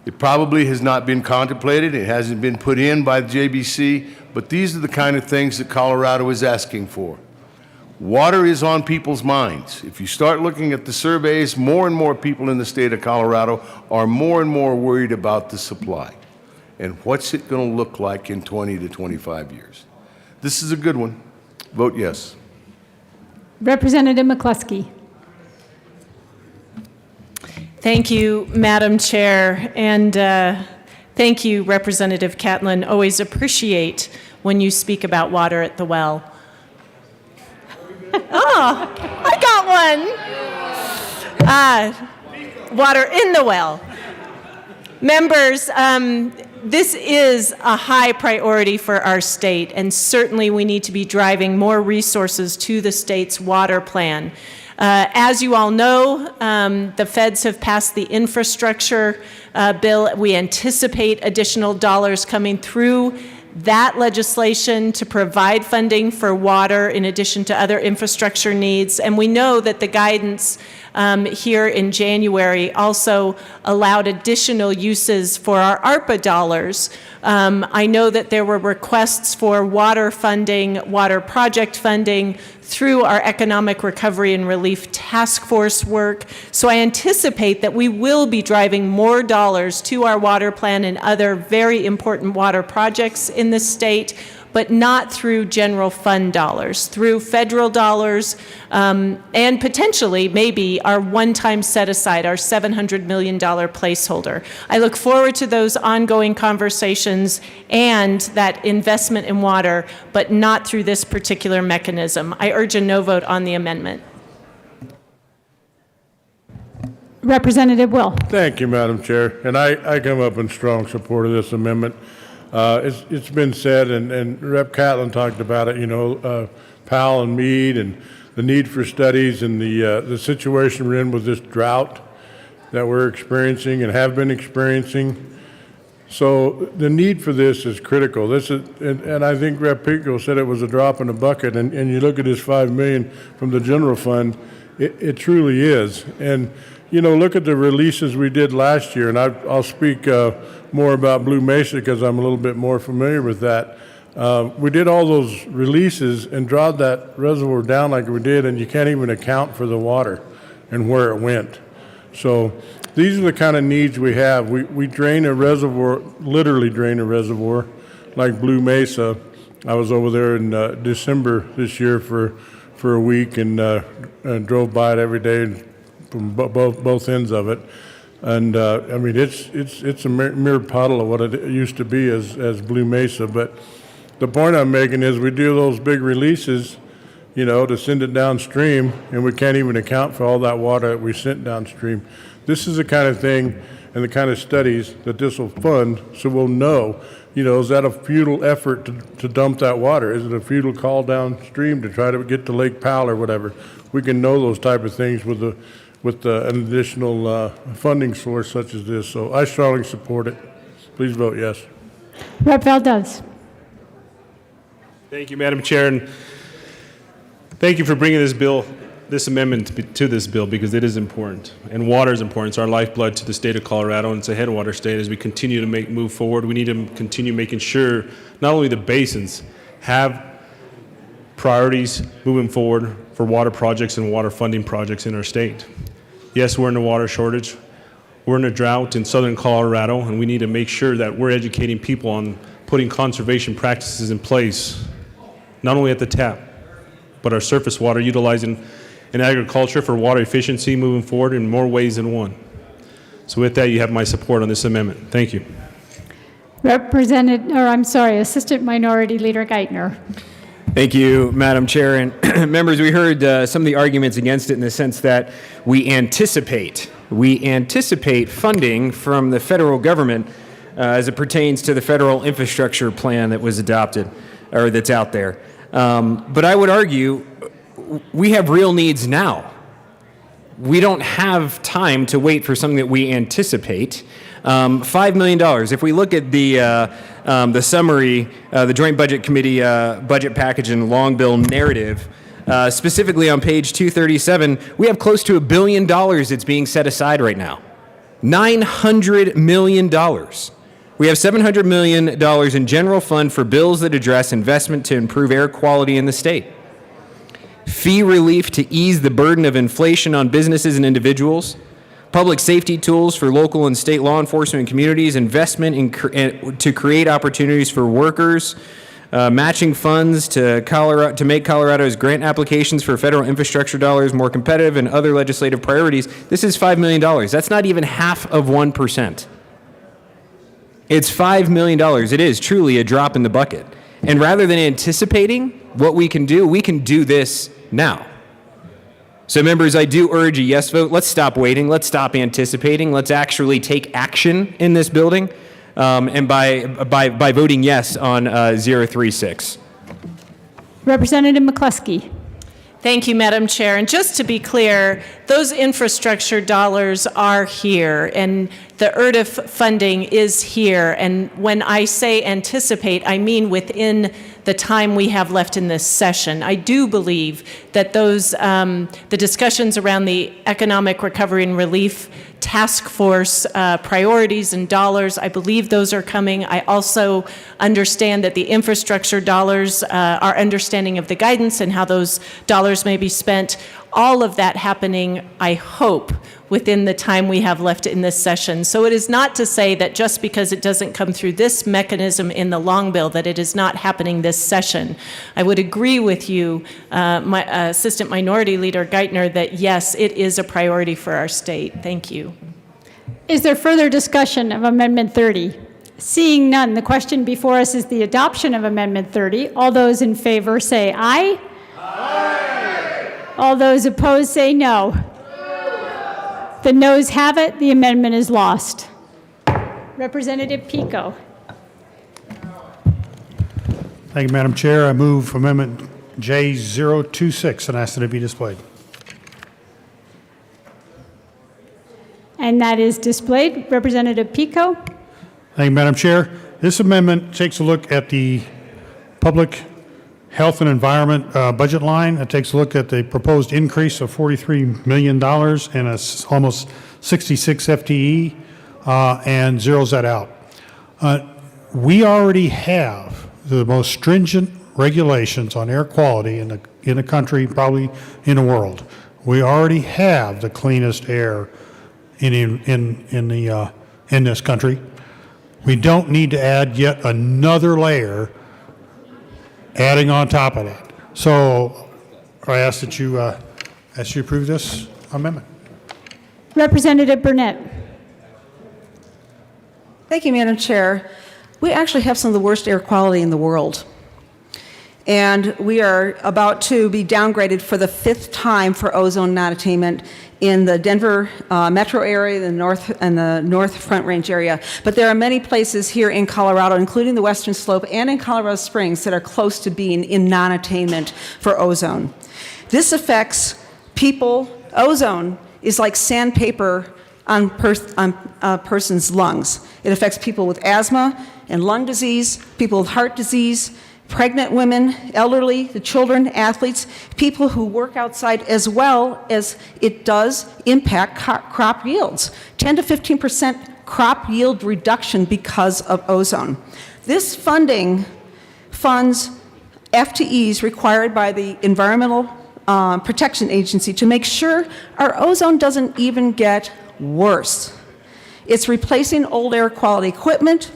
it probably has not been contemplated, it hasn't been put in by the JBC, but these are the kind of things that Colorado is asking for. Water is on people's minds. If you start looking at the surveys, more and more people in the state of Colorado are more and more worried about the supply. And what's it going to look like in 20 to 25 years? This is a good one. Vote yes. Representative McCluskey. Thank you, Madam Chair, and thank you, Representative Catlin. Always appreciate when you speak about water at the well. Oh, I got one. Water in the well. Members, this is a high priority for our state, and certainly we need to be driving more resources to the state's water plan. As you all know, the feds have passed the infrastructure bill. We anticipate additional dollars coming through that legislation to provide funding for water in addition to other infrastructure needs. And we know that the guidance here in January also allowed additional uses for our ARPA dollars. I know that there were requests for water funding, water project funding through our Economic Recovery and Relief Task Force work. So I anticipate that we will be driving more dollars to our water plan and other very important water projects in the state, but not through general fund dollars, through federal dollars, and potentially maybe our one-time set-aside, our $700 million placeholder. I look forward to those ongoing conversations and that investment in water, but not through this particular mechanism. I urge a no vote on the amendment. Representative Will. Thank you, Madam Chair. And I come up in strong support of this amendment. It's been said, and Rep. Catlin talked about it, Powell and Meade, and the need for studies, and the situation we're in with this drought that we're experiencing and have been experiencing. So the need for this is critical. And I think Rep. Pico said it was a drop in the bucket, and you look at this $5 million from the general fund, it truly is. And look at the releases we did last year, and I'll speak more about Blue Mesa because I'm a little bit more familiar with that. We did all those releases and drawed that reservoir down like we did, and you can't even account for the water and where it went. So these are the kind of needs we have. We drain a reservoir, literally drain a reservoir, like Blue Mesa. I was over there in December this year for a week and drove by it every day from both ends of it. And I mean, it's a mere puddle of what it used to be as Blue Mesa. But the point I'm making is we do those big releases, to send it downstream, and we can't even account for all that water that we sent downstream. This is the kind of thing and the kind of studies that this will fund, so we'll know, is that a futile effort to dump that water? Is it a futile call downstream to try to get to Lake Powell or whatever? We can know those type of things with an additional funding source such as this. So I strongly support it. Please vote yes. Rep. Valdez. Thank you, Madam Chair, and thank you for bringing this amendment to this bill, because it is important, and water is important. It's our lifeblood to the state of Colorado, and it's a headwater state. As we continue to move forward, we need to continue making sure not only the basins have priorities moving forward for water projects and water funding projects in our state. Yes, we're in a water shortage. We're in a drought in southern Colorado, and we need to make sure that we're educating people on putting conservation practices in place, not only at the tap, but our surface water, utilizing and agriculture for water efficiency moving forward in more ways than one. So with that, you have my support on this amendment. Thank you. Assistant Minority Leader Geithner. Thank you, Madam Chair. And members, we heard some of the arguments against it in the sense that we anticipate funding from the federal government as it pertains to the federal infrastructure plan that was adopted or that's out there. But I would argue we have real needs now. We don't have time to wait for something that we anticipate. $5 million. If we look at the summary, the Joint Budget Committee budget package and long bill narrative, specifically on page 237, we have close to $1 billion that's being set aside right now. $900 million. We have $700 million in general fund for bills that address investment to improve air quality in the state. Fee relief to ease the burden of inflation on businesses and individuals. Public safety tools for local and state law enforcement and communities, investment to create opportunities for workers, matching funds to make Colorado's grant applications for federal infrastructure dollars more competitive, and other legislative priorities. This is $5 million. That's not even half of 1%. It's $5 million. It is truly a drop in the bucket. And rather than anticipating what we can do this now. So members, I do urge a yes vote. Let's stop waiting. Let's stop anticipating. Let's actually take action in this building, and by voting yes on 036. Representative McCluskey. Thank you, Madam Chair. And just to be clear, those infrastructure dollars are here, and the ERDF funding is here. And when I say anticipate, I mean within the time we have left in this session. I do believe that those, the discussions around the Economic Recovery and Relief Task Force priorities and dollars, I believe those are coming. I also understand that the infrastructure dollars, our understanding of the guidance and how those dollars may be spent, all of that happening, I hope, within the time we have left in this session. So it is not to say that just because it doesn't come through this mechanism in the long bill that it is not happening this session. I would agree with you, my Assistant Minority Leader Geithner, that yes, it is a priority for our state. Thank you. Is there further discussion of Amendment 30? Seeing none, the question before us is the adoption of Amendment 30. All those in favor say aye. Aye. All those opposed say no. The noes have it. The amendment is lost. Representative Pico. Thank you, Madam Chair. I move Amendment J026 and ask that it be displayed. And that is displayed. Representative Pico. Thank you, Madam Chair. This amendment takes a look at the public health and environment budget line. It takes a look at the proposed increase of $43 million and almost 66 FTE and zeroes that out. We already have the most stringent regulations on air quality in the country, probably in the world. We already have the cleanest air in this country. We don't need to add yet another layer adding on top of that. So I ask that you approve this amendment. Representative Burnett. Thank you, Madam Chair. We actually have some of the worst air quality in the world. And we are about to be downgraded for the 5th time for ozone non-attainment in the Denver metro area, the North Front Range area. But there are many places here in Colorado, including the Western Slope and in Colorado Springs, that are close to being in non-attainment for ozone. This affects people. Ozone is like sandpaper on a person's lungs. It affects people with asthma and lung disease, people with heart disease, pregnant women, elderly, the children, athletes, people who work outside, as well as it does impact crop yields. 10 to 15% crop yield reduction because of ozone. This funding funds FTEs required by the Environmental Protection Agency to make sure our ozone doesn't even get worse. It's replacing old air quality equipment.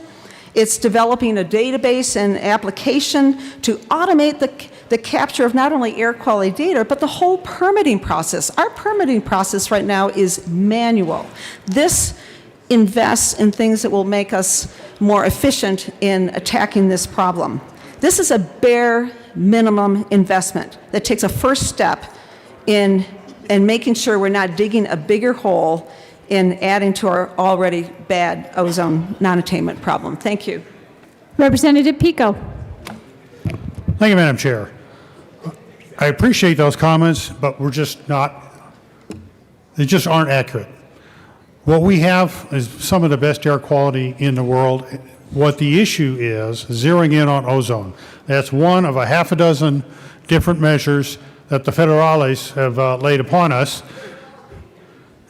It's developing a database and application to automate the capture of not only air quality data, but the whole permitting process. Our permitting process right now is manual. This invests in things that will make us more efficient in attacking this problem. This is a bare minimum investment that takes a first step in making sure we're not digging a bigger hole in adding to our already bad ozone non-attainment problem. Thank you. Representative Pico. Thank you, Madam Chair. I appreciate those comments, but they just aren't accurate. What we have is some of the best air quality in the world. What the issue is, zeroing in on ozone. That's one of a half a dozen different measures that the federales have laid upon us.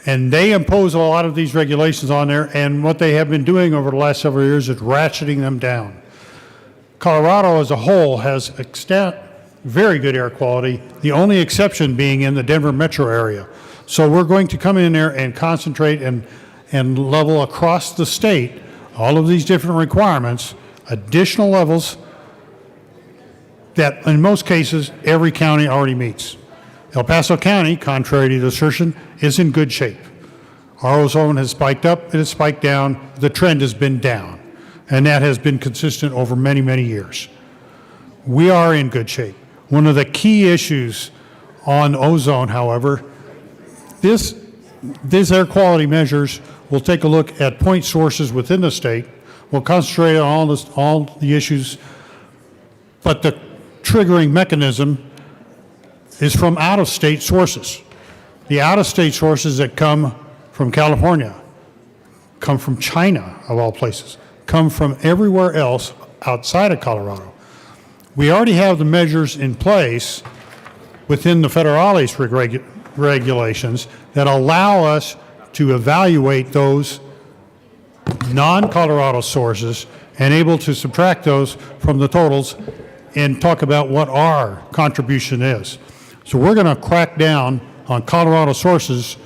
And they impose a lot of these regulations on there, and what they have been doing over the last several years is ratcheting them down. Colorado as a whole has very good air quality, the only exception being in the Denver metro area. So we're going to come in there and concentrate and level across the state all of these different requirements, additional levels that in most cases every county already meets. El Paso County, contrary to the assertion, is in good shape. Our ozone has spiked up, it has spiked down, the trend has been down, and that has been consistent over many, many years. We are in good shape. One of the key issues on ozone, however, these air quality measures will take a look at point sources within the state. We'll concentrate on all the issues, but the triggering mechanism is from out-of-state sources. The out-of-state sources that come from California, come from China, of all places, come from everywhere else outside of Colorado. We already have the measures in place within the federales regulations that allow us to evaluate those non-Colorado sources and able to subtract those from the totals and talk about what our contribution is. So we're going to crack down on Colorado sources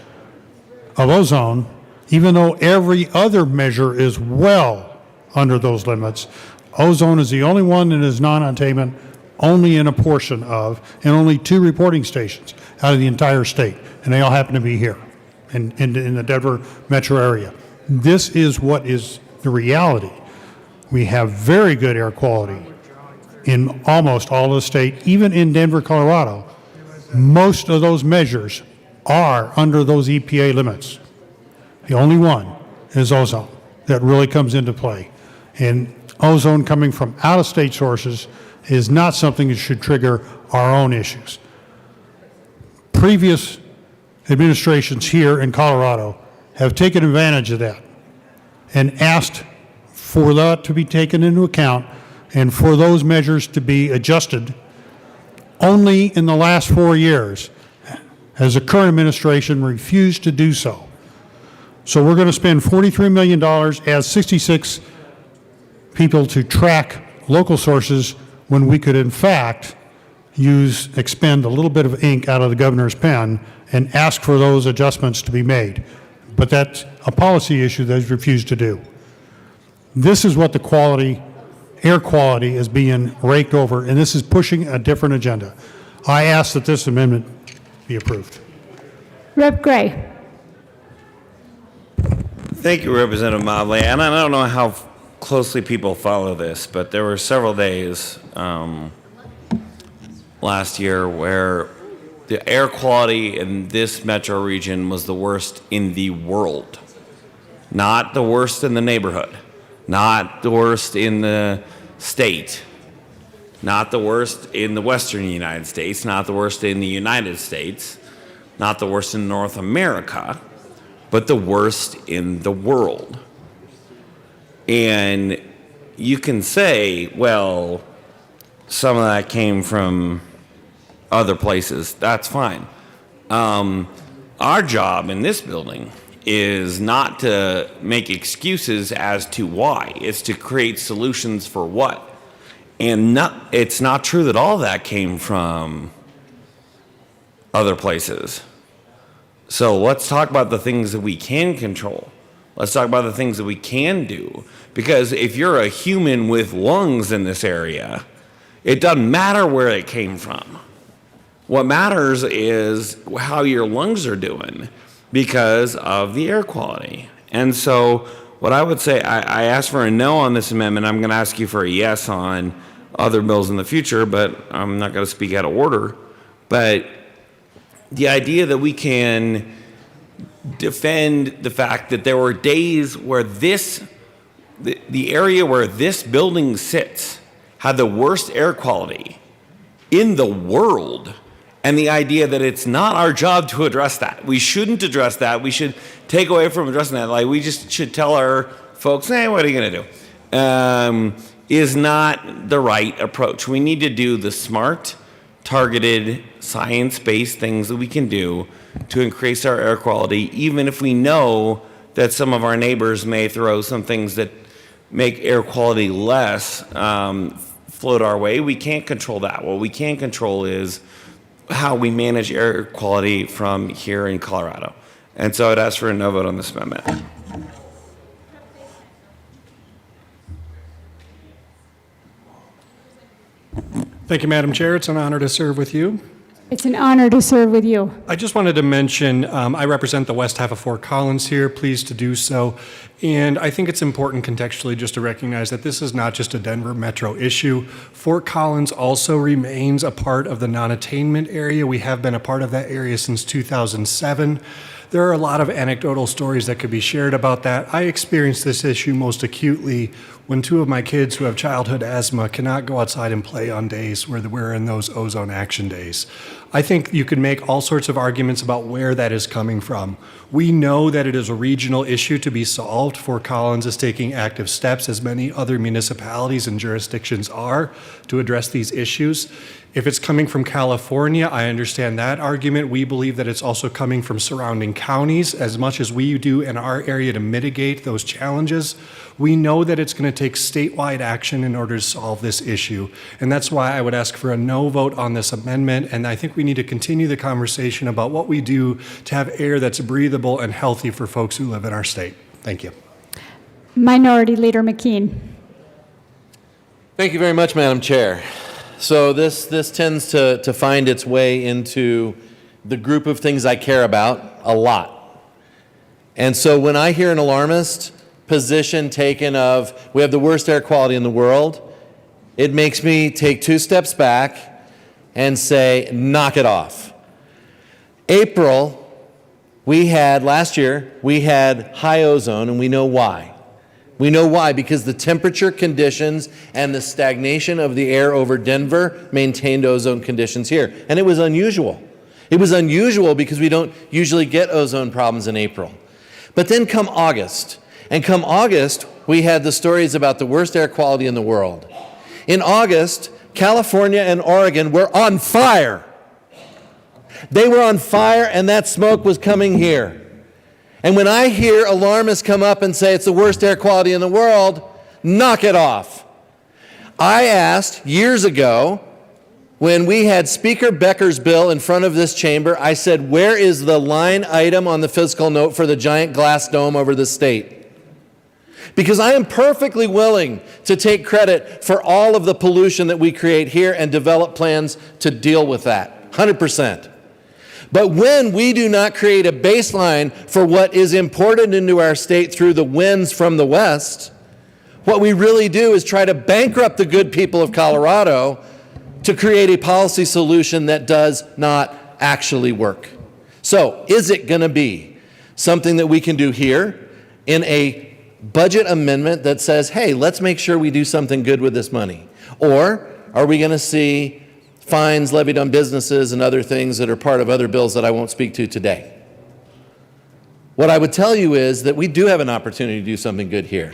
of ozone, even though every other measure is well under those limits. Ozone is the only one that is non-attainment, only in a portion of, and only 2 reporting stations out of the entire state, and they all happen to be here in the Denver metro area. This is what is the reality. We have very good air quality in almost all of the state, even in Denver, Colorado. Most of those measures are under those EPA limits. The only one is ozone that really comes into play. And ozone coming from out-of-state sources is not something that should trigger our own issues. Previous administrations here in Colorado have taken advantage of that and asked for that to be taken into account and for those measures to be adjusted. Only in the last 4 years has the current administration refused to do so. So we're going to spend $43 million as 66 people to track local sources when we could in fact expend a little bit of ink out of the governor's pen and ask for those adjustments to be made. But that's a policy issue that he's refused to do. This is what air quality is being raked over, and this is pushing a different agenda. I ask that this amendment be approved. Rep. Gray. Thank you, Representative Mobley. And I don't know how closely people follow this, but there were several days last year where the air quality in this metro region was the worst in the world. Not the worst in the neighborhood, not the worst in the state, not the worst in the western United States, not the worst in the United States, not the worst in North America, but the worst in the world. And you can say, well, some of that came from other places. That's fine. Our job in this building is not to make excuses as to why. It's to create solutions for what. And it's not true that all that came from other places. So let's talk about the things that we can control. Let's talk about the things that we can do. Because if you're a human with lungs in this area, It doesn't matter where it came from. What matters is how your lungs are doing because of the air quality. And so what I would say, I asked for a no on this amendment. I'm going to ask you for a yes on other bills in the future, but I'm not going to speak out of order. But the idea that we can defend the fact that there were days where the area where this building sits had the worst air quality in the world, and the idea that it's not our job to address that. We shouldn't address that. We should take away from addressing that. Like, we just should tell our folks, hey, what are you going to do? Is not the right approach. We need to do the smart, targeted, science-based things that we can do to increase our air quality, even if we know that some of our neighbors may throw some things that make air quality less float our way. We can't control that. What we can control is how we manage air quality from here in Colorado. And so I'd ask for a no vote on this amendment. Thank you, Madam Chair. It's an honor to serve with you. It's an honor to serve with you. I just wanted to mention, I represent the west half of Fort Collins here, pleased to do so. And I think it's important contextually just to recognize that this is not just a Denver metro issue. Fort Collins also remains a part of the non-attainment area. We have been a part of that area since 2007. There are a lot of anecdotal stories that could be shared about that. I experienced this issue most acutely when two of my kids who have childhood asthma cannot go outside and play on days where we're in those ozone action days. I think you could make all sorts of arguments about where that is coming from. We know that it is a regional issue to be solved. Fort Collins is taking active steps, as many other municipalities and jurisdictions are, to address these issues. If it's coming from California, I understand that argument. We believe that it's also coming from surrounding counties as much as we do in our area to mitigate those challenges. We know that it's going to take statewide action in order to solve this issue. And that's why I would ask for a no vote on this amendment. And I think we need to continue the conversation about what we do to have air that's breathable and healthy for folks who live in our state. Thank you. Minority Leader McKean. Thank you very much, Madam Chair. So this tends to find its way into the group of things I care about a lot. And so when I hear an alarmist position taken of, we have the worst air quality in the world, it makes me take 2 steps back and say, knock it off. Last year, we had high ozone, and we know why. We know why, because the temperature conditions and the stagnation of the air over Denver maintained ozone conditions here. And it was unusual. It was unusual because we don't usually get ozone problems in April. But then come August, we had the stories about the worst air quality in the world. In August, California and Oregon were on fire. They were on fire, and that smoke was coming here. And when I hear alarmists come up and say it's the worst air quality in the world, knock it off. I asked years ago, when we had Speaker Becker's bill in front of this chamber, I said, where is the line item on the fiscal note for the giant glass dome over the state? Because I am perfectly willing to take credit for all of the pollution that we create here and develop plans to deal with that, 100%. But when we do not create a baseline for what is imported into our state through the winds from the west, what we really do is try to bankrupt the good people of Colorado to create a policy solution that does not actually work. So, is it going to be something that we can do here in a budget amendment that says, hey, let's make sure we do something good with this money? Or are we going to see fines levied on businesses and other things that are part of other bills that I won't speak to today? What I would tell you is that we do have an opportunity to do something good here.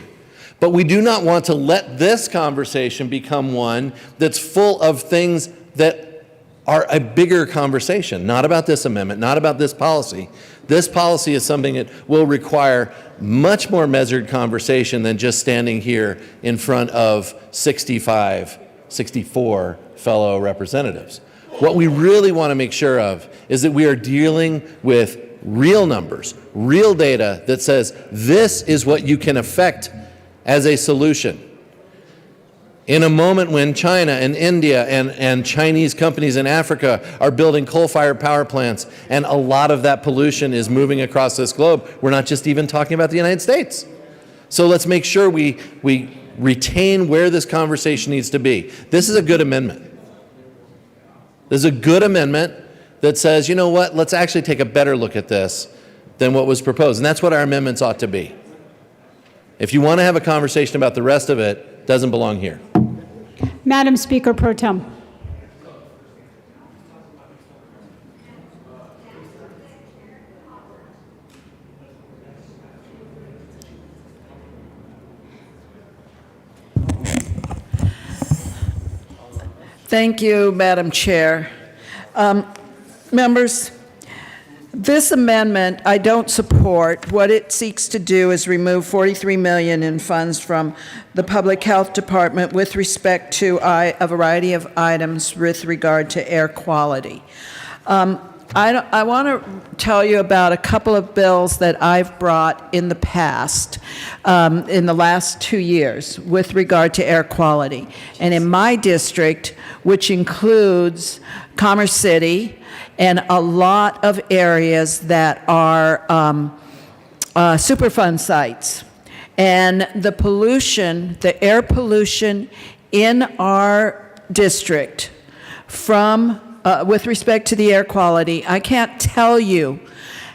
But we do not want to let this conversation become one that's full of things that are a bigger conversation, not about this amendment, not about this policy. This policy is something that will require much more measured conversation than just standing here in front of 64 fellow representatives. What we really want to make sure of is that we are dealing with real numbers, real data that says this is what you can affect as a solution. In a moment when China and India and Chinese companies in Africa are building coal-fired power plants, and a lot of that pollution is moving across this globe, we're not just even talking about the United States. So let's make sure we retain where this conversation needs to be. This is a good amendment. This is a good amendment that says, you know what, let's actually take a better look at this than what was proposed. And that's what our amendments ought to be. If you want to have a conversation about the rest of it, it doesn't belong here. Madam Speaker Pro Tem. Thank you, Madam Chair. Members, this amendment I don't support. What it seeks to do is remove $43 million in funds from the Public Health Department with respect to a variety of items with regard to air quality. I want to tell you about a couple of bills that I've brought in the past, in the last 2 years, with regard to air quality. And in my district, which includes Commerce City and a lot of areas that are Superfund sites, and the pollution, the air pollution in our district from with respect to the air quality, I can't tell you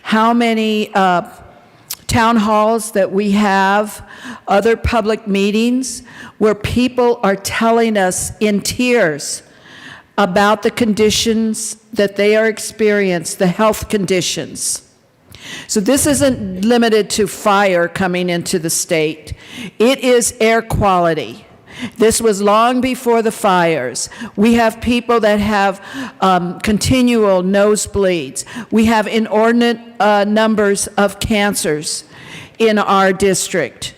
how many town halls that we have, other public meetings, where people are telling us in tears about the conditions that they are experiencing, the health conditions. So this isn't limited to fire coming into the state. It is air quality. This was long before the fires. We have people that have continual nosebleeds. We have inordinate numbers of cancers in our district.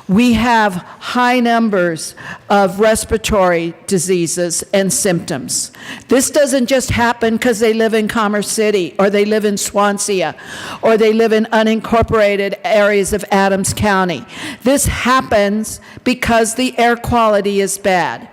We have high numbers of respiratory diseases and symptoms. This doesn't just happen because they live in Commerce City, or they live in Swansea, or they live in unincorporated areas of Adams County. This happens because the air quality is bad.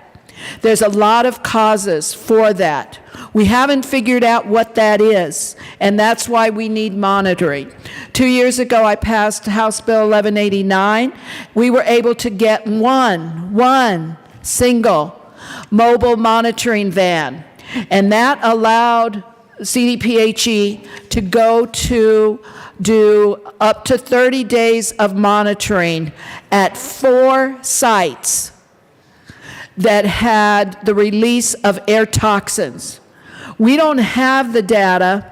There's a lot of causes for that. We haven't figured out what that is, and that's why we need monitoring. 2 years ago, I passed House Bill 1189. We were able to get one single mobile monitoring van, and that allowed CDPHE to go to do up to 30 days of monitoring at 4 sites that had the release of air toxins. We don't have the data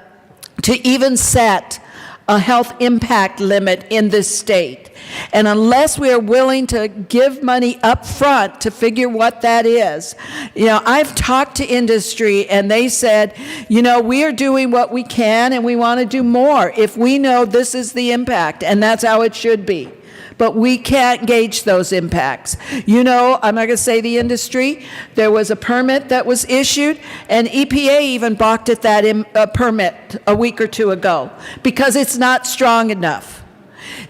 to even set a health impact limit in this state. And unless we are willing to give money up front to figure what that is, I've talked to industry and they said, we are doing what we can and we want to do more if we know this is the impact, and that's how it should be. But we can't gauge those impacts. I'm not going to say the industry. There was a permit that was issued, and EPA even balked at that permit a week or two ago because it's not strong enough.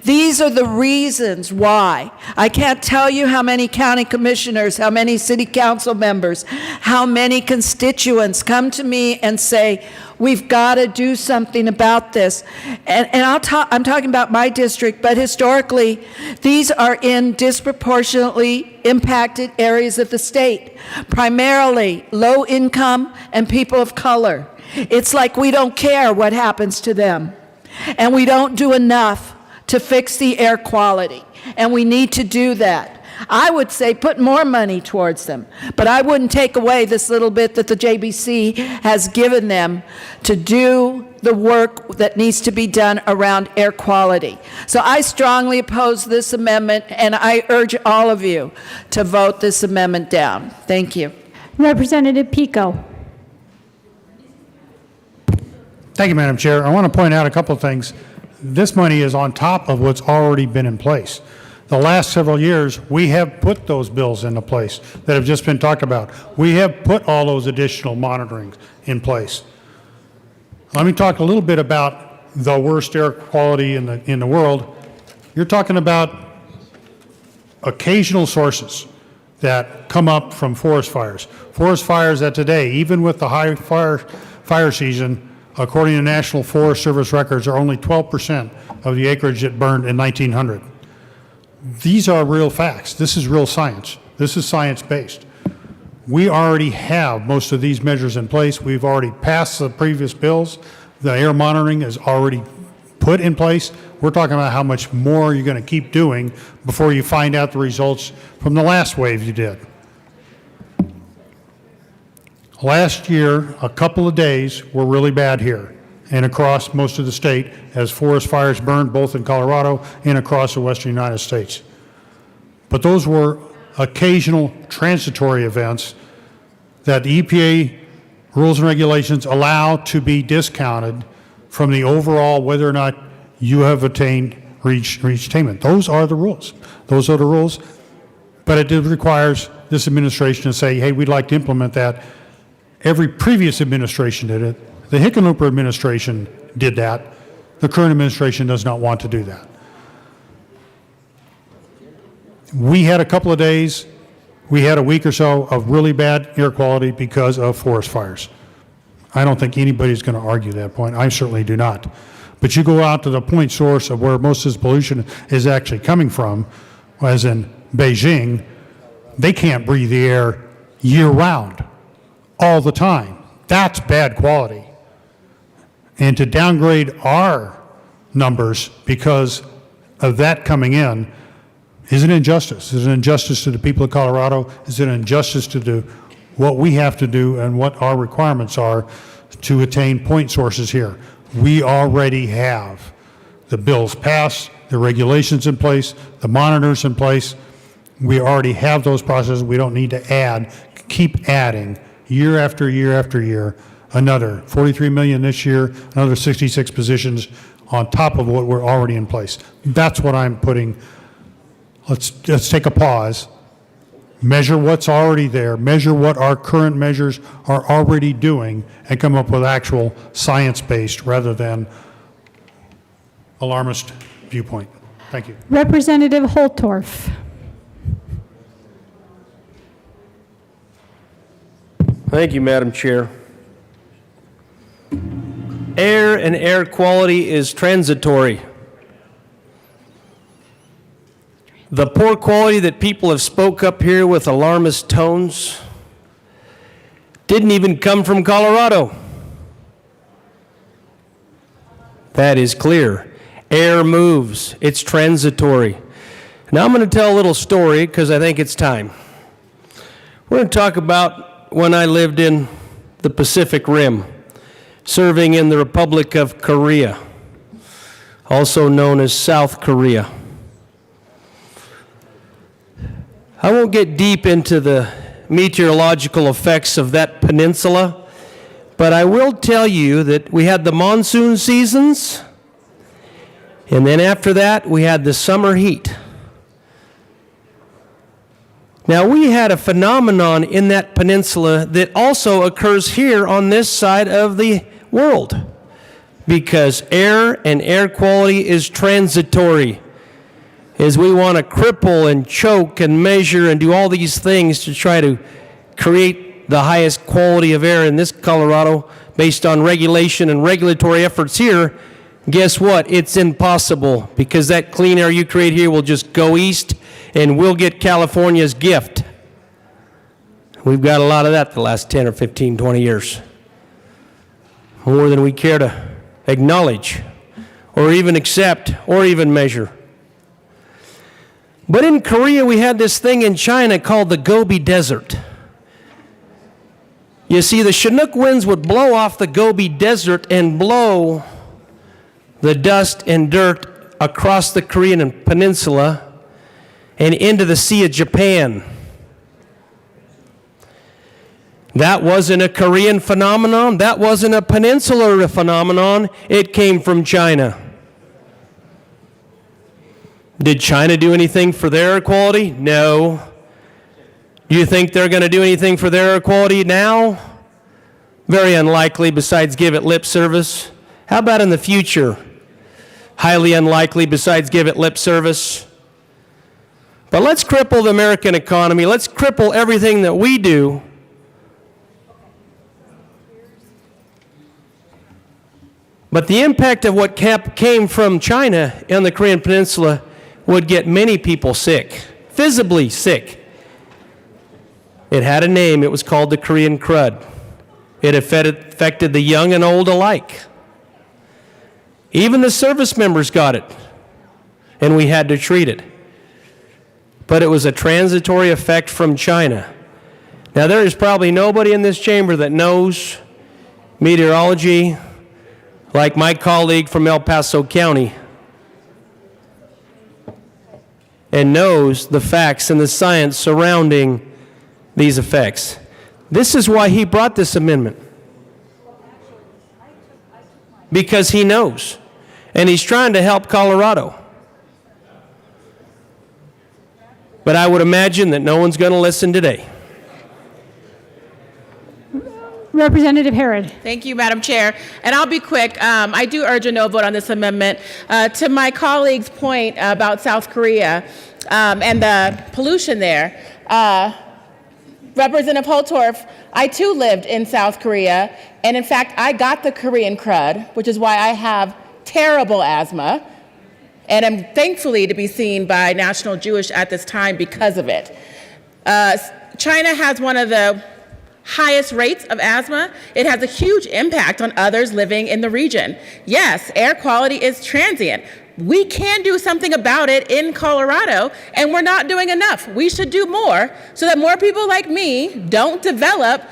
These are the reasons why. I can't tell you how many county commissioners, how many city council members, how many constituents come to me and say, we've got to do something about this. And I'm talking about my district, but historically, these are in disproportionately impacted areas of the state, primarily low income and people of color. It's like we don't care what happens to them, and we don't do enough to fix the air quality, and we need to do that. I would say put more money towards them, but I wouldn't take away this little bit that the JBC has given them to do the work that needs to be done around air quality. So I strongly oppose this amendment, and I urge all of you to vote this amendment down. Thank you. Representative Pico. Thank you, Madam Chair. I want to point out a couple of things. This money is on top of what's already been in place. The last several years, we have put those bills into place that have just been talked about. We have put all those additional monitorings in place. Let me talk a little bit about the worst air quality in the world. You're talking about occasional sources. that come up from forest fires. Forest fires that today, even with the high fire season, according to National Forest Service records, are only 12% of the acreage that burned in 1900. These are real facts. This is real science. This is science-based. We already have most of these measures in place. We've already passed the previous bills. The air monitoring is already put in place. We're talking about how much more you're going to keep doing before you find out the results from the last wave you did. Last year, a couple of days were really bad here and across most of the state as forest fires burned both in Colorado and across the western United States. But those were occasional transitory events that the EPA rules and regulations allow to be discounted from the overall whether or not you have reached attainment. Those are the rules. Those are the rules. But it requires this administration to say, hey, we'd like to implement that. Every previous administration did it. The Hickenlooper administration did that. The current administration does not want to do that. We had a couple of days, we had a week or so of really bad air quality because of forest fires. I don't think anybody's going to argue that point. I certainly do not. But you go out to the point source of where most of this pollution is actually coming from, as in Beijing, they can't breathe the air year-round, all the time. That's bad quality. And to downgrade our numbers because of that coming in is an injustice. It's an injustice to the people of Colorado. It's an injustice to what we have to do and what our requirements are to attain point sources here. We already have the bills passed, the regulations in place, the monitors in place. We already have those processes. We don't need to keep adding year after year after year, another 43 million this year, another 66 positions on top of what we're already in place. That's what I'm putting. Let's take a pause, measure what's already there, measure what our current measures are already doing, and come up with actual science-based rather than alarmist viewpoint. Thank you. Representative Holtorf. Thank you, Madam Chair. Air and air quality is transitory. The poor quality that people have spoke up here with alarmist tones didn't even come from Colorado. That is clear. Air moves. It's transitory. Now I'm going to tell a little story because I think it's time. We're going to talk about when I lived in the Pacific Rim, serving in the Republic of Korea, also known as South Korea. I won't get deep into the meteorological effects of that peninsula, but I will tell you that we had the monsoon seasons, and then after that, we had the summer heat. Now, we had a phenomenon in that peninsula that also occurs here on this side of the world, because air and air quality is transitory. Is we want to cripple and choke and measure and do all these things to try to create the highest quality of air in this Colorado based on regulation and regulatory efforts here. Guess what? It's impossible, because that clean air you create here will just go east and we'll get California's gift. We've got a lot of that the last 10 or 15, 20 years. More than we care to acknowledge or even accept or even measure. But in Korea, we had this thing in China called the Gobi Desert. You see, the Chinook winds would blow off the Gobi Desert and blow the dust and dirt across the Korean peninsula and into the Sea of Japan. That wasn't a Korean phenomenon. That wasn't a peninsular phenomenon. It came from China. Did China do anything for their air quality? No. Do you think they're going to do anything for their air quality now? Very unlikely, besides give it lip service. How about in the future? Highly unlikely, besides give it lip service. But let's cripple the American economy. Let's cripple everything that we do. But the impact of what came from China and the Korean Peninsula would get many people sick, visibly sick. It had a name. It was called the Korean crud. It affected the young and old alike. Even the service members got it, and we had to treat it. But it was a transitory effect from China. Now, there is probably nobody in this chamber that knows meteorology like my colleague from El Paso County and knows the facts and the science surrounding these effects. This is why he brought this amendment. Because he knows. And he's trying to help Colorado. But I would imagine that no one's going to listen today. Representative Herod. Thank you, Madam Chair. And I'll be quick. I do urge a no vote on this amendment. To my colleague's point about South Korea and the pollution there, Representative Holtorf, I too lived in South Korea, and in fact, I got the Korean crud, which is why I have terrible asthma, and am thankfully to be seen by National Jewish at this time because of it. China has one of the highest rates of asthma. It has a huge impact on others living in the region. Yes, air quality is transient. We can do something about it in Colorado, and we're not doing enough. We should do more so that more people like me don't develop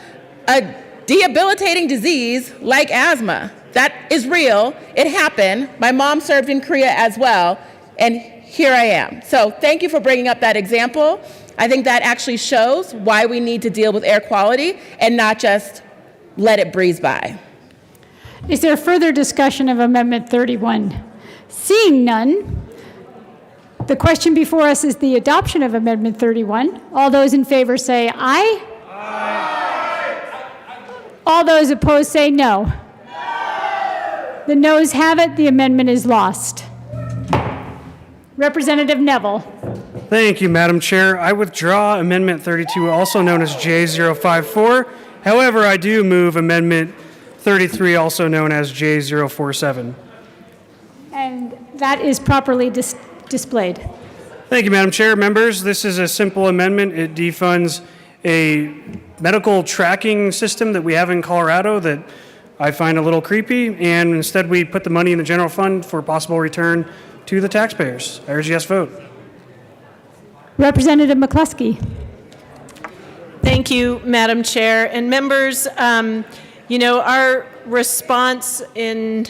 a debilitating disease like asthma. That is real. It happened. My mom served in Korea as well, and here I am. So thank you for bringing up that example. I think that actually shows why we need to deal with air quality and not just let it breeze by. Is there further discussion of Amendment 31? Seeing none, the question before us is the adoption of Amendment 31. All those in favor say aye. Aye. All those opposed say no. No. The noes have it. The amendment is lost. Representative Neville. Thank you, Madam Chair. I withdraw Amendment 32, also known as J054. However, I do move Amendment 33, also known as J047. And that is properly displayed. Thank you, Madam Chair. Members, this is a simple amendment. It defunds a medical tracking system that we have in Colorado that I find a little creepy, and instead we put the money in the general fund for possible return to the taxpayers. I urge yes vote. Representative McCluskey. Thank you, Madam Chair. And members, our response to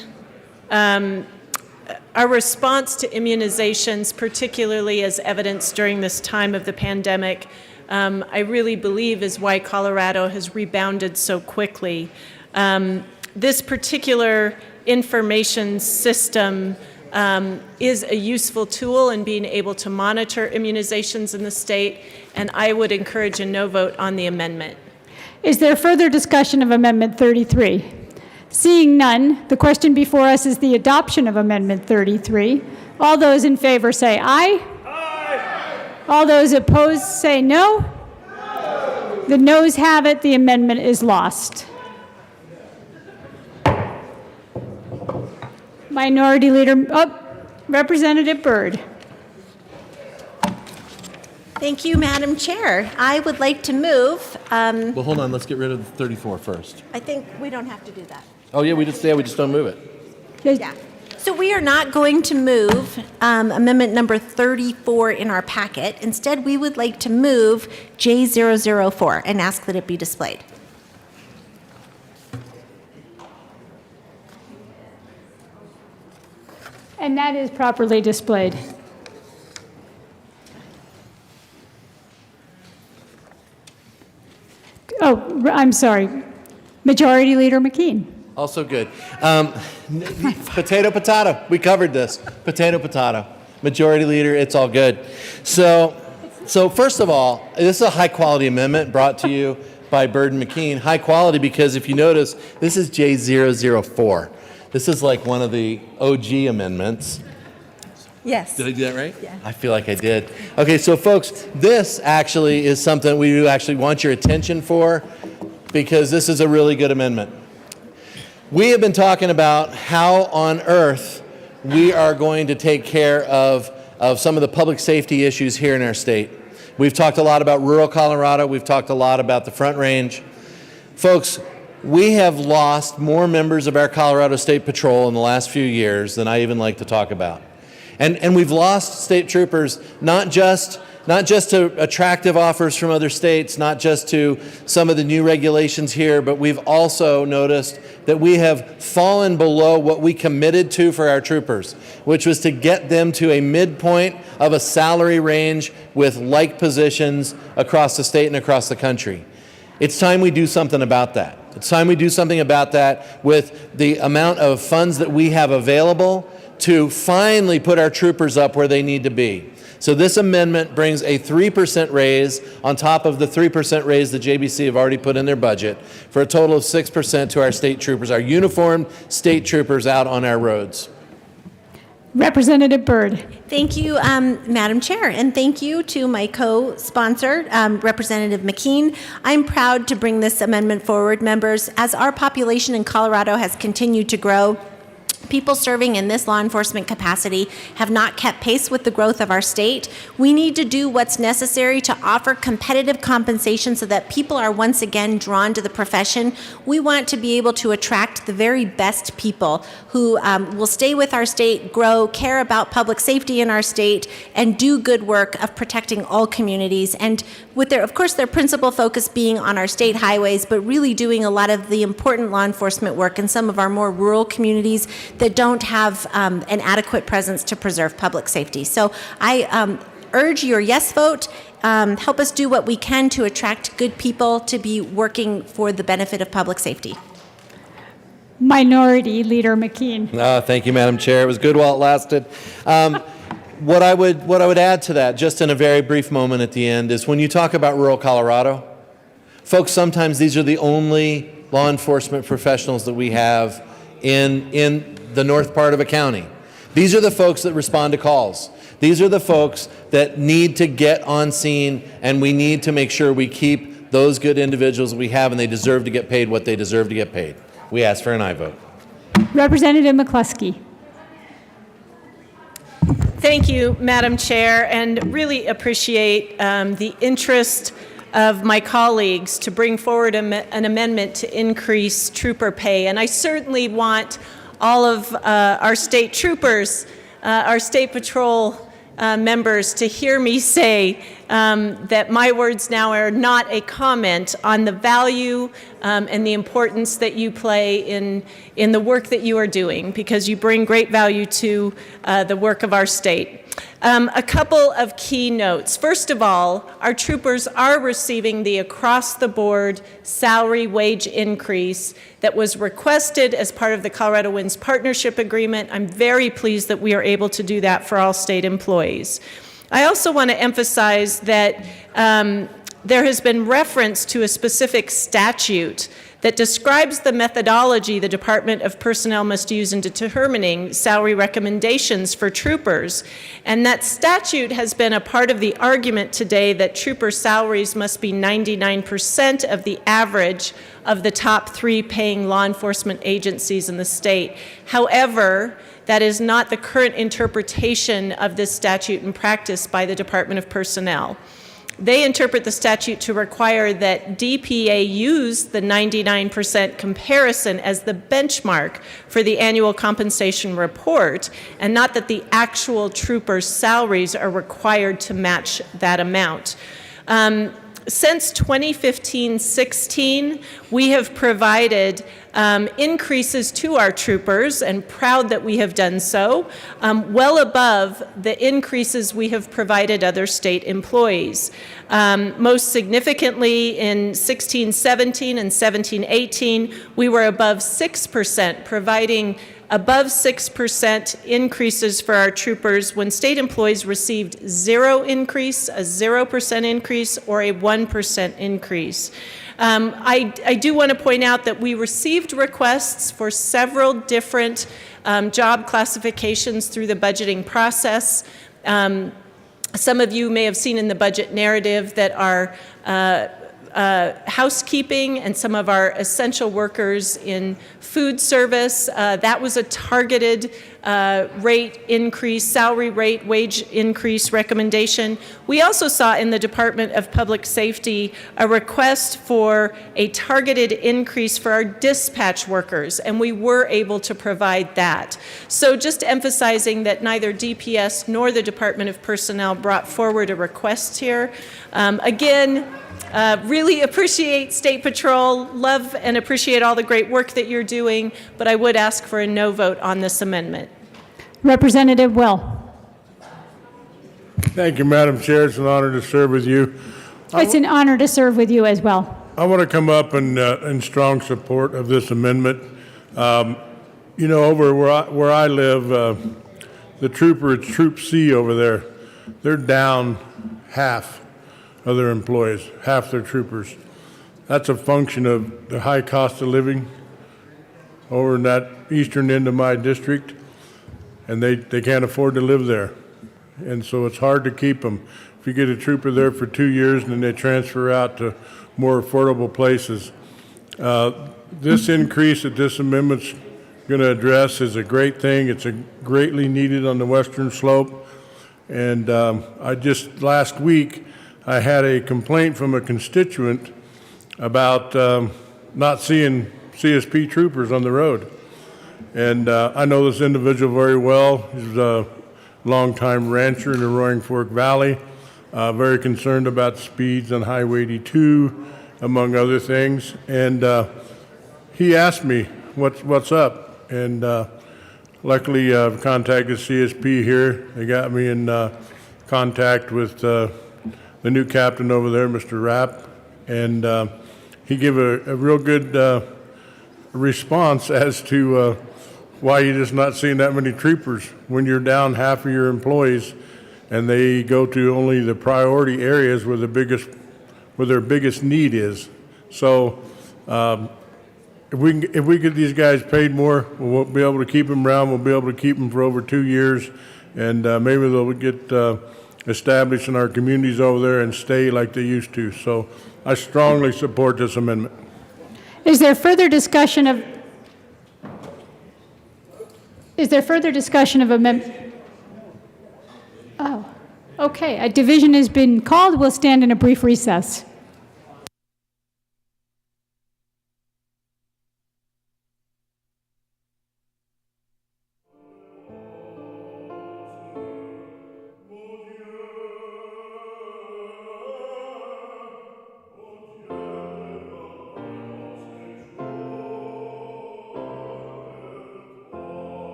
immunizations, particularly as evidenced during this time of the pandemic, I really believe is why Colorado has rebounded so quickly. This particular information system is a useful tool in being able to monitor immunizations in the state, and I would encourage a no vote on the amendment. Is there further discussion of Amendment 33? Seeing none, the question before us is the adoption of Amendment 33. All those in favor say aye. Aye. All those opposed say no. No. The noes have it. The amendment is lost. Minority Leader, Representative Byrd. Thank you, Madam Chair. I would like to move. Well, hold on. Let's get rid of the 34 first. I think we don't have to do that. Oh, yeah, we just don't move it. Yeah. So we are not going to move amendment number 34 in our packet. Instead, we would like to move J004 and ask that it be displayed. And that is properly displayed. Oh, I'm sorry. Majority Leader McKean. Also good. Potato. We covered this. Potato. Majority Leader, it's all good. So first of all, this is a high quality amendment brought to you by Byrd and McKean. High quality because if you notice, this is J004. This is like one of the OG amendments. Yes. Did I do that right? Yeah. I feel like I did. Okay, so folks, this actually is something we do actually want your attention for, because this is a really good amendment. We have been talking about how on earth we are going to take care of some of the public safety issues here in our state. We've talked a lot about rural Colorado. We've talked a lot about the Front Range. Folks, we have lost more members of our Colorado State Patrol in the last few years than I even like to talk about. And we've lost state troopers, not just to attractive offers from other states, not just to some of the new regulations here, but we've also noticed that we have fallen below what we committed to for our troopers, which was to get them to a midpoint of a salary range with like positions across the state and across the country. It's time we do something about that. It's time we do something about that with the amount of funds that we have available to finally put our troopers up where they need to be. So this amendment brings a 3% raise on top of the 3% raise the JBC have already put in their budget, for a total of 6% to our state troopers, our uniformed state troopers out on our roads. Representative Byrd. Thank you, Madam Chair, and thank you to my co-sponsor, Representative McKean. I'm proud to bring this amendment forward, members. As our population in Colorado has continued to grow, people serving in this law enforcement capacity have not kept pace with the growth of our state. We need to do what's necessary to offer competitive compensation so that people are once again drawn to the profession. We want to be able to attract the very best people who will stay with our state, grow, care about public safety in our state, and do good work of protecting all communities. And with their, of course, their principal focus being on our state highways, but really doing a lot of the important law enforcement work in some of our more rural communities that don't have an adequate presence to preserve public safety. So I urge your yes vote. Help us do what we can to attract good people to be working for the benefit of public safety. Minority Leader McKean. Thank you, Madam Chair. It was good while it lasted. What I would add to that, just in a very brief moment at the end, is when you talk about rural Colorado, folks, sometimes these are the only law enforcement professionals that we have in the north part of a county. These are the folks that respond to calls. These are the folks that need to get on scene, and we need to make sure we keep those good individuals we have, and they deserve to get paid what they deserve to get paid. We ask for an aye vote. Representative McCluskey. Thank you, Madam Chair, and really appreciate the interest of my colleagues to bring forward an amendment to increase trooper pay. And I certainly want all of our state troopers, our state patrol members to hear me say that my words now are not a comment on the value and the importance that you play in the work that you are doing, because you bring great value to the work of our state. A couple of key notes. First of all, our troopers are receiving the across-the-board salary wage increase that was requested as part of the Colorado Winds Partnership Agreement. I'm very pleased that we are able to do that for all state employees. I also want to emphasize that there has been reference to a specific statute that describes the methodology the Department of Personnel must use in determining salary recommendations for troopers. And that statute has been a part of the argument today that trooper salaries must be 99% of the average of the top 3 paying law enforcement agencies in the state. However, that is not the current interpretation of this statute in practice by the Department of Personnel. They interpret the statute to require that DPA use the 99% comparison as the benchmark for the annual compensation report, and not that the actual troopers' salaries are required to match that amount. Since 2015-16, we have provided increases to our troopers, and proud that we have done so, well above the increases we have provided other state employees. Most significantly in 16-17 and 17-18, we were above 6%, providing above 6% increases for our troopers when state employees received 0 increase, a 0% increase, or a 1% increase. I do want to point out that we received requests for several different job classifications through the budgeting process. Some of you may have seen in the budget narrative that our housekeeping and some of our essential workers in food service, that was a targeted rate increase, salary rate, wage increase recommendation. We also saw in the Department of Public Safety a request for a targeted increase for our dispatch workers, and we were able to provide that. So just emphasizing that neither DPS nor the Department of Personnel brought forward a request here. Really appreciate State Patrol, love and appreciate all the great work that you're doing, but I would ask for a no vote on this amendment. Representative Will. Thank you, Madam Chair. It's an honor to serve with you. It's an honor to serve with you as well. I want to come up in strong support of this amendment. Over where I live, the Troop C over there, they're down half of their employees, half their troopers. That's a function of the high cost of living over in that eastern end of my district, and they can't afford to live there. And so it's hard to keep them. If you get a trooper there for 2 years and then they transfer out to more affordable places. This increase that this amendment's going to address is a great thing. It's greatly needed on the western slope. And last week, I had a complaint from a constituent about not seeing CSP troopers on the road. And I know this individual very well. He's a longtime rancher in the Roaring Fork Valley, very concerned about speeds on Highway 82, among other things. And he asked me, what's up? And luckily, I've contacted CSP here. They got me in contact with the new captain over there, Mr. Rapp, and he gave a real good response as to why you're just not seeing that many troopers when you're down half of your employees, and they go to only the priority areas where their biggest need is. So if we get these guys paid more, we'll be able to keep them around. We'll be able to keep them for over 2 years, and maybe they'll get established in our communities over there and stay like they used to. So I strongly support this amendment. Is there further discussion of amendment? Oh, okay. A division has been called. We'll stand in a brief recess.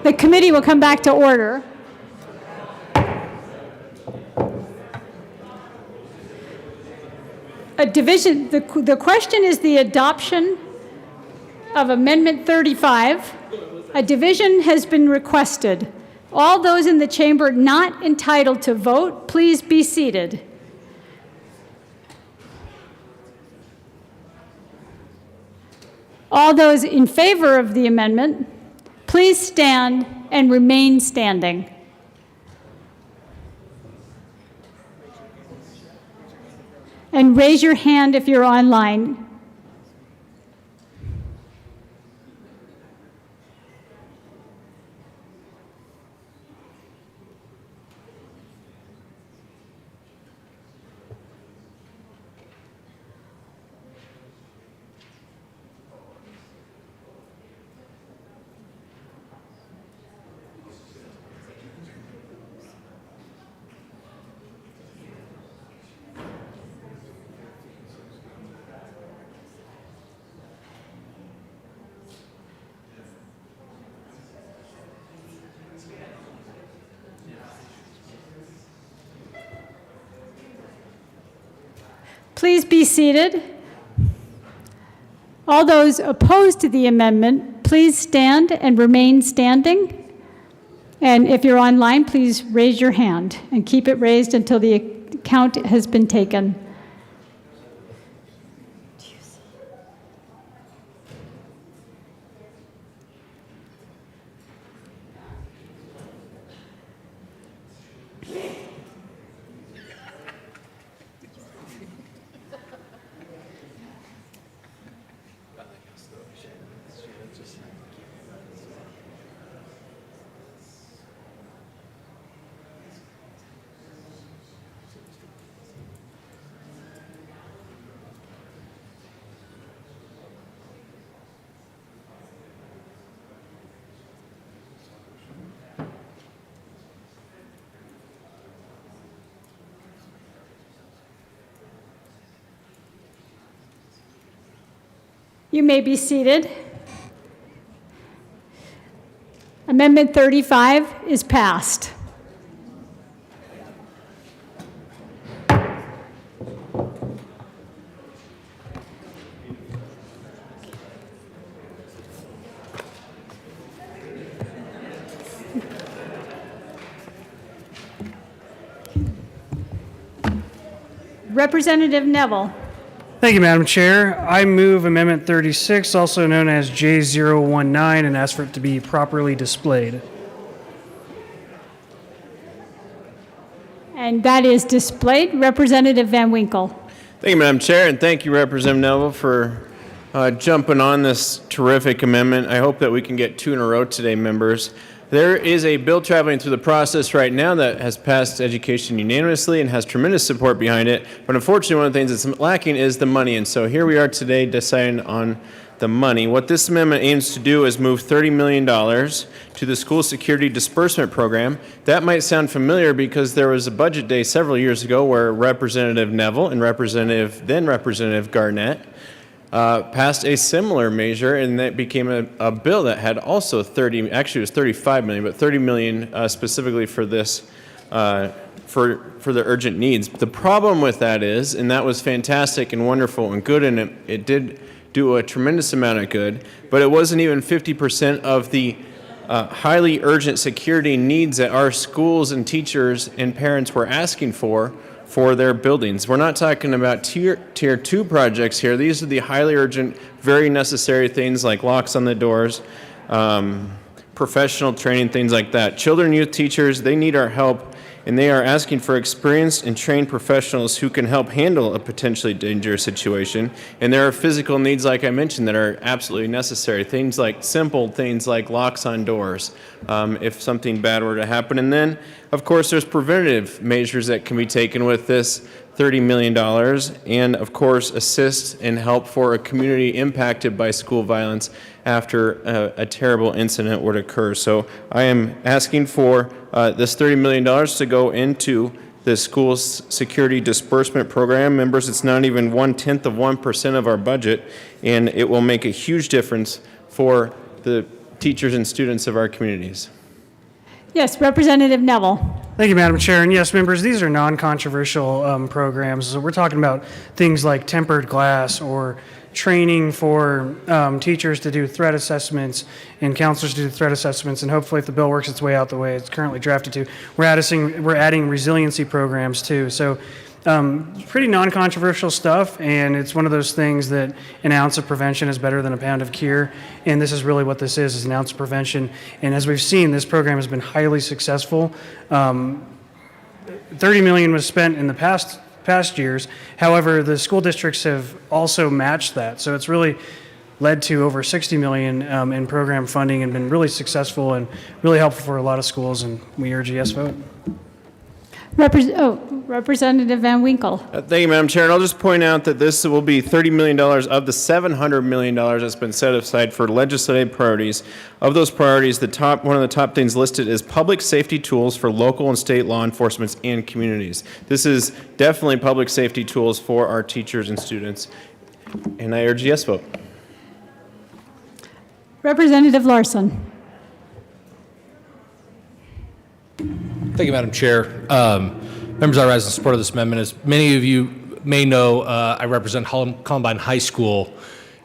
The committee will come back to order. The question is the adoption of Amendment 35. A division has been requested. All those in the chamber not entitled to vote, please be seated. All those in favor of the amendment, please stand and remain standing. And raise your hand if you're online. Please be seated. All those opposed to the amendment, please stand and remain standing. And if you're online, please raise your hand and keep it raised until the count has been taken. You may be seated. Amendment 35 is passed. Representative Neville. Thank you, Madam Chair. I move Amendment 36, also known as J019, and ask for it to be properly displayed. And that is displayed. Representative Van Winkle. Thank you, Madam Chair, and thank you, Representative Neville, for jumping on this terrific amendment. I hope that we can get two in a row today, members. There is a bill traveling through the process right now that has passed education unanimously and has tremendous support behind it. But unfortunately, one of the things that's lacking is the money. And so here we are today deciding on the money. What this amendment aims to do is move $30 million to the School Security Disbursement Program. That might sound familiar because there was a budget day several years ago where Representative Neville and then Representative Garnett passed a similar measure, and that became a bill that had also actually it was 35 million, but 30 million specifically for this, for the urgent needs. The problem with that is, and that was fantastic and wonderful and good, and it did do a tremendous amount of good, but it wasn't even 50% of the highly urgent security needs that our schools and teachers and parents were asking for their buildings. We're not talking about tier 2 projects here. These are the highly urgent, very necessary things like locks on the doors, professional training, things like that. Children, youth teachers, they need our help, and they are asking for experienced and trained professionals who can help handle a potentially dangerous situation. And there are physical needs, like I mentioned, that are absolutely necessary. Simple things like locks on doors, if something bad were to happen. And then, of course, there's preventative measures that can be taken with this $30 million, and of course assist and help for a community impacted by school violence after a terrible incident would occur. So I am asking for this $30 million to go into the School Security Disbursement Program. Members, it's not even 1/10 of 1% of our budget, and it will make a huge difference for the teachers and students of our communities. Yes, Representative Neville. Thank you, Madam Chair. And yes, members, these are non-controversial programs. So we're talking about things like tempered glass or training for teachers to do threat assessments and counselors to do threat assessments. And hopefully if the bill works its way out the way it's currently drafted to, we're adding resiliency programs too. So pretty non-controversial stuff, and it's one of those things that an ounce of prevention is better than a pound of cure, and this is really what this is an ounce of prevention. And as we've seen, this program has been highly successful. $30 million was spent in the past years. However, the school districts have also matched that, so it's really led to over $60 million in program funding and been really successful and really helpful for a lot of schools, and we urge a yes vote. Representative Van Winkle. Thank you, Madam Chair. And I'll just point out that this will be $30 million of the $700 million that's been set aside for legislative priorities. Of those priorities, one of the top things listed is public safety tools for local and state law enforcement and communities. This is definitely public safety tools for our teachers and students. And I urge a yes vote. Representative Larson. Thank you, Madam Chair. Members, I rise in support of this amendment. As many of you may know, I represent Columbine High School,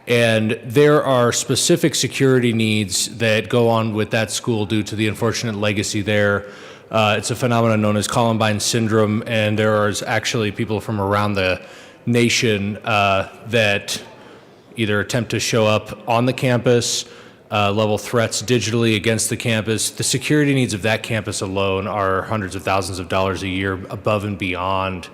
and there are specific security needs that go on with that school due to the unfortunate legacy there. It's a phenomenon known as Columbine syndrome, and there are actually people from around the nation that either attempt to show up on the campus, level threats digitally against the campus. The security needs of that campus alone are hundreds of thousands of dollars a year above and beyond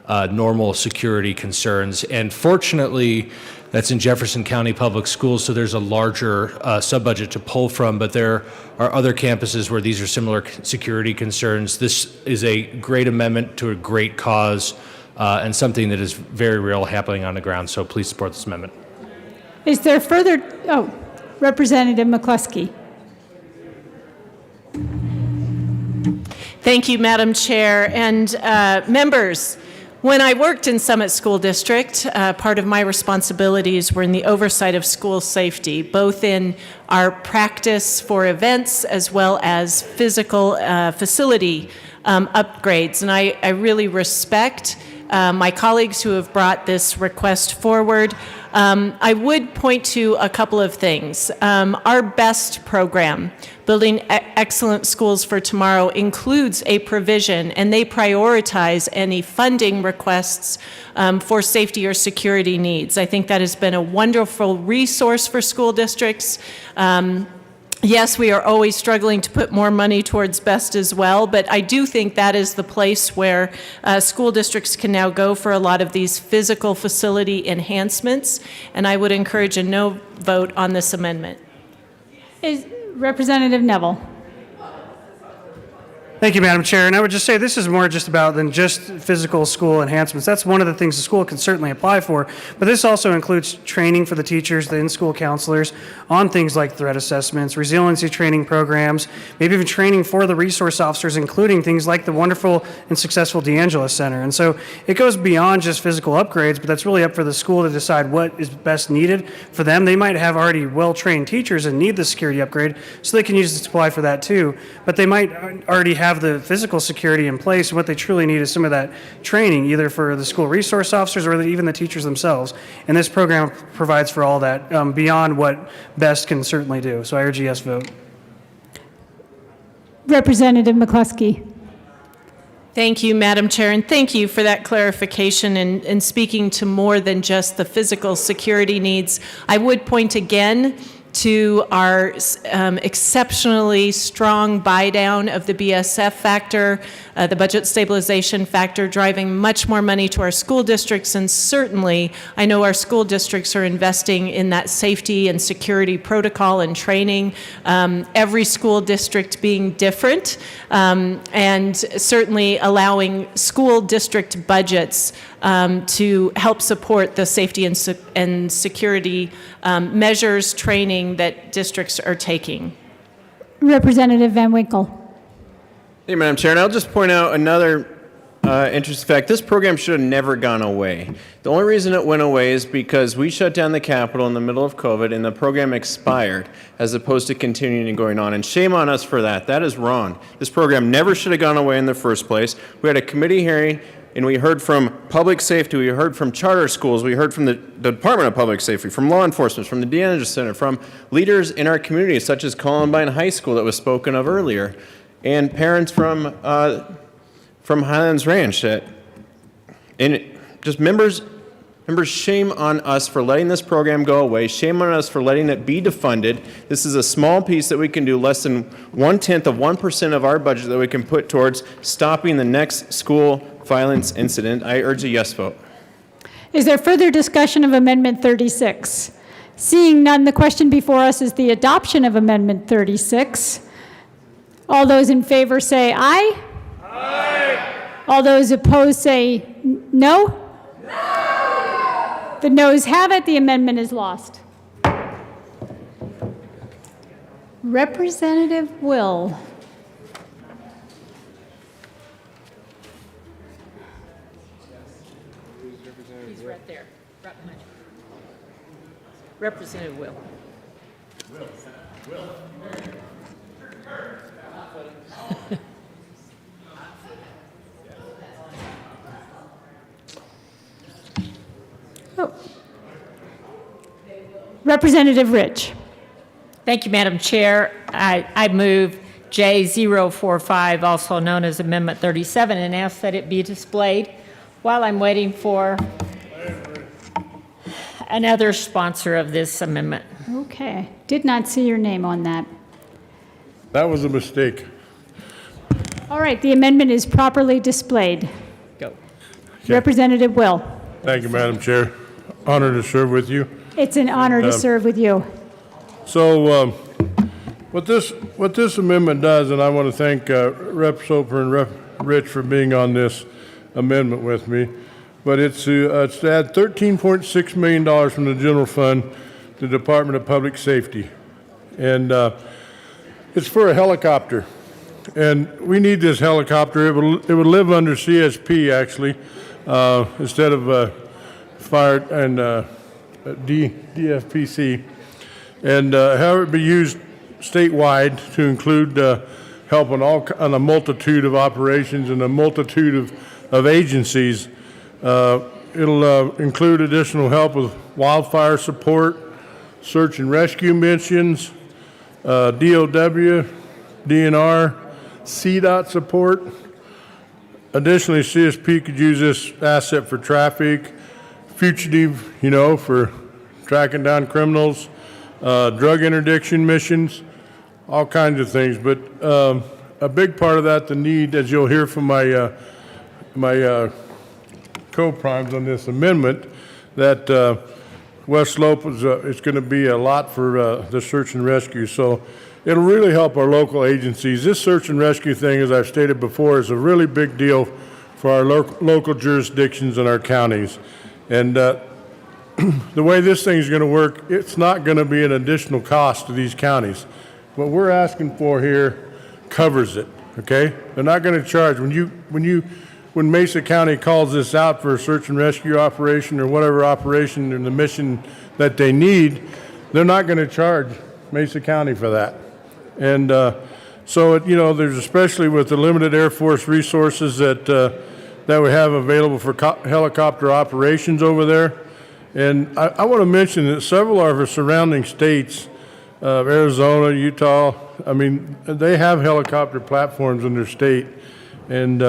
normal security concerns. And fortunately, that's in Jefferson County Public Schools, so there's a larger sub-budget to pull from, but there are other campuses where these are similar security concerns. This is a great amendment to a great cause and something that is very real happening on the ground, so please support this amendment. Is there further, Representative McCluskey. Thank you, Madam Chair. And members, when I worked in Summit School District, part of my responsibilities were in the oversight of school safety, both in our practice for events as well as physical facility upgrades. And I really respect my colleagues who have brought this request forward. I would point to a couple of things. Our BEST program, Building Excellent Schools for Tomorrow, includes a provision, and they prioritize any funding requests for safety or security needs. I think that has been a wonderful resource for school districts. Yes, we are always struggling to put more money towards BEST as well, but I do think that is the place where school districts can now go for a lot of these physical facility enhancements, and I would encourage a no vote on this amendment. Is Representative Neville. Thank you, Madam Chair. And I would just say this is more just about than just physical school enhancements. That's one of the things the school can certainly apply for. But this also includes training for the teachers, the in-school counselors on things like threat assessments, resiliency training programs, maybe even training for the resource officers, including things like the wonderful and successful DeAngelo Center. And so it goes beyond just physical upgrades, but that's really up for the school to decide what is best needed for them. They might have already well-trained teachers and need the security upgrade, so they can use this to apply for that too. But they might already have the physical security in place, and what they truly need is some of that training, either for the school resource officers or even the teachers themselves. And this program provides for all that beyond what BEST can certainly do. So I urge a yes vote. Representative McCluskey. Thank you, Madam Chair, and thank you for that clarification and speaking to more than just the physical security needs. I would point again to our exceptionally strong buy down of the BSF factor, the budget stabilization factor, driving much more money to our school districts. And certainly, I know our school districts are investing in that safety and security protocol and training, every school district being different, and certainly allowing school district budgets to help support the safety and security measures, training that districts are taking. Representative Van Winkle. Thank you, Madam Chair. And I'll just point out another interesting fact, this program should have never gone away. The only reason it went away is because we shut down the Capitol in the middle of COVID and the program expired as opposed to continuing and going on. And shame on us for that. That is wrong. This program never should have gone away in the first place. We had a committee hearing and we heard from public safety, we heard from charter schools, we heard from the Department of Public Safety, from law enforcement, from the DeAndre Center, from leaders in our community such as Columbine High School that was spoken of earlier, and parents from Highlands Ranch. And just members, shame on us for letting this program go away. Shame on us for letting it be defunded. This is a small piece that we can do, less than 0.1% of our budget that we can put towards stopping the next school violence incident. I urge a yes vote. Is there further discussion of Amendment 36? Seeing none, the question before us is the adoption of Amendment 36. All those in favor say aye. Aye. All those opposed say no. No. The noes have it. The amendment is lost. Representative Will. He's right there, right behind you. Representative Will. Will. Oh. Representative Rich. Thank you, Madam Chair. I move J045, also known as Amendment 37, and ask that it be displayed while I'm waiting for another sponsor of this amendment. Okay. Did not see your name on that. That was a mistake. All right. The amendment is properly displayed. Go. Okay. Representative Will. Thank you, Madam Chair. Honored to serve with you. It's an honor to serve with you. So what this amendment does, and I want to thank Rep. Soper and Rep. Rich for being on this amendment with me, but it's to add $13.6 million from the general fund to the Department of Public Safety. And it's for a helicopter. And we need this helicopter. It would live under CSP, actually, instead of fire and DFPC. And how it would be used statewide to include help on a multitude of operations and a multitude of agencies. It'll include additional help with wildfire support, search and rescue missions, DOW, DNR, CDOT support. Additionally, CSP could use this asset for traffic, fugitive, for tracking down criminals, drug interdiction missions, all kinds of things. But a big part of that, the need, as you'll hear from my co-primes on this amendment, that West Slope is going to be a lot for the search and rescue. So it'll really help our local agencies. This search and rescue thing, as I've stated before, is a really big deal for our local jurisdictions and our counties. And the way this thing is going to work, it's not going to be an additional cost to these counties. What we're asking for here covers it, okay? They're not going to charge. When Mesa County calls this out for a search and rescue operation or whatever operation and the mission that they need, they're not going to charge Mesa County for that. And so, there's especially with the limited Air Force resources that we have available for helicopter operations over there. And I want to mention that several of our surrounding states, Arizona, Utah, they have helicopter platforms in their state. And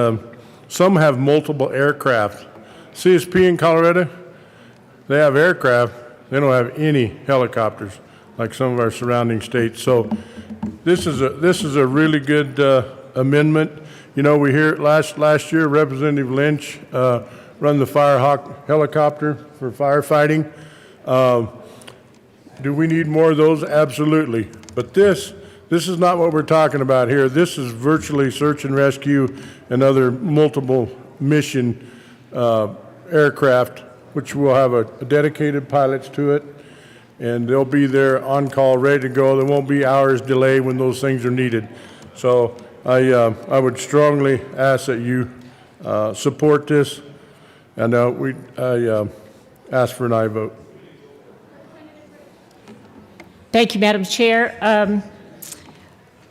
some have multiple aircraft. CSP in Colorado, they have aircraft. They don't have any helicopters like some of our surrounding states. So this is a really good amendment. We hear last year Representative Lynch run the Firehawk helicopter for firefighting. Do we need more of those? Absolutely. But this is not what we're talking about here. This is virtually search and rescue and other multiple mission aircraft, which will have a dedicated pilots to it, and they'll be there on call, ready to go. There won't be hours delay when those things are needed. So I would strongly ask that you support this, and I ask for an aye vote. Thank you, Madam Chair.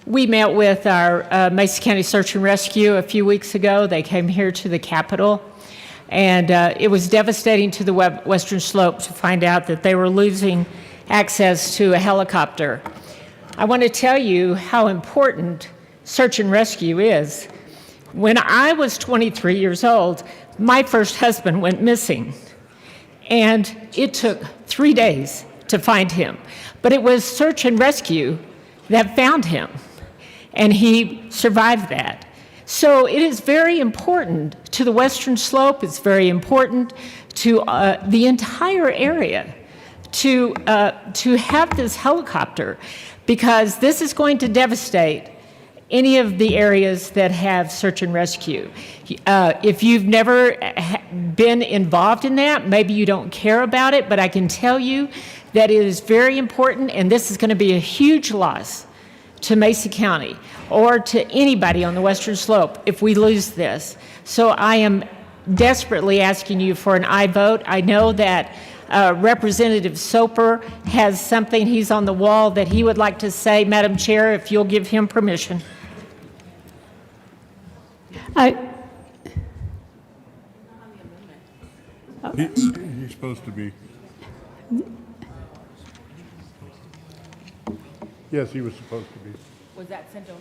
We met with our Mesa County Search and Rescue a few weeks ago. They came here to the Capitol, and it was devastating to the Western Slope to find out that they were losing access to a helicopter. I want to tell you how important search and rescue is. When I was 23 years old, my first husband went missing, and it took 3 days to find him. But it was search and rescue that found him, and he survived that. So it is very important to the Western Slope. It's very important to the entire area to have this helicopter, because this is going to devastate any of the areas that have search and rescue. If you've never been involved in that, maybe you don't care about it, but I can tell you that it is very important, and this is going to be a huge loss to Mesa County or to anybody on the Western Slope if we lose this. So I am desperately asking you for an aye vote. I know that Representative Soper has something, he's on the wall, that he would like to say. Madam Chair, if you'll give him permission. He's supposed to be. Yes, he was supposed to be. Was that sent over?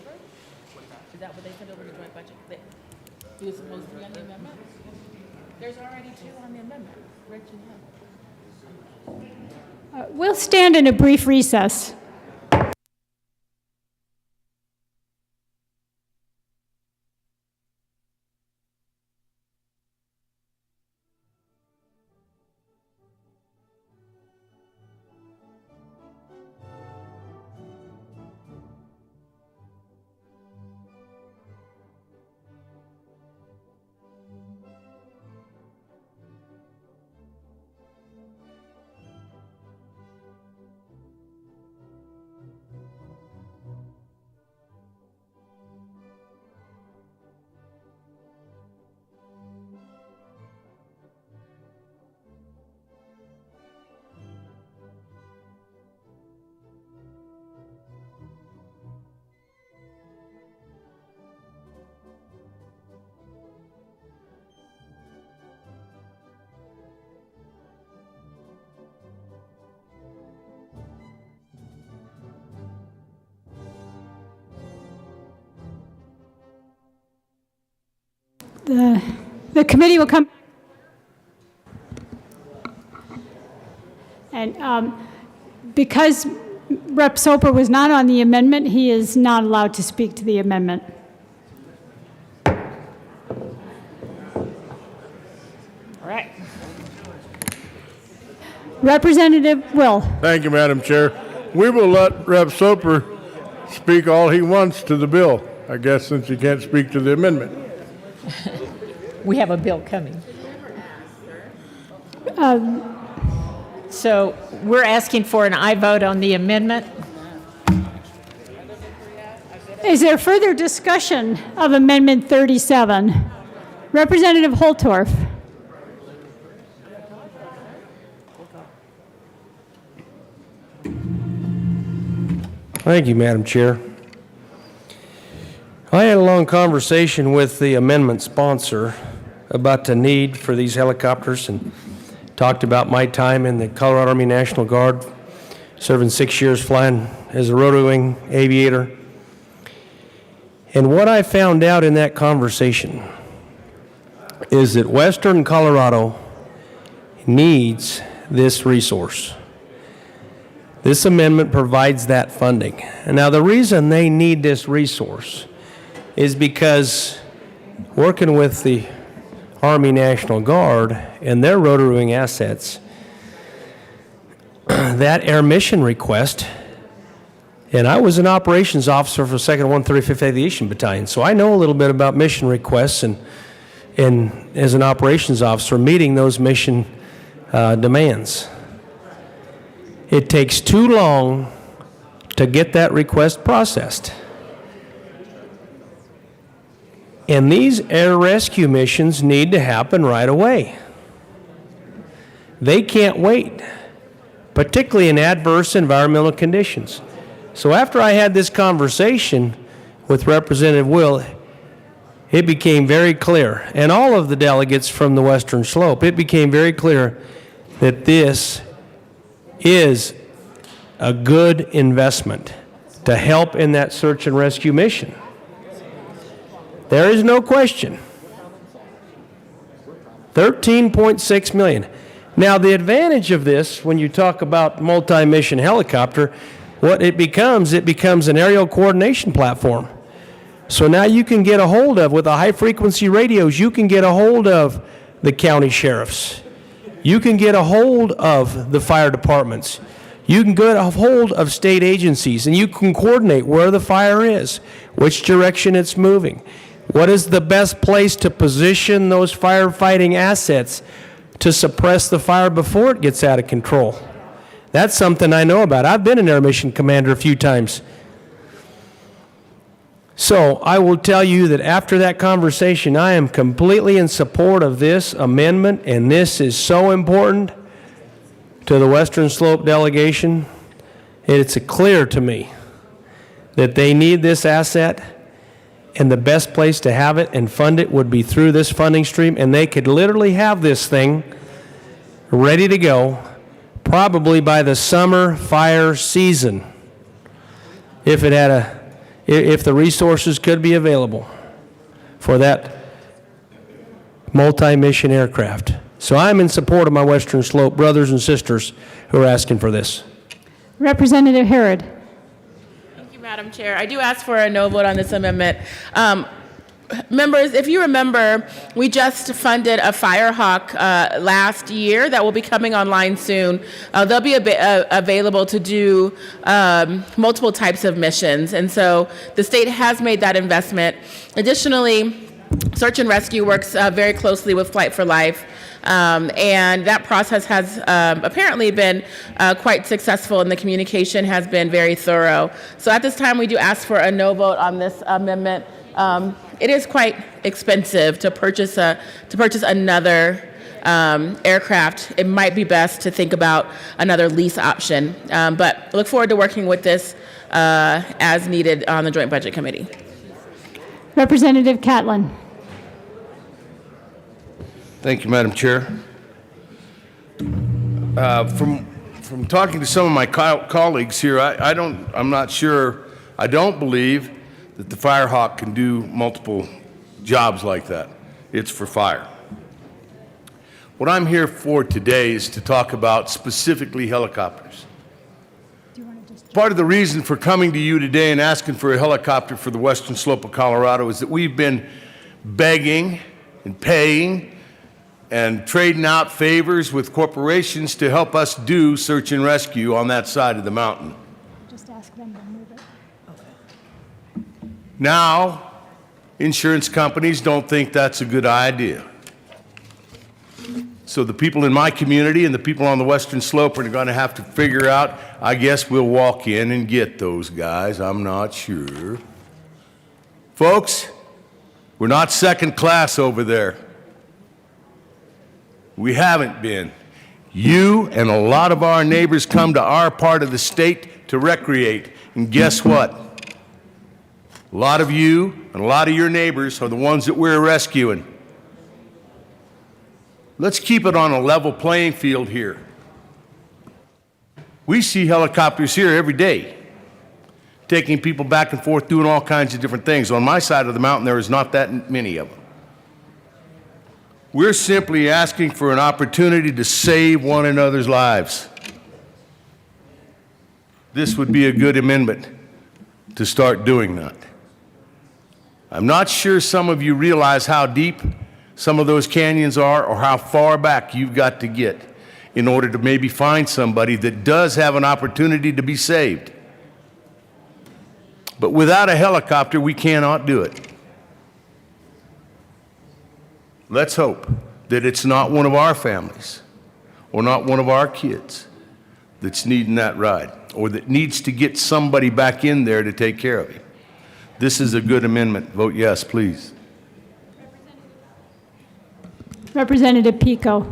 Is that what they sent over the joint budget? He was supposed to be on the amendment? There's already two on the amendment, Rich and him. We'll stand in a brief recess. The committee will come. And because Rep. Soper was not on the amendment, he is not allowed to speak to the amendment. All right. Representative Will. Thank you, Madam Chair. We will let Rep. Soper speak all he wants to the bill, I guess, since he can't speak to the amendment. We have a bill coming. So we're asking for an aye vote on the amendment. Is there further discussion of Amendment 37? Representative Holtorf. Thank you, Madam Chair. I had a long conversation with the amendment sponsor about the need for these helicopters and talked about my time in the Colorado Army National Guard, serving 6 years flying as a rotary wing aviator. And what I found out in that conversation is that Western Colorado needs this resource. This amendment provides that funding. And now the reason they need this resource is because working with the Army National Guard and their rotary wing assets, that air mission request, and I was an operations officer for 2nd 135th Aviation Battalion, so I know a little bit about mission requests and as an operations officer, meeting those mission demands. It takes too long to get that request processed. And these air rescue missions need to happen right away. They can't wait, particularly in adverse environmental conditions. So after I had this conversation with Representative Will, it became very clear, and all of the delegates from the Western Slope, it became very clear that this is a good investment to help in that search and rescue mission. There is no question. $13.6 million. Now, the advantage of this, when you talk about multi-mission helicopter, what it becomes an aerial coordination platform. So now you can get a hold of, with the high-frequency radios, you can get a hold of the county sheriffs. You can get a hold of the fire departments. You can get a hold of state agencies, and you can coordinate where the fire is, which direction it's moving. What is the best place to position those firefighting assets to suppress the fire before it gets out of control? That's something I know about. I've been an air mission commander a few times. So I will tell you that after that conversation, I am completely in support of this amendment, and this is so important to the Western Slope delegation. It's clear to me that they need this asset, and the best place to have it and fund it would be through this funding stream, and they could literally have this thing ready to go probably by the summer fire season if the resources could be available for that multi-mission aircraft. So I'm in support of my Western Slope brothers and sisters who are asking for this. Representative Herod. Thank you, Madam Chair. I do ask for a no vote on this amendment. Members, if you remember, we just funded a Firehawk last year that will be coming online soon. They'll be available to do multiple types of missions, and so the state has made that investment. Additionally, search and rescue works very closely with Flight for Life, and that process has apparently been quite successful, and the communication has been very thorough. So at this time, we do ask for a no vote on this amendment. It is quite expensive to purchase another aircraft. It might be best to think about another lease option, but look forward to working with this as needed on the Joint Budget Committee. Representative Catlin. Thank you, Madam Chair. From talking to some of my colleagues here, I don't believe that the Firehawk can do multiple jobs like that. It's for fire. What I'm here for today is to talk about specifically helicopters. Part of the reason for coming to you today and asking for a helicopter for the Western Slope of Colorado is that we've been begging and paying and trading out favors with corporations to help us do search and rescue on that side of the mountain. Just ask them to move it. Now, insurance companies don't think that's a good idea. So the people in my community and the people on the Western Slope are going to have to figure out, I guess we'll walk in and get those guys. I'm not sure. Folks, we're not second class over there. We haven't been. You and a lot of our neighbors come to our part of the state to recreate. And guess what? A lot of you and a lot of your neighbors are the ones that we're rescuing. Let's keep it on a level playing field here. We see helicopters here every day, taking people back and forth, doing all kinds of different things. On my side of the mountain, there is not that many of them. We're simply asking for an opportunity to save one another's lives. This would be a good amendment to start doing that. I'm not sure some of you realize how deep some of those canyons are or how far back you've got to get in order to maybe find somebody that does have an opportunity to be saved. But without a helicopter, we cannot do it. Let's hope that it's not one of our families or not one of our kids that's needing that ride or that needs to get somebody back in there to take care of him. This is a good amendment. Vote yes, please. Representative Pico.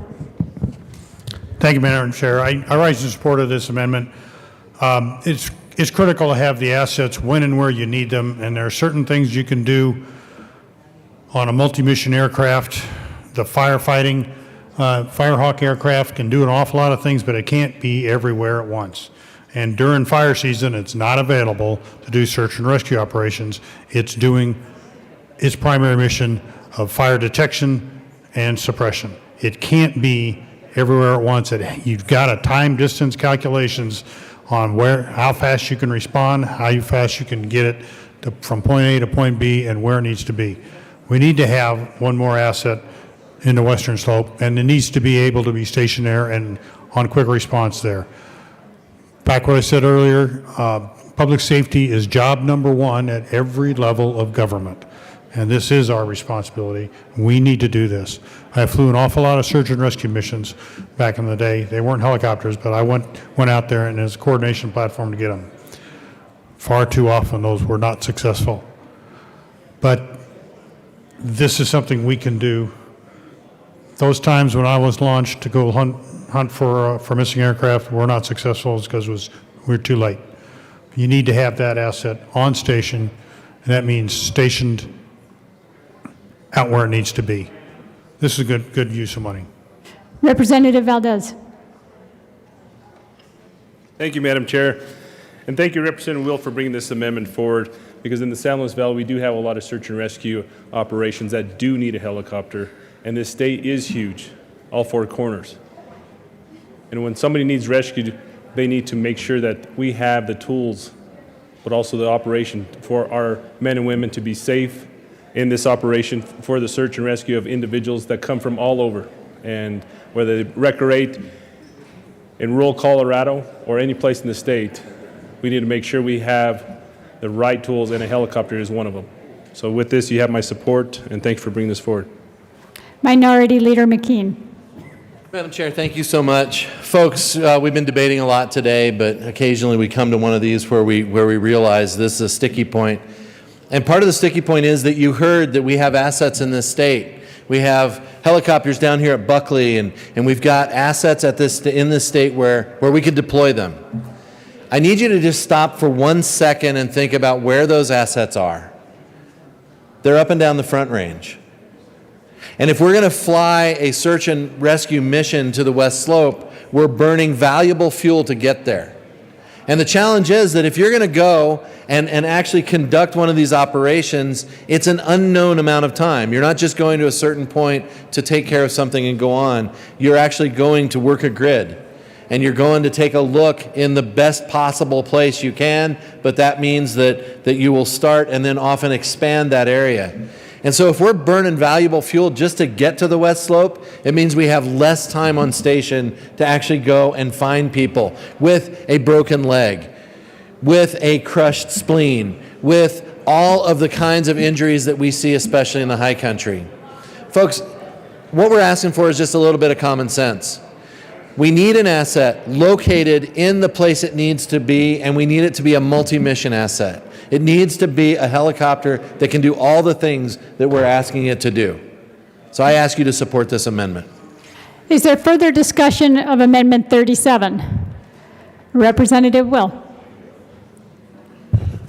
Thank you, Madam Chair. I rise in support of this amendment. It's critical to have the assets when and where you need them, and there are certain things you can do on a multi-mission aircraft. The firefighting Firehawk aircraft can do an awful lot of things, but it can't be everywhere at once. And during fire season, it's not available to do search and rescue operations. It's doing its primary mission of fire detection and suppression. It can't be everywhere at once. You've got a time distance calculations on how fast you can respond, how fast you can get it from point A to point B, and where it needs to be. We need to have one more asset in the Western Slope, and it needs to be able to be stationed there and on quick response there. Back what I said earlier, public safety is job number one at every level of government, and this is our responsibility. We need to do this. I flew an awful lot of search and rescue missions back in the day. They weren't helicopters, but I went out there and it was a coordination platform to get them. Far too often those were not successful. But this is something we can do. Those times when I was launched to go hunt for missing aircraft were not successful because we were too late. You need to have that asset on station, and that means stationed out where it needs to be. This is a good use of money. Representative Valdez. Thank you, Madam Chair. And thank you, Representative Will, for bringing this amendment forward, because in the San Luis Valley, we do have a lot of search and rescue operations that do need a helicopter, and this state is huge, all four corners. And when somebody needs rescued, they need to make sure that we have the tools, but also the operation for our men and women to be safe in this operation for the search and rescue of individuals that come from all over. And whether they recreate in rural Colorado or any place in the state, we need to make sure we have the right tools, and a helicopter is one of them. So with this, you have my support, and thanks for bringing this forward. Minority Leader McKean. Madam Chair, thank you so much. Folks, we've been debating a lot today, but occasionally we come to one of these where we realize this is a sticky point. And part of the sticky point is that you heard that we have assets in this state. We have helicopters down here at Buckley, and we've got assets in this state where we could deploy them. I need you to just stop for 1 second and think about where those assets are. They're up and down the Front Range. And if we're going to fly a search and rescue mission to the West Slope, we're burning valuable fuel to get there. And the challenge is that if you're going to go and actually conduct one of these operations, it's an unknown amount of time. You're not just going to a certain point to take care of something and go on. You're actually going to work a grid. And you're going to take a look in the best possible place you can, but that means that you will start and then often expand that area. And so if we're burning valuable fuel just to get to the West Slope, it means we have less time on station to actually go and find people with a broken leg, with a crushed spleen, with all of the kinds of injuries that we see, especially in the high country. Folks, what we're asking for is just a little bit of common sense. We need an asset located in the place it needs to be, and we need it to be a multi-mission asset. It needs to be a helicopter that can do all the things that we're asking it to do. So I ask you to support this amendment. Is there further discussion of Amendment 37? Representative Will.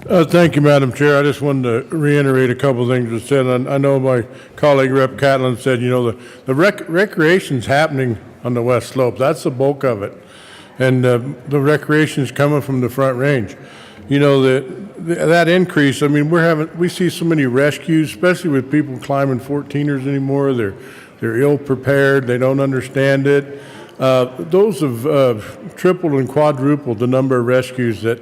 Thank you, Madam Chair. I just wanted to reiterate a couple of things that said. I know my colleague Rep. Catlin said, you know, the recreation's happening on the West Slope. That's the bulk of it. And the recreation is coming from the Front Range. You know, that increase, I mean, we see so many rescues, especially with people climbing 14ers anymore. They're ill prepared. They don't understand it. Those have tripled and quadrupled the number of rescues that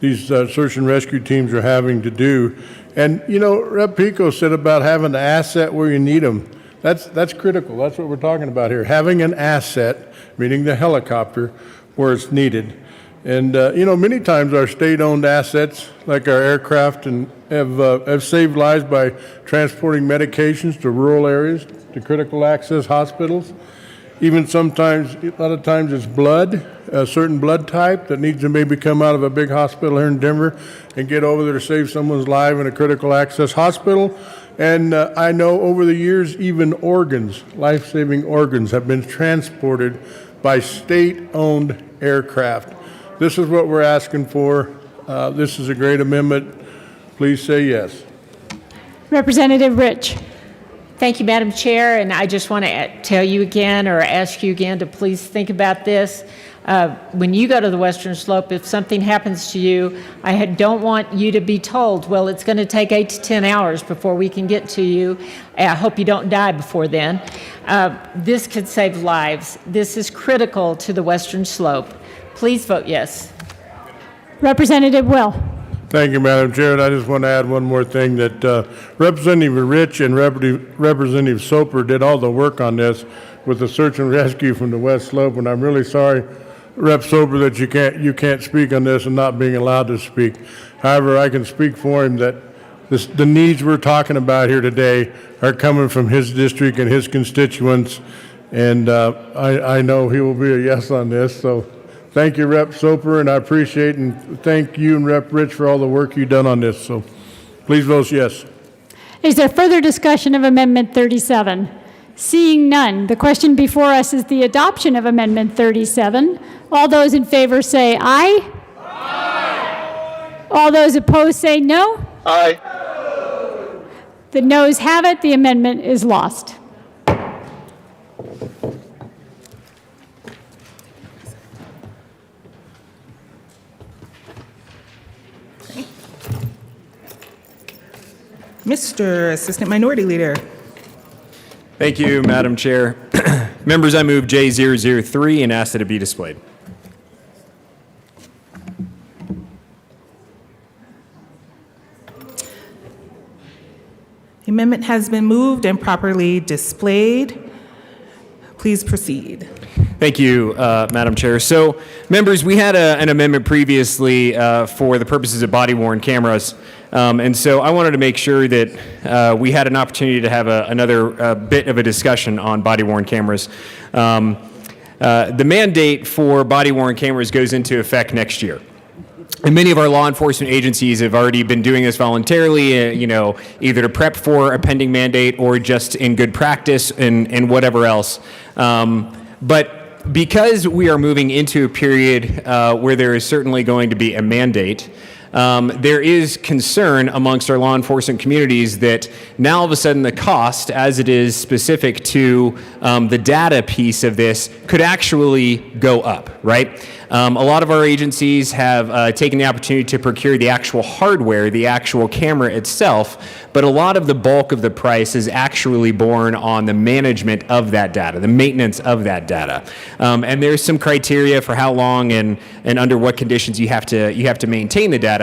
these search and rescue teams are having to do. And, you know, Rep. Pico said about having the asset where you need them. That's critical. That's what we're talking about here. Having an asset, meaning the helicopter, where it's needed. And, you know, many times our state-owned assets, like our aircraft, have saved lives by transporting medications to rural areas, to critical access hospitals. Even sometimes, a lot of times it's blood, a certain blood type that needs to maybe come out of a big hospital here in Denver and get over there to save someone's life in a critical access hospital. And I know over the years, even organs, life-saving organs, have been transported by state-owned aircraft. This is what we're asking for. This is a great amendment. Please say yes. Representative Rich. Thank you, Madam Chair, and I just want to tell you again or ask you again to please think about this. When you go to the Western Slope, if something happens to you, I don't want you to be told, well, it's going to take 8 to 10 hours before we can get to you. I hope you don't die before then. This could save lives. This is critical to the Western Slope. Please vote yes. Representative Will. Thank you, Madam Chair. And I just want to add one more thing that Representative Rich and Representative Soper did all the work on this with the search and rescue from the West Slope, and I'm really sorry, Rep. Soper, that you can't speak on this and not being allowed to speak. However, I can speak for him that the needs we're talking about here today are coming from his district and his constituents, and I know he will be a yes on this. So thank you, Rep. Soper, and I appreciate and thank you and Rep. Rich for all the work you've done on this. So please vote yes. Is there further discussion of Amendment 37? Seeing none, the question before us is the adoption of Amendment 37. All those in favor say aye. Aye. All those opposed say no. Aye. The noes have it. The amendment is lost. Mr. Assistant Minority Leader. Thank you, Madam Chair. Members, I move J003 and ask that it be displayed. The amendment has been moved and properly displayed. Please proceed. Thank you, Madam Chair. So, members, we had an amendment previously for the purposes of body-worn cameras. And so I wanted to make sure that we had an opportunity to have another bit of a discussion on body-worn cameras. The mandate for body-worn cameras goes into effect next year. And many of our law enforcement agencies have already been doing this voluntarily, either to prep for a pending mandate or just in good practice and whatever else. But because we are moving into a period where there is certainly going to be a mandate, there is concern amongst our law enforcement communities that now all of a sudden the cost, as it is specific to the data piece of this, could actually go up, right? A lot of our agencies have taken the opportunity to procure the actual hardware, the actual camera itself, but a lot of the bulk of the price is actually borne on the management of that data, the maintenance of that data. And there's some criteria for how long and under what conditions you have to maintain the data.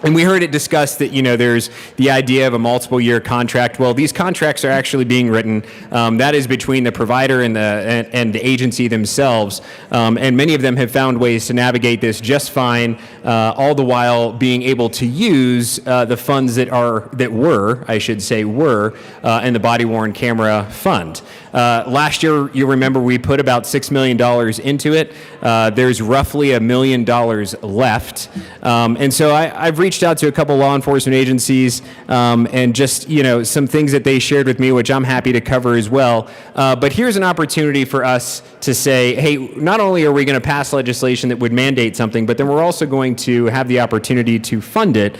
And we heard it discussed that, there's the idea of a multiple-year contract. Well, these contracts are actually being written. That is between the provider and the agency themselves. And many of them have found ways to navigate this just fine, all the while being able to use the funds that were in the body-worn camera fund. Last year, you remember, we put about $6 million into it. There's roughly $1 million left. And so I've reached out to a couple law enforcement agencies and just, some things that they shared with me, which I'm happy to cover as well. But here's an opportunity for us to say, hey, not only are we going to pass legislation that would mandate something, but then we're also going to have the opportunity to fund it.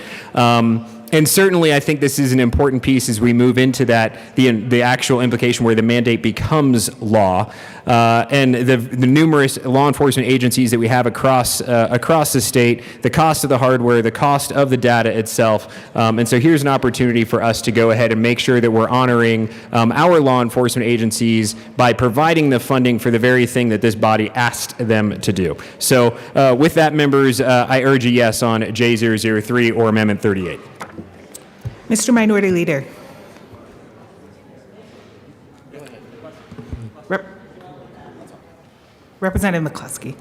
And certainly, I think this is an important piece as we move into that, the actual implication where the mandate becomes law. And the numerous law enforcement agencies that we have across the state, the cost of the hardware, the cost of the data itself. And so here's an opportunity for us to go ahead and make sure that we're honoring our law enforcement agencies by providing the funding for the very thing that this body asked them to do. So with that, members, I urge a yes on J003 or Amendment 38. Mr. Minority Leader. Representative McCluskey.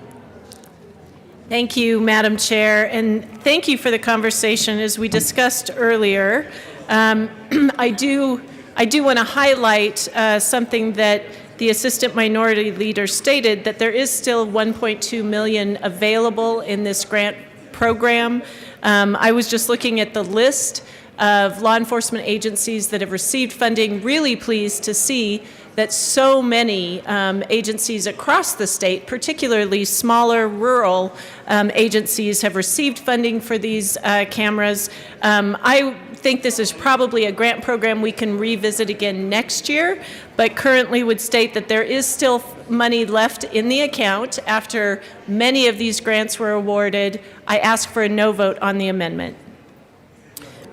Thank you, Madam Chair, and thank you for the conversation. As we discussed earlier, I do want to highlight something that the Assistant Minority Leader stated, that there is still $1.2 million available in this grant program. I was just looking at the list. of law enforcement agencies that have received funding. Really pleased to see that so many agencies across the state, particularly smaller rural agencies, have received funding for these cameras. I think this is probably a grant program we can revisit again next year, but currently would state that there is still money left in the account after many of these grants were awarded. I ask for a no vote on the amendment.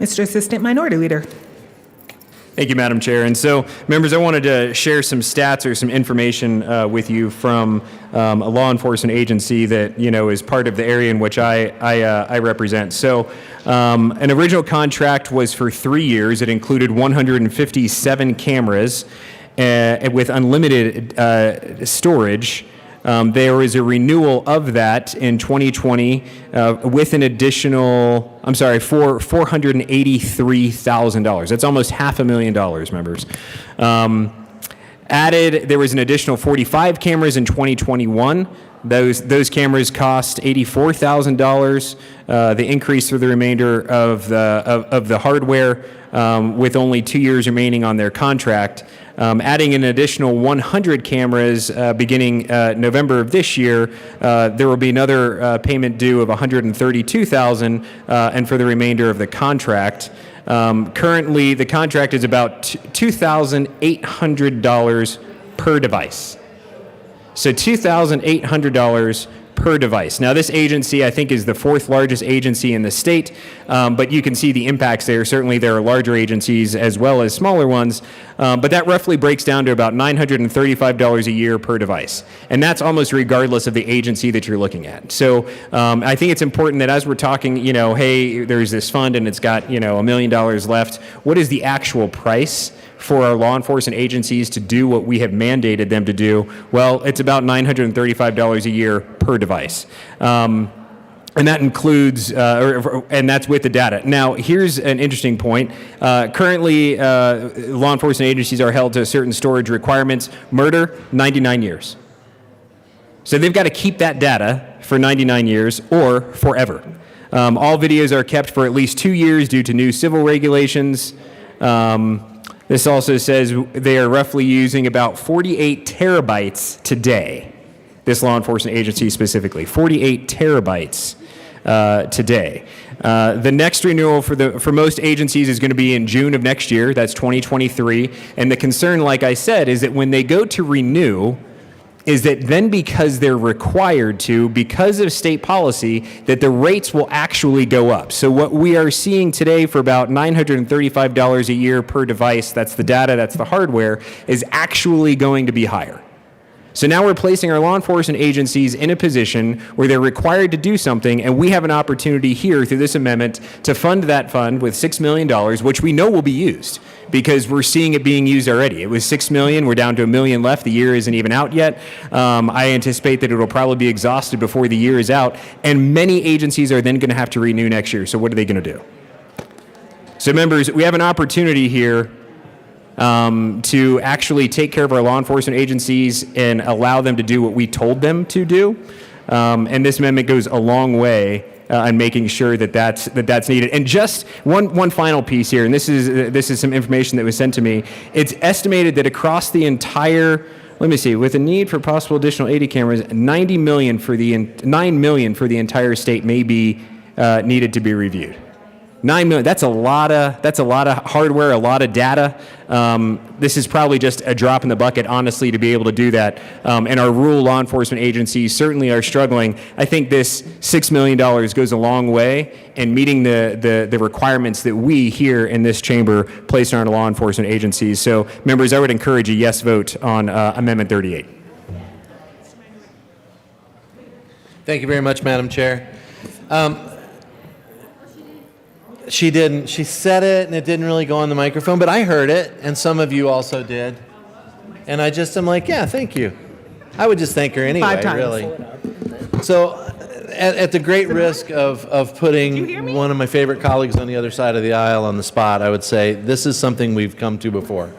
Mr. Assistant Minority Leader. Thank you, Madam Chair. And so, members, I wanted to share some stats or some information with you from a law enforcement agency that, you know, is part of the area in which I represent. So, an original contract was for 3 years. It included 157 cameras with unlimited storage. There was a renewal of that in 2020 with an additional, for $483,000. That's almost $500,000, members. Added, there was an additional 45 cameras in 2021. Those cameras cost $84,000. The increase through the remainder of the hardware with only 2 years remaining on their contract. Adding an additional 100 cameras beginning November of this year, there will be another payment due of $132,000, and for the remainder of the contract. Currently, the contract is about $2,800 per device. So $2,800 per device. Now, this agency, I think, is the fourth largest agency in the state, but you can see the impacts there. Certainly, there are larger agencies as well as smaller ones, but that roughly breaks down to about $935 a year per device. And that's almost regardless of the agency that you're looking at. So I think it's important that as we're talking, you know, hey, there's this fund and it's got, you know, $1 million left, what is the actual price for our law enforcement agencies to do what we have mandated them to do? Well, it's about $935 a year per device. And that includes, and that's with the data. Now, here's an interesting point. Currently, law enforcement agencies are held to certain storage requirements. Murder, 99 years. So they've got to keep that data for 99 years or forever. All videos are kept for at least 2 years due to new civil regulations. This also says they are roughly using about 48 terabytes today. This law enforcement agency specifically, 48 terabytes today. The next renewal for most agencies is going to be in June of next year. That's 2023. And the concern, like I said, is that when they go to renew, is that then because they're required to, because of state policy, that the rates will actually go up. So what we are seeing today for about $935 a year per device, that's the data, that's the hardware, is actually going to be higher. So now we're placing our law enforcement agencies in a position where they're required to do something, and we have an opportunity here through this amendment to fund that fund with $6 million, which we know will be used because we're seeing it being used already. It was $6 million. We're down to $1 million left. The year isn't even out yet. I anticipate that it will probably be exhausted before the year is out, and many agencies are then going to have to renew next year. So what are they going to do? So members, we have an opportunity here to actually take care of our law enforcement agencies and allow them to do what we told them to do. And this amendment goes a long way in making sure that that's needed. And just one final piece here, and this is some information that was sent to me. It's estimated that across the entire, let me see, with a need for possible additional 80 cameras, $9 million for the entire state may be needed to be reviewed. $9 million, that's a lot of hardware, a lot of data. This is probably just a drop in the bucket, honestly, to be able to do that. And our rural law enforcement agencies certainly are struggling. I think this $6 million goes a long way in meeting the requirements that we here in this chamber place on our law enforcement agencies. So, members, I would encourage a yes vote on Amendment 38. Thank you very much, Madam Chair. She didn't. She said it, and it didn't really go on the microphone, but I heard it, and some of you also did. And I just am like, yeah, thank you. I would just thank her anyway, 5 times. really. So at the great risk of putting one of my favorite colleagues on the other side of the aisle on the spot, I would say this is something we've come to before.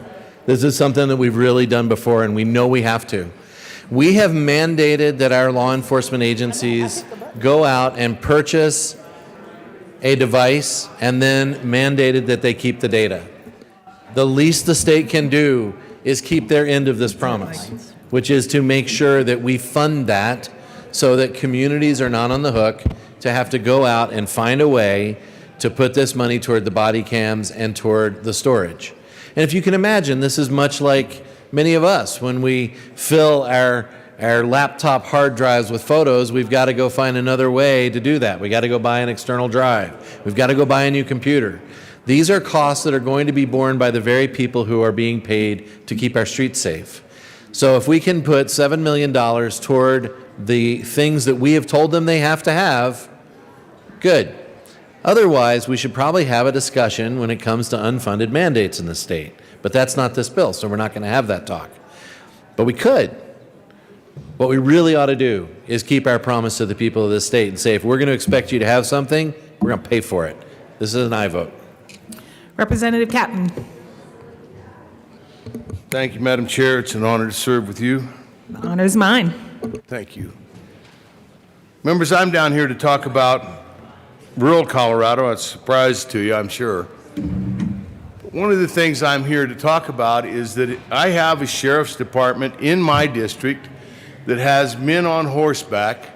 This is something that we've really done before, and we know we have to. We have mandated that our law enforcement agencies go out and purchase a device and then mandated that they keep the data. The least the state can do is keep their end of this promise, which is to make sure that we fund that so that communities are not on the hook to have to go out and find a way to put this money toward the body cams and toward the storage. And if you can imagine, this is much like many of us. When we fill our laptop hard drives with photos, we've got to go find another way to do that. We got to go buy an external drive. We've got to go buy a new computer. These are costs that are going to be borne by the very people who are being paid to keep our streets safe. So if we can put $7 million toward the things that we have told them they have to have, good. Otherwise, we should probably have a discussion when it comes to unfunded mandates in the state. But that's not this bill, so we're not going to have that talk. But we could. What we really ought to do is keep our promise to the people of this state and say, if we're going to expect you to have something, we're going to pay for it. This is an aye vote. Representative Captain. Thank you, Madam Chair. It's an honor to serve with you. The honor is mine. Thank you. Members, I'm down here to talk about rural Colorado. It's a surprise to you, I'm sure. But one of the things I'm here to talk about is that I have a sheriff's department in my district that has men on horseback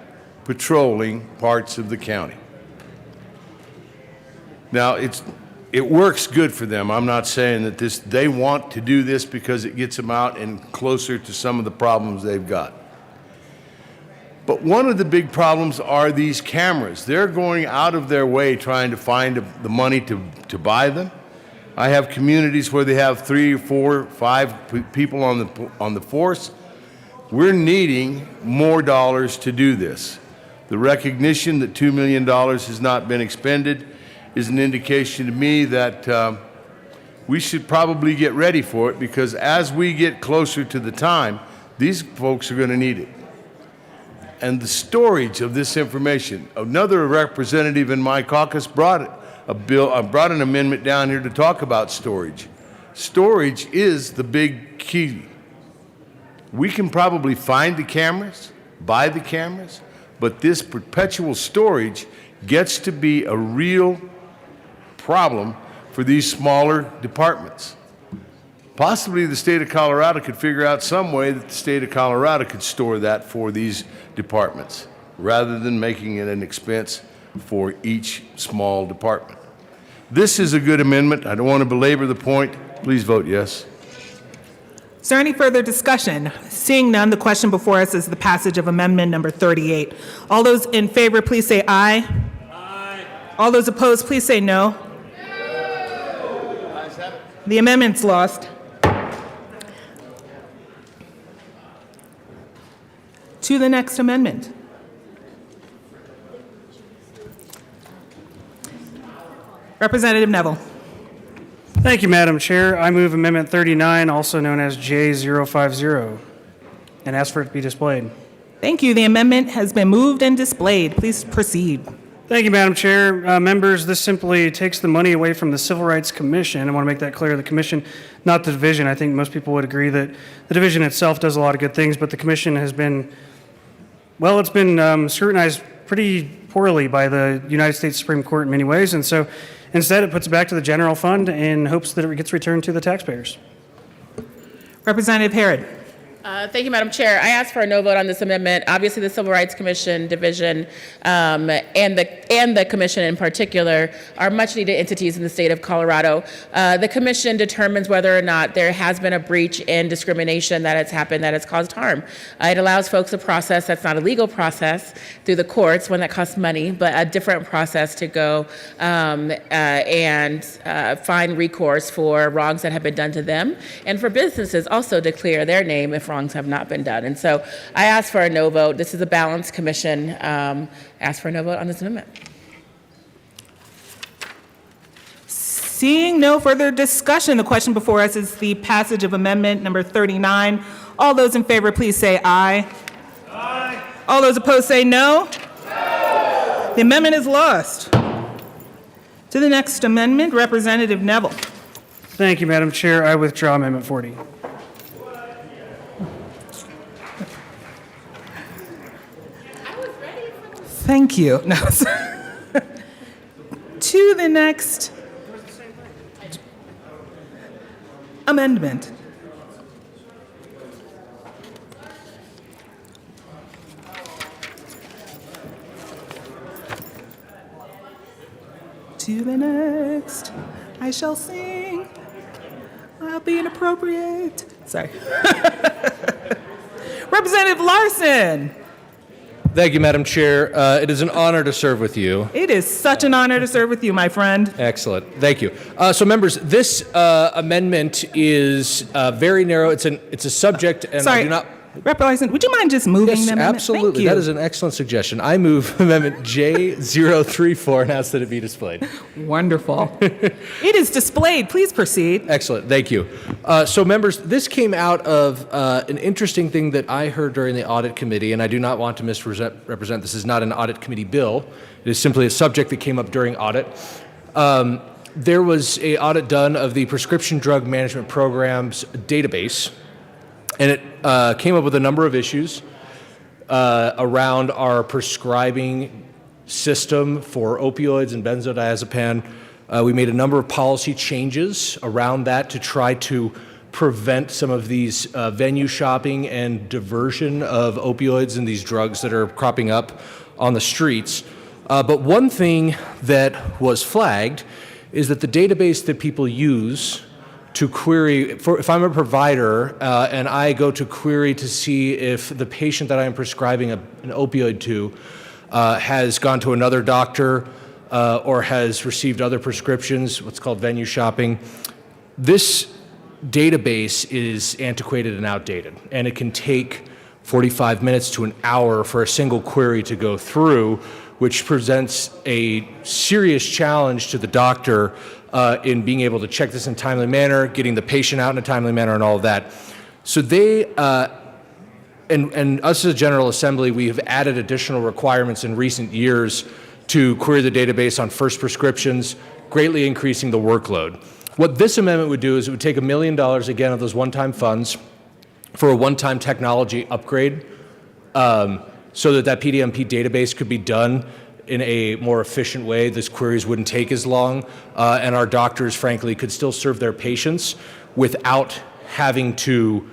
patrolling parts of the county. Now, it works good for them. I'm not saying that they want to do this because it gets them out and closer to some of the problems they've got. But one of the big problems are these cameras. They're going out of their way trying to find the money to buy them. I have communities where they have 3, 4, 5 people on the force. We're needing more dollars to do this. The recognition that $2 million has not been expended is an indication to me that we should probably get ready for it, because as we get closer to the time, these folks are going to need it. And the storage of this information, another representative in my caucus brought an amendment down here to talk about storage. Storage is the big key. We can probably find the cameras, buy the cameras, but this perpetual storage gets to be a real problem for these smaller departments. Possibly the state of Colorado could figure out some way that the state of Colorado could store that for these departments, rather than making it an expense for each small department. This is a good amendment. I don't want to belabor the point. Please vote yes. Is there any further discussion? Seeing none, the question before us is the passage of amendment number 38. All those in favor, please say aye. Aye. All those opposed, please say no. No. The amendment's lost. To the next amendment. Representative Neville. Thank you, Madam Chair. I move Amendment 39, also known as J050, and ask for it to be displayed. Thank you. The amendment has been moved and displayed. Please proceed. Thank you, Madam Chair. Members, this simply takes the money away from the Civil Rights Commission. I want to make that clear. The commission, not the division. I think most people would agree that the division itself does a lot of good things, but the commission has been, well, it's been scrutinized pretty poorly by the United States Supreme Court in many ways, and so instead it puts it back to the general fund in hopes that it gets returned to the taxpayers. Representative Herod. Thank you, Madam Chair. I ask for a no vote on this amendment. Obviously, the Civil Rights Commission division and the commission in particular are much needed entities in the state of Colorado. The commission determines whether or not there has been a breach in discrimination that has happened that has caused harm. It allows folks a process that's not a legal process through the courts, one that costs money, but a different process to go and find recourse for wrongs that have been done to them, and for businesses also to clear their name if wrongs have not been done. And so I ask for a no vote. This is a balanced commission. Ask for a no vote on this amendment. Seeing no further discussion, the question before us is the passage of amendment number 39. All those in favor, please say aye. Aye. All those opposed say no. No. The amendment is lost. To the next amendment, Representative Neville. Thank you, Madam Chair. I withdraw Amendment 40. Thank you. No. to the next amendment. To the next, I shall sing. I'll be inappropriate. Sorry. Representative Larson. Thank you, Madam Chair. It is an honor to serve with you. It is such an honor to serve with you, my friend. Excellent. Thank you. So, members, this amendment is very narrow. It's a subject, and Sorry. I do not. Rep. Larson, would you mind just moving Yes, the amendment? absolutely. Thank you. That is an excellent suggestion. I move Amendment J034 and ask that it be displayed. Wonderful. It is displayed. Please proceed. Excellent. Thank you. So, members, this came out of an interesting thing that I heard during the audit committee, and I do not want to misrepresent. This is not an audit committee bill. It is simply a subject that came up during audit. There was an audit done of the Prescription Drug Management Program's database, and it came up with a number of issues around our prescribing system for opioids and benzodiazepam. We made a number of policy changes around that to try to prevent some of these venue shopping and diversion of opioids and these drugs that are cropping up on the streets. But one thing that was flagged is that the database that people use to query, if I'm a provider and I go to query to see if the patient that I am prescribing an opioid to has gone to another doctor or has received other prescriptions, what's called venue shopping, this database is antiquated and outdated, and it can take 45 minutes to an hour for a single query to go through, which presents a serious challenge to the doctor in being able to check this in a timely manner, getting the patient out in a timely manner, and all of that. So they, and us as a General Assembly, we have added additional requirements in recent years to query the database on first prescriptions, greatly increasing the workload. What this amendment would do is it would take $1 million, again, of those one-time funds for a one-time technology upgrade so that that PDMP database could be done in a more efficient way. These queries wouldn't take as long, and our doctors, frankly, could still serve their patients without having to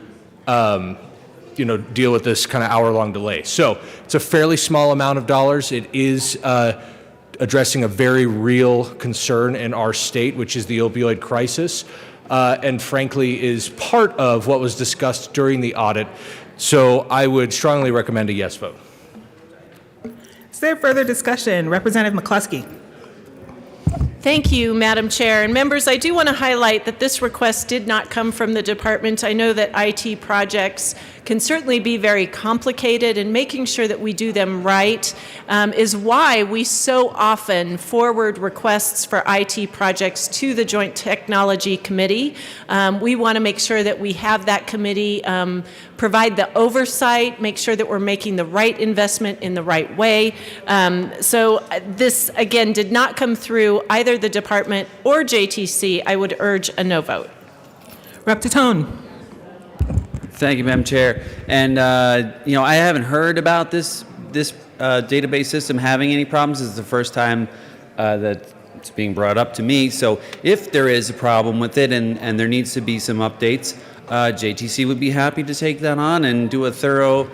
deal with this kind of hour-long delay. So it's a fairly small amount of dollars. It is addressing a very real concern in our state, which is the opioid crisis, and frankly is part of what was discussed during the audit. So I would strongly recommend a yes vote. Is there further discussion? Representative McCluskey. Thank you, Madam Chair. And members, I do want to highlight that this request did not come from the department. I know that IT projects can certainly be very complicated, and making sure that we do them right is why we so often forward requests for IT projects to the Joint Technology Committee. We want to make sure that we have that committee provide the oversight, make sure that we're making the right investment in the right way. So this, again, did not come through either the department or JTC. I would urge a no vote. Rep. Titone. Thank you, Madam Chair. And I haven't heard about this database system having any problems. This is the first time that it's being brought up to me. So if there is a problem with it and there needs to be some updates, JTC would be happy to take that on and do a thorough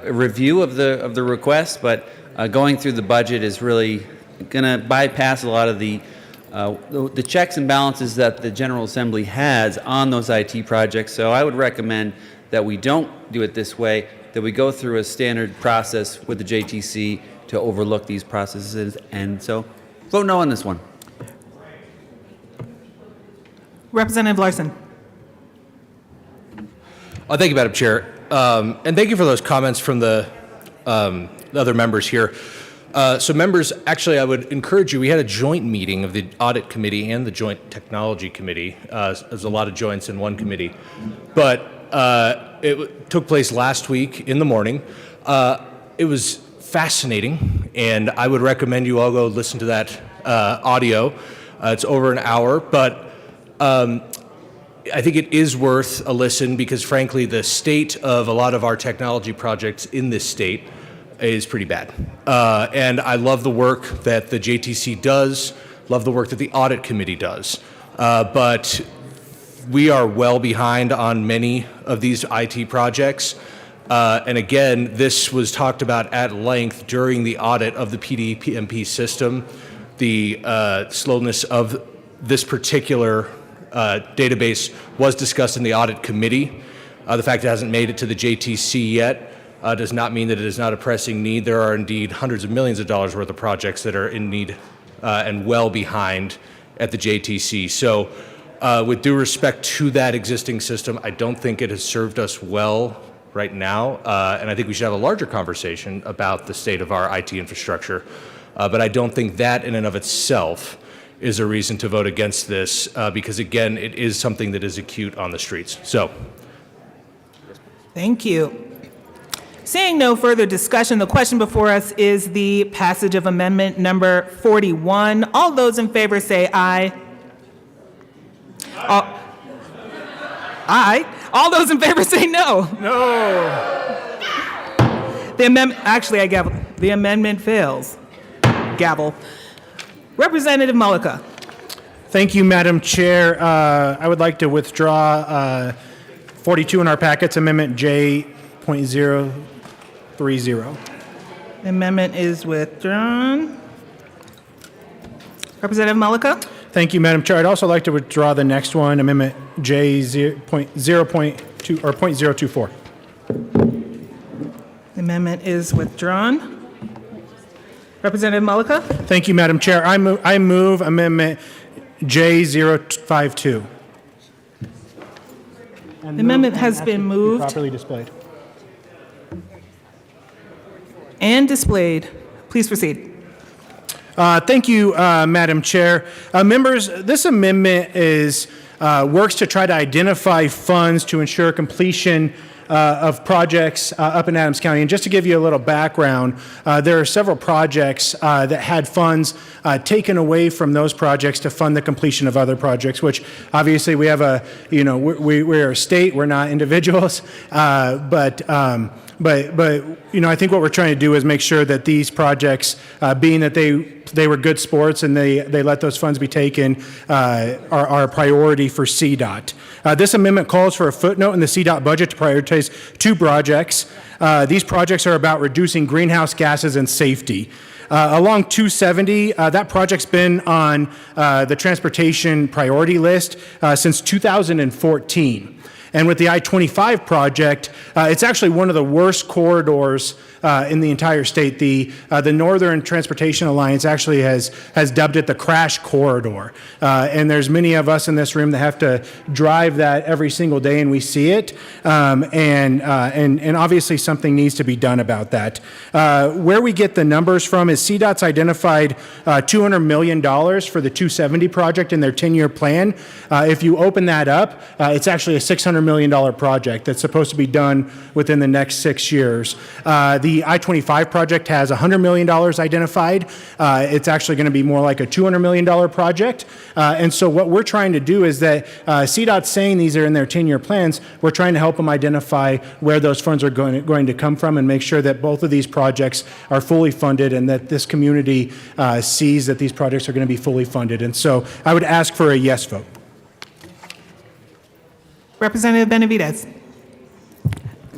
review of the request. But going through the budget is really going to bypass a lot of the checks and balances that the General Assembly has on those IT projects. So I would recommend that we don't do it this way, that we go through a standard process with the JTC to overlook these processes. And so vote no on this one. Representative Larson. Thank you, Madam Chair. And thank you for those comments from the other members here. So members, actually, I would encourage you, we had a joint meeting of the Audit Committee and the Joint Technology Committee. There's a lot of joints in one committee. But it took place last week in the morning. It was fascinating, and I would recommend you all go listen to that audio. It's over an hour, but I think it is worth a listen because, frankly, the state of a lot of our technology projects in this state is pretty bad. And I love the work that the JTC does, love the work that the audit committee does. But we are well behind on many of these IT projects. And again, this was talked about at length during the audit of the PDPMP system. The slowness of this particular database was discussed in the audit committee. The fact it hasn't made it to the JTC yet does not mean that it is not a pressing need. There are indeed hundreds of millions of dollars worth of projects that are in need and well behind at the JTC. So with due respect to that existing system, I don't think it has served us well right now. And I think we should have a larger conversation about the state of our IT infrastructure. But I don't think that in and of itself is a reason to vote against this because, again, it is something that is acute on the streets. So. Thank you. Seeing no further discussion, the question before us is the passage of amendment number 41. All those in favor say aye. Aye. All those in favor say no. No. The amendment, actually, I gavel. The amendment fails. Gavel. Representative Mullica. Thank you, Madam Chair. I would like to withdraw 42 in our packets, Amendment J.030. The amendment is withdrawn. Representative Mullica. Thank you, Madam Chair. I'd also like to withdraw the next one, Amendment J.0.2 or .024. The amendment is withdrawn. Representative Mullica. Thank you, Madam Chair. I move Amendment J.052. The amendment has been moved properly displayed and displayed. Please proceed. Thank you, Madam Chair. Members, this amendment works to try to identify funds to ensure completion of projects up in Adams County. And just to give you a little background, there are several projects that had funds taken away from those projects to fund the completion of other projects, which obviously we have we're a state, we're not individuals, but I think what we're trying to do is make sure that these projects, being that they were good sports and they let those funds be taken, are a priority for CDOT. This amendment calls for a footnote in the CDOT budget to prioritize two projects. These projects are about reducing greenhouse gases and safety. Along 270, that project's been on the transportation priority list since 2014. And with the I-25 project, it's actually one of the worst corridors in the entire state. The Northern Transportation Alliance actually has dubbed it the crash corridor. And there's many of us in this room that have to drive that every single day, and we see it. And obviously something needs to be done about that. Where we get the numbers from is CDOT's identified $200 million for the 270 project in their 10-year plan. If you open that up, it's actually a $600 million project that's supposed to be done within the next 6 years. The I-25 project has $100 million identified. It's actually going to be more like a $200 million project. And so what we're trying to do is that CDOT's saying these are in their 10-year plans. We're trying to help them identify where those funds are going to come from and make sure that both of these projects are fully funded and that this community sees that these projects are going to be fully funded. And so I would ask for a yes vote. Representative Benavidez.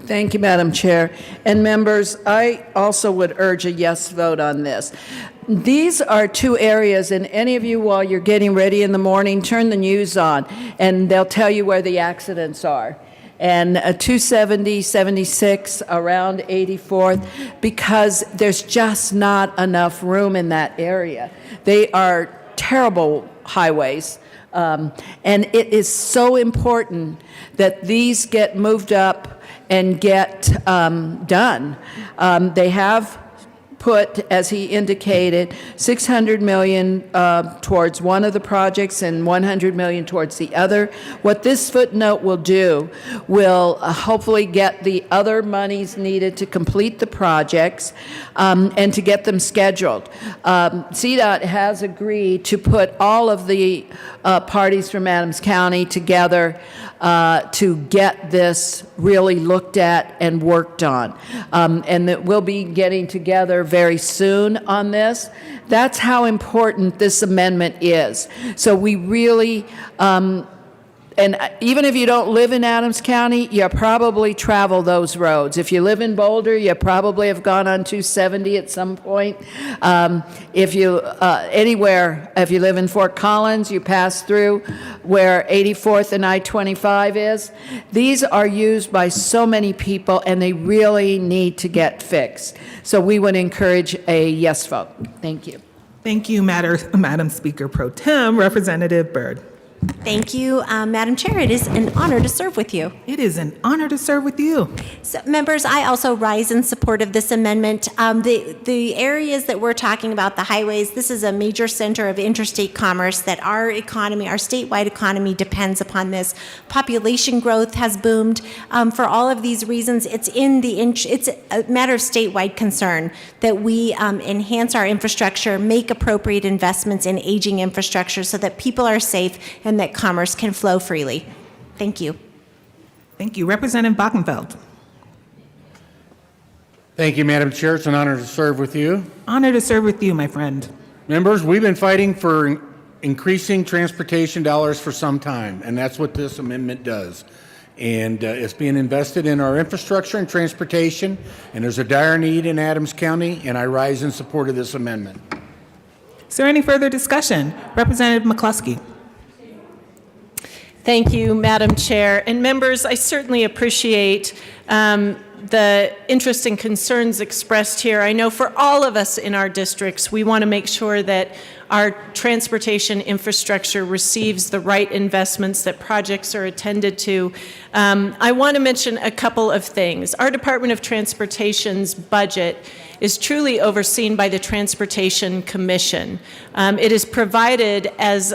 Thank you, Madam Chair. And members, I also would urge a yes vote on this. These are two areas, and any of you, while you're getting ready in the morning, turn the news on, and they'll tell you where the accidents are. And 270, 76, around 84th, because there's just not enough room in that area. They are terrible highways. And it is so important that these get moved up and get done. They have put, as he indicated, $600 million towards one of the projects and $100 million towards the other. What this footnote will do will hopefully get the other monies needed to complete the projects and to get them scheduled. CDOT has agreed to put all of the parties from Adams County together to get this really looked at and worked on. And that we'll be getting together very soon on this. That's how important this amendment is. So we really, and even if you don't live in Adams County, you probably travel those roads. If you live in Boulder, you probably have gone on 270 at some point. If you anywhere, if you live in Fort Collins, you pass through where 84th and I-25 is. These are used by so many people, and they really need to get fixed. So we would encourage a yes vote. Thank you. Thank you, Madam Speaker Pro Tem, Representative Byrd. Thank you, Madam Chair. It is an honor to serve with you. It is an honor to serve with you. So, members, I also rise in support of this amendment. The areas that we're talking about, the highways, this is a major center of interstate commerce that our economy, our statewide economy depends upon this. Population growth has boomed. For all of these reasons, it's a matter of statewide concern that we enhance our infrastructure, make appropriate investments in aging infrastructure so that people are safe and that commerce can flow freely. Thank you. Thank you. Representative Bockenfeld. Thank you, Madam Chair. It's an honor to serve with you. Honor to serve with you, my friend. Members, we've been fighting for increasing transportation dollars for some time, and that's what this amendment does. And it's being invested in our infrastructure and transportation, and there's a dire need in Adams County, and I rise in support of this amendment. Is there any further discussion? Representative McCluskey. Thank you, Madam Chair. And members, I certainly appreciate the interest and concerns expressed here. I know for all of us in our districts, we want to make sure that our transportation infrastructure receives the right investments, that projects are attended to. I want to mention a couple of things. Our Department of Transportation's budget is truly overseen by the Transportation Commission. It is provided as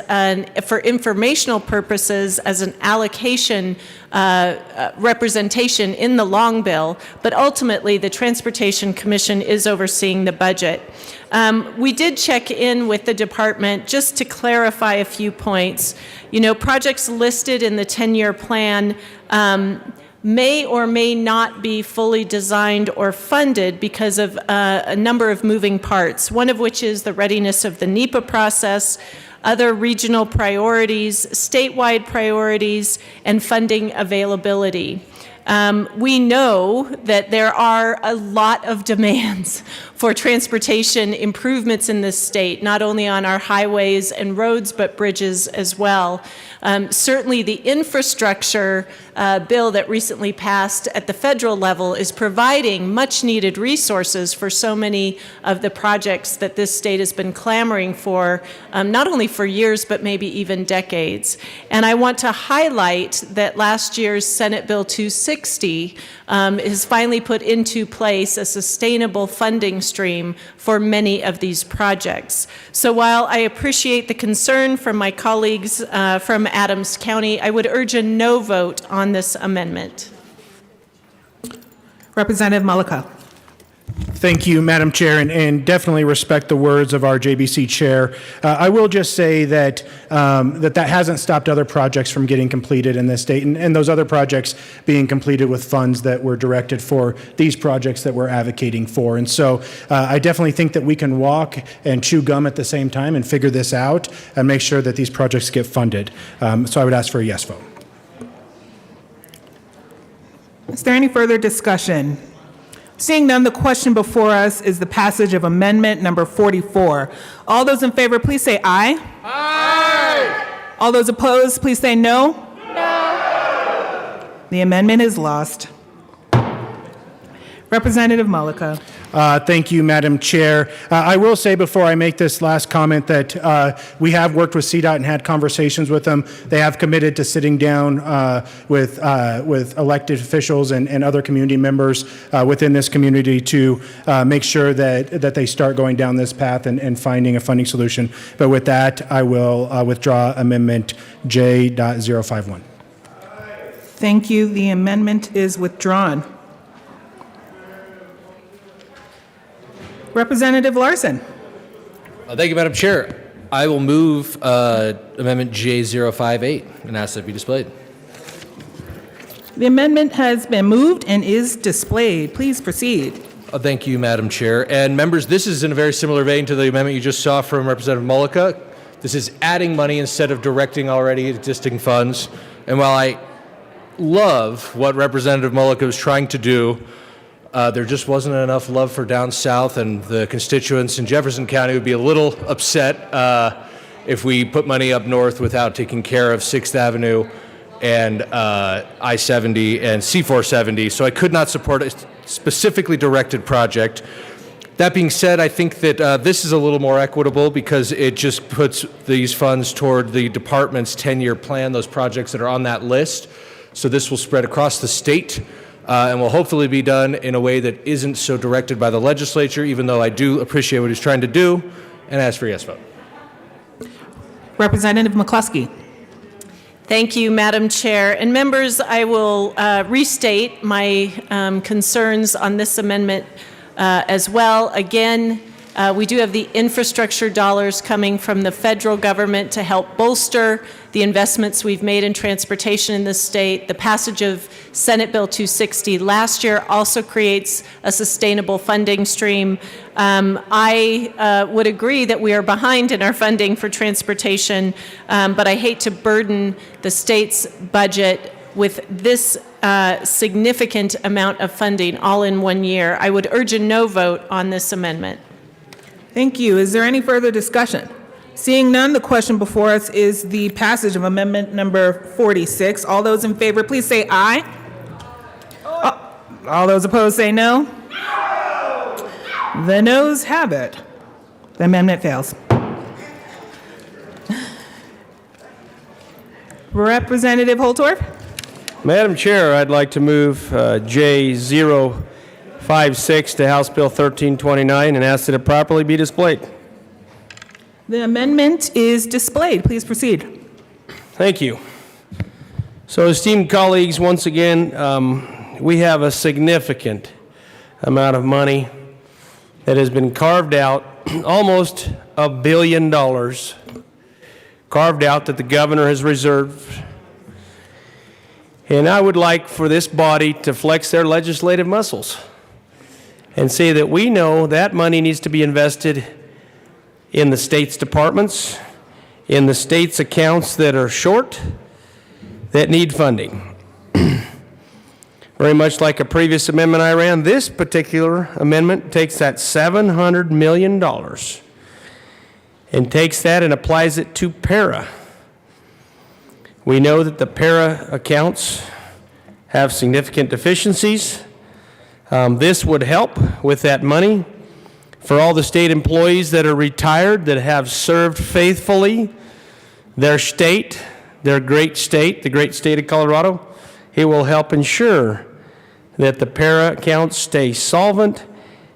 for informational purposes as an allocation representation in the long bill, but ultimately the Transportation Commission is overseeing the budget. We did check in with the department just to clarify a few points. You know, projects listed in the 10-year plan may or may not be fully designed or funded because of a number of moving parts, one of which is the readiness of the NEPA process, other regional priorities, statewide priorities, and funding availability. We know that there are a lot of demands for transportation improvements in this state, not only on our highways and roads, but bridges as well. Certainly the infrastructure bill that recently passed at the federal level is providing much needed resources for so many of the projects that this state has been clamoring for, not only for years, but maybe even decades. And I want to highlight that last year's Senate Bill 260 has finally put into place a sustainable funding stream for many of these projects. So while I appreciate the concern from my colleagues from Adams County, I would urge a no vote on this amendment. Representative Malika. Thank you, Madam Chair, and definitely respect the words of our JBC Chair. I will just say that that hasn't stopped other projects from getting completed in this state, and those other projects being completed with funds that were directed for these projects that we're advocating for. And so I definitely think that we can walk and chew gum at the same time and figure this out and make sure that these projects get funded. So I would ask for a yes vote. Is there any further discussion? Seeing none, the question before us is the passage of amendment number 44. All those in favor, please say aye. Aye. All those opposed, please say no. No. The amendment is lost. Representative Malika. Thank you, Madam Chair. I will say before I make this last comment that we have worked with CDOT and had conversations with them. They have committed to sitting down with elected officials and other community members within this community to make sure that they start going down this path and finding a funding solution. But with that, I will withdraw Amendment J.051. Thank you. The amendment is withdrawn. Representative Larson. Thank you, Madam Chair. I will move Amendment J058 and ask that it be displayed. The amendment has been moved and is displayed. Please proceed. Thank you, Madam Chair. And members, this is in a very similar vein to the amendment you just saw from Representative Mullica. This is adding money instead of directing already existing funds. And while I love what Representative Mullica was trying to do, there just wasn't enough love for down south, and the constituents in Jefferson County would be a little upset if we put money up north without taking care of 6th Avenue and I-70 and C-470. So I could not support a specifically directed project. That being said, I think that this is a little more equitable because it just puts these funds toward the department's 10-year plan, those projects that are on that list. So this will spread across the state and will hopefully be done in a way that isn't so directed by the legislature, even though I do appreciate what he's trying to do, and ask for a yes vote. Representative McCluskey. Thank you, Madam Chair. And members, I will restate my concerns on this amendment as well. Again, we do have the infrastructure dollars coming from the federal government to help bolster the investments we've made in transportation in this state. The passage of Senate Bill 260 last year also creates a sustainable funding stream. I would agree that we are behind in our funding for transportation, but I hate to burden the state's budget with this significant amount of funding all in one year. I would urge a no vote on this amendment. Thank you. Is there any further discussion? Seeing none, the question before us is the passage of amendment number 46. All those in favor, please say aye. All those opposed say no. The noes have it. The amendment fails. Representative Holtorf. Madam Chair, I'd like to move J056 to House Bill 1329 and ask that it properly be displayed. The amendment is displayed. Please proceed. Thank you. So, esteemed colleagues, once again, we have a significant amount of money that has been carved out, almost $1 billion carved out that the governor has reserved. And I would like for this body to flex their legislative muscles and say that we know that money needs to be invested in the state's departments, in the state's accounts that are short, that need funding. Very much like a previous amendment I ran, this particular amendment takes that $700 million and takes that and applies it to para. We know that the para accounts have significant deficiencies. This would help with that money for all the state employees that are retired, that have served faithfully their state, their great state, the great state of Colorado. It will help ensure that the para accounts stay solvent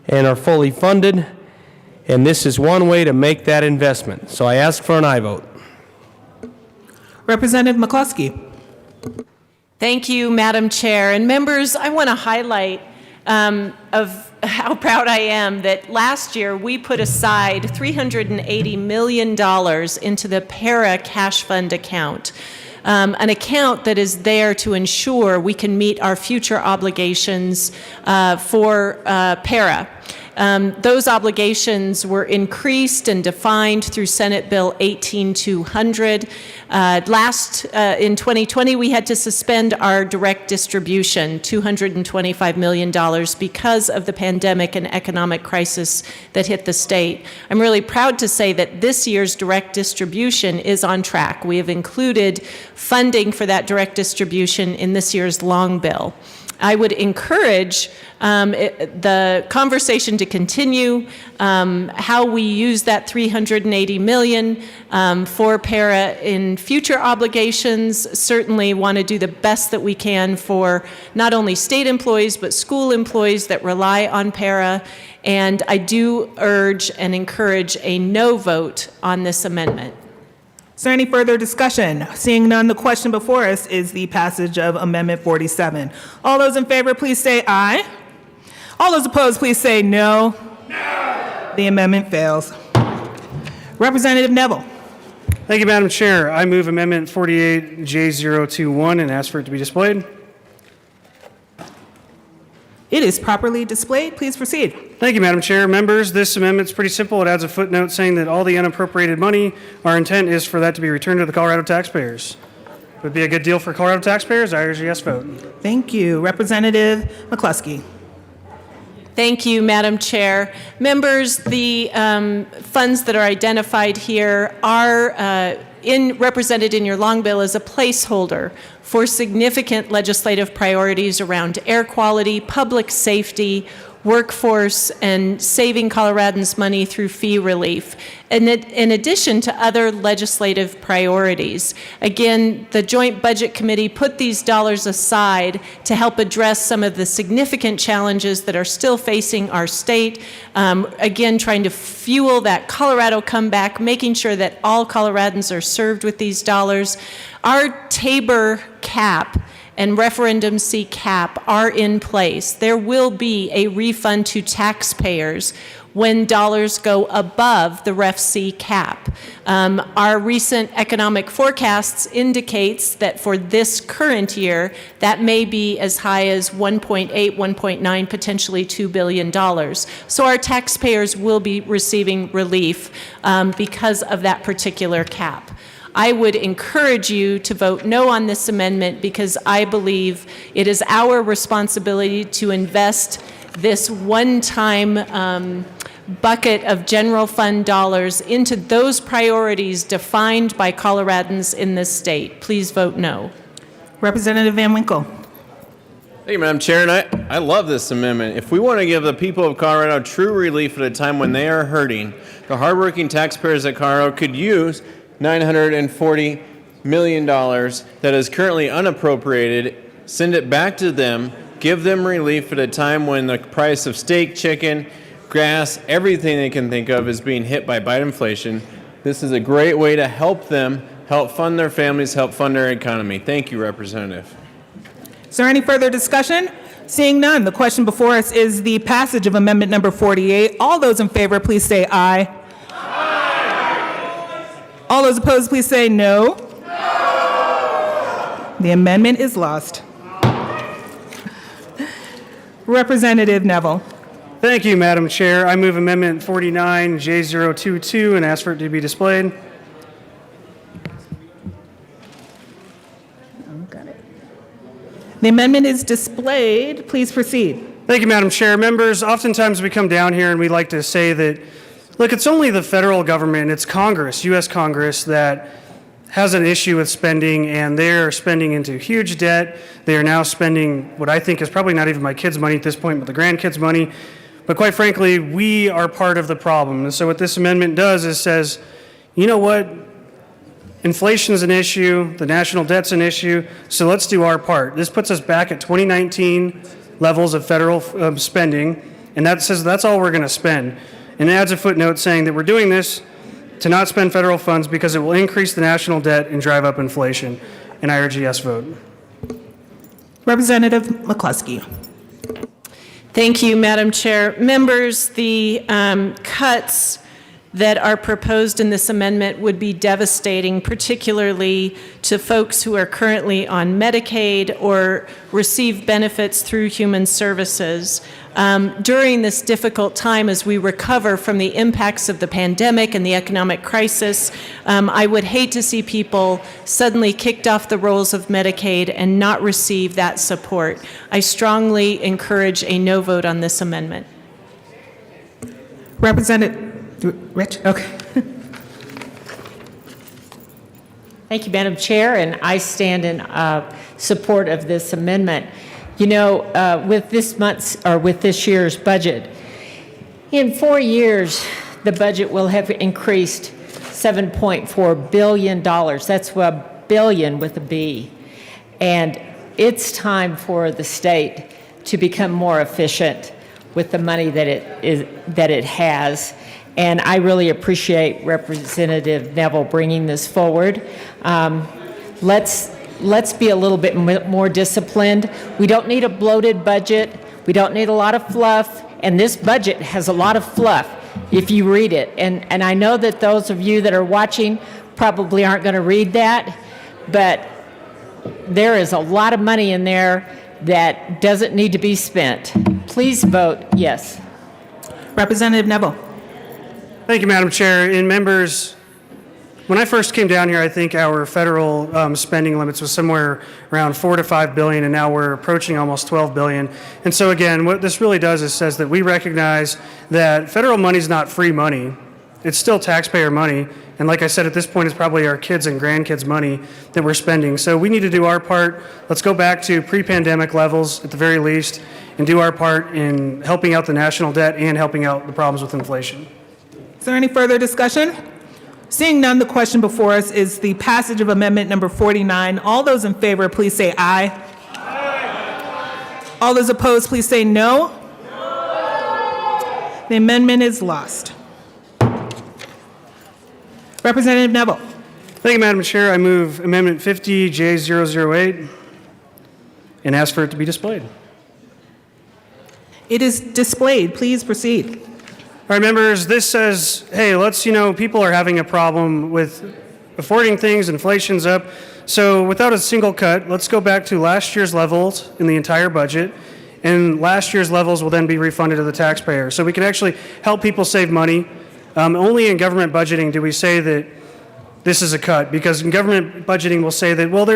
and are fully funded, and this is one way to make that investment. So I ask for an aye vote. Representative McCluskey. Thank you, Madam Chair. And members, I want to highlight of how proud I am that last year we put aside $380 million into the para cash fund account, an account that is there to ensure we can meet our future obligations for para. Those obligations were increased and defined through Senate Bill 18200. In 2020, we had to suspend our direct distribution, $225 million, because of the pandemic and economic crisis that hit the state. I'm really proud to say that this year's direct distribution is on track. We have included funding for that direct distribution in this year's long bill. I would encourage the conversation to continue, how we use that $380 million for para in future obligations. Certainly want to do the best that we can for not only state employees, but school employees that rely on para. And I do urge and encourage a no vote on this amendment. Is there any further discussion? Seeing none, the question before us is the passage of Amendment 47. All those in favor, please say aye. All those opposed, please say no. No. The amendment fails. Representative Neville. Thank you, Madam Chair. I move Amendment 48J021 and ask for it to be displayed. It is properly displayed. Please proceed. Thank you, Madam Chair. Members, this amendment's pretty simple. It adds a footnote saying that all the unappropriated money, our intent is for that to be returned to the Colorado taxpayers. Would be a good deal for Colorado taxpayers. I urge a yes vote. Thank you. Representative McCluskey. Thank you, Madam Chair. Members, the funds that are identified here are represented in your long bill as a placeholder for significant legislative priorities around air quality, public safety, workforce, and saving Coloradans money through fee relief, and in addition to other legislative priorities. Again, the Joint Budget Committee put these dollars aside to help address some of the significant challenges that are still facing our state. Again, trying to fuel that Colorado comeback, making sure that all Coloradans are served with these dollars. Our Tabor cap and referendum C cap are in place. There will be a refund to taxpayers when dollars go above the Ref C cap. Our recent economic forecasts indicates that for this current year, that may be as high as 1.8, 1.9, potentially $2 billion. So our taxpayers will be receiving relief because of that particular cap. I would encourage you to vote no on this amendment because I believe it is our responsibility to invest this one-time bucket of general fund dollars into those priorities defined by Coloradans in this state. Please vote no. Representative Van Winkle. Thank you, Madam Chair, and I love this amendment. If we want to give the people of Colorado true relief at a time when they are hurting, the hardworking taxpayers of Colorado could use $940 million that is currently unappropriated, send it back to them, give them relief at a time when the price of steak, chicken, gas, everything they can think of is being hit by bite inflation. This is a great way to help them, help fund their families, help fund their economy. Thank you, Representative. Is there any further discussion? Seeing none, the question before us is the passage of amendment number 48. All those in favor, please say aye. All those opposed, please say no. No. The amendment is lost. Representative Neville. Thank you, Madam Chair. I move Amendment 49 J022 and ask for it to be displayed. The amendment is displayed. Please proceed. Thank you, Madam Chair. Members, oftentimes we come down here and we like to say that, look, it's only the federal government, it's Congress, U.S. Congress, that has an issue with spending, and they're spending into huge debt. They are now spending what I think is probably not even my kids' money at this point, but the grandkids' money. But quite frankly, we are part of the problem. And so what this amendment does is says, you know what? Inflation is an issue, the national debt's an issue, so let's do our part. This puts us back at 2019 levels of federal spending, and that says that's all we're going to spend. And it adds a footnote saying that we're doing this to not spend federal funds because it will increase the national debt and drive up inflation. And I urge a yes vote. Representative McCluskey. Thank you, Madam Chair. Members, the cuts that are proposed in this amendment would be devastating, particularly to folks who are currently on Medicaid or receive benefits through human services. During this difficult time as we recover from the impacts of the pandemic and the economic crisis, I would hate to see people suddenly kicked off the rolls of Medicaid and not receive that support. I strongly encourage a no vote on this amendment. Representative Rich? Okay. Thank you, Madam Chair, and I stand in support of this amendment. You know, with this year's budget, in 4 years, the budget will have increased $7.4 billion. That's a billion with a B. And it's time for the state to become more efficient with the money that it has. And I really appreciate Representative Neville bringing this forward. Let's be a little bit more disciplined. We don't need a bloated budget. We don't need a lot of fluff. And this budget has a lot of fluff if you read it. And I know that those of you that are watching probably aren't going to read that, but there is a lot of money in there that doesn't need to be spent. please vote yes. Representative Neville. Thank you, Madam Chair. And members, when I first came down here, I think our federal spending limits was somewhere around $4 to $5 billion, and now we're approaching almost $12 billion. And so again, what this really does is says that we recognize that federal money is not free money. It's still taxpayer money. And like I said, at this point, it's probably our kids' and grandkids' money that we're spending. So we need to do our part. Let's go back to pre-pandemic levels at the very least and do our part in helping out the national debt and helping out the problems with inflation. Is there any further discussion? Seeing none, the question before us is the passage of amendment number 49. All those in favor, please say aye. Aye. All those opposed, please say no. No. The amendment is lost. Representative Neville. Thank you, Madam Chair. I move Amendment 50J008 and ask for it to be displayed. It is displayed. Please proceed. All right, members, this says, hey, people are having a problem with affording things, inflation's up. So without a single cut, let's go back to last year's levels in the entire budget, and last year's levels will then be refunded to the taxpayer. So we can actually help people save money. Only in government budgeting do we say that this is a cut, because in government budgeting we'll say that, well,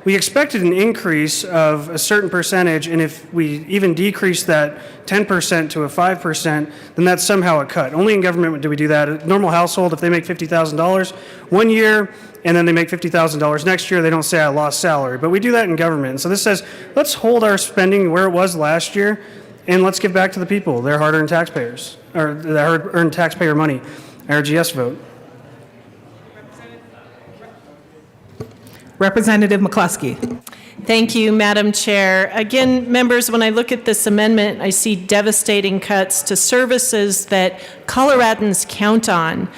we expected an increase of a certain percentage, and if we even decrease that 10% to a 5%, then that's somehow a cut. Only in government do we do that. A normal household, if they make $50,000 one year and then they make $50,000 next year, they don't say I lost salary. But we do that in government. And so this says, let's hold our spending where it was last year, and let's give back to the people, their hard-earned taxpayers, or their hard-earned taxpayer money. I urge yes vote. Representative McCluskey. Thank you, Madam Chair. Again, members, when I look at this amendment, I see devastating cuts to services that Coloradans count on.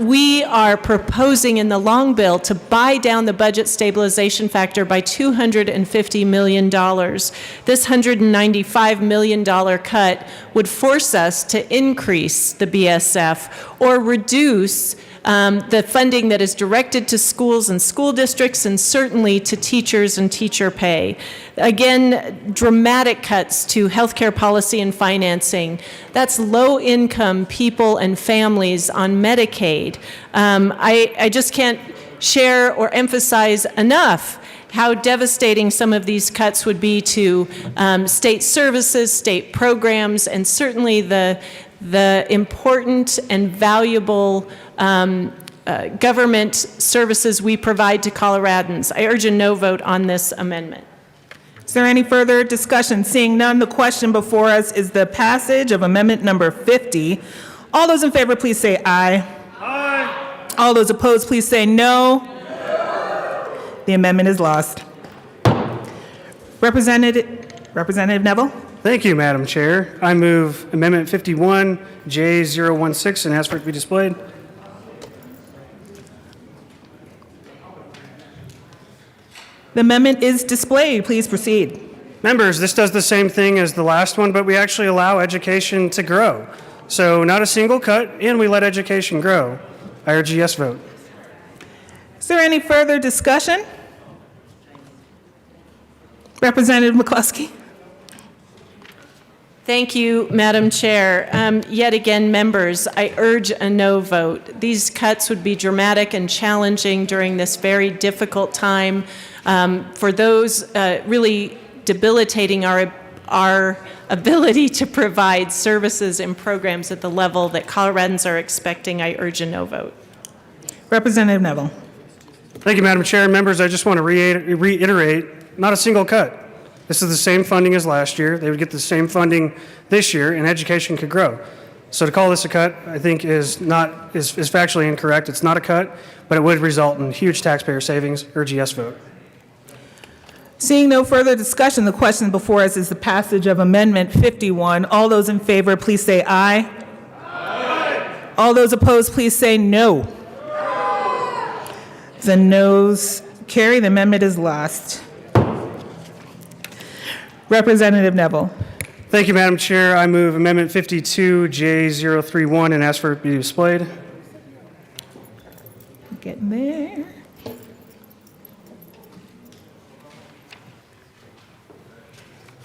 We are proposing in the long bill to buy down the budget stabilization factor by $250 million. This $195 million cut would force us to increase the BSF or reduce the funding that is directed to schools and school districts, and certainly to teachers and teacher pay. Again, dramatic cuts to healthcare policy and financing. That's low-income people and families on Medicaid. I just can't share or emphasize enough how devastating some of these cuts would be to state services, state programs, and certainly the important and valuable government services we provide to Coloradans. I urge a no vote on this amendment. Is there any further discussion? Seeing none, the question before us is the passage of amendment number 50. All those in favor, please say aye. Aye. All those opposed, please say no. No. The amendment is lost. Representative Neville. Thank you, Madam Chair. I move Amendment 51J016 and ask for it to be displayed. The amendment is displayed. Please proceed. Members, this does the same thing as the last one, but we actually allow education to grow. So not a single cut, and we let education grow. I urge a yes vote. Is there any further discussion? Representative McCluskey. Thank you, Madam Chair. Yet again, members, I urge a no vote. These cuts would be dramatic and challenging during this very difficult time for those really debilitating our ability to provide services and programs at the level that Coloradans are expecting. I urge a no vote. Representative Neville. Thank you, Madam Chair. Members, I just want to reiterate, not a single cut. This is the same funding as last year. They would get the same funding this year, and education could grow. So to call this a cut, I think is factually incorrect. It's not a cut, but it would result in huge taxpayer savings. Urge a yes vote. Seeing no further discussion, the question before us is the passage of Amendment 51. All those in favor, please say aye. Aye. All those opposed, please say no. No. The noes carry. The amendment is lost. Representative Neville. Thank you, Madam Chair. I move Amendment 52J031 and ask for it to be displayed. Getting there.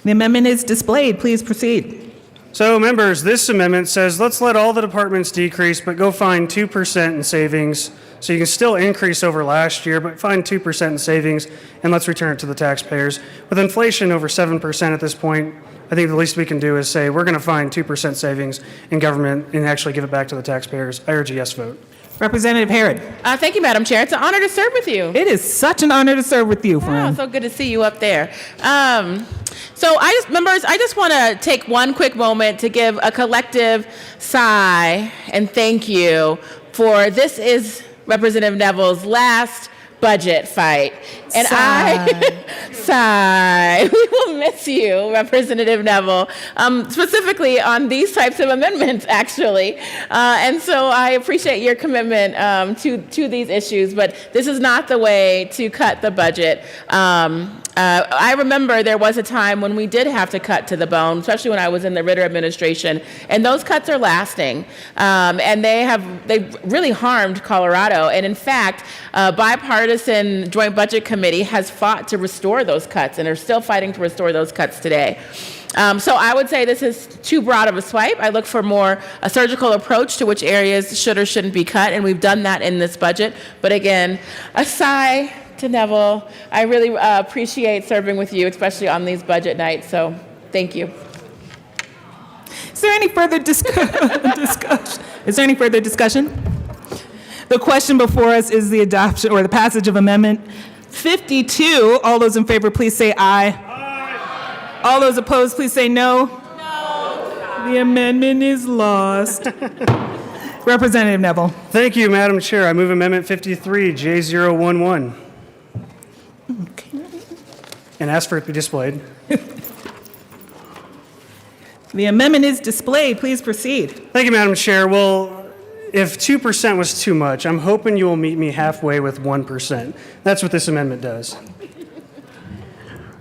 The amendment is displayed. Please proceed. So, members, this amendment says let's let all the departments decrease, but go find 2% in savings. So you can still increase over last year, but find 2% in savings, and let's return it to the taxpayers. With inflation over 7% at this point, I think the least we can do is say we're going to find 2% savings in government and actually give it back to the taxpayers. I urge a yes vote. Representative Harrod. Thank you, Madam Chair. It's an honor to serve with you. It is such an honor to serve with you, friend. Oh, so good to see you up there. So I just want to take one quick moment to give a collective sigh and thank you for this is Representative Neville's last budget fight. And sigh. We will miss you, Representative Neville, specifically on these types of amendments, actually. And so I appreciate your commitment to these issues, but this is not the way to cut the budget. I remember there was a time when we did have to cut to the bone, especially when I was in the Ritter administration, and those cuts are lasting. And they've really harmed Colorado. And in fact, bipartisan Joint Budget Committee has fought to restore those cuts and are still fighting to restore those cuts today. So I would say this is too broad of a swipe. I look for more a surgical approach to which areas should or shouldn't be cut, and we've done that in this budget. But again, a sigh to Neville. I really appreciate serving with you, especially on these budget nights. So thank you. Is there any further discussion? Is there any further discussion? The question before us is the adoption or the passage of Amendment 52. All those in favor, please say aye. Aye. All those opposed, please say no. No. The amendment is lost. Representative Neville. Thank you, Madam Chair. I move Amendment 53, J011. Okay. And ask for it to be displayed. The amendment is displayed. Please proceed. Thank you, Madam Chair. Well, if 2% was too much, I'm hoping you will meet me halfway with 1%. That's what this amendment does.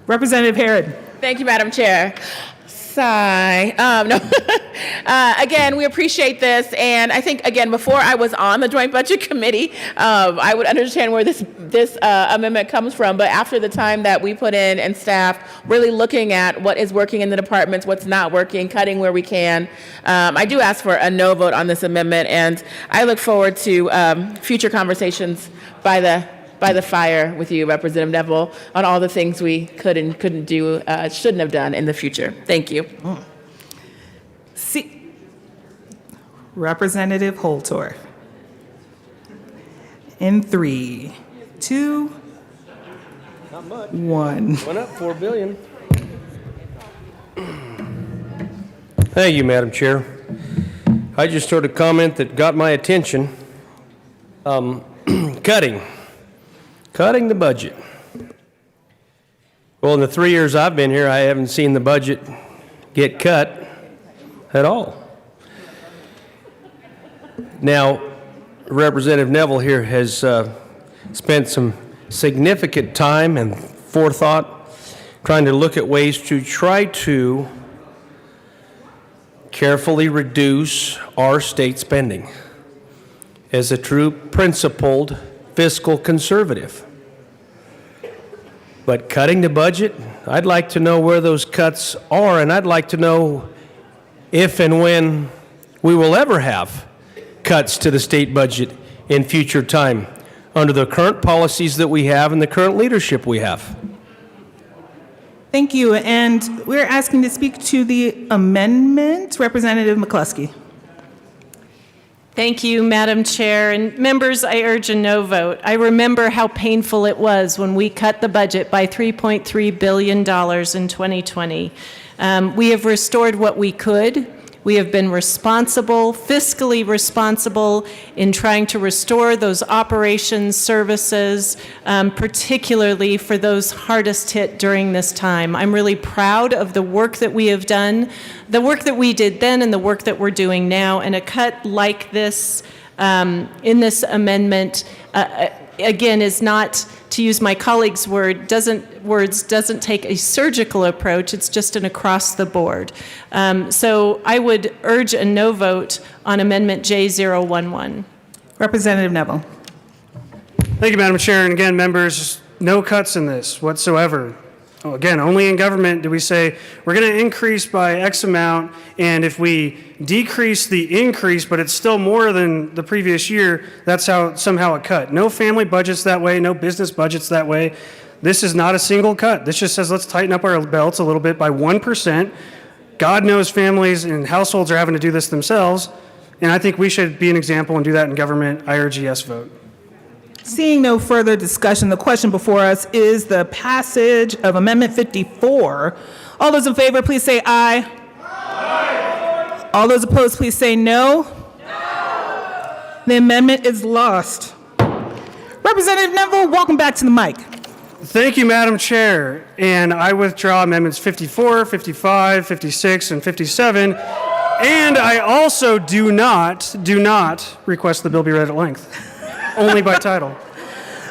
Representative Harrod. Thank you, Madam Chair. Sigh. No. Again, we appreciate this, and I think again before I was on the Joint Budget Committee, I would understand where this amendment comes from. But after the time that we put in and staff really looking at what is working in the departments, what's not working, cutting where we can, I do ask for a no vote on this amendment, and I look forward to future conversations by the fire with you, Representative Neville, on all the things we could and couldn't do, shouldn't have done in the future. Thank you. Representative Holtorf. In 3, 2, 1. Went up $4 billion. Thank you, Madam Chair. I just heard a comment that got my attention. Cutting the budget. Well, in the 3 years I've been here, I haven't seen the budget get cut at all. Now, Representative Neville here has spent some significant time and forethought trying to look at ways to try to carefully reduce our state spending as a true principled fiscal conservative. But cutting the budget, I'd like to know where those cuts are, and I'd like to know if and when we will ever have cuts to the state budget in future time under the current policies that we have and the current leadership we have. Thank you. And we're asking to speak to the amendment. Representative McCluskey. Thank you, Madam Chair. And members, I urge a no vote. I remember how painful it was when we cut the budget by $3.3 billion in 2020. We have restored what we could. We have been responsible, fiscally responsible, in trying to restore those operations services, particularly for those hardest hit during this time. I'm really proud of the work that we have done, the work that we did then and the work that we're doing now. And a cut like this in this amendment, again, is not, to use my colleague's doesn't take a surgical approach. It's just an across the board. So I would urge a no vote on Amendment J011. Representative Neville. Thank you, Madam Chair. And again, members, no cuts in this whatsoever. Again, only in government do we say we're going to increase by X amount, and if we decrease the increase, but it's still more than the previous year, that's how somehow it cut. No family budget's that way, no business budget's that way. This is not a single cut. This just says let's tighten up our belts a little bit by 1%. God knows families and households are having to do this themselves, and I think we should be an example and do that in government. I urge a yes vote. Seeing no further discussion, the question before us is the passage of Amendment 54. All those in favor, please say aye. Aye. All those opposed, please say no. No. The amendment is lost. Representative Neville, welcome back to the mic. Thank you, Madam Chair. And I withdraw amendments 54, 55, 56, and 57. And I also do not request the bill be read at length. Only by title.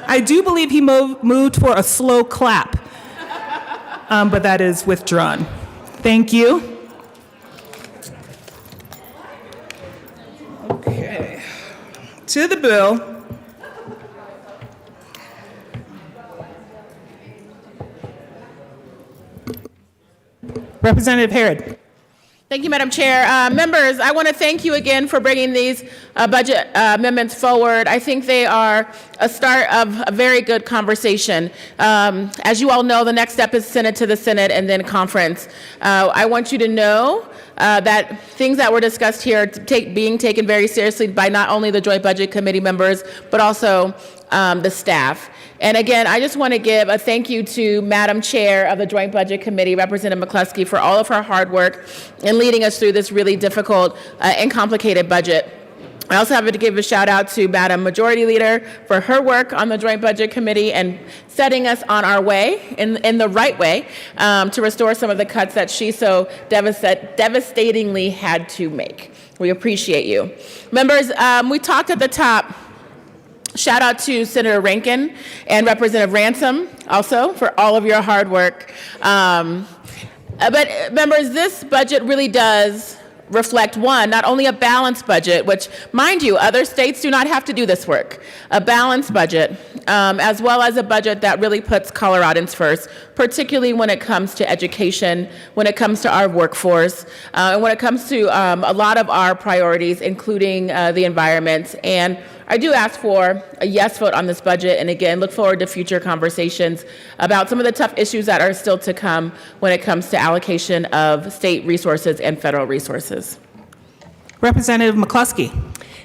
I do believe he moved for a slow clap, but that is withdrawn. Thank you. Okay. To the bill. Representative Herod. Thank you, Madam Chair. Members, I want to thank you again for bringing these budget amendments forward. I think they are a start of a very good conversation. As you all know, the next step is Senate to the Senate and then conference. I want you to know that things that were discussed here are being taken very seriously by not only the Joint Budget Committee members, but also the staff. And again, I just want to give a thank you to Madam Chair of the Joint Budget Committee, Representative McCluskey, for all of her hard work in leading us through this really difficult and complicated budget. I also have to give a shout out to Madam Majority Leader for her work on the Joint Budget Committee and setting us on our way, in the right way, to restore some of the cuts that she so devastatingly had to make. We appreciate you. Members, we talked at the top. Shout out to Senator Rankin and Representative Ransom also for all of your hard work. But members, this budget really does reflect, one, not only a balanced budget, which, mind you, other states do not have to do this work, a balanced budget, as well as a budget that really puts Coloradans first, particularly when it comes to education, when it comes to our workforce, and when it comes to a lot of our priorities, including the environment. And I do ask for a yes vote on this budget, and again, look forward to future conversations about some of the tough issues that are still to come when it comes to allocation of state resources and federal resources. Representative McCluskey.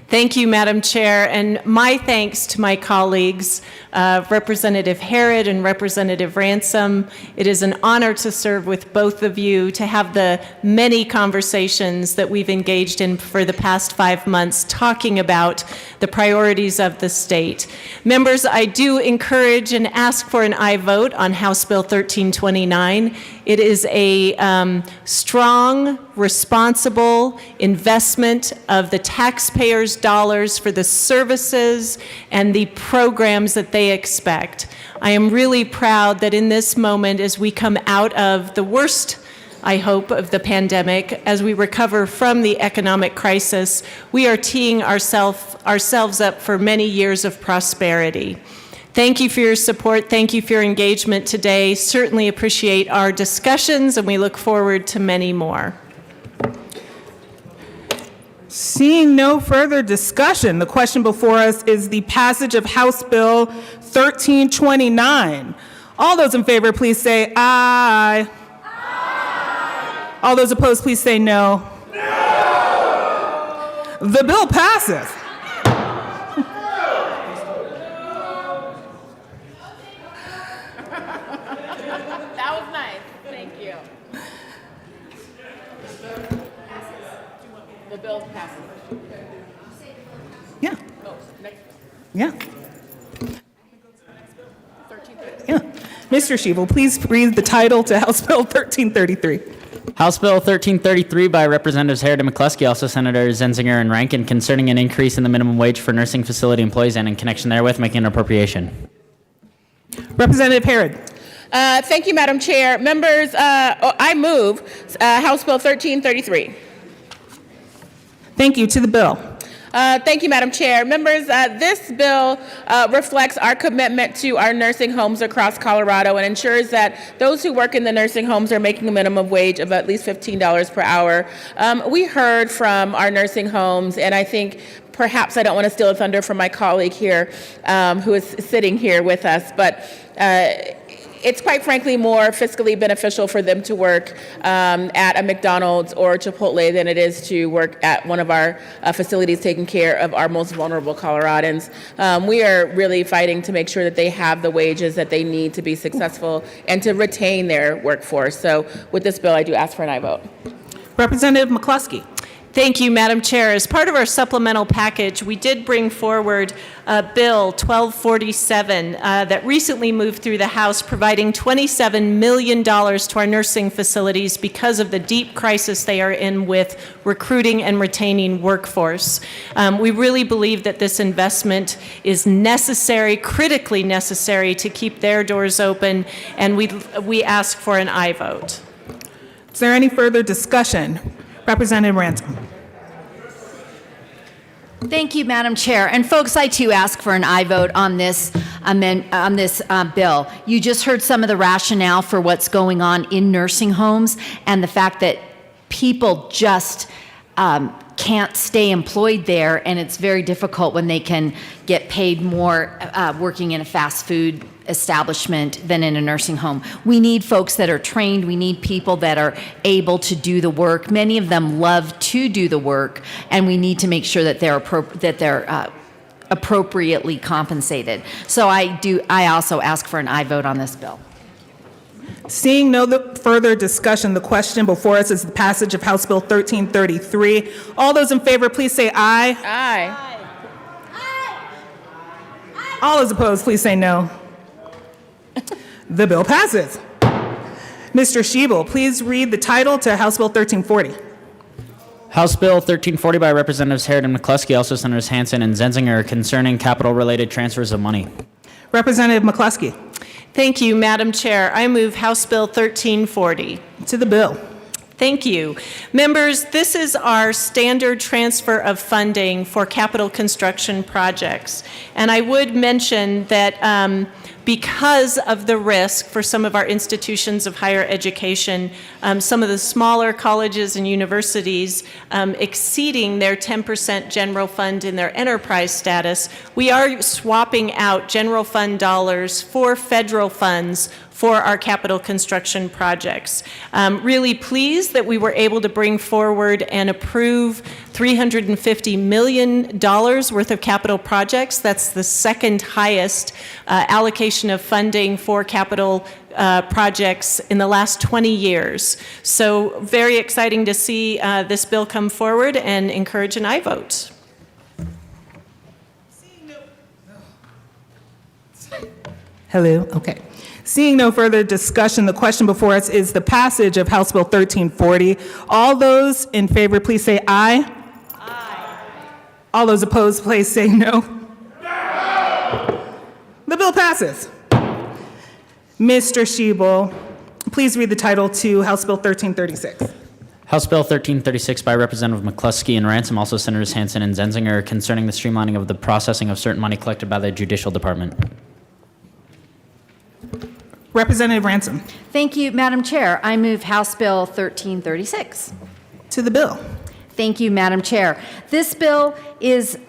Thank you, Madam Chair, and my thanks to my colleagues, Representative Herod and Representative Ransom. It is an honor to serve with both of you, to have the many conversations that we've engaged in for the past 5 months talking about the priorities of the state. Members, I do encourage and ask for an aye vote on House Bill 1329. It is a strong, responsible investment of the taxpayers' dollars for the services and the programs that they expect. I am really proud that in this moment, as we come out of the worst, I hope, of the pandemic, as we recover from the economic crisis, we are teeing ourselves up for many years of prosperity. Thank you for your support. Thank you for your engagement today. Certainly appreciate our discussions, and we look forward to many more. Seeing no further discussion, the question before us is the passage of House Bill 1329. All those in favor, please say aye. Aye. All those opposed, please say no. No. The bill passes. That was nice. Thank you. The bill passes. Yeah. Oh, next. Yeah. Yeah. Mr. Sheeval, please read the title to House Bill 1333. House Bill 1333 by Representatives Herod and McCluskey, also Senators Zenzinger and Rankin, concerning an increase in the minimum wage for nursing facility employees and in connection therewith making an appropriation. Representative Herod. Thank you, Madam Chair. Members, I move House Bill 1333. Thank you. To the bill. Thank you, Madam Chair. Members, this bill reflects our commitment to our nursing homes across Colorado and ensures that those who work in the nursing homes are making a minimum wage of at least $15 per hour. We heard from our nursing homes, and I think perhaps I don't want to steal a thunder from my colleague here who is sitting here with us, but it's quite frankly more fiscally beneficial for them to work at a McDonald's or Chipotle than it is to work at one of our facilities taking care of our most vulnerable Coloradans. We are really fighting to make sure that they have the wages that they need to be successful and to retain their workforce. So with this bill, I do ask for an aye vote. Representative McCluskey. Thank you, Madam Chair. As part of our supplemental package, we did bring forward Bill 1247 that recently moved through the House, providing $27 million to our nursing facilities because of the deep crisis they are in with recruiting and retaining workforce. We really believe that this investment is necessary, critically necessary, to keep their doors open, and we ask for an aye vote. Is there any further discussion? Representative Ransom. Thank you, Madam Chair. And folks, I too ask for an aye vote on this bill. You just heard some of the rationale for what's going on in nursing homes and the fact that people just can't stay employed there, and it's very difficult when they can get paid more working in a fast food establishment than in a nursing home. We need folks that are trained. We need people that are able to do the work. Many of them love to do the work, and we need to make sure that they're appropriately compensated. So I also ask for an aye vote on this bill. Seeing no further discussion, the question before us is the passage of House Bill 1333. All those in favor, please say aye. Aye. All those opposed, please say no. The bill passes. Mr. Schiebel, please read the title to House Bill 1340. House Bill 1340 by Representatives Harrod and McCluskey, also Senators Hansen and Zenzinger, concerning capital-related transfers of money. Representative McCluskey. Thank you, Madam Chair. I move House Bill 1340. To the bill. Thank you. Members, this is our standard transfer of funding for capital construction projects. And I would mention that because of the risk for some of our institutions of higher education, some of the smaller colleges and universities exceeding their 10% general fund in their enterprise status, we are swapping out general fund dollars for federal funds for our capital construction projects. Really pleased that we were able to bring forward and approve $350 million worth of capital projects. That's the second highest allocation of funding for capital projects in the last 20 years. So very exciting to see this bill come forward and encourage an aye vote. Hello, okay. Seeing no further discussion, the question before us is the passage of House Bill 1340. All those in favor, please say aye. Aye. All those opposed, please say no. No. The bill passes. Mr. Schiebel, please read the title to House Bill 1336. House Bill 1336 by Representative McCluskey and Ransom, also Senators Hansen and Zenzinger, concerning the streamlining of the processing of certain money collected by the Judicial Department. Representative Ransom. Thank you, Madam Chair. I move House Bill 1336. To the bill. Thank you, Madam Chair. This bill is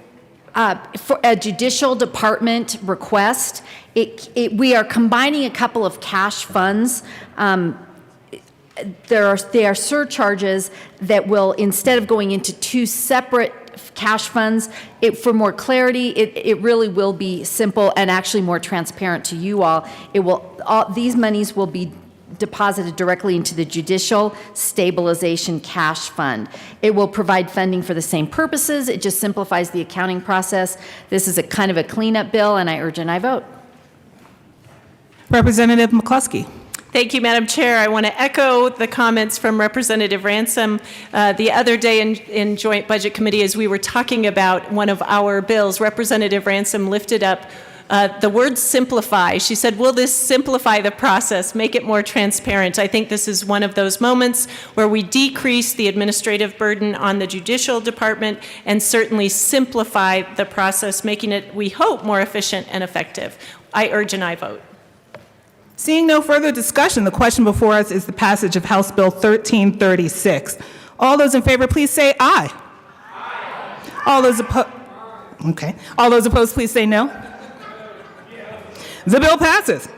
for a Judicial Department request. We are combining a couple of cash funds. There are surcharges that will, instead of going into two separate cash funds, for more clarity, it really will be simple and actually more transparent to you all. These monies will be deposited directly into the Judicial Stabilization Cash Fund. It will provide funding for the same purposes. It just simplifies the accounting process. This is a kind of a cleanup bill, and I urge an aye vote. Representative McCluskey. Thank you, Madam Chair. I want to echo the comments from Representative Ransom. The other day in Joint Budget Committee, as we were talking about one of our bills, Representative Ransom lifted up The word simplify, she said, will this simplify the process, make it more transparent? I think this is one of those moments where we decrease the administrative burden on the judicial department and certainly simplify the process, making it, we hope, more efficient and effective. I urge an aye vote. Seeing no further discussion, the question before us is the passage of House Bill 1336. All those in favor, please say aye. Aye. All those opposed, okay. All those opposed, please say no. The bill passes.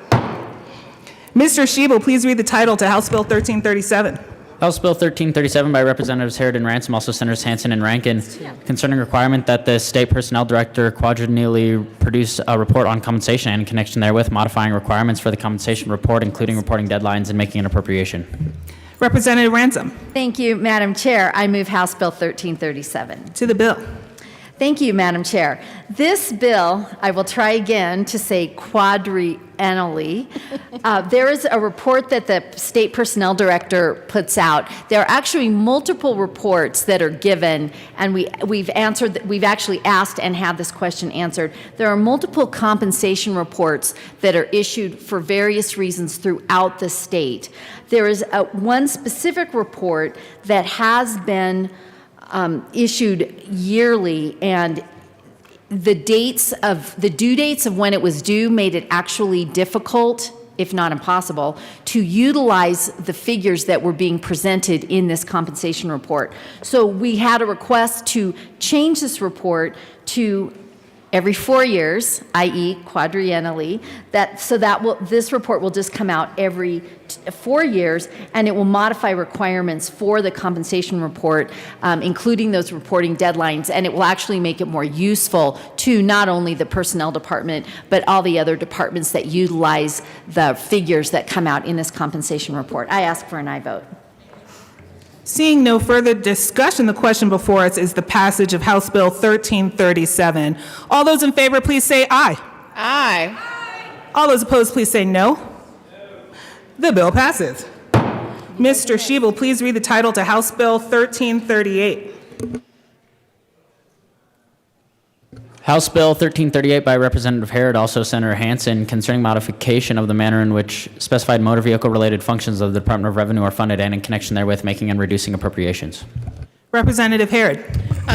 Mr. Shebel, please read the title to House Bill 1337. House Bill 1337 by Representatives Harrod and Ransom, also Senators Hansen and Rankin, concerning requirement that the State Personnel Director quadrennially produce a report on compensation and in connection therewith modifying requirements for the compensation report, including reporting deadlines and making an appropriation. Representative Ransom. Thank you, Madam Chair. I move House Bill 1337. To the bill. Thank you, Madam Chair. This bill, I will try again to say quadriennally. There is a report that the State Personnel Director puts out. There are actually multiple reports that are given, and we've actually asked and had this question answered. There are multiple compensation reports that are issued for various reasons throughout the state. There is one specific report that has been issued yearly, and the due dates of when it was due made it actually difficult, if not impossible, to utilize the figures that were being presented in this compensation report. So we had a request to change this report to every 4 years, i.e. quadriennally, this report will just come out every 4 years, and it will modify requirements for the compensation report, including those reporting deadlines, and it will actually make it more useful to not only the personnel department, but all the other departments that utilize the figures that come out in this compensation report. I ask for an aye vote. Seeing no further discussion, the question before us is the passage of House Bill 1337. All those in favor, please say aye. Aye. All those opposed, please say no. The bill passes. Mr. Shebel, please read the title to House Bill 1338. House Bill 1338 by Representative Harrod, also Senator Hansen, concerning modification of the manner in which specified motor vehicle-related functions of the Department of Revenue are funded and in connection therewith making and reducing appropriations. Representative Harrod.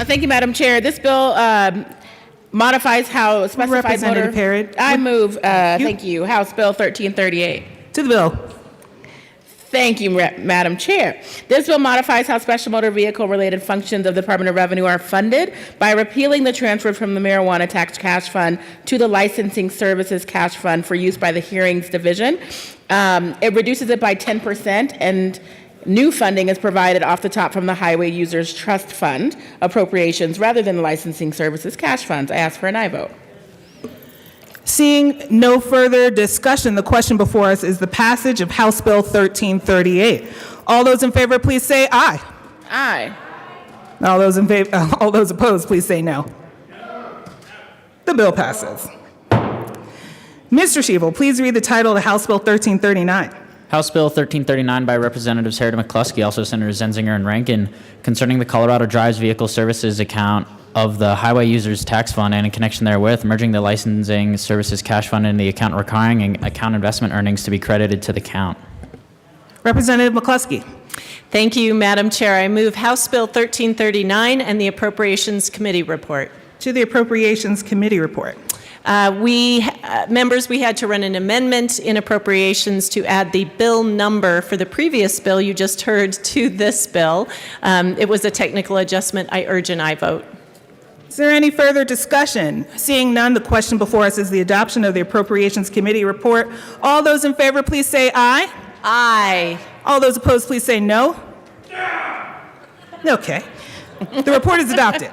Thank you, Madam Chair. This bill modifies how specified Representative motor... Harrod. I move, thank you, House Bill 1338. To the bill. Thank you, Madam Chair. This bill modifies how special motor vehicle-related functions of the Department of Revenue are funded by repealing the transfer from the marijuana tax cash fund to the licensing services cash fund for use by the hearings division. It reduces it by 10%, and new funding is provided off the top from the Highway Users Trust Fund appropriations rather than the licensing services cash funds. I ask for an aye vote. Seeing no further discussion, the question before us is the passage of House Bill 1338. All those in favor, please say aye. Aye. All those opposed, please say no. The bill passes. Mr. Shebel, please read the title to House Bill 1339. House Bill 1339 by Representatives Harrod and McCluskey, also Senators Zenzinger and Rankin, concerning the Colorado Drives Vehicle Services account of the Highway Users Tax Fund and in connection therewith, merging the licensing services cash fund and the account requiring and account investment earnings to be credited to the account. Representative McCluskey. Thank you, Madam Chair. I move House Bill 1339 and the Appropriations Committee report. To the Appropriations Committee report. Members, we had to run an amendment in appropriations to add the bill number for the previous bill you just heard to this bill. It was a technical adjustment. I urge an aye vote. Is there any further discussion? Seeing none, the question before us is the adoption of the Appropriations Committee report. All those in favor, please say aye. Aye. All those opposed, please say no. Okay. The report is adopted.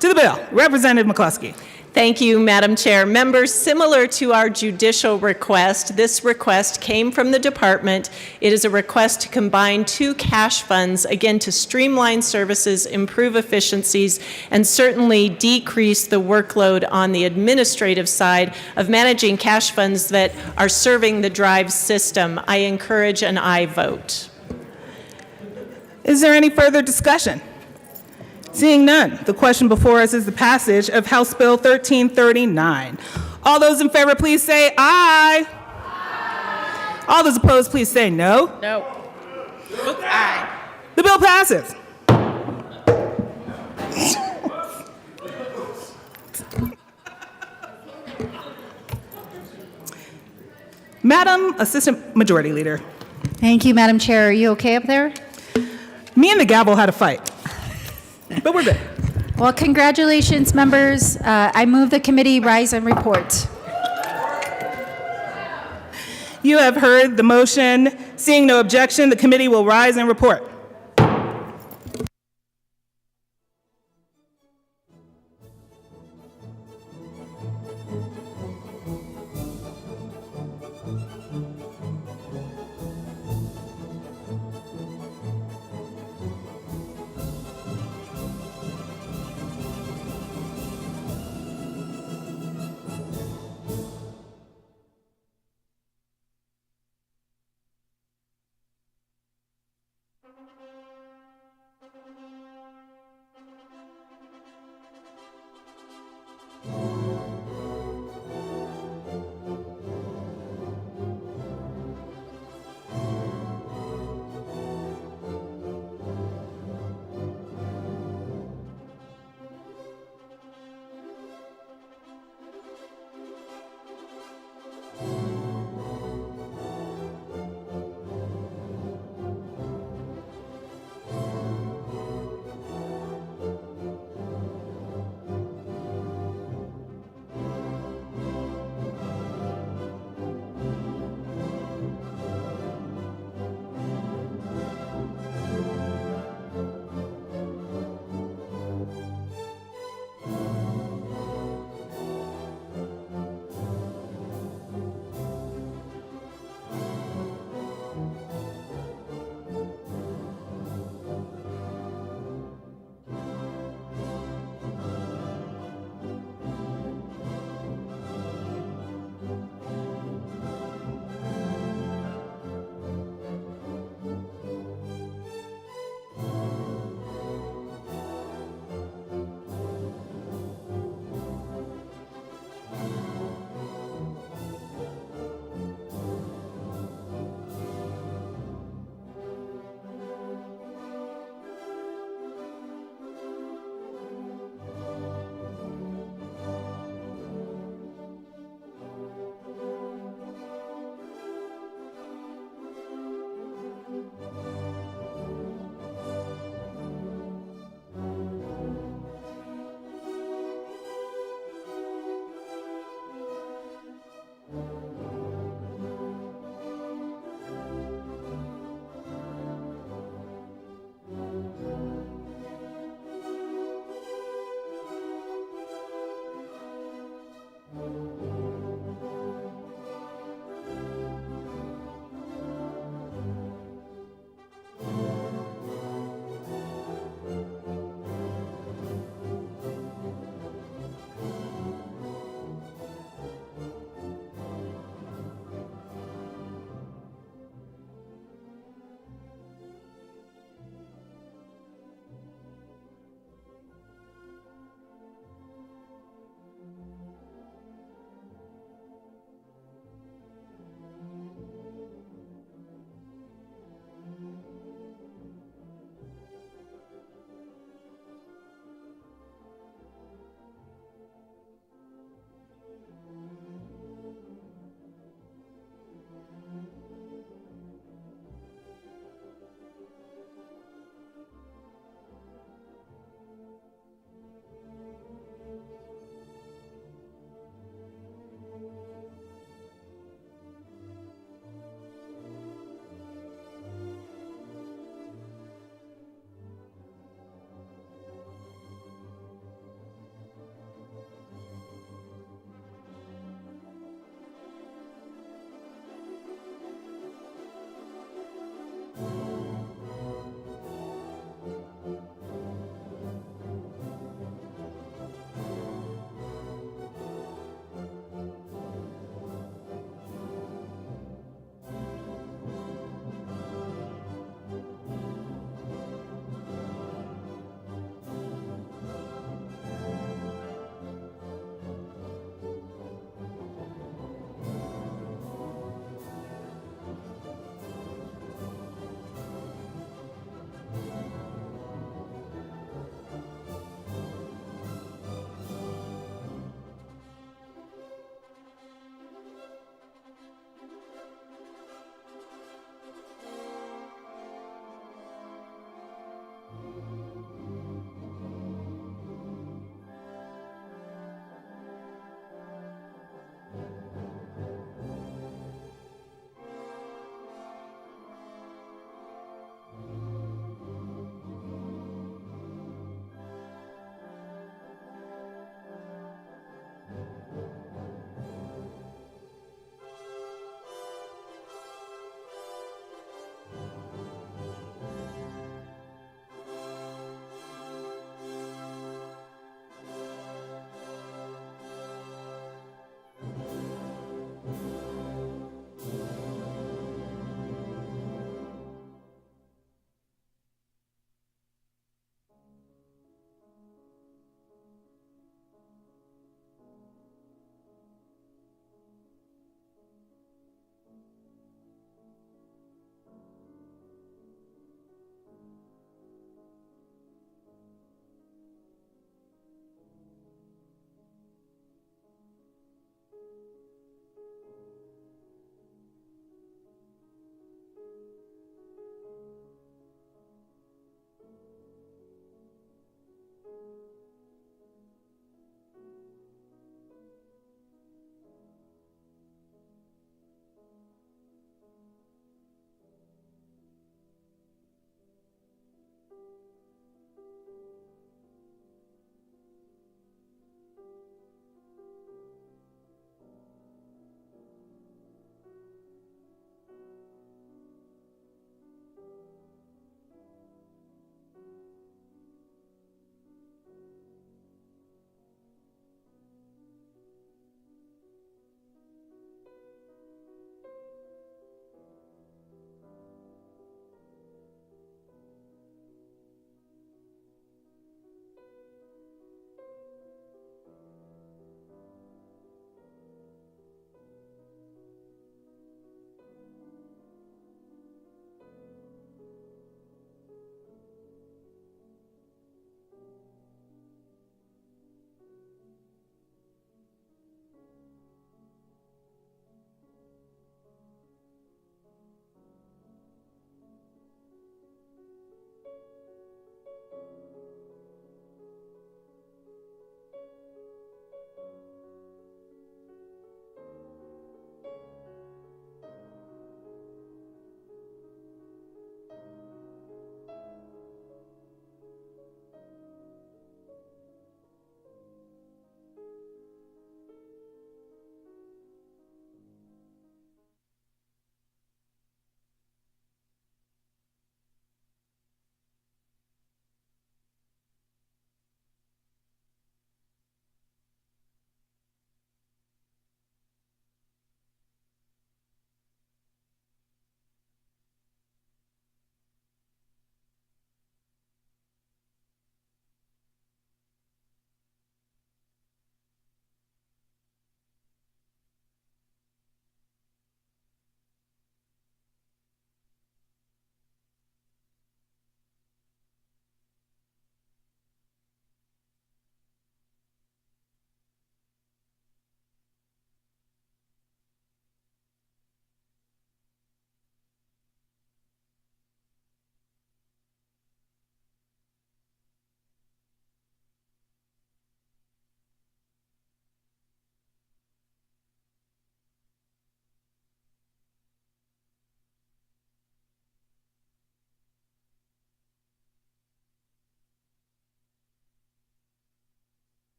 To the bill, Representative McCluskey. Thank you, Madam Chair. Members, similar to our judicial request, this request came from the department. It is a request to combine two cash funds, again, to streamline services, improve efficiencies, and certainly decrease the workload on the administrative side of managing cash funds that are serving the drive system. I encourage an aye vote. Is there any further discussion? Seeing none, the question before us is the passage of House Bill 1339. All those in favor, please say aye. All those opposed, please say no. No. Aye. The bill passes. Madam Assistant Majority Leader. Thank you, Madam Chair. Are you okay up there? Me and the gavel had a fight, but we're good. Well, congratulations, members. I move the committee rise and report. You have heard the motion. Seeing no objection, the committee will rise and report.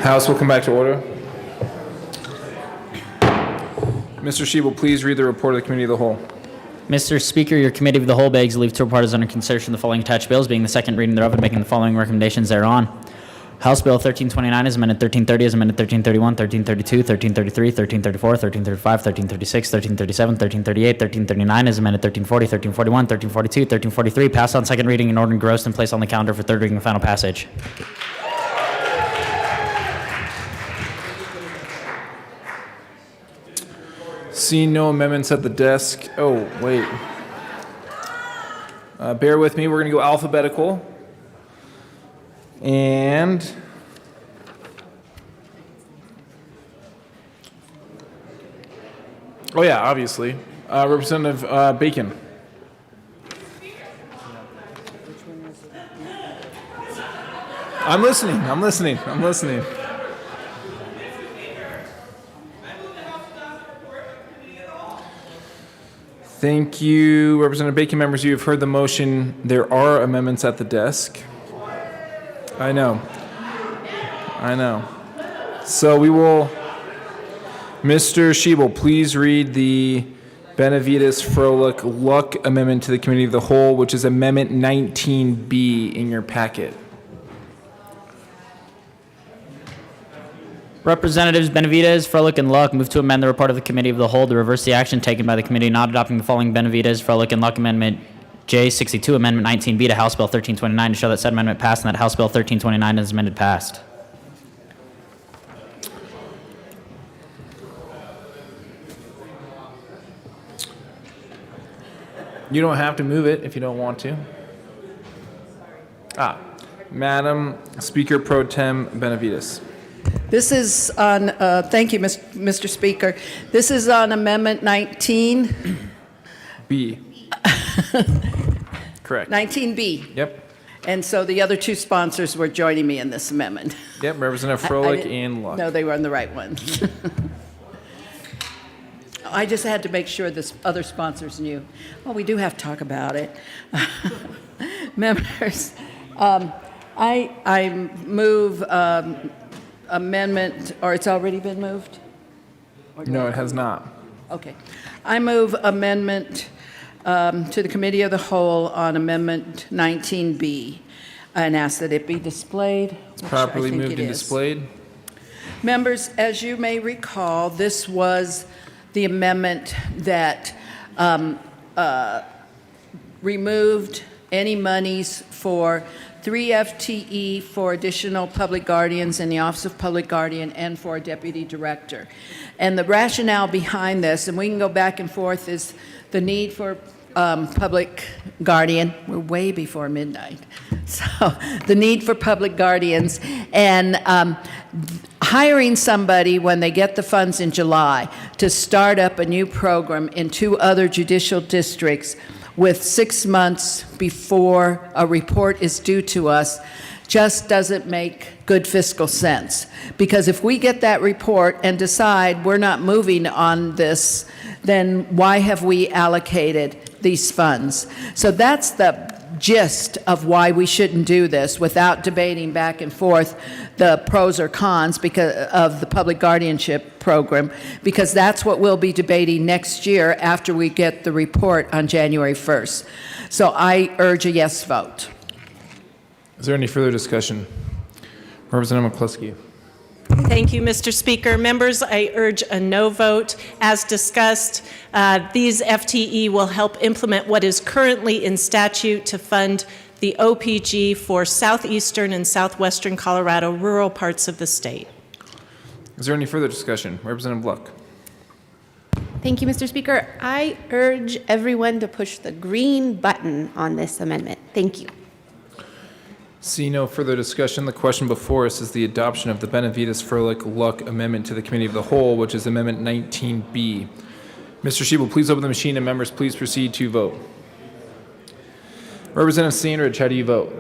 House will come back to order. Mr. Shebel, please read the report of the Committee of the Whole. Mr. Speaker, your Committee of the Whole begs leave to report as under consideration the following attached bills, being the second reading thereof and making the following recommendations thereon. House Bill 1329 is amended 1330 is amended 1331, 1332, 1333, 1334, 1335, 1336, 1337, 1338, 1339 is amended 1340, 1341, 1342, 1343, passed on second reading and ordered engrossed and placed on the calendar for third reading and final passage. Seeing no amendments at the desk. Oh, wait. Bear with me. We're going to go alphabetical. And oh yeah, obviously, Representative Bacon. I'm listening. Thank you, Representative Bacon. Members, you have heard the motion. There are amendments at the desk. I know. So we will, Mr. Shebel, please read the Benavides, Froelich, Luck amendment to the Committee of the Whole, which is Amendment 19B in your packet. Representatives Benavides, Froelich, and Luck move to amend the report of the Committee of the Whole to reverse the action taken by the committee not adopting the following Benavides, Froelich, and Luck amendment J62, Amendment 19B to House Bill 1329 to show that said amendment passed and that House Bill 1329 is amended passed. You don't have to move it if you don't want to. Madam Speaker Pro Tem Benavides. This is on, thank you, Mr. Speaker. This is on Amendment 19. B. Correct. 19B. Yep. And so the other two sponsors were joining me in this amendment. Yep, Representative Froelich and Luck. No, they were on the right one. I just had to make sure the other sponsors knew. Well, we do have to talk about it. Members, I move amendment, or it's already been moved? No, it has not. Okay. I move amendment to the Committee of the Whole on Amendment 19B and ask that it be displayed. It's properly moved and displayed. Members, as you may recall, this was the amendment that removed any monies for 3 FTE for additional public guardians in the Office of Public Guardian and for a deputy director. And the rationale behind this, and we can go back and forth, is the need for public guardian. We're way before midnight. So the need for public guardians and hiring somebody when they get the funds in July to start up a new program in 2 other judicial districts with 6 months before a report is due to us just doesn't make good fiscal sense. Because if we get that report and decide we're not moving on this, then why have we allocated these funds? So that's the gist of why we shouldn't do this without debating back and forth the pros or cons because of the public guardianship program, because that's what we'll be debating next year after we get the report on January 1st. So I urge a yes vote. Is there any further discussion? Representative McCluskey. Thank you, Mr. Speaker. Members, I urge a no vote. As discussed, these FTE will help implement what is currently in statute to fund the OPG for southeastern and southwestern Colorado rural parts of the state. Is there any further discussion? Representative Luck. Thank you, Mr. Speaker. I urge everyone to push the green button on this amendment. Thank you. See no further discussion. The question before us is the adoption of the Benavides Froelich Luck Amendment to the Committee of the Whole, which is Amendment 19B. Mr. Shebel, please open the machine and members please proceed to vote. Representative Sandridge, how do you vote?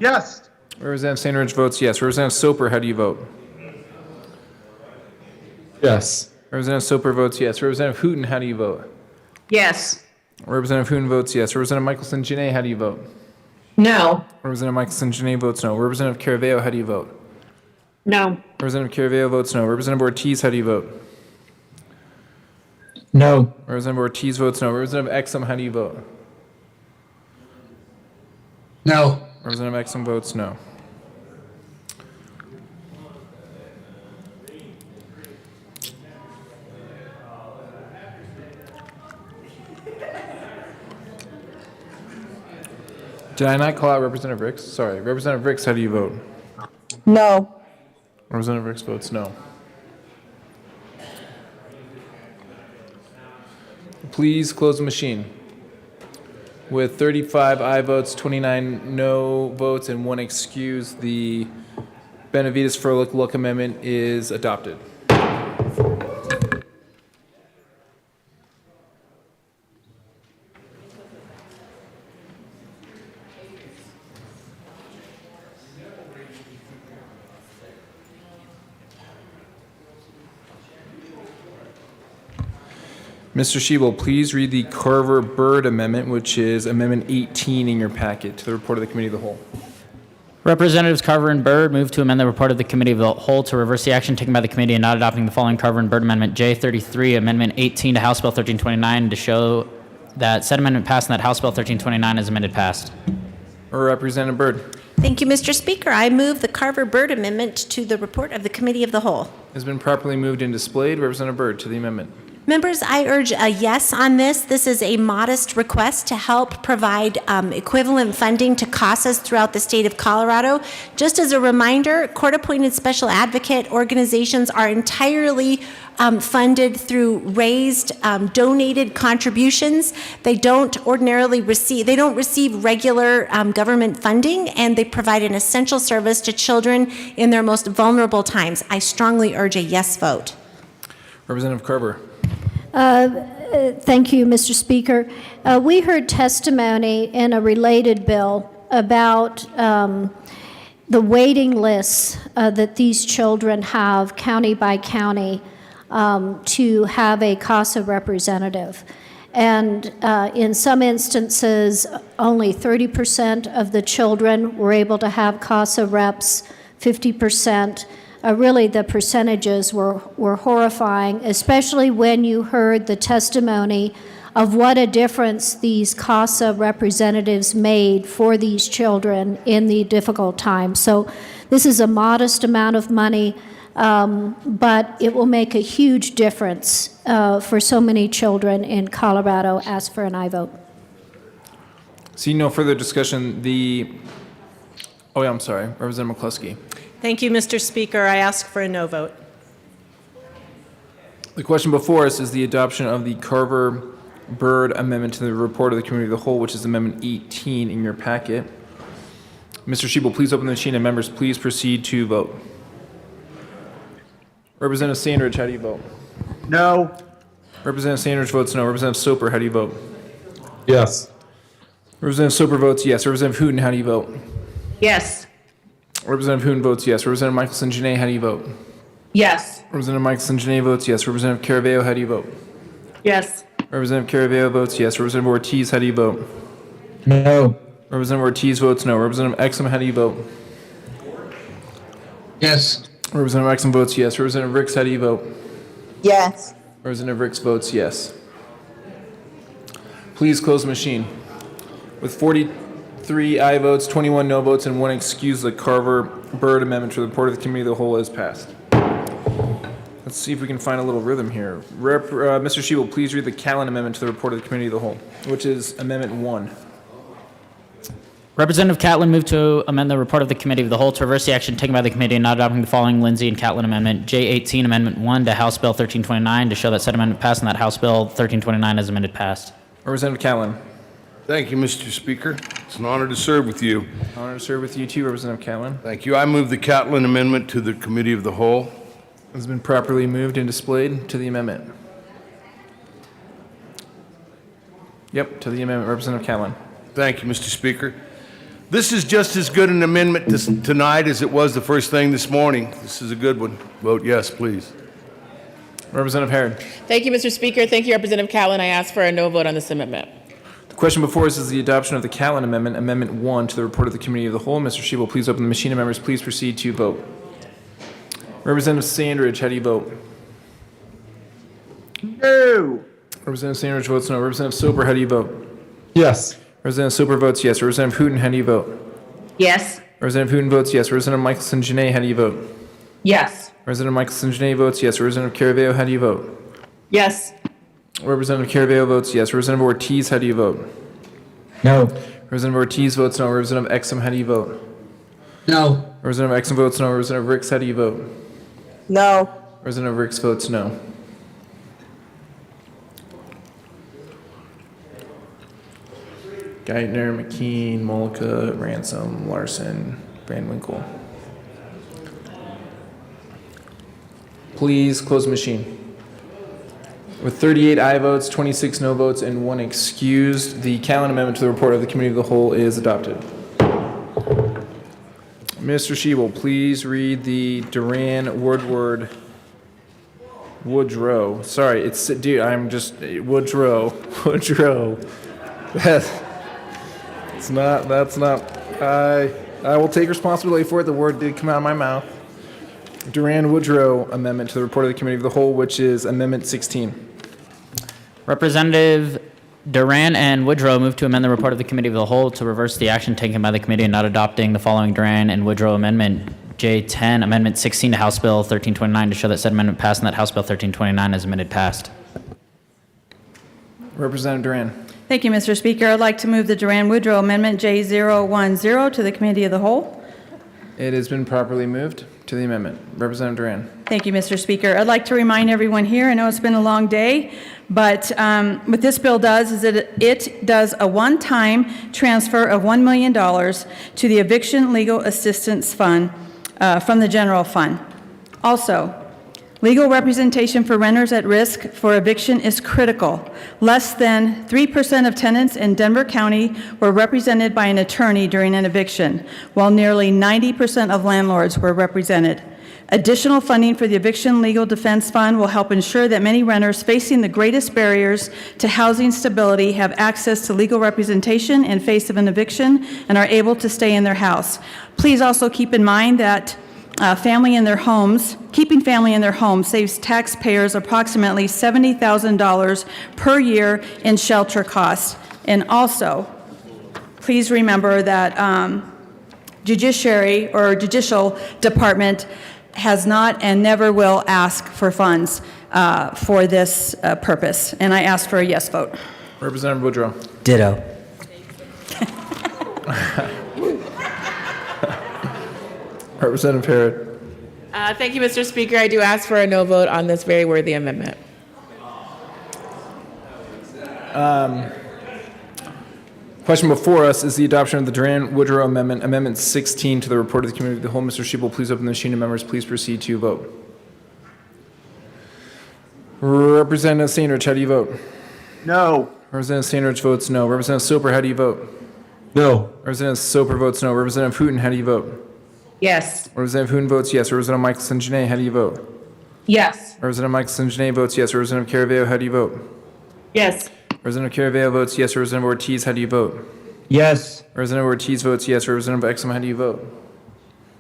Yes. Representative Sandridge votes yes. Representative Soper, how do you vote? Yes. Representative Soper votes yes. Representative Hooten, how do you vote? Yes. Representative Hooten votes yes. Representative Michelson Janae, how do you vote? No. Representative Michelson Janae votes no. Representative Caraveo, how do you vote? No. Representative Caraveo votes no. Representative Ortiz, how do you vote? No. Representative Ortiz votes no. Representative Exum, how do you vote? No. Representative Exum votes no. Did I not call out Representative Ricks? Sorry. Representative Ricks, how do you vote? No. Representative Ricks votes no. Please close the machine. With 35 aye votes, 29 no votes, and 1 excuse, the Benavides Froelich Look Amendment is adopted. Mr. Shebel, please read the Carver-Byrd Amendment, which is Amendment 18 in your packet, to the report of the Committee of the Whole. Representatives Carver and Byrd move to amend the report of the Committee of the Whole to reverse the action taken by the committee in not adopting the following Carver and Byrd Amendment J33, Amendment 18 to House Bill 1329, to show that said amendment passed and that House Bill 1329 is amended passed. Representative Byrd. Thank you, Mr. Speaker. I move the Carver-Byrd Amendment to the report of the Committee of the Whole. Has been properly moved and displayed. Representative Byrd to the amendment. Members, I urge a yes on this. This is a modest request to help provide equivalent funding to CASAs throughout the state of Colorado. Just as a reminder, court-appointed special advocate organizations are entirely funded through raised, donated contributions. They don't receive regular government funding, and they provide an essential service to children in their most vulnerable times. I strongly urge a yes vote. Representative Carver. Thank you, Mr. Speaker. We heard testimony in a related bill about the waiting lists that these children have county by county to have a CASA representative. And in some instances, only 30% of the children were able to have CASA reps, 50%. Really, the percentages were horrifying, especially when you heard the testimony of what a difference these CASA representatives made for these children in the difficult times. So this is a modest amount of money, but it will make a huge difference for so many children in Colorado. Ask for an aye vote. Seeing no further discussion, I'm sorry, Representative McCluskey. Thank you, Mr. Speaker. I ask for a no vote. The question before us is the adoption of the Carver-Byrd Amendment to the report of the Committee of the Whole, which is Amendment 18 in your packet. Mr. Shebel, please open the machine, and members, please proceed to vote. Representative Sandridge, how do you vote? No. Representative Sandridge votes no. Representative Soper, how do you vote? Yes. Representative Soper votes yes. Representative Hooten, how do you vote? Yes. Representative Hooten votes yes. Representative Michelson Janae, how do you vote? Yes. Representative Michelson Janae votes yes. Representative Caraveo, how do you vote? Yes. Representative Caraveo votes yes. Representative Ortiz, how do you vote? No. Representative Ortiz votes no. Representative Exum, how do you vote? Yes. Representative Exum votes yes. Representative Ricks, how do you vote? Yes. Representative Ricks votes yes. Please close the machine. With 43 aye votes, 21 no votes, and 1 excuse, the Carver-Byrd Amendment to the report of the Committee of the Whole is passed. Let's see if we can find a little rhythm here. Mr. Shebel, please read the Callan Amendment to the report of the Committee of the Whole, which is Amendment 1. Representative Catlin moved to amend the report of the Committee of the Whole to reverse the action taken by the committee in not adopting the following Lindsay and Catlin Amendment J18 Amendment 1 to House Bill 1329 to show that said amendment passed and that House Bill 1329 as amended passed. Representative Catlin. Thank you, Mr. Speaker. It's an honor to serve with you. Honor to serve with you too, Representative Catlin. Thank you. I move the Catlin Amendment to the Committee of the Whole. Has been properly moved and displayed to the amendment. Yep, to the amendment, Representative Catlin. Thank you, Mr. Speaker. This is just as good an amendment tonight as it was the first thing this morning. This is a good one. Vote yes, please. Representative Herod. Thank you, Mr. Speaker. Thank you, Representative Catlin. I ask for a no vote on this amendment. The Question before us is the adoption of the Callan Amendment, Amendment 1 to the report of the Committee of the Whole. Mr. Shebel, please open the machine, and members, please proceed to vote. Representative Sandridge, how do you vote? No. Representative Sandridge votes no. Representative Soper, how do you vote? Yes. Representative Soper votes yes. Representative Hooten, how do you vote? Yes. Representative Hooten votes yes. Representative Michelson-Janae, how do you vote? Yes. Representative Michelson-Janae votes yes. Representative Caraveo, how do you vote? Yes. Representative Caraveo votes yes. Representative Ortiz, how do you vote? No. Representative Ortiz votes no. Representative Exum, how do you vote? No. Representative Exum votes no. Representative Ricks, how do you vote? No. Representative Ricks votes no. Geithner, McKean, Mollica, Ransom, Larson, Van Winkle. Please close the machine. With 38 aye votes, 26 no votes, and 1 excused, the Callan Amendment to the report of the Committee of the Whole is adopted. Mr. Shebel, please read the Woodrow. Sorry, it's, dude, I'm just, Woodrow. That's not, I will take responsibility for it. The word did come out of my mouth. Duran-Woodrow Amendment to the report of the Committee of the Whole, which is Amendment 16. Representative Duran and Woodrow move to amend the report of the Committee of the Whole to reverse the action taken by the committee in not adopting the following Duran and Woodrow Amendment J10, Amendment 16 to House Bill 1329 to show that said amendment passed and that House Bill 1329 as amended passed. Representative Duran. Thank you, Mr. Speaker. I'd like to move the Duran-Woodrow Amendment J010 to the Committee of the Whole. It has been properly moved to the amendment. Representative Duran. Thank you, Mr. Speaker. I'd like to remind everyone here, I know it's been a long day, but what this bill does is it does a one-time transfer of $1 million to the Eviction Legal Assistance Fund from the general fund. Also, legal representation for renters at risk for eviction is critical. Less than 3% of tenants in Denver County were represented by an attorney during an eviction, while nearly 90% of landlords were represented. Additional funding for the Eviction Legal Defense Fund will help ensure that many renters facing the greatest barriers to housing stability have access to legal representation in face of an eviction and are able to stay in their house. Please also keep in mind that keeping family in their home saves taxpayers approximately $70,000 per year in shelter costs. And also, please remember that judiciary or judicial department has not and never will ask for funds for this purpose. And I ask for a yes vote. Representative Woodrow. Ditto. Representative Harrod. Thank you, Mr. Speaker. I do ask for a no vote on this very worthy amendment. Question before us is the adoption of the Duran-Woodrow Amendment, Amendment 16 to the report of the Committee of the Whole. Mr. Shebel, please open the machine and members, please proceed to vote. Representative Sandridge, how do you vote? No. Representative Sandridge votes no. Representative Soper, how do you vote? No. Representative Soper votes no. Representative Hooten, how do you vote? Yes. Representative Hooten votes yes. Representative Michelson-Janae, how do you vote? Yes. Representative Michelson-Janae votes yes. Representative Caraveo, how do you vote? Yes. Representative Caraveo votes yes. Representative Ortiz, how do you vote? Yes. Representative Ortiz votes yes. Representative Exum, how do you vote?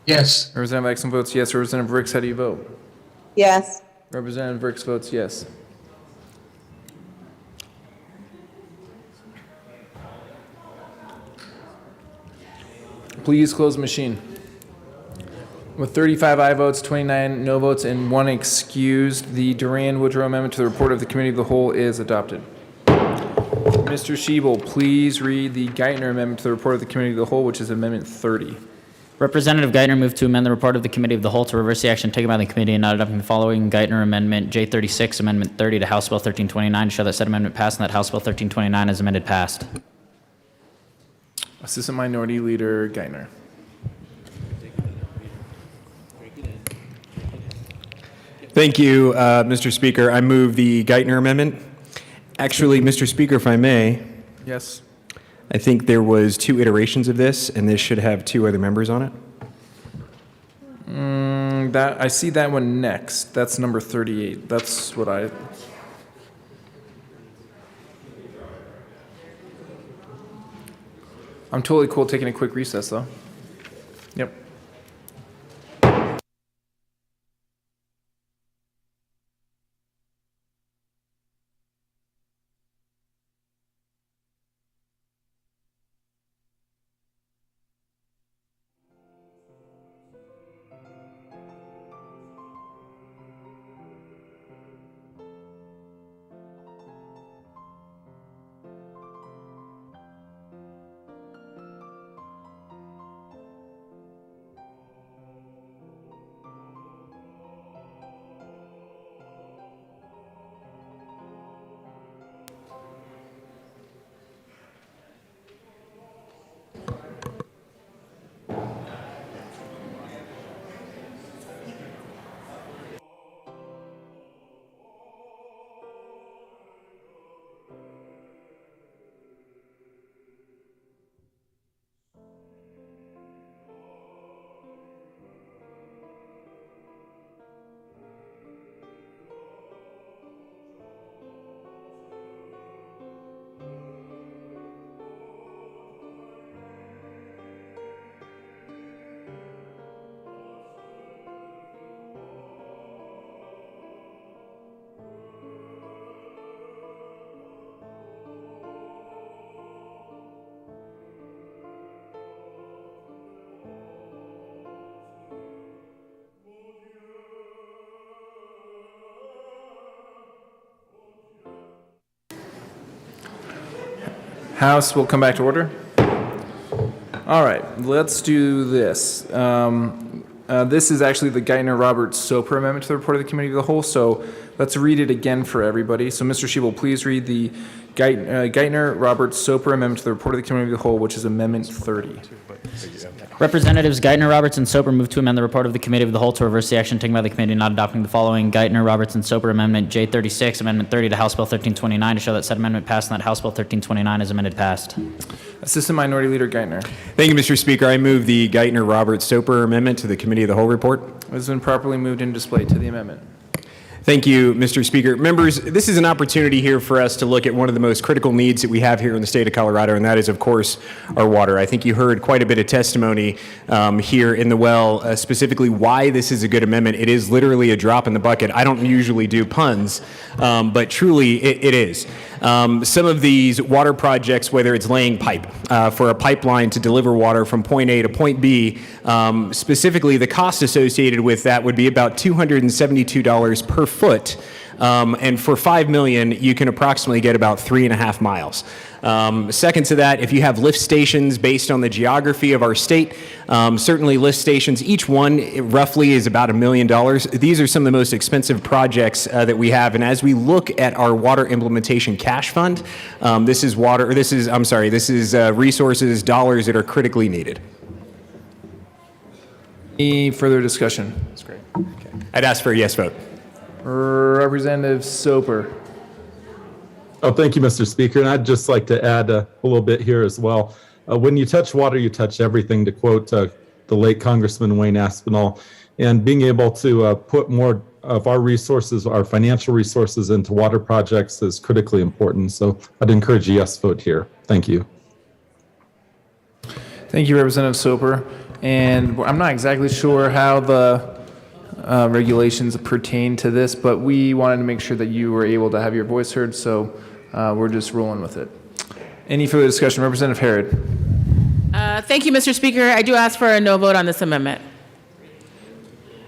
Yes. Representative Exum votes yes. Representative Ricks, how do you vote? Yes. Representative Ricks votes yes. Please close the machine. With 35 aye votes, 29 no votes, and 1 excused, the Duran-Woodrow Amendment to the report of the Committee of the Whole is adopted. Mr. Shebel, please read the Geithner Amendment to the report of the Committee of the Whole, which is Amendment 30. Representative Geithner moved to amend the report of the Committee of the Whole to reverse the action taken by the committee in not adopting the following Geithner Amendment J36, Amendment 30 to House Bill 1329 to show that said amendment passed and that House Bill 1329 as amended passed. Assistant Minority Leader Geithner. Thank you, Mr. Speaker. I move the Geithner Amendment. Actually, Mr. Speaker, if I may, Yes. I think there was 2 iterations of this, and this should have 2 other members on it. That I see that one next. That's number 38. That's what I. I'm totally cool taking a quick recess, though. Yep. House will come back to order. All right, let's do this. This is actually the Geithner-Roberts-Soper amendment to the report of the Committee of the Whole, so let's read it again for everybody. So Mr. Shebel, please read the Geithner-Roberts-Soper amendment to the report of the Committee of the Whole, which is Amendment 30. Representatives Geithner, Roberts, and Soper move to amend the report of the Committee of the Whole to reverse the action taken by the committee not adopting the following Geithner, Roberts, and Soper Amendment J36, Amendment 30 to House Bill 1329 to show that said amendment passed and that House Bill 1329 is amended passed. Assistant Minority Leader Geithner. Thank you, Mr. Speaker. I move the Geithner-Roberts-Soper amendment to the Committee of the Whole report. It has been properly moved and displayed to the amendment. Thank you, Mr. Speaker. Members, this is an opportunity here for us to look at one of the most critical needs that we have here in the state of Colorado, and that is, of course, our water. I think you heard quite a bit of testimony here in the well, specifically why this is a good amendment. It is literally a drop in the bucket. I don't usually do puns, but truly it is. Some of these water projects, whether it's laying pipe for a pipeline to deliver water from point A to point B, specifically the cost associated with that would be about $272 per foot. And for $5 million, you can approximately get about 3.5 miles. Second to that, if you have lift stations based on the geography of our state, certainly lift stations, each one roughly is about $1 million. These are some of the most expensive projects that we have. And as we look at our water implementation cash fund, this is resources, dollars that are critically needed. Any further discussion? That's great. Okay. I'd ask for a yes vote. Representative Soper. Oh, thank you, Mr. Speaker. And I'd just like to add a little bit here as well. When you touch water, you touch everything, to quote the late Congressman Wayne Aspinall. And being able to put more of our resources, our financial resources, into water projects is critically important. So I'd encourage a yes vote here. Thank you. Thank you, Representative Soper. And I'm not exactly sure how the regulations pertain to this, but we wanted to make sure that you were able to have your voice heard, so we're just rolling with it. Any further discussion? Representative Herod. Thank you, Mr. Speaker. I do ask for a no vote on this amendment.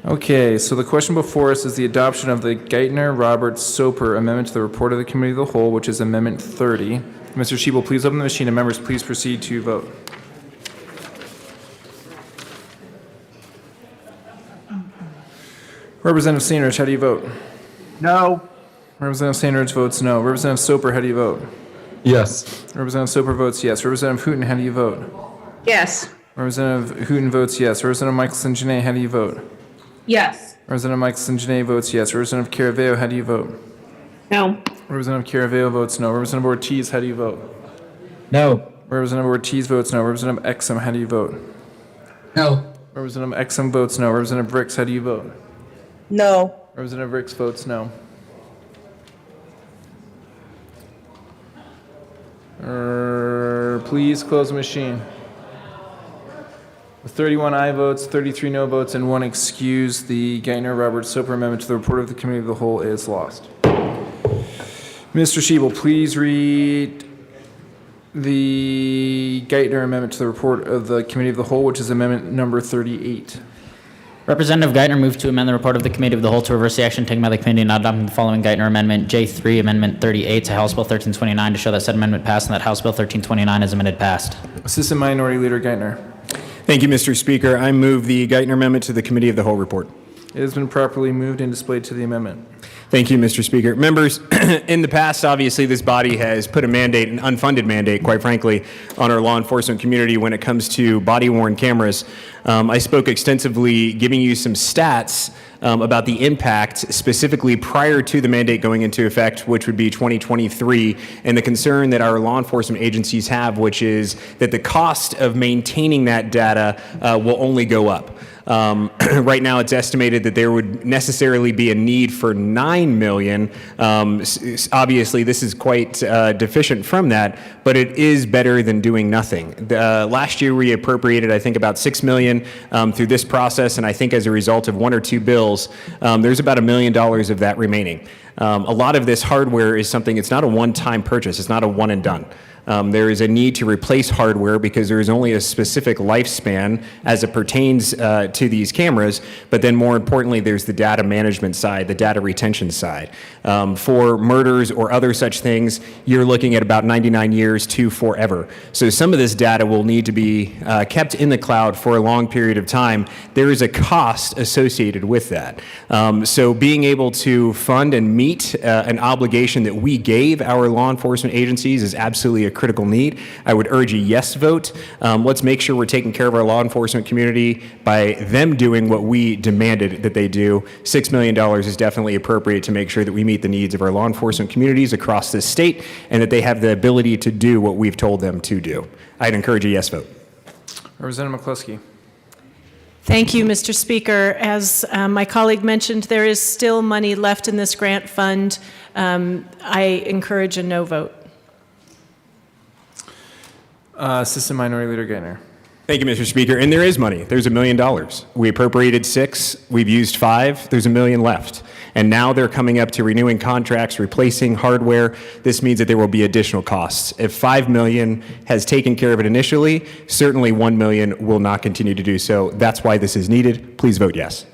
Okay, so the question before us is the adoption of the Geithner-Roberts-Soper amendment to the report of the Committee of the Whole, which is Amendment 30. Mr. Shebel, please open the machine, and members, please proceed to vote. Representative Sanders, how do you vote? No. Representative Sanders votes no. Representative Soper, how do you vote? Yes. Representative Soper votes yes. Representative Hooten, how do you vote? Yes. Representative Hooten votes yes. Representative Michelson-Janae, how do you vote? Yes. Representative Michelson-Janae votes yes. Representative Caraveo, how do you vote? No. Representative Caraveo votes no. Representative Ortiz, how do you vote? No. Representative Ortiz votes no. Representative Exum, how do you vote? No. Representative Exum votes no. Representative Ricks, how do you vote? No. Representative Ricks votes no. please close the machine. With 31 aye votes, 33 no votes, and 1 excuse, the Geithner-Roberts-Soper amendment to the report of the Committee of the Whole is lost. Mr. Schiebel, please read the Geithner amendment to the report of the Committee of the Whole, which is amendment number 38. Representative Geithner moved to amend the report of the Committee of the Whole to reverse the action taken by the committee and not adopting the following Geithner Amendment J3, Amendment 38 to House Bill 1329 to show that said amendment passed and that House Bill 1329 is amended passed. Assistant Minority Leader Geithner. Thank you, Mr. Speaker. I move the Geithner Amendment to the Committee of the Whole report. It has been properly moved and displayed to the amendment. Thank you, Mr. Speaker. Members, in the past, obviously, this body has put a mandate, an unfunded mandate, quite frankly, on our law enforcement community when it comes to body-worn cameras. I spoke extensively giving you some stats about the impact specifically prior to the mandate going into effect, which would be 2023, and the concern that our law enforcement agencies have, which is that the cost of maintaining that data will only go up. Right now, it's estimated that there would necessarily be a need for $9 million. Obviously, this is quite deficient from that, but it is better than doing nothing. Last year, we appropriated, I think, about $6 million through this process, and I think as a result of 1 or 2 bills, there's about $1 million of that remaining. A lot of this hardware is something, it's not a one-time purchase, it's not a one and done. There is a need to replace hardware because there is only a specific lifespan as it pertains to these cameras, but then more importantly, there's the data management side, the data retention side. For murders or other such things, you're looking at about 99 years to forever. So some of this data will need to be kept in the cloud for a long period of time. There is a cost associated with that. So being able to fund and meet an obligation that we gave our law enforcement agencies is absolutely a critical need. I would urge a yes vote. Let's make sure we're taking care of our law enforcement community by them doing what we demanded that they do. $6 million is definitely appropriate to make sure that we meet the needs of our law enforcement communities across this state and that they have the ability to do what we've told them to do. I'd encourage a yes vote. Representative McCluskey. Thank you, Mr. Speaker. As my colleague mentioned, there is still money left in this grant fund. I encourage a no vote. Assistant Minority Leader Geithner. Thank you, Mr. Speaker. And there is money. There's $1 million. We appropriated 6. We've used 5. There's $1 million left. And now they're coming up to renewing contracts, replacing hardware. This means that there will be additional costs. If $5 million has taken care of it initially, certainly $1 million will not continue to do so. That's why this is needed. Please vote yes.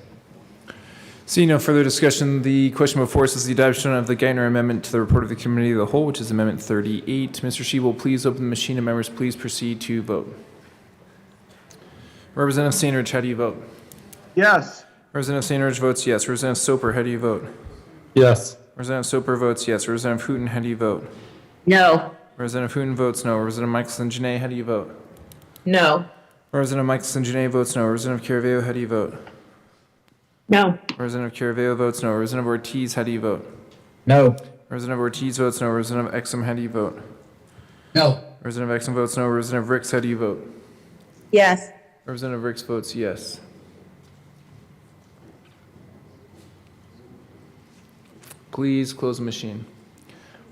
Seeing no further discussion, the question before us is the adoption of the Geithner Amendment to the report of the Committee of the Whole, which is Amendment 38. Mr. Schiebel, please open the machine and members please proceed to vote. Representative Sandridge, how do you vote? Yes. Representative Sandridge votes yes. Representative Soper, how do you vote? Yes. Representative Soper votes yes. Representative Hooten, how do you vote? No. Representative Hooten votes no. Representative Michelson-Janae, how do you vote? No. Representative Michelson-Janae votes no. Representative Caraveo, how do you vote? No. Representative Caraveo votes no. Representative Ortiz, how do you vote? No. Representative Ortiz votes no. Representative Exum, how do you vote? No. Representative Exum votes no. Representative Ricks, how do you vote? Yes. Representative Ricks votes yes. Please close the machine.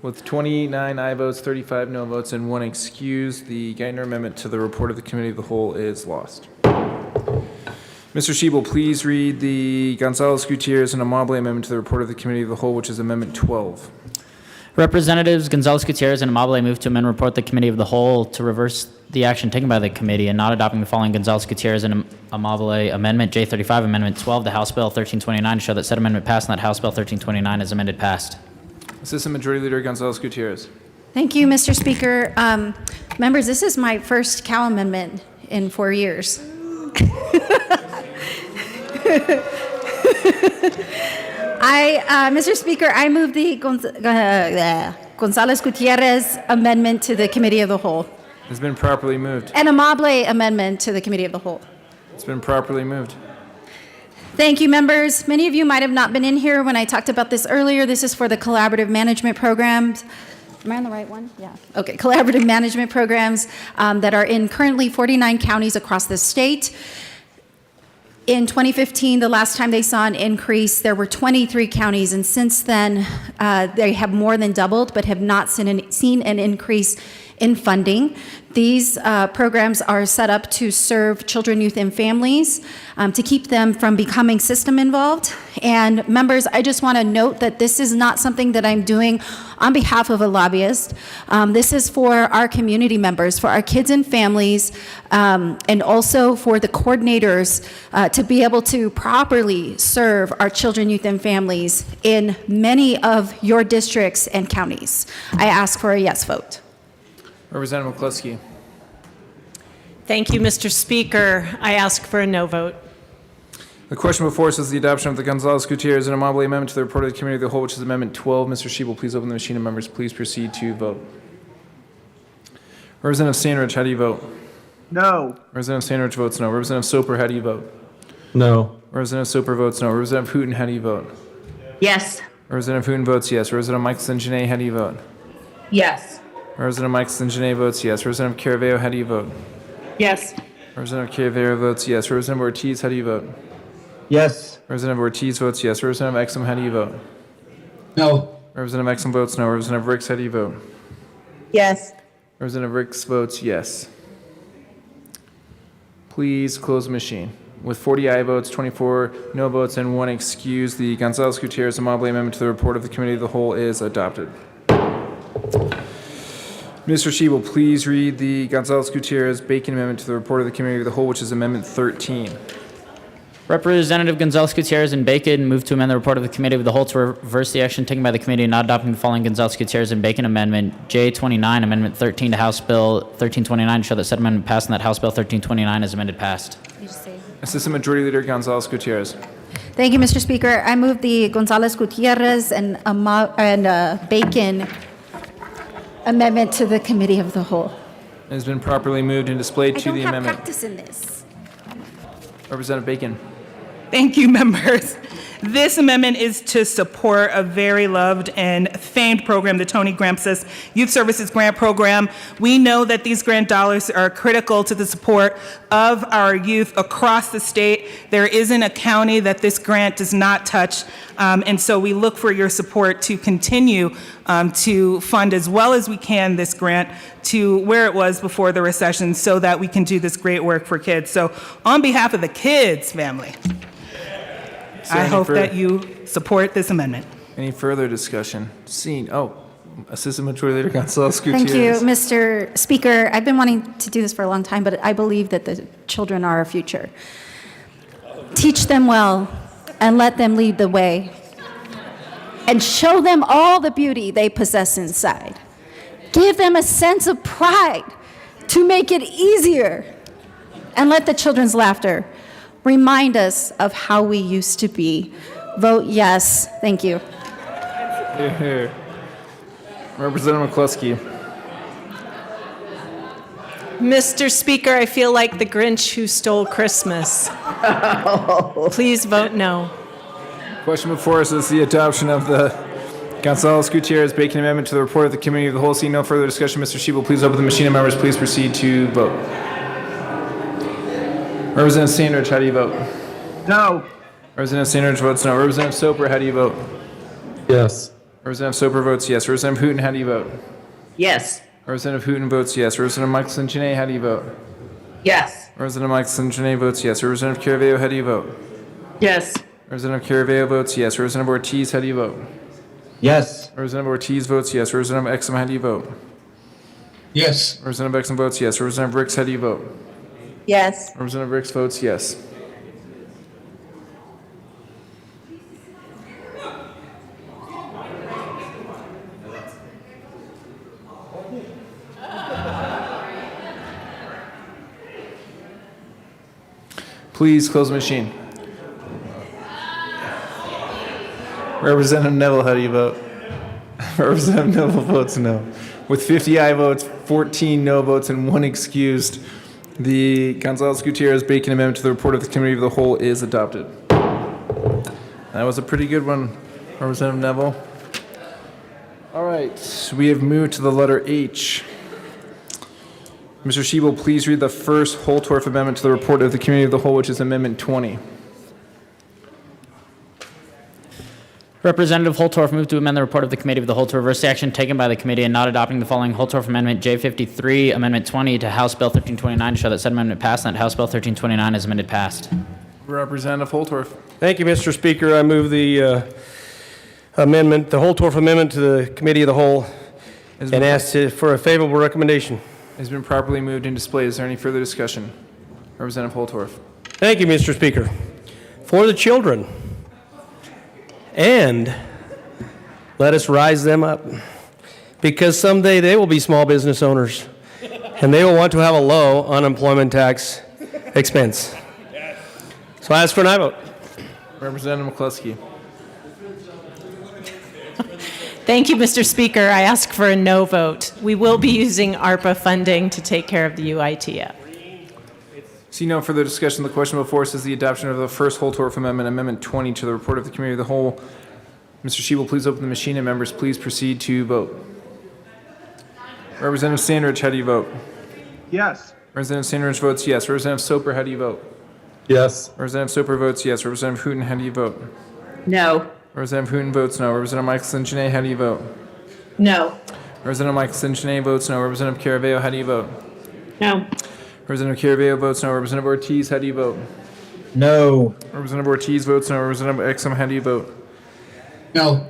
With 29 aye votes, 35 no votes, and 1 excuse, the Geithner Amendment to the report of the Committee of the Whole is lost. Mr. Schiebel, please read the Gonzalez-Gutierrez and Amable Amendment to the report of the Committee of the Whole, which is Amendment 12. Representatives Gonzalez-Gutierrez and Amable move to amend report the Committee of the Whole to reverse the action taken by the committee and not adopting the following Gonzalez-Gutierrez and Amable Amendment J35, Amendment 12 to House Bill 1329 to show that said amendment passed and that House Bill 1329 is amended passed. Assistant Majority Leader Gonzalez-Gutierrez. Thank you, Mr. Speaker. Members, this is my first Cal amendment in 4 years. Mr. Speaker, I move the Gonzalez-Gutierrez amendment to the Committee of the Whole. It's been properly moved. An Amable amendment to the Committee of the Whole. It's been properly moved. Thank you, members. Many of you might have not been in here when I talked about this earlier. This is for the collaborative management programs. Am I on the right one? Yeah. Okay. Collaborative management programs that are in currently 49 counties across the state. In 2015, the last time they saw an increase, there were 23 counties, and since then, they have more than doubled, but have not seen an increase in funding. These programs are set up to serve children, youth, and families, to keep them from becoming system involved. And members, I just want to note that this is not something that I'm doing on behalf of a lobbyist. This is for our community members, for our kids and families, and also for the coordinators to be able to properly serve our children, youth, and families in many of your districts and counties. I ask for a yes vote. Representative McCluskey. Thank you, Mr. Speaker. I ask for a no vote. The question before us is the adoption of the Gonzalez-Gutierrez and Amabile Amendment to the report of the Committee of the Whole, which is Amendment 12. Mr. Shebel, please open the machine, and members, please proceed to vote. Representative Sandridge, how do you vote? No. Representative Sandridge votes no. Representative Soper, how do you vote? No. Representative Soper votes no. Representative Hooten, how do you vote? Yes. Representative Hooten votes yes. Representative Michelson Janae, how do you vote? Yes. Representative Michelson Janae votes yes. Representative Caraveo, how do you vote? Yes. Representative Caraveo votes yes. Representative Ortiz, how do you vote? Yes. Representative Ortiz votes yes. Representative Exum, how do you vote? No. Representative Exum votes no. Representative Ricks, how do you vote? Yes. Representative Ricks votes yes. Please close the machine. With 40 aye votes, 24 no votes, and 1 excuse, the Gonzalez-Gutierrez Amabile Amendment to the report of the Committee of the Whole is adopted. Mr. Shebel, please read the Gonzalez-Gutierrez Bacon Amendment to the report of the Committee of the Whole, which is Amendment 13. Representative Gonzalez-Gutierrez and Bacon move to amend the report of the Committee of the Whole to reverse the action taken by the committee in not adopting the following Gonzalez-Gutierrez and Bacon Amendment J29, Amendment 13 to House Bill 1329, to show that said amendment passed and that House Bill 1329 is amended passed. Assistant Majority Leader Gonzalez-Gutierrez. Thank you, Mr. Speaker. I move the Gonzalez-Gutierrez and Bacon amendment to the Committee of the Whole. It has been properly moved and displayed I to don't the have amendment. practice in this. Representative Bacon. Thank you, members. This amendment is to support a very loved and famed program, the Tony Grampsis Youth Services Grant Program. We know that these grant dollars are critical to the support of our youth across the state. There isn't a county that this grant does not touch, and so we look for your support to continue to fund as well as we can this grant to where it was before the recession so that we can do this great work for kids. So on behalf of the kids family, I hope that you support this amendment. Any further discussion? Assistant Majority Leader Gonzalez-Gutierrez. Thank you, Mr. Speaker. I've been wanting to do this for a long time, but I believe that the children are our future. Teach them well and let them lead the way. And show them all the beauty they possess inside. Give them a sense of pride to make it easier. And let the children's laughter remind us of how we used to be. Vote yes. Thank you. Here. Representative McCluskey. Mr. Speaker, I feel like the Grinch who stole Christmas. Please vote no. Question before us is the adoption of the Gonzalez-Gutierrez Bacon Amendment to the report of the Committee of the Whole. Seeing no further discussion, Mr. Shebel, please open the machine, and members, please proceed to vote. Representative Sandridge, how do you vote? No. Representative Sandridge votes no. Representative Soper, how do you vote? Yes. Representative Soper votes yes. Representative Hooten, how do you vote? Yes. Representative Hooten votes yes. Representative Michelson Janae, how do you vote? Yes. Representative Michelson Janae votes yes. Representative Caraveo, how do you vote? Yes. Representative Caraveo votes yes. Representative Ortiz, how do you vote? Yes. Representative Ortiz votes yes. Representative Exum, how do you vote? Yes. Representative Exum votes yes. Representative Ricks, how do you vote? Yes. Representative Ricks votes yes. Please close the machine. Representative Neville, how do you vote? Representative Neville votes no. With 50 aye votes, 14 no votes, and 1 excused, the Gonzalez-Gutierrez Bacon Amendment to the report of the Committee of the Whole is adopted. That was a pretty good one, Representative Neville. All right, we have moved to the letter H. Mr. Shebel, please read the first Holtorf Amendment to the report of the Committee of the Whole, which is Amendment 20. Representative Holtorf moved to amend the report of the Committee of the Whole to reverse the action taken by the committee and not adopting the following Holtorf Amendment J53, Amendment 20 to House Bill 1329 to show that said amendment passed and that House Bill 1329 is amended passed. Representative Holtorf. Thank you, Mr. Speaker. I move the amendment, the Holtorf Amendment to the Committee of the Whole, and ask for a favorable recommendation. It has been properly moved and displayed. Is there any further discussion? Representative Holtorf. Thank you, Mr. Speaker. For the children, and let us rise them up, because someday they will be small business owners, and they will want to have a low unemployment tax expense. So I ask for an aye vote. Representative McCluskey. Thank you, Mr. Speaker. I ask for a no vote. We will be using ARPA funding to take care of the UITF. See no further discussion. The question before us is the adoption of the first Holtorf Amendment, Amendment 20 to the report of the Committee of the Whole. Mr. Shebel, please open the machine and members, please proceed to vote. Representative Sandridge, how do you vote? Yes. Representative Sandridge votes yes. Representative Soper, how do you vote? Yes. Representative Soper votes yes. Representative Hooten, how do you vote? No. Representative Hooten votes no. Representative Michelson-Janae, how do you vote? No. Representative Michelson-Janae votes no. Representative Caraveo, how do you vote? No. Representative Caraveo votes no. Representative Ortiz, how do you vote? No. Representative Ortiz votes no. Representative Exum, how do you vote? No.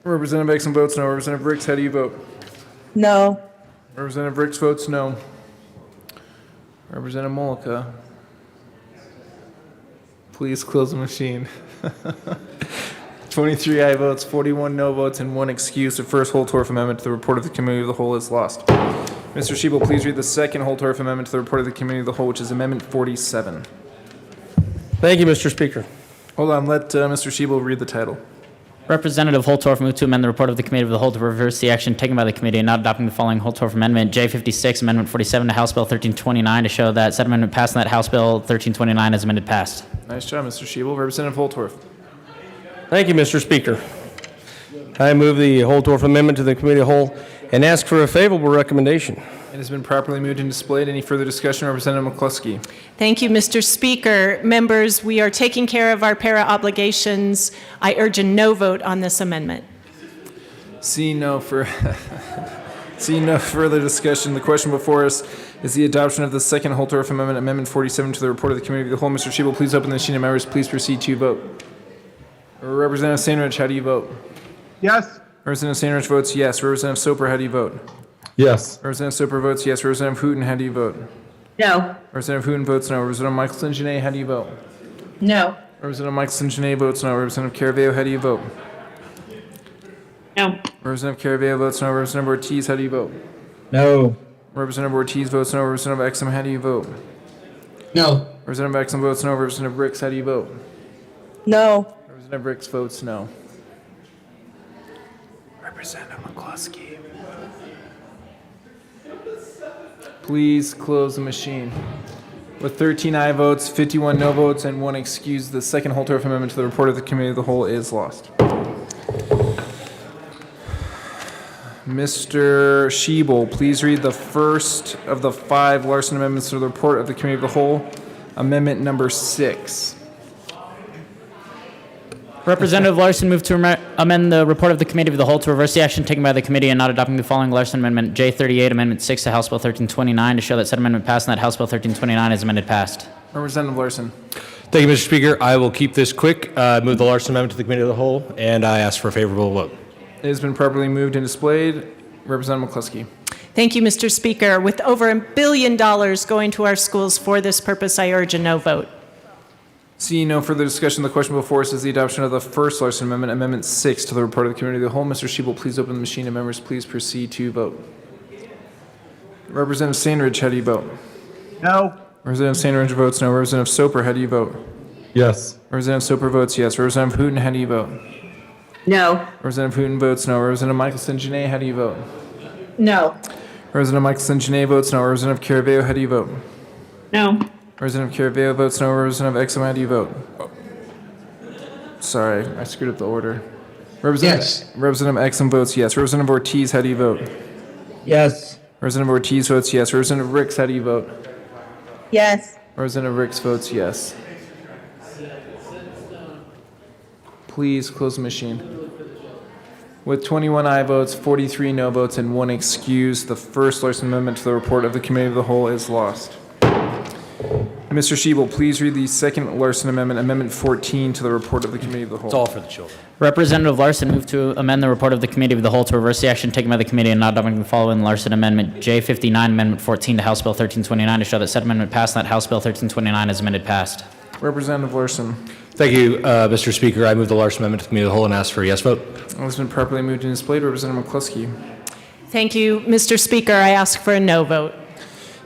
Representative Exum votes no. Representative Ricks, how do you vote? No. Representative Ricks votes no. Representative Mollica, please close the machine. 23 aye votes, 41 no votes, and 1 excuse. The first Holtorf Amendment to the report of the Committee of the Whole is lost. Mr. Shebel, please read the second Holtorf Amendment to the report of the Committee of the Whole, which is Amendment 47. Thank you, Mr. Speaker. Hold on, let Mr. Shebel read the title. Representative Holtorf moved to amend the report of the Committee of the Whole to reverse the action taken by the committee and not adopting the following Holtorf Amendment J56, Amendment 47 to House Bill 1329 to show that said amendment passed and that House Bill 1329 is amended passed. Nice job, Mr. Shebel. Representative Holtorf. Thank you, Mr. Speaker. I move the Holtorf Amendment to the Committee of the Whole and ask for a favorable recommendation. It has been properly moved and displayed. Any further discussion? Representative McCluskey. Thank you, Mr. Speaker. Members, we are taking care of our para obligations. I urge a no vote on this amendment. Seeing no further discussion, the question before us is the adoption of the second Holtorf Amendment, Amendment 47 to the report of the Committee of the Whole. Mr. Shebel, please open the machine and members, please proceed to vote. Representative Sandridge, how do you vote? Yes. Representative Sandridge votes yes. Representative Soper, how do you vote? Yes. Representative Soper votes yes. Representative Hooten, how do you vote? No. Representative Hooten votes no. Representative Michelson-Janae, how do you vote? No. Representative Michelson-Janae votes no. Representative Caraveo, how do you vote? No. Representative Caraveo votes no. Representative Ortiz, how do you vote? No. Representative Ortiz votes no. Representative Exum, how do you vote? No. Representative Exum votes no. Representative Ricks, how do you vote? No. Representative Ricks votes no. Representative McCluskey. Please close the machine. With 13 aye votes, 51 no votes, and 1 excuse, the second Holtorf Amendment to the report of the Committee of the Whole is lost. Mr. Shebel, please read the first of the 5 Larson amendments to the report of the Committee of the Whole, Amendment number 6. Representative Larson moved to amend the report of the Committee of the Whole to reverse the action taken by the committee and not adopting the following Larson Amendment J38, Amendment 6 to House Bill 1329 to show that said amendment passed and that House Bill 1329 is amended passed. Representative Larson. Thank you, Mr. Speaker. I will keep this quick. Move the Larson Amendment to the Committee of the Whole, and I ask for a favorable vote. It has been properly moved and displayed. Representative McCluskey. Thank you, Mr. Speaker. With over $1 billion going to our schools for this purpose, I urge a no vote. Seeing no further discussion, the question before us is the adoption of the first Larson Amendment, Amendment 6 to the report of the Committee of the Whole. Mr. Shebel, please open the machine and members, please proceed to vote. Representative Sandridge, how do you vote? No. Representative Sandridge votes no. Representative Soper, how do you vote? Yes. Representative Soper votes yes. Representative Hooten, how do you vote? No. Representative Hooten votes no. Representative Michelson-Janae, how do you vote? No. Representative Michelson-Janae votes no. Representative Caraveo, how do you vote? No. Representative Caraveo votes no. Representative Exum, how do you vote? Sorry, I screwed up the order. Yes. Representative Exum votes yes. Representative Ortiz, how do you vote? Yes. Representative Ortiz votes yes. Representative Ricks, how do you vote? Yes. Representative Ricks votes yes. Please close the machine. With 21 aye votes, 43 no votes, and 1 excuse, the first Larson Amendment to the report of the Committee of the Whole is lost. Mr. Shebel, please read the second Larson Amendment, Amendment 14, to the report of the Committee of the Whole. It's all for the children. Representative Larson moved to amend the report of the Committee of the Whole to reverse the action taken by the committee and not adopting the following Larson Amendment J59, Amendment 14 to House Bill 1329 to show that said amendment passed and that House Bill 1329 is amended passed. Representative Larson. Thank you, Mr. Speaker. I move the Larson Amendment to the Committee of the Whole and ask for a yes vote. It has been properly moved and displayed. Representative McCluskey. Thank you, Mr. Speaker. I ask for a no vote.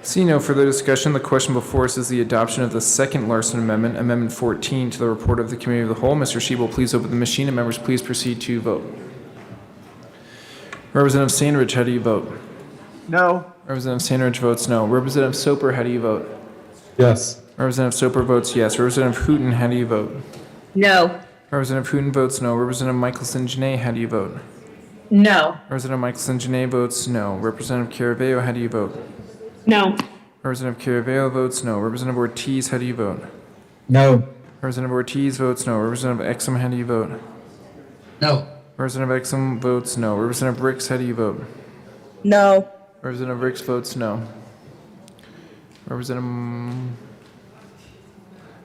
Seeing no further discussion, the question before us is the adoption of the second Larson Amendment, Amendment 14, to the report of the Committee of the Whole. Mr. Shebel, please open the machine, and members, please proceed to vote. Representative Sandridge, how do you vote? No. Representative Sandridge votes no. Representative Soper, how do you vote? Yes. Representative Soper votes yes. Representative Hooten, how do you vote? No. Representative Hooten votes no. Representative Michelson-Janae, how do you vote? No. Representative Michelson-Janae votes no. Representative Caraveo, how do you vote? No. Representative Caraveo votes no. Representative Ortiz, how do you vote? No. Representative Ortiz votes no. Representative Exum, how do you vote? No. Representative Exum votes no. Representative Ricks, how do you vote? No. Representative Ricks votes no. Representative,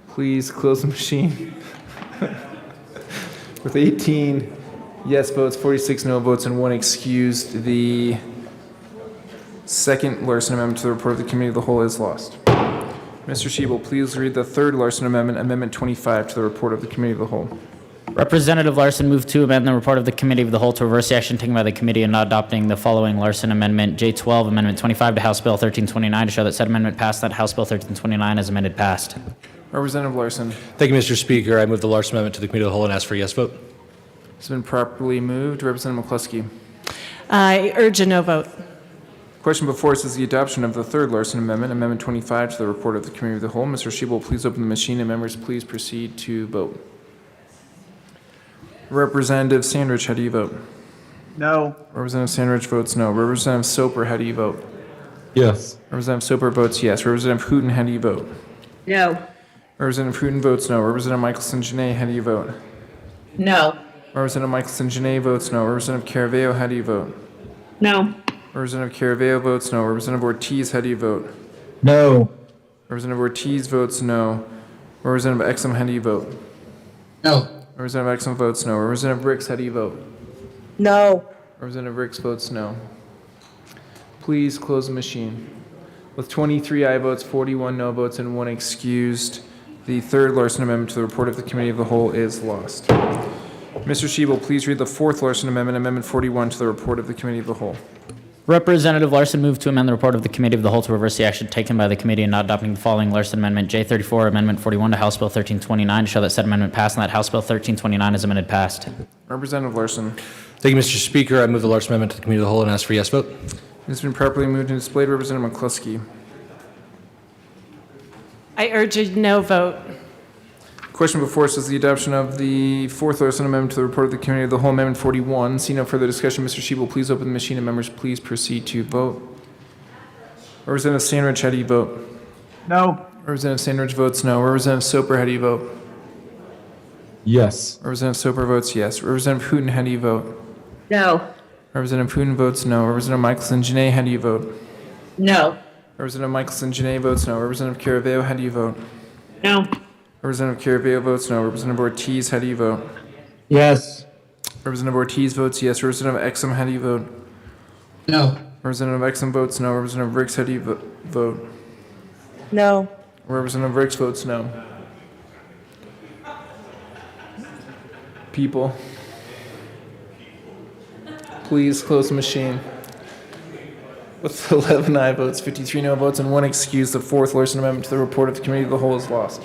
please close the machine. With 18 yes votes, 46 no votes, and 1 excused, the second Larson Amendment to the report of the Committee of the Whole is lost. Mr. Shebel, please read the third Larson Amendment, Amendment 25, to the report of the Committee of the Whole. Representative Larson moved to amend the report of the Committee of the Whole to reverse the action taken by the committee and not adopting the following Larson Amendment J12, Amendment 25 to House Bill 1329 to show that said amendment passed and that House Bill 1329 is amended passed. Representative Larson. Thank you, Mr. Speaker. I move the Larson Amendment to the Committee of the Whole and ask for a yes vote. It's been properly moved. Representative McCluskey. I urge a no vote. Question before us is the adoption of the third Larson Amendment, Amendment 25, to the report of the Committee of the Whole. Mr. Shebel, please open the machine, and members, please proceed to vote. Representative Sandridge, how do you vote? No. Representative Sandridge votes no. Representative Soper, how do you vote? Yes. Representative Soper votes yes. Representative Hooten, how do you vote? No. Representative Hooten votes no. Representative Michelson-Janae, how do you vote? No. Representative Michelson-Janae votes no. Representative Caraveo, how do you vote? No. Representative Caraveo votes no. Representative Ortiz, how do you vote? No. Representative Ortiz votes no. Representative Exum, how do you vote? No. Representative Exum votes no. Representative Ricks, how do you vote? No. Representative Ricks votes no. Please close the machine. With 23 aye votes, 41 no votes, and 1 excused, the third Larson Amendment to the report of the Committee of the Whole is lost. Mr. Shebel, please read the fourth Larson Amendment, Amendment 41, to the report of the Committee of the Whole. Representative Larson moved to amend the report of the Committee of the Whole to reverse the action taken by the committee and not adopting the following Larson Amendment J34, Amendment 41 to House Bill 1329 to show that said amendment passed and that House Bill 1329 is amended passed. Representative Larson. Thank you, Mr. Speaker. I move the Larson Amendment to the Committee of the Whole and ask for a yes vote. It's been properly moved and displayed. Representative McCluskey. I urge a no vote. Question before us is the adoption of the fourth Larson Amendment to the report of the Committee of the Whole, Amendment 41. See no further discussion. Mr. Shebel, please open the machine, and members, please proceed to vote. Representative Sandridge, how do you vote? No. Representative Sandridge votes no. Representative Soper, how do you vote? Yes. Representative Soper votes yes. Representative Hooten, how do you vote? No. Representative Hooten votes no. Representative Michelson-Janae, how do you vote? No. Representative Michelson-Janae votes no. Representative Caraveo, how do you vote? No. Representative Caraveo votes no. Representative Ortiz, how do you vote? Yes. Representative Ortiz votes yes. Representative Exum, how do you vote? No. Representative Exum votes no. Representative Ricks, how do you vote? No. Representative Ricks votes no. People, please close the machine. With 11 aye votes, 53 no votes, and 1 excuse, the fourth Larson Amendment to the report of the Committee of the Whole is lost.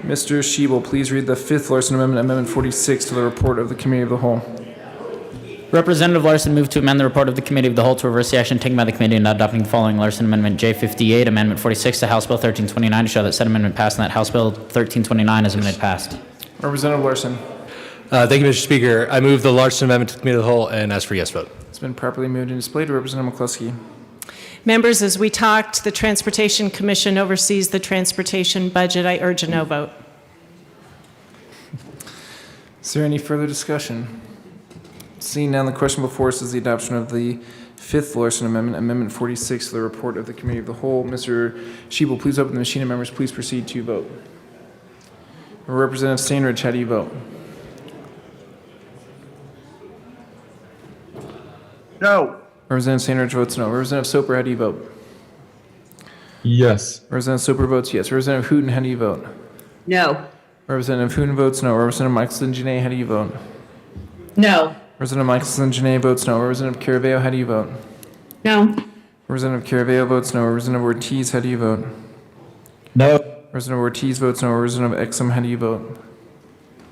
Mr. Shebel, please read the fifth Larson Amendment, Amendment 46, to the report of the Committee of the Whole. Representative Larson moved to amend the report of the Committee of the Whole to reverse the action taken by the committee and not adopting the following Larson Amendment J58, Amendment 46 to House Bill 1329 to show that said amendment passed and that House Bill 1329 is amended passed. Representative Larson. Thank you, Mr. Speaker. I move the Larson Amendment to the Committee of the Whole and ask for a yes vote. It's been properly moved and displayed. Representative McCluskey. Members, as we talked, the Transportation Commission oversees the transportation budget. I urge a no vote. Is there any further discussion? Seeing none, the question before us is the adoption of the fifth Larson Amendment, Amendment 46, to the report of the Committee of the Whole. Mr. Shebel, please open the machine, and members, please proceed to vote. Representative Stainridge, how do you vote? No. Representative Stainridge votes no. Representative Soper, how do you vote? Yes. Representative Soper votes yes. Representative Hooten, how do you vote? No. Representative Hooten votes no. Representative Michelson Janae, how do you vote? No. Representative Michelson Janae votes no. Representative Caraveo, how do you vote? No. Representative Caraveo votes no. Representative Ortiz, how do you vote? No. Representative Ortiz votes no. Representative Exum, how do you vote?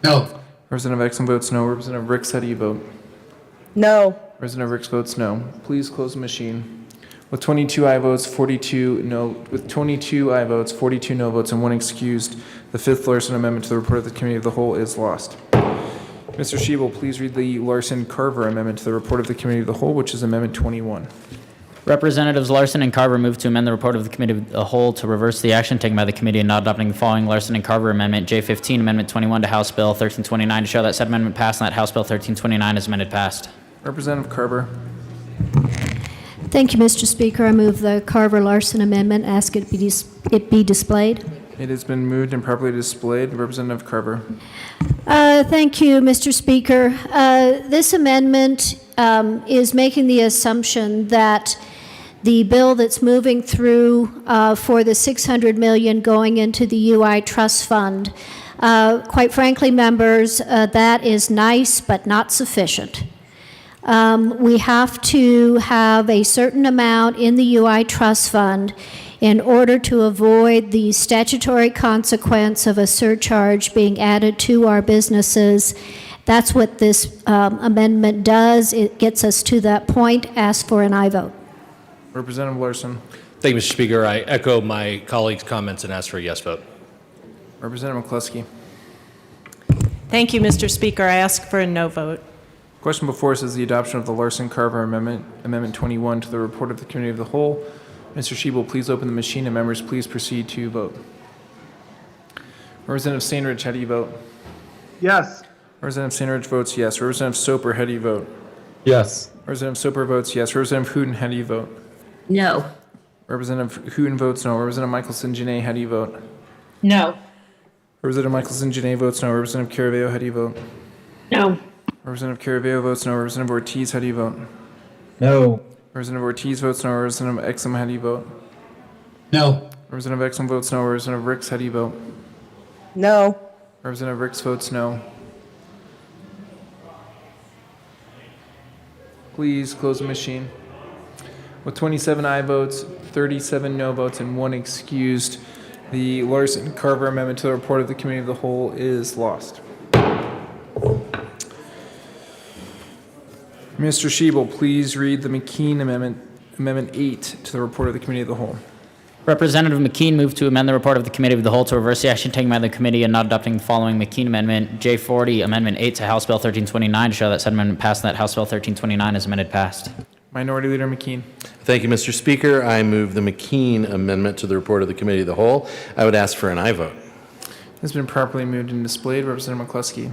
No. Representative Exum votes no. Representative Ricks, how do you vote? No. Representative Ricks votes no. Please close the machine. With 22 aye votes, 42 no. With 22 aye votes, 42 no votes, and one excused, the fifth Larson Amendment to the report of the Committee of the Whole is lost. Mr. Shebel, please read the Larson-Carver Amendment to the report of the Committee of the Whole, which is Amendment 21. Representatives Larson and Carver move to amend the report of the Committee of the Whole to reverse the action taken by the committee in not adopting the following Larson and Carver Amendment, J15, Amendment 21 to House Bill 1329, to show that said amendment passed and that House Bill 1329 is amended passed. Representative Carver. Thank you, Mr. Speaker. I move the Carver-Larson Amendment, ask it be displayed. It has been moved and properly displayed. Representative Carver. Thank you, Mr. Speaker. This amendment is making the assumption that the bill that's moving through for the $600 million going into the UI Trust Fund, quite frankly, members, that is nice but not sufficient. We have to have a certain amount in the UI Trust Fund in order to avoid the statutory consequence of a surcharge being added to our businesses. That's what this amendment does. It gets us to that point. Ask for an aye vote. Representative Larson. Thank you, Mr. Speaker. I echo my colleagues' comments and ask for a yes vote. Representative McCluskey. Thank you, Mr. Speaker. I ask for a no vote. Question before us is the adoption of the Larson-Carver Amendment, Amendment 21, to the report of the Committee of the Whole. Mr. Shebel, please open the machine, and members, please proceed to vote. Representative Stainridge, how do you vote? Yes. Representative Stainridge votes yes. Representative Soper, how do you vote? Yes. Representative Soper votes yes. Representative Hooten, how do you vote? No. Representative Hooten votes no. Representative Michelson Janae, how do you vote? No. Representative Michelson Janae votes no. Representative Caraveo, how do you vote? No. Representative Caraveo votes no. Representative Ortiz, how do you vote? No. Representative Ortiz votes no. Representative Exum, how do you vote? No. Representative Exum votes no. Representative Ricks, how do you vote? No. Representative Ricks votes no. Please close the machine. With 27 aye votes, 37 no votes, and one excused, the Larson-Carver Amendment to the report of the Committee of the Whole is lost. Mr. Shebel, please read the McKean Amendment, Amendment 8, to the report of the Committee of the Whole. Representative McKean moved to amend the report of the Committee of the Whole to reverse the action taken by the committee in not adopting the following McKean Amendment, J40, Amendment 8 to House Bill 1329, to show that said amendment passed and that House Bill 1329 is amended passed. Minority Leader McKean. Thank you, Mr. Speaker. I move the McKean Amendment to the report of the Committee of the Whole. I would ask for an aye vote. It has been properly moved and displayed. Representative McCluskey.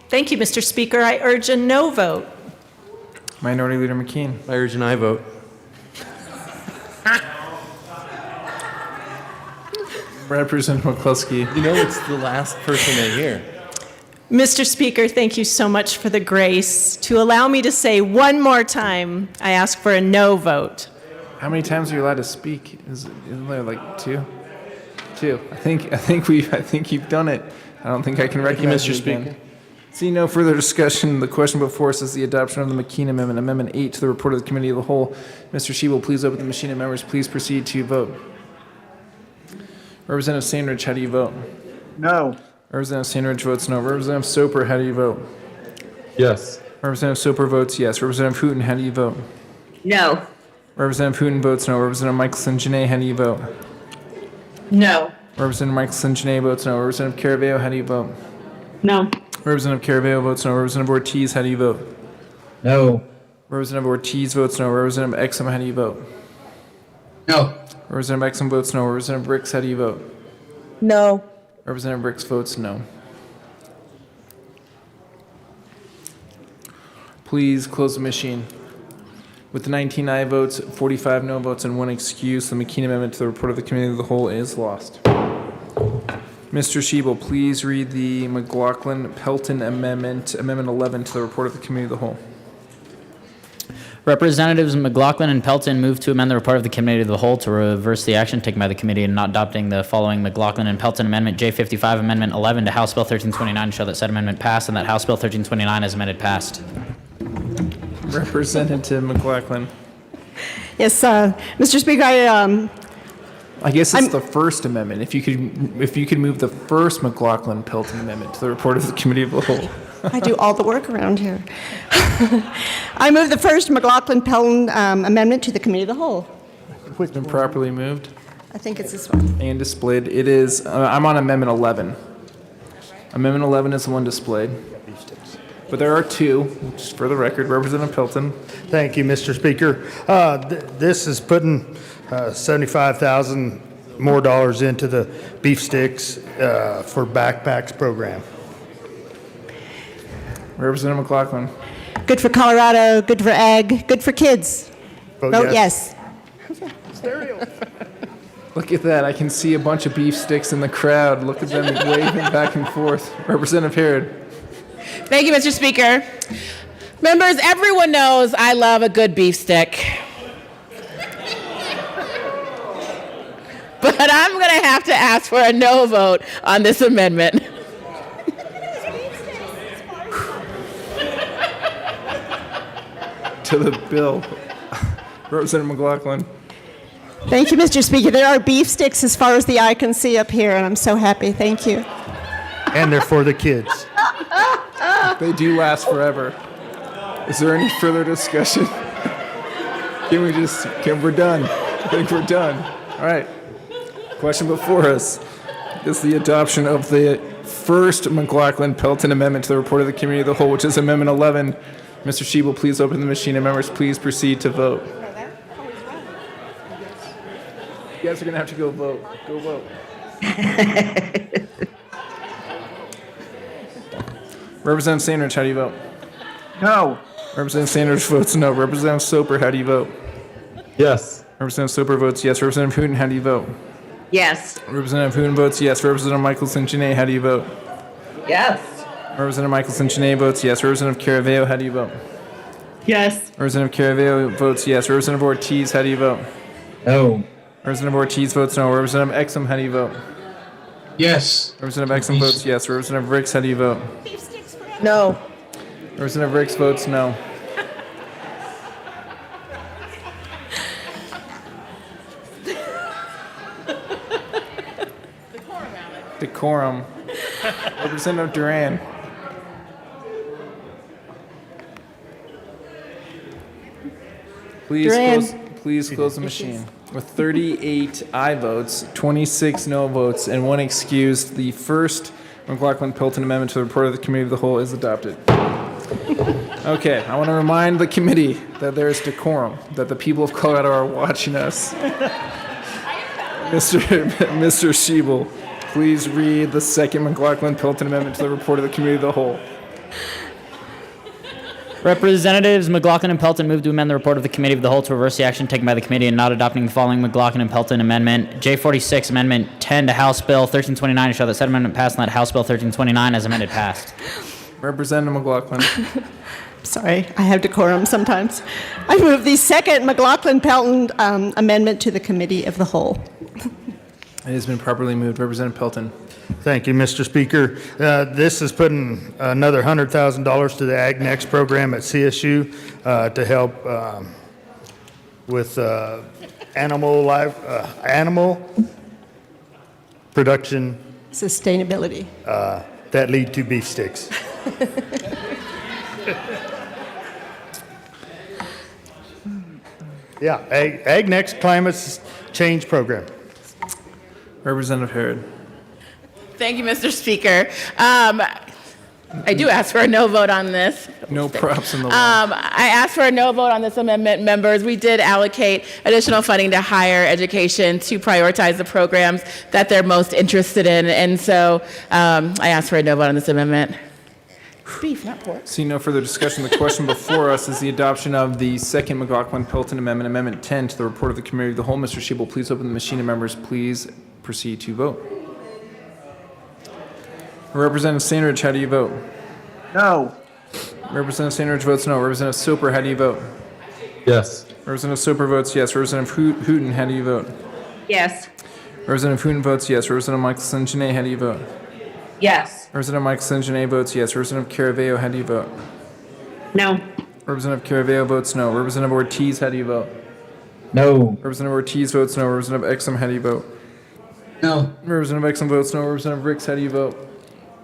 Thank you, Mr. Speaker. I urge a no vote. Minority Leader McKean. I urge an aye vote. Representative McCluskey. You know it's the last person they hear. Mr. Speaker, thank you so much for the grace to allow me to say one more time, I ask for a no vote. How many times are you allowed to speak? Isn't there like two? Two. I think you've done it. I don't think I can recognize you, Mr. Speaker. See no further discussion. The question before us is the adoption of the McKean Amendment, Amendment 8 to the report of the Committee of the Whole. Mr. Shebel, please open the machine, and members, please proceed to vote. Representative Stainridge, how do you vote? No. Representative Stainridge votes no. Representative Soper, how do you vote? Yes. Representative Soper votes yes. Representative Hooten, how do you vote? No. Representative Hooten votes no. Representative Michelson Janae, how do you vote? No. Representative Michelson Janae votes no. Representative Caraveo, how do you vote? No. Representative Caraveo votes no. Representative Ortiz, how do you vote? No. Representative Ortiz votes no. Representative Exum, how do you vote? No. Representative Exum votes no. Representative Ricks, how do you vote? No. Representative Ricks votes no. please close the machine. With 19 aye votes, 45 no votes, and 1 excuse, the McKean amendment to the report of the committee of the whole is lost. Mr. Shebel, please read the McLaughlin-Pelton amendment, Amendment 11, to the report of the committee of the whole. Representatives McLaughlin and Pelton move to amend the report of the committee of the whole to reverse the action taken by the committee in not adopting the following McLaughlin and Pelton Amendment J55 Amendment 11 to House Bill 1329 show that said amendment passed and that House Bill 1329 as amended passed. Representative McLaughlin. Yes, Mr. Speaker, I guess it's the first amendment. If you could move the first McLaughlin-Pelton amendment to the report of the committee of the whole. I do all the work around here. I move the first McLaughlin-Pelton amendment to the committee of the whole. It's been properly moved. I think it's this one. And displayed. It is, I'm on Amendment 11. Amendment 11 is the one displayed. But there are two, just for the record. Representative Pelton. Thank you, Mr. Speaker. This is putting $75,000 more dollars into the beef sticks for backpacks program. Representative McLaughlin. Good for Colorado, good for ag, good for kids. Vote yes. Look at that. I can see a bunch of beef sticks in the crowd. Look at them waving back and forth. Representative Harrod. Thank you, Mr. Speaker. Members, everyone knows I love a good beef stick. But I'm going to have to ask for a no vote on this amendment. To the bill. Representative McLaughlin. Thank you, Mr. Speaker. There are beef sticks as far as the eye can see up here, and I'm so happy. Thank you. And they're for the kids. They do last forever. Is there any further discussion? We're done. I think we're done. All right. Question before us is the adoption of the first McLaughlin-Pelton amendment to the report of the committee of the whole, which is Amendment 11. Mr. Shebel, please open the machine, and members, please proceed to vote. You guys are going to have to go vote. Go vote. Representative Sanders, how do you vote? No. Representative Sanders votes no. Representative Soper, how do you vote? Yes. Representative Soper votes yes. Representative Hooten, how do you vote? Yes. Representative Hooten votes yes. Representative Michelson-Janae, how do you vote? Yes. Representative Michelson-Janae votes yes. Representative Caraveo, how do you vote? Yes. Representative Caraveo votes yes. Representative Ortiz, how do you vote? No. Representative Ortiz votes no. Representative Exum, how do you vote? Yes. Representative Exum votes yes. Representative Ricks, how do you vote? No. Representative Ricks votes no. Decorum. Representative Duran. Please close the machine. With 38 aye votes, 26 no votes, and 1 excused, the first McLaughlin-Pelton amendment to the report of the committee of the whole is adopted. Okay, I want to remind the committee that there is decorum, that the people of Colorado are watching us. Mr. Shebel, please read the second McLaughlin-Pelton amendment to the report of the committee of the whole. Representatives McLaughlin and Pelton move to amend the report of the committee of the whole to reverse the action taken by the committee in not adopting the following McLaughlin and Pelton amendment J46 Amendment 10 to House Bill 1329 to show that said amendment passed and that House Bill 1329 as amended passed. Representative McLaughlin. Sorry, I have decorum sometimes. I move the second McLaughlin-Pelton amendment to the committee of the whole. It has been properly moved. Representative Pelton. Thank you, Mr. Speaker. This is putting another $100,000 to the Ag Next program at CSU to help with animal production Sustainability. that lead to beef sticks. Yeah, Ag Next Climate Change Program. Representative Harrod. Thank you, Mr. Speaker. I do ask for a no vote on this. No props in the law. I asked for a no vote on this amendment. Members, we did allocate additional funding to higher education to prioritize the programs that they're most interested in. And so I asked for a no vote on this amendment. Beef, not pork. Seeing no further discussion, the question before us is the adoption of the second McLaughlin-Pelton Amendment, Amendment 10 to the report of the Committee of the Whole. Mr. Shebel, please open the machine and members, please proceed to vote. Representative Sandridge, how do you vote? No. Representative Sandridge votes no. Representative Soper, how do you vote? Yes. Representative Soper votes yes. Representative Hooten, how do you vote? Yes. Representative Hooten votes yes. Representative Michelson-Janae, how do you vote? Yes. Representative Michelson-Janae votes yes. Representative Caraveo, how do you vote? No. Representative Caraveo votes no. Representative Ortiz, how do you vote? No. Representative Ortiz votes no. Representative Exum, how do you vote? No. Representative Exum votes no. Representative Ricks, how do you vote?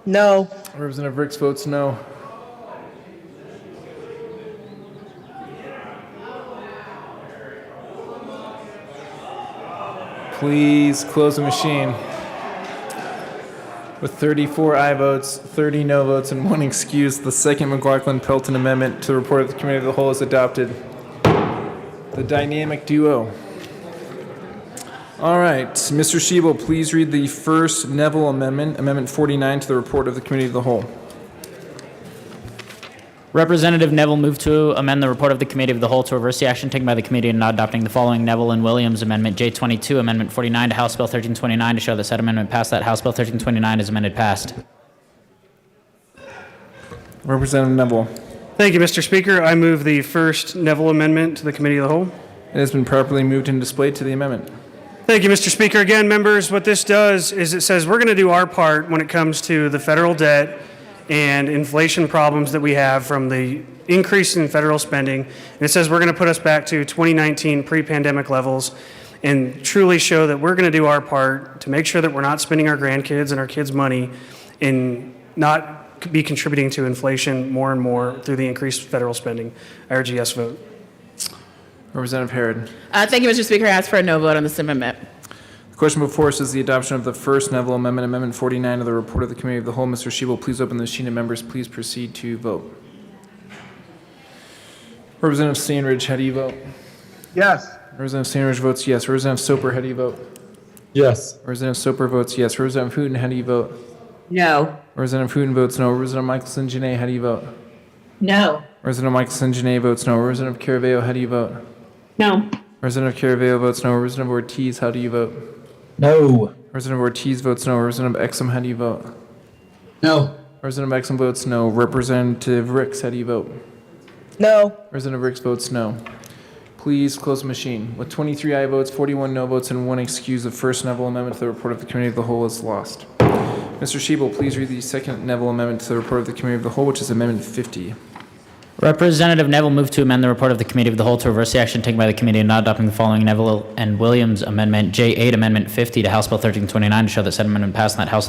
No. Representative Ricks votes no. Please close the machine. With 34 aye votes, 30 no votes, and 1 excuse, the second McLaughlin-Pelton Amendment to the report of the Committee of the Whole is adopted. The dynamic duo. All right, Mr. Shebel, please read the first Neville Amendment, Amendment 49, to the report of the Committee of the Whole. Representative Neville moved to amend the report of the Committee of the Whole to reverse the action taken by the committee in not adopting the following Neville and Williams Amendment J22, Amendment 49 to House Bill 1329 to show that said amendment passed, that House Bill 1329 is amended passed. Representative Neville. Thank you, Mr. Speaker. I move the first Neville Amendment to the Committee of the Whole. It has been properly moved and displayed to the amendment. Thank you, Mr. Speaker. Again, members, what this does is it says we're going to do our part when it comes to the federal debt and inflation problems that we have from the increase in federal spending. And it says we're going to put us back to 2019 pre-pandemic levels and truly show that we're going to do our part to make sure that we're not spending our grandkids and our kids' money and not be contributing to inflation more and more through the increased federal spending. I urge a yes vote. Representative Herod. Thank you, Mr. Speaker. I ask for a no vote on this amendment. The question before us is the adoption of the first Neville Amendment, Amendment 49 of the report of the Committee of the Whole. Mr. Shebel, please open the machine and members, please proceed to vote. Representative Sandridge, how do you vote? Yes. Representative Sandridge votes yes. Representative Soper, how do you vote? Yes. Representative Soper votes yes. Representative Hooten, how do you vote? No. Representative Hooten votes no. Representative Michelson-Janae, how do you vote? No. Representative Michelson-Janae votes no. Representative Caraveo, how do you vote? No. Representative Caraveo votes no. Representative Ortiz, how do you vote? No. Representative Ortiz votes no. Representative Exum, how do you vote? No. Representative Exum votes no. Representative Ricks, how do you vote? No. Representative Ricks votes no. Please close the machine. With 23 aye votes, 41 no votes, and 1 excuse, the first Neville Amendment to the report of the Committee of the Whole is lost. Mr. Shebel, please read the second Neville Amendment to the report of the Committee of the Whole, which is Amendment 50. Representative Neville moved to amend the report of the Committee of the Whole to reverse the action taken by the committee in not adopting the following Neville and Williams Amendment J8, Amendment 50 to House Bill 1329 to show that said amendment passed and that House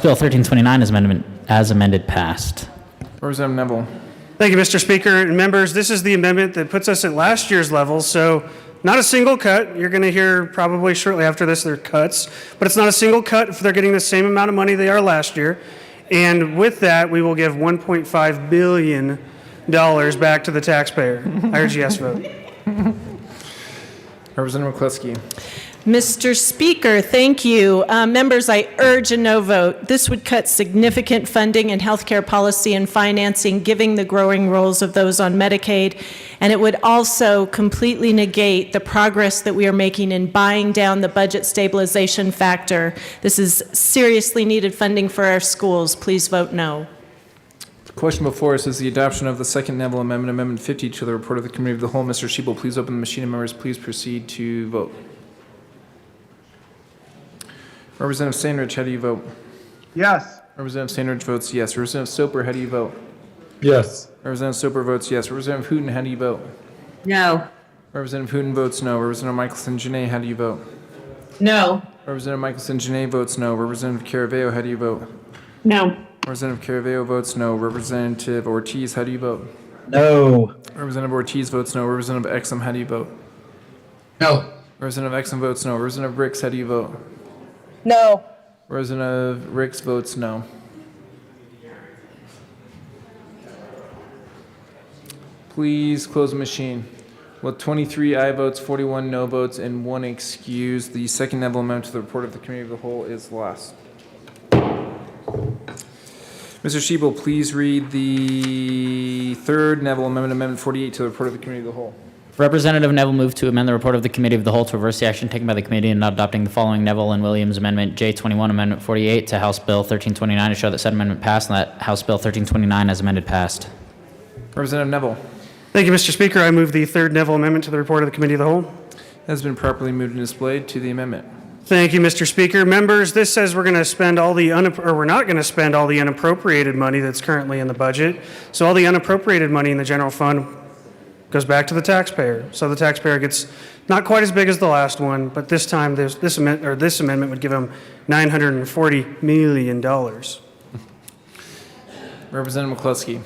Bill 1329 is as amended passed. Representative Neville. Thank you, Mr. Speaker. And members, this is the amendment that puts us at last year's levels. So not a single cut. You're going to hear probably shortly after this there are cuts, but it's not a single cut if they're getting the same amount of money they are last year. And with that, we will give $1.5 billion back to the taxpayer. I urge yes vote. Representative McCluskey. Mr. Speaker, thank you. Members, I urge a no vote. This would cut significant funding in healthcare policy and financing, giving the growing roles of those on Medicaid, and it would also completely negate the progress that we are making in buying down the budget stabilization factor. This is seriously needed funding for our schools. Please vote no. The question before us is the adoption of the second Neville Amendment, Amendment 50 to the report of the Committee of the Whole. Mr. Shebel, please open the machine and members, please proceed to vote. Representative Sandridge, how do you vote? Yes. Representative Sandridge votes yes. Representative Soper, how do you vote? Yes. Representative Soper votes yes. Representative Hooten, how do you vote? No. Representative Hooten votes no. Representative Michelson-Janae, how do you vote? No. Representative Michelson-Janae votes no. Representative Caraveo, how do you vote? No. Representative Caraveo votes no. Representative Ortiz, how do you vote? No. Representative Ortiz votes no. Representative Exum, how do you vote? No. Representative Exum votes no. Representative Ricks, how do you vote? No. Representative Ricks votes no. Please close the machine. With 23 aye votes, 41 no votes, and 1 excuse, the second Neville Amendment to the report of the Committee of the Whole is lost. Mr. Shebel, please read the third Neville Amendment, Amendment 48, to the report of the Committee of the Whole. Representative Neville moved to amend the report of the Committee of the Whole to reverse the action taken by the committee in not adopting the following Neville and Williams Amendment J21, Amendment 48 to House Bill 1329 to show that said amendment passed and that House Bill 1329 as amended passed. Representative Neville. Thank you, Mr. Speaker. I move the third Neville Amendment to the report of the Committee of the Whole. Has been properly moved and displayed to the amendment. Thank you, Mr. Speaker. Members, this says we're going to spend all the we're not going to spend all the unappropriated money that's currently in the budget. So all the unappropriated money in the general fund goes back to the taxpayer. So the taxpayer gets not quite as big as the last one, but this time this amendment would give him $940 million. Representative McCluskey.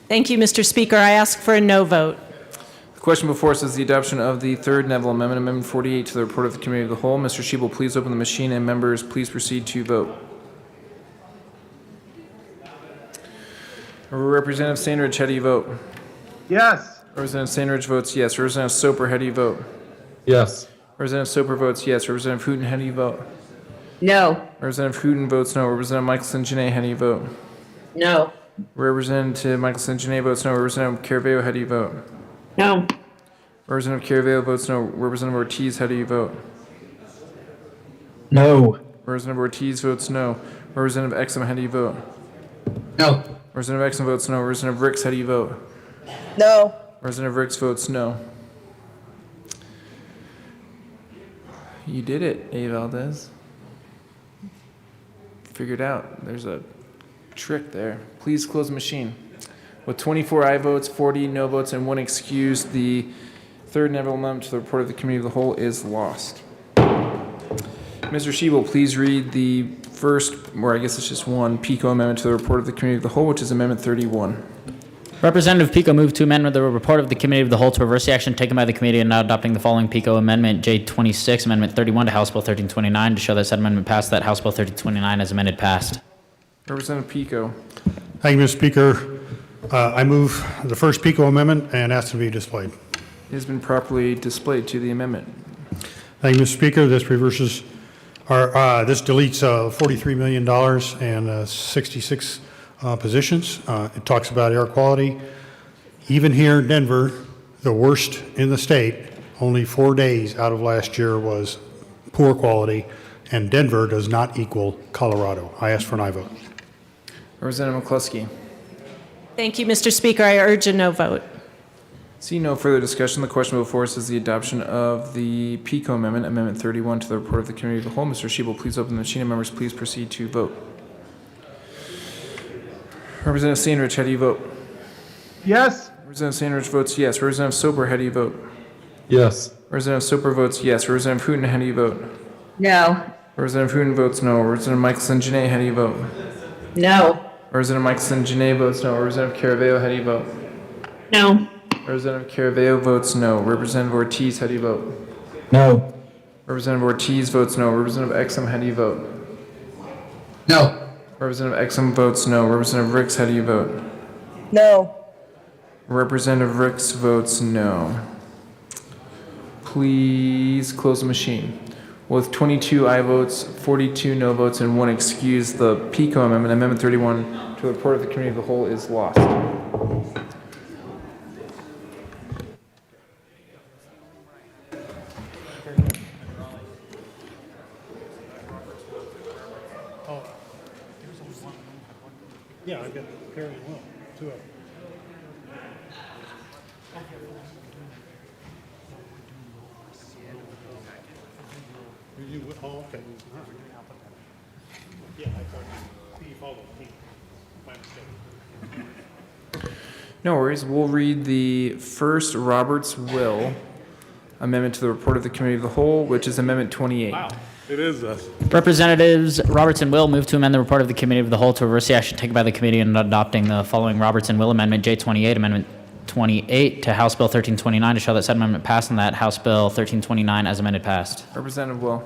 Thank you, Mr. Speaker. I ask for a no vote. The question before us is the adoption of the third Neville Amendment, Amendment 48, to the report of the Committee of the Whole. Mr. Shebel, please open the machine, and members, please proceed to vote. Representative Sandridge, how do you vote? Yes. Representative Sandridge votes yes. Representative Soper, how do you vote? Yes. Representative Soper votes yes. Representative Hooten, how do you vote? No. Representative Hooten votes no. Representative Michelson Janae, how do you vote? No. Representative Michelson Janae votes no. Representative Caraveo, how do you vote? No. Representative Caraveo votes no. Representative Ortiz, how do you vote? No. Representative Ortiz votes no. Representative Exum, how do you vote? No. Representative Exum votes no. Representative Ricks, how do you vote? No. Representative Ricks votes no. You did it, A. Valdez. Figured out. There's a trick there. Please close the machine. With 24 aye votes, 40 no votes, and 1 excuse, the third Neville Amendment to the report of the Committee of the Whole is lost. Mr. Shebel, please read the first, or I guess it's just one, PICO Amendment to the report of the Committee of the Whole, which is Amendment 31. Representative Pico moved to amend the report of the Committee of the Whole to reverse the action taken by the committee in not adopting the following PICO Amendment J26, Amendment 31 to House Bill 1329 to show that said amendment passed, that House Bill 1329 as amended passed. Representative Pico. Thank you, Mr. Speaker. I move the first PICO amendment and ask to be displayed. It has been properly displayed to the amendment. Thank you, Mr. Speaker. This reverses this deletes $43 million and 66 positions. It talks about air quality. Even here in Denver, the worst in the state, only 4 days out of last year was poor quality, and Denver does not equal Colorado. I ask for an aye vote. Representative McCluskey. Thank you, Mr. Speaker. I urge a no vote. See no further discussion. The question before us is the adoption of the PICO Amendment, Amendment 31 to the report of the Committee of the Whole. Mr. Shebel, please open the machine, and members, please proceed to vote. Representative Sandridge, how do you vote? Yes. Representative Sandridge votes yes. Representative Soper, how do you vote? Yes. Representative Soper votes yes. Representative Hooten, how do you vote? No. Representative Hooten votes no. Representative Michelson Janae, how do you vote? No. Representative Michelson Janae votes no. Representative Caraveo, how do you vote? No. Representative Caraveo votes no. Representative Ortiz, how do you vote? No. Representative Ortiz votes no. Representative Exum, how do you vote? No. Representative Exum votes no. Representative Ricks, how do you vote? No. Representative Ricks votes no. Please close the machine. With 22 aye votes, 42 no votes, and 1 excuse, the PICO Amendment, Amendment 31, to the report of the Committee of the Whole is lost. Yeah, I've got Perry and Will, 2 of them. Oh, okay. Yeah, I thought you followed me. My mistake. No worries. We'll read the first Roberts Will Amendment to the report of the Committee of the Whole, which is Amendment 28. Wow, it is us. Representatives Roberts and Will move to amend the report of the Committee of the Whole to reverse the action taken by the committee in adopting the following Roberts and Will Amendment J28, Amendment 28 to House Bill 1329 to show that said amendment passed and that House Bill 1329 as amended passed. Representative Will.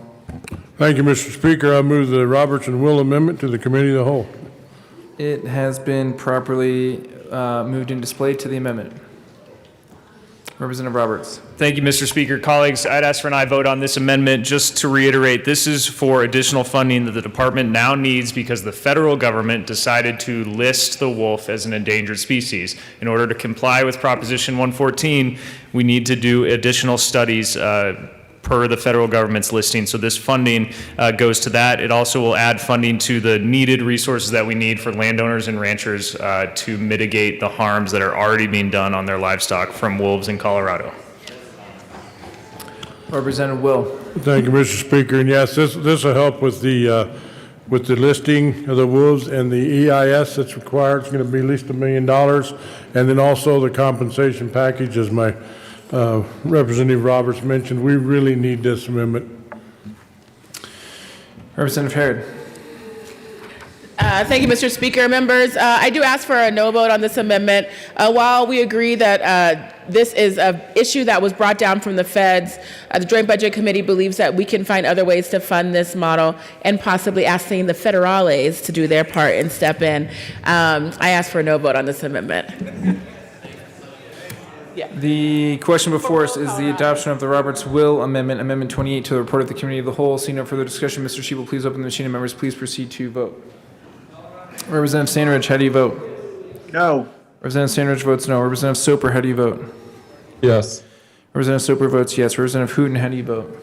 Thank you, Mr. Speaker. I move the Roberts and Will Amendment to the Committee of the Whole. It has been properly moved and displayed to the amendment. Representative Roberts. Thank you, Mr. Speaker. Colleagues, I'd ask for an aye vote on this amendment. Just to reiterate, this is for additional funding that the department now needs because the federal government decided to list the wolf as an endangered species. In order to comply with Proposition 114, we need to do additional studies per the federal government's listing. So this funding goes to that. It also will add funding to the needed resources that we need for landowners and ranchers to mitigate the harms that are already being done on their livestock from wolves in Colorado. Representative Will. Thank you, Mr. Speaker. And yes, this will help with the listing of the wolves and the EIS that's required. It's going to be at least $1 million. And then also the compensation package, as my Representative Roberts mentioned. We really need this amendment. Representative Harrod. Thank you, Mr. Speaker. Members, I do ask for a no vote on this amendment. While we agree that this is an issue that was brought down from the feds, the Joint Budget Committee believes that we can find other ways to fund this model and possibly asking the federales to do their part and step in. I ask for a no vote on this amendment. The question before us is the adoption of the Roberts Will Amendment, Amendment 28 to the report of the Committee of the Whole. Seeing no further discussion, Mr. Shebel, please open the machine and members, please proceed to vote. Representative Sandridge, how do you vote? No. Representative Sandridge votes no. Representative Soper, how do you vote? Yes. Representative Soper votes yes. Representative Hooten, how do you vote?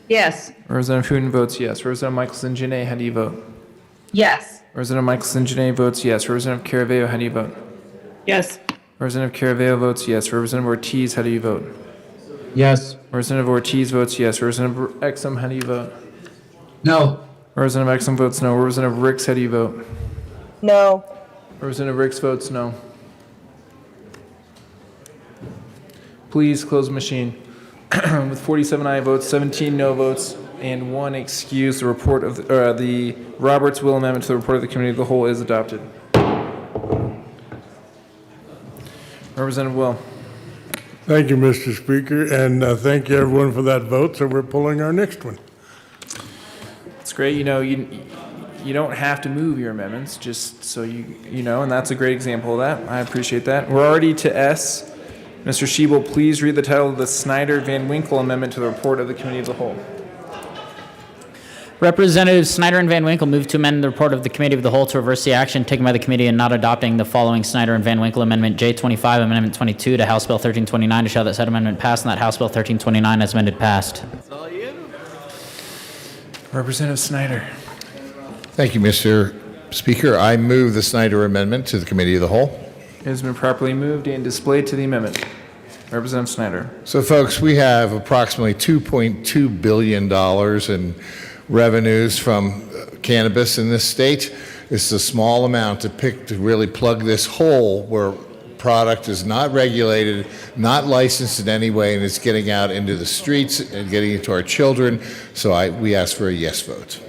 Yes. Representative Hooten votes yes. Representative Michelson-Janae, how do you vote? Yes. Representative Michelson-Janae votes yes. Representative Caraveo, how do you vote? Yes. Representative Caraveo votes yes. Representative Ortiz, how do you vote? Yes. Representative Ortiz votes yes. Representative Exum, how do you vote? No. Representative Exum votes no. Representative Ricks, how do you vote? No. Representative Ricks votes no. Please close the machine. With 47 aye votes, 17 no votes, and 1 excuse, the report of the Roberts Will Amendment to the report of the Committee of the Whole is adopted. Representative Will. Thank you, Mr. Speaker, and thank you everyone for that vote. So we're pulling our next one. It's great. You know, you don't have to move your amendments, just so you know, and that's a great example of that. I appreciate that. We're already to S. Mr. Shebel, please read the title of the Snyder-Van Winkle Amendment to the report of the Committee of the Whole. Representatives Snyder and Van Winkle move to amend the report of the Committee of the Whole to reverse the action taken by the committee in not adopting the following Snyder and Van Winkle Amendment J25, Amendment 22 to House Bill 1329 to show that said amendment passed and that House Bill 1329 as amended passed. Representative Snyder. Thank you, Mr. Speaker. I move the Snyder Amendment to the Committee of the Whole. It has been properly moved and displayed to the amendment. Representative Snyder. So, folks, we have approximately $2.2 billion in revenues from cannabis in this state. It's a small amount to really plug this hole where product is not regulated, not licensed in any way, and it's getting out into the streets and getting into our children. So we ask for a yes vote.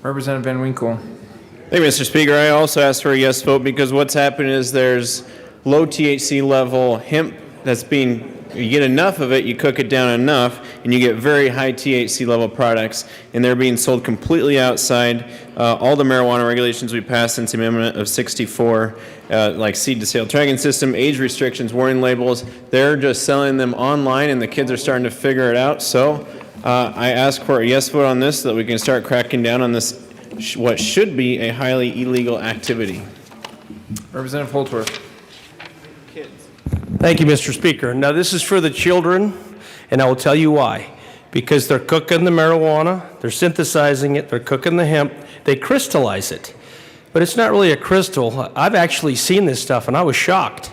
Representative Van Winkle. Thank you, Mr. Speaker. I also ask for a yes vote because what's happened is there's low THC level hemp that's you get enough of it, you cook it down enough, and you get very high THC level products, and they're being sold completely outside all the marijuana regulations we passed since the Amendment of 64, like seed to sale tracking system, age restrictions, warning labels. They're just selling them online, and the kids are starting to figure it out. So I ask for a yes vote on this so that we can start cracking down on this, what should be a highly illegal activity. Representative Holtworth. Thank you, Mr. Speaker. Now, this is for the children, and I will tell you why. Because they're cooking the marijuana, they're synthesizing it, they're cooking the hemp, they crystallize it. But it's not really a crystal. I've actually seen this stuff, and I was shocked.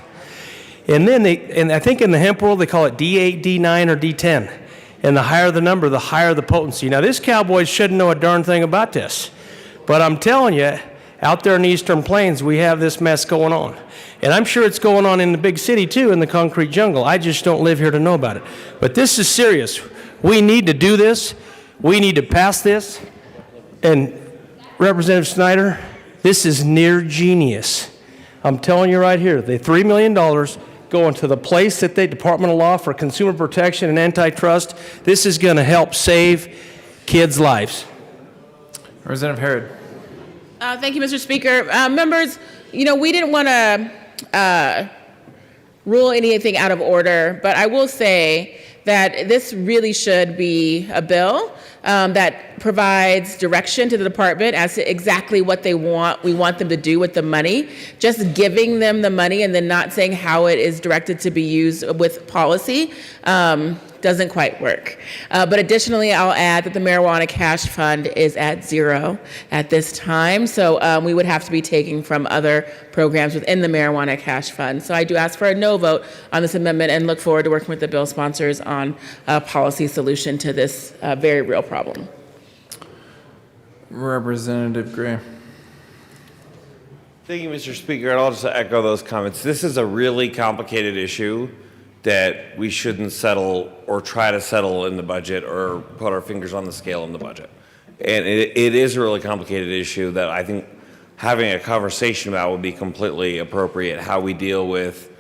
And then and I think in the hemp world, they call it D8, D9, or D10. And the higher the number, the higher the potency. Now, this cowboy shouldn't know a darn thing about this. But I'm telling you, out there in the Eastern Plains, we have this mess going on. And I'm sure it's going on in the big city, too, in the concrete jungle. I just don't live here to know about it. But this is serious. We need to do this. We need to pass this. And Representative Snyder, this is near genius. I'm telling you right here, the $3 million going to the place that Department of Law for Consumer Protection and Antitrust, this is going to help save kids' lives. Representative Harrod. Thank you, Mr. Speaker. Members, you know, we didn't want to rule anything out of order, but I will say that this really should be a bill that provides direction to the department as to exactly what we want them to do with the money. Just giving them the money and then not saying how it is directed to be used with policy doesn't quite work. But additionally, I'll add that the marijuana cash fund is at zero at this time. So we would have to be taking from other programs within the marijuana cash fund. So I do ask for a no vote on this amendment and look forward to working with the bill sponsors on a policy solution to this very real problem. Representative Gray. Thank you, Mr. Speaker. And I'll just echo those comments. This is a really complicated issue that we shouldn't settle or try to settle in the budget or put our fingers on the scale in the budget. And it is a really complicated issue that I think having a conversation about would be completely appropriate, how we deal with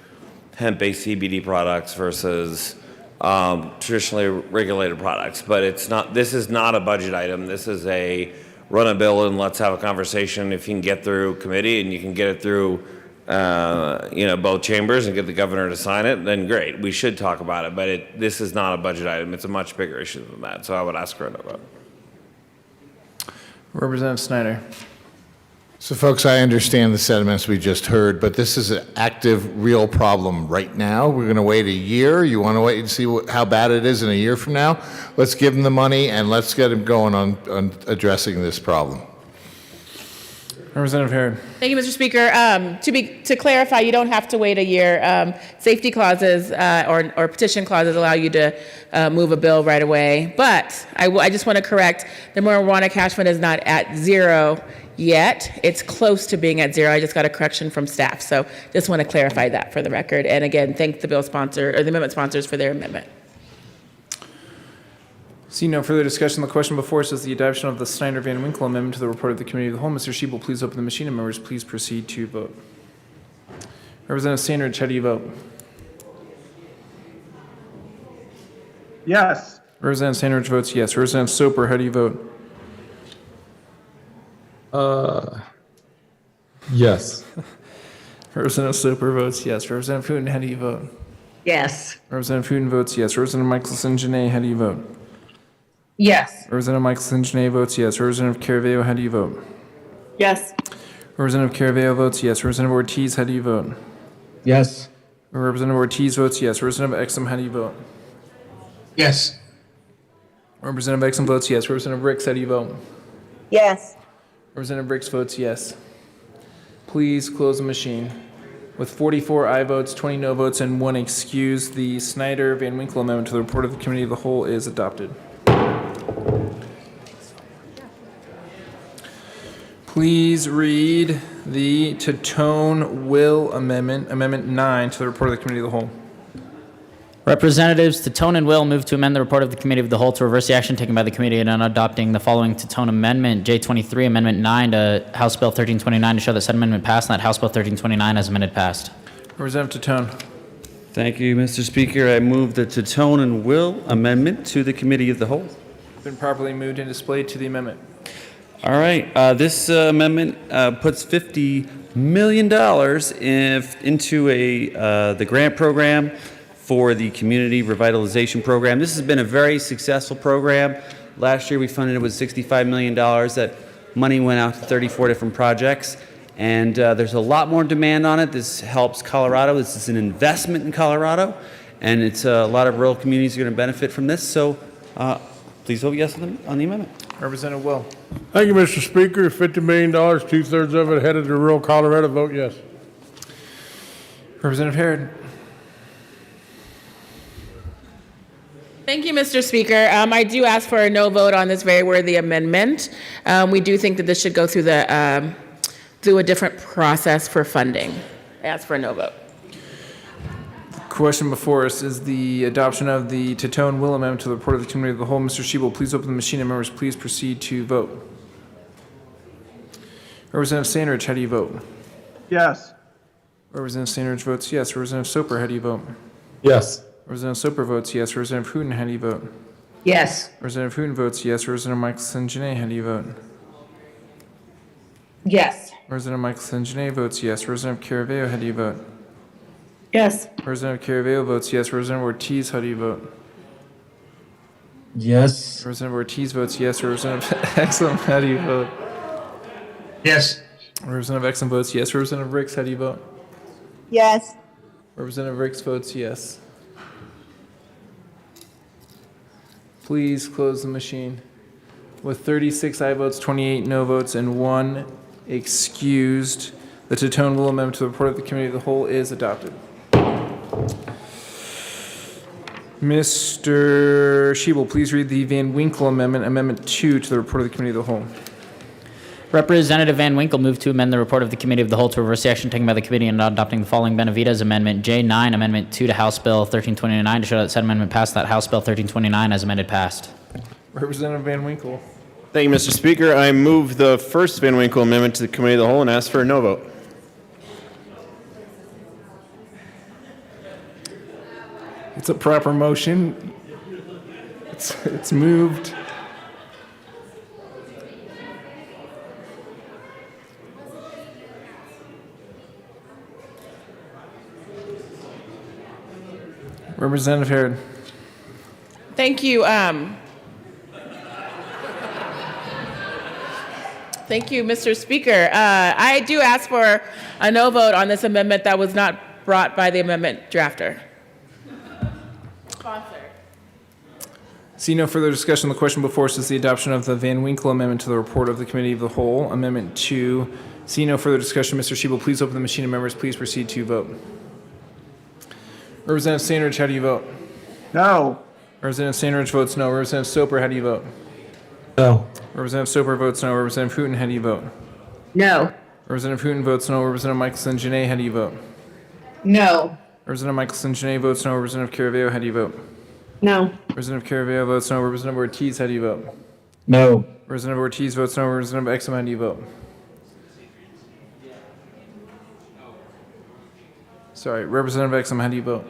hemp-based CBD products versus traditionally regulated products. But it's not. This is not a budget item. This is a run a bill and let's have a conversation. If you can get through committee and you can get it through both chambers and get the governor to sign it, then great. We should talk about it, but this is not a budget item. It's a much bigger issue than that. So I would ask for a no vote. Representative Snyder. So, folks, I understand the sentiments we just heard, but this is an active, real problem right now. We're going to wait a year. You want to wait and see how bad it is in a year from now? Let's give them the money and let's get them going on addressing this problem. Representative Herod. Thank you, Mr. Speaker. To clarify, you don't have to wait a year. Safety clauses or petition clauses allow you to move a bill right away. But I just want to correct, the marijuana cash fund is not at zero yet. It's close to being at zero. I just got a correction from staff. So just want to clarify that for the record. And again, thank the bill sponsor or the amendment sponsors for their amendment. Seeing no further discussion, the question before us is the adoption of the Snyder-Van Winkle amendment to the report of the Committee of the Whole. Mr. Shebel, please open the machine, and members, please proceed to vote. Representative Sandridge, how do you vote? Yes. Representative Sandridge votes yes. Representative Soper, how do you vote? Yes. Representative Soper votes yes. Representative Putin, how do you vote? Yes. Representative Putin votes yes. Representative Michelson-Janae, how do you vote? Yes. Representative Michelson-Janae votes yes. Representative Caraveo, how do you vote? Yes. Representative Caraveo votes yes. Representative Ortiz, how do you vote? Yes. Representative Ortiz votes yes. Representative Exum, how do you vote? Yes. Representative Exum votes yes. Representative Ricks, how do you vote? Yes. Representative Ricks votes yes. Please close the machine. With 44 aye votes, 20 no votes, and 1 excuse, the Snyder-Van Winkle amendment to the report of the Committee of the Whole is adopted. Please read the Titone-Will amendment, Amendment 9, to the report of the Committee of the Whole. Representatives Titone and Will move to amend the report of the Committee of the Whole to reverse the action taken by the committee in adopting the following Titone Amendment, J23, Amendment 9 to House Bill 1329 to show that said amendment passed and that House Bill 1329 as amended passed. Representative Titone. Thank you, Mr. Speaker. I move the Titone and Will amendment to the Committee of the Whole. Been properly moved and displayed to the amendment. All right. This amendment puts $50 million into the grant program for the Community Revitalization Program. This has been a very successful program. Last year we funded it with $65 million. That money went out to 34 different projects. And there's a lot more demand on it. This helps Colorado. This is an investment in Colorado. And it's a lot of rural communities are going to benefit from this. So please vote yes on the amendment. Representative Will. Thank you, Mr. Speaker. $50 million, 2/3 of it headed to rural Colorado. Vote yes. Representative Herod. Thank you, Mr. Speaker. I do ask for a no vote on this very worthy amendment. We do think that this should go through a different process for funding. I ask for a no vote. The question before us is the adoption of the Titone-Will amendment to the report of the Committee of the Whole. Mr. Shebel, please open the machine, and members, please proceed to vote. Representative Sandridge, how do you vote? Yes. Representative Sandridge votes yes. Representative Soper, how do you vote? Yes. Representative Soper votes yes. Representative Putin, how do you vote? Yes. Representative Putin votes yes. Representative Michelson-Janae, how do you vote? Yes. Representative Michelson-Janae votes yes. Representative Caraveo, how do you vote? Yes. Representative Caraveo votes yes. Representative Ortiz, how do you vote? Yes. Representative Ortiz votes yes. Representative Exum, how do you vote? Yes. Representative Exum votes yes. Representative Ricks, how do you vote? Yes. Representative Ricks votes yes. Please close the machine. With 36 aye votes, 28 no votes, and 1 excused, the Titone Rule Amendment to the report of the Committee of the Whole is adopted. Mr. Shebel, please read the Van Winkle Amendment, Amendment 2 to the report of the Committee of the Whole. Representative Van Winkle moved to amend the report of the Committee of the Whole to reverse the action taken by the committee in not adopting the following Benavides Amendment J9, Amendment 2 to House Bill 1329 to show that said amendment passed, that House Bill 1329 as amended passed. Representative Van Winkle. Thank you, Mr. Speaker. I move the first Van Winkle amendment to the Committee of the Whole and ask for a no vote. It's a proper motion. It's moved. Representative Harrod. Thank you. Thank you, Mr. Speaker. I do ask for a no vote on this amendment that was not brought by the amendment drafter. See no further discussion. The question before us is the adoption of the Van Winkle Amendment to the report of the Committee of the Whole. Amendment 2. See no further discussion. Mr. Shebel, please open the machine and members, please proceed to vote. Representative Sandridge, how do you vote? No. Representative Sandridge votes no. Representative Soper, how do you vote? No. Representative Soper votes no. Representative Hooten, how do you vote? No. Representative Hooten votes no. Representative Michelson-Janae, how do you vote? No. Representative Michelson-Janae votes no. Representative Caraveo, how do you vote? No. Representative Caraveo votes no. Representative Ortiz, how do you vote? No. Representative Ortiz votes no. Representative Exum, how do you vote? Sorry, Representative Exum, how do you vote?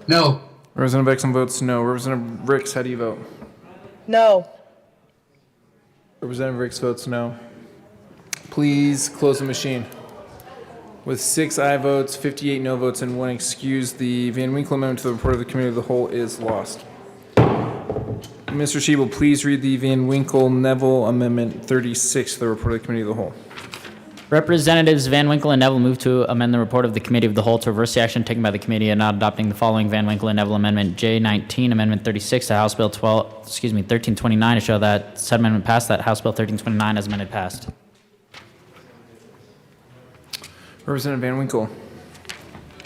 No. Representative Exum votes no. Representative Ricks, how do you vote? No. Representative Ricks votes no. Please close the machine. With 6 aye votes, 58 no votes, and 1 excused, the Van Winkle Amendment to the report of the Committee of the Whole is lost. Mr. Shebel, please read the Van Winkle-Neville Amendment 36 to the report of the Committee of the Whole. Representatives Van Winkle and Neville move to amend the report of the Committee of the Whole to reverse the action taken by the committee and not adopting the following Van Winkle and Neville Amendment J19, Amendment 36 to House Bill 1329 to show that said amendment passed, that House Bill 1329 as amended passed. Representative Van Winkle.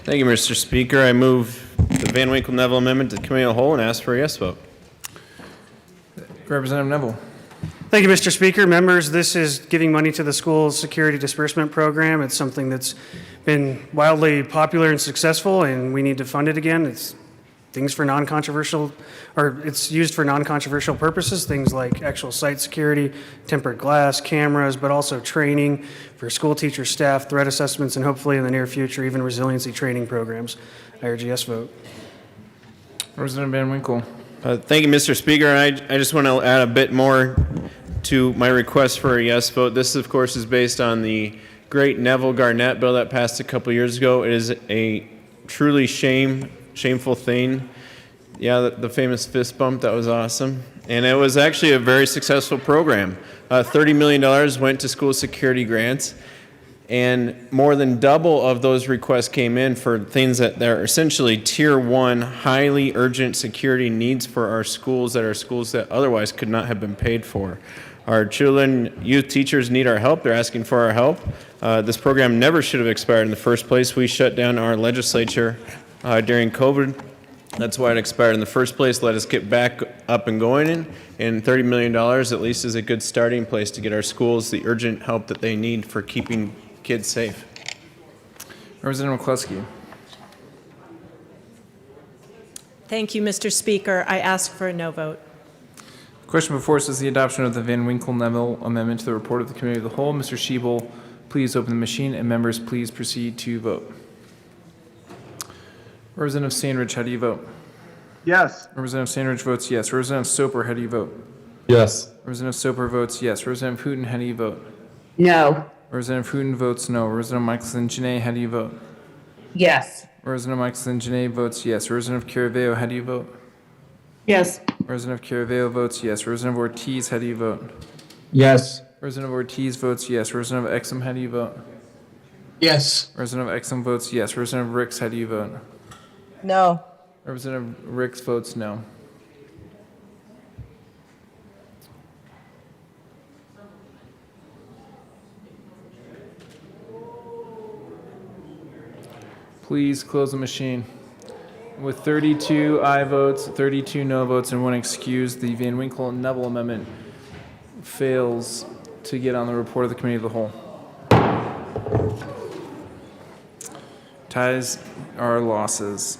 Thank you, Mr. Speaker. I move the Van Winkle-Neville amendment to the Committee of the Whole and ask for a yes vote. Representative Neville. Thank you, Mr. Speaker. Members, this is giving money to the school security disbursement program. It's something that's been wildly popular and successful, and we need to fund it again. It's things for non-controversial, or it's used for non-controversial purposes, things like actual site security, tempered glass, cameras, but also training for school teachers, staff, threat assessments, and hopefully in the near future, even resiliency training programs. I urge a yes vote. Representative Van Winkle. Thank you, Mr. Speaker. I just want to add a bit more to my request for a yes vote. This, of course, is based on the great Neville Garnett bill that passed a couple years ago. It is a truly shameful thing. Yeah, the famous fist bump, that was awesome. And it was actually a very successful program. $30 million went to school security grants, and more than double of those requests came in for things that are essentially tier 1, highly urgent security needs for our schools that are schools that otherwise could not have been paid for. Our children, youth teachers need our help. They're asking for our help. This program never should have expired in the first place. We shut down our legislature during COVID. That's why it expired in the first place. Let us get back up and going. And $30 million at least is a good starting place to get our schools the urgent help that they need for keeping kids safe. Representative McCluskey. Thank you, Mr. Speaker. I ask for a no vote. Question before us is the adoption of the Van Winkle-Neville Amendment to the report of the Committee of the Whole. Mr. Shebel, please open the machine, and members, please proceed to vote. Representative Sandridge, how do you vote? Yes. Representative Sandridge votes yes. Representative Soper, how do you vote? Yes. Representative Soper votes yes. Representative Hooten, how do you vote? No. Representative Hooten votes no. Representative Michelson Janae, how do you vote? Yes. Representative Michelson Janae votes yes. Representative Caraveo, how do you vote? Yes. Representative Caraveo votes yes. Representative Ortiz, how do you vote? Yes. Representative Ortiz votes yes. Representative Exum, how do you vote? Yes. Representative Exum votes yes. Representative Ricks, how do you vote? No. Representative Ricks votes no. Please close the machine. With 32 aye votes, 32 no votes, and 1 excuse, the Van Winkle and Neville amendment fails to get on the report of the Committee of the Whole. Ties are losses.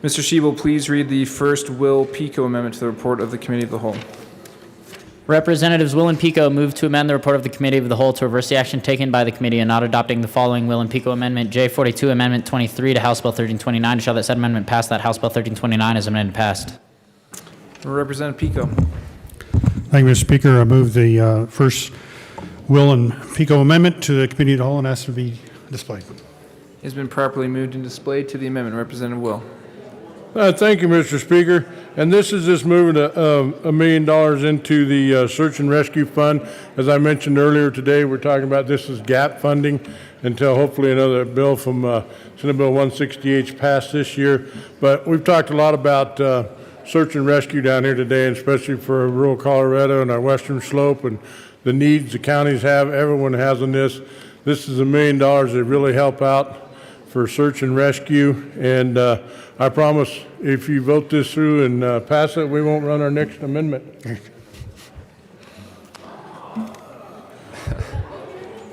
Mr. Shebel, please read the first Will Pico amendment to the report of the Committee of the Whole. Representatives Will and Pico move to amend the report of the Committee of the Whole to reverse the action taken by the committee in not adopting the following Will and Pico Amendment J42, Amendment 23 to House Bill 1329. To show that said amendment passed, that House Bill 1329 is amended passed. Representative Pico. Thank you, Mr. Speaker. I move the first Will and Pico amendment to the Committee of the Whole and ask to be displayed. It has been properly moved and displayed to the amendment. Representative Will. Thank you, Mr. Speaker. And this is just moving $1 million into the search and rescue fund. As I mentioned earlier today, we're talking about this as gap funding until hopefully another bill from Senate Bill 168 is passed this year. But we've talked a lot about search and rescue down here today, and especially for rural Colorado and our western slope and the needs the counties have, everyone has on this. This is $1 million that really help out for search and rescue, and I promise if you vote this through and pass it, we won't run our next amendment.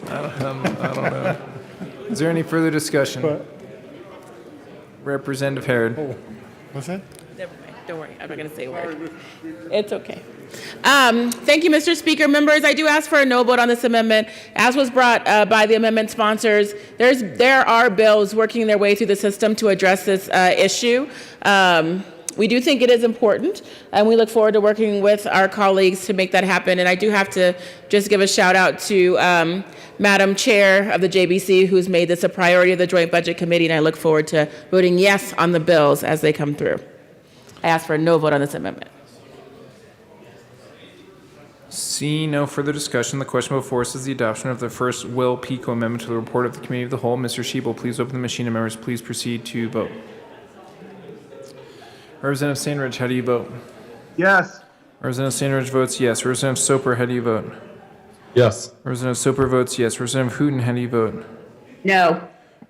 I don't know. Is there any further discussion? Representative Herod. What's that? Never mind. Don't worry. I'm not going to say a word. It's okay. Thank you, Mr. Speaker. Members, I do ask for a no vote on this amendment. As was brought by the amendment sponsors, there are bills working their way through the system to address this issue. We do think it is important, and we look forward to working with our colleagues to make that happen. And I do have to just give a shout out to Madam Chair of the JBC, who's made this a priority of the Joint Budget Committee, and I look forward to voting yes on the bills as they come through. I ask for a no vote on this amendment. Seeing no further discussion, the question before us is the adoption of the first Will Pico amendment to the report of the Committee of the Whole. Mr. Shebel, please open the machine, and members, please proceed to vote. Representative Sandridge, how do you vote? Yes. Representative Sandridge votes yes. Representative Soper, how do you vote? Yes. Representative Soper votes yes. Representative Hooten, how do you vote? No.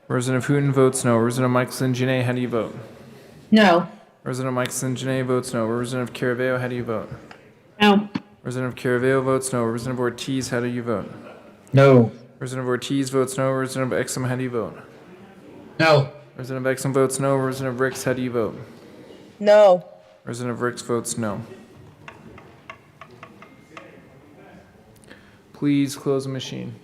Representative Hooten votes no. Representative Michelson Janae, how do you vote? No. Representative Michelson Janae votes no. Representative Caraveo, how do you vote? No. Representative Caraveo votes no. Representative Ortiz, how do you vote? No. Representative Ortiz votes no. Representative Exum, how do you vote? No. Representative Exum votes no. Representative Ricks, how do you vote? No. Representative Ricks votes no. Please close the machine.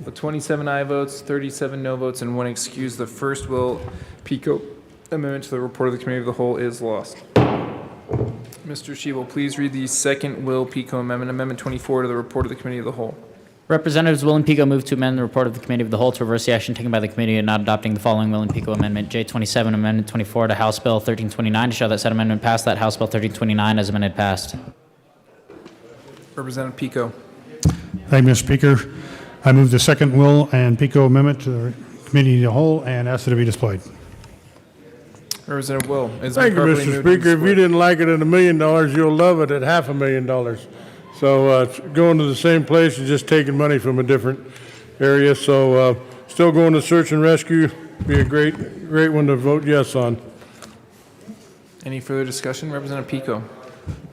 With 27 aye votes, 37 no votes, and 1 excuse, the first Will Pico amendment to the report of the Committee of the Whole is lost. Mr. Shebel, please read the second Will Pico amendment, Amendment 24, to the report of the Committee of the Whole. Representatives Will and Pico move to amend the report of the Committee of the Whole to reverse the action taken by the committee in not adopting the following Will and Pico Amendment J27, Amendment 24 to House Bill 1329. To show that said amendment passed, that House Bill 1329 as amended passed. Representative Pico. Thank you, Mr. Speaker. I move the second Will and Pico amendment to the Committee of the Whole and ask it to be displayed. Representative Will. Thank you, Mr. Speaker. If you didn't like it at $1 million, you'll love it at $500,000. So it's going to the same place, it's just taking money from a different area. So still going to search and rescue. Be a great one to vote yes on. Any further discussion? Representative Pico.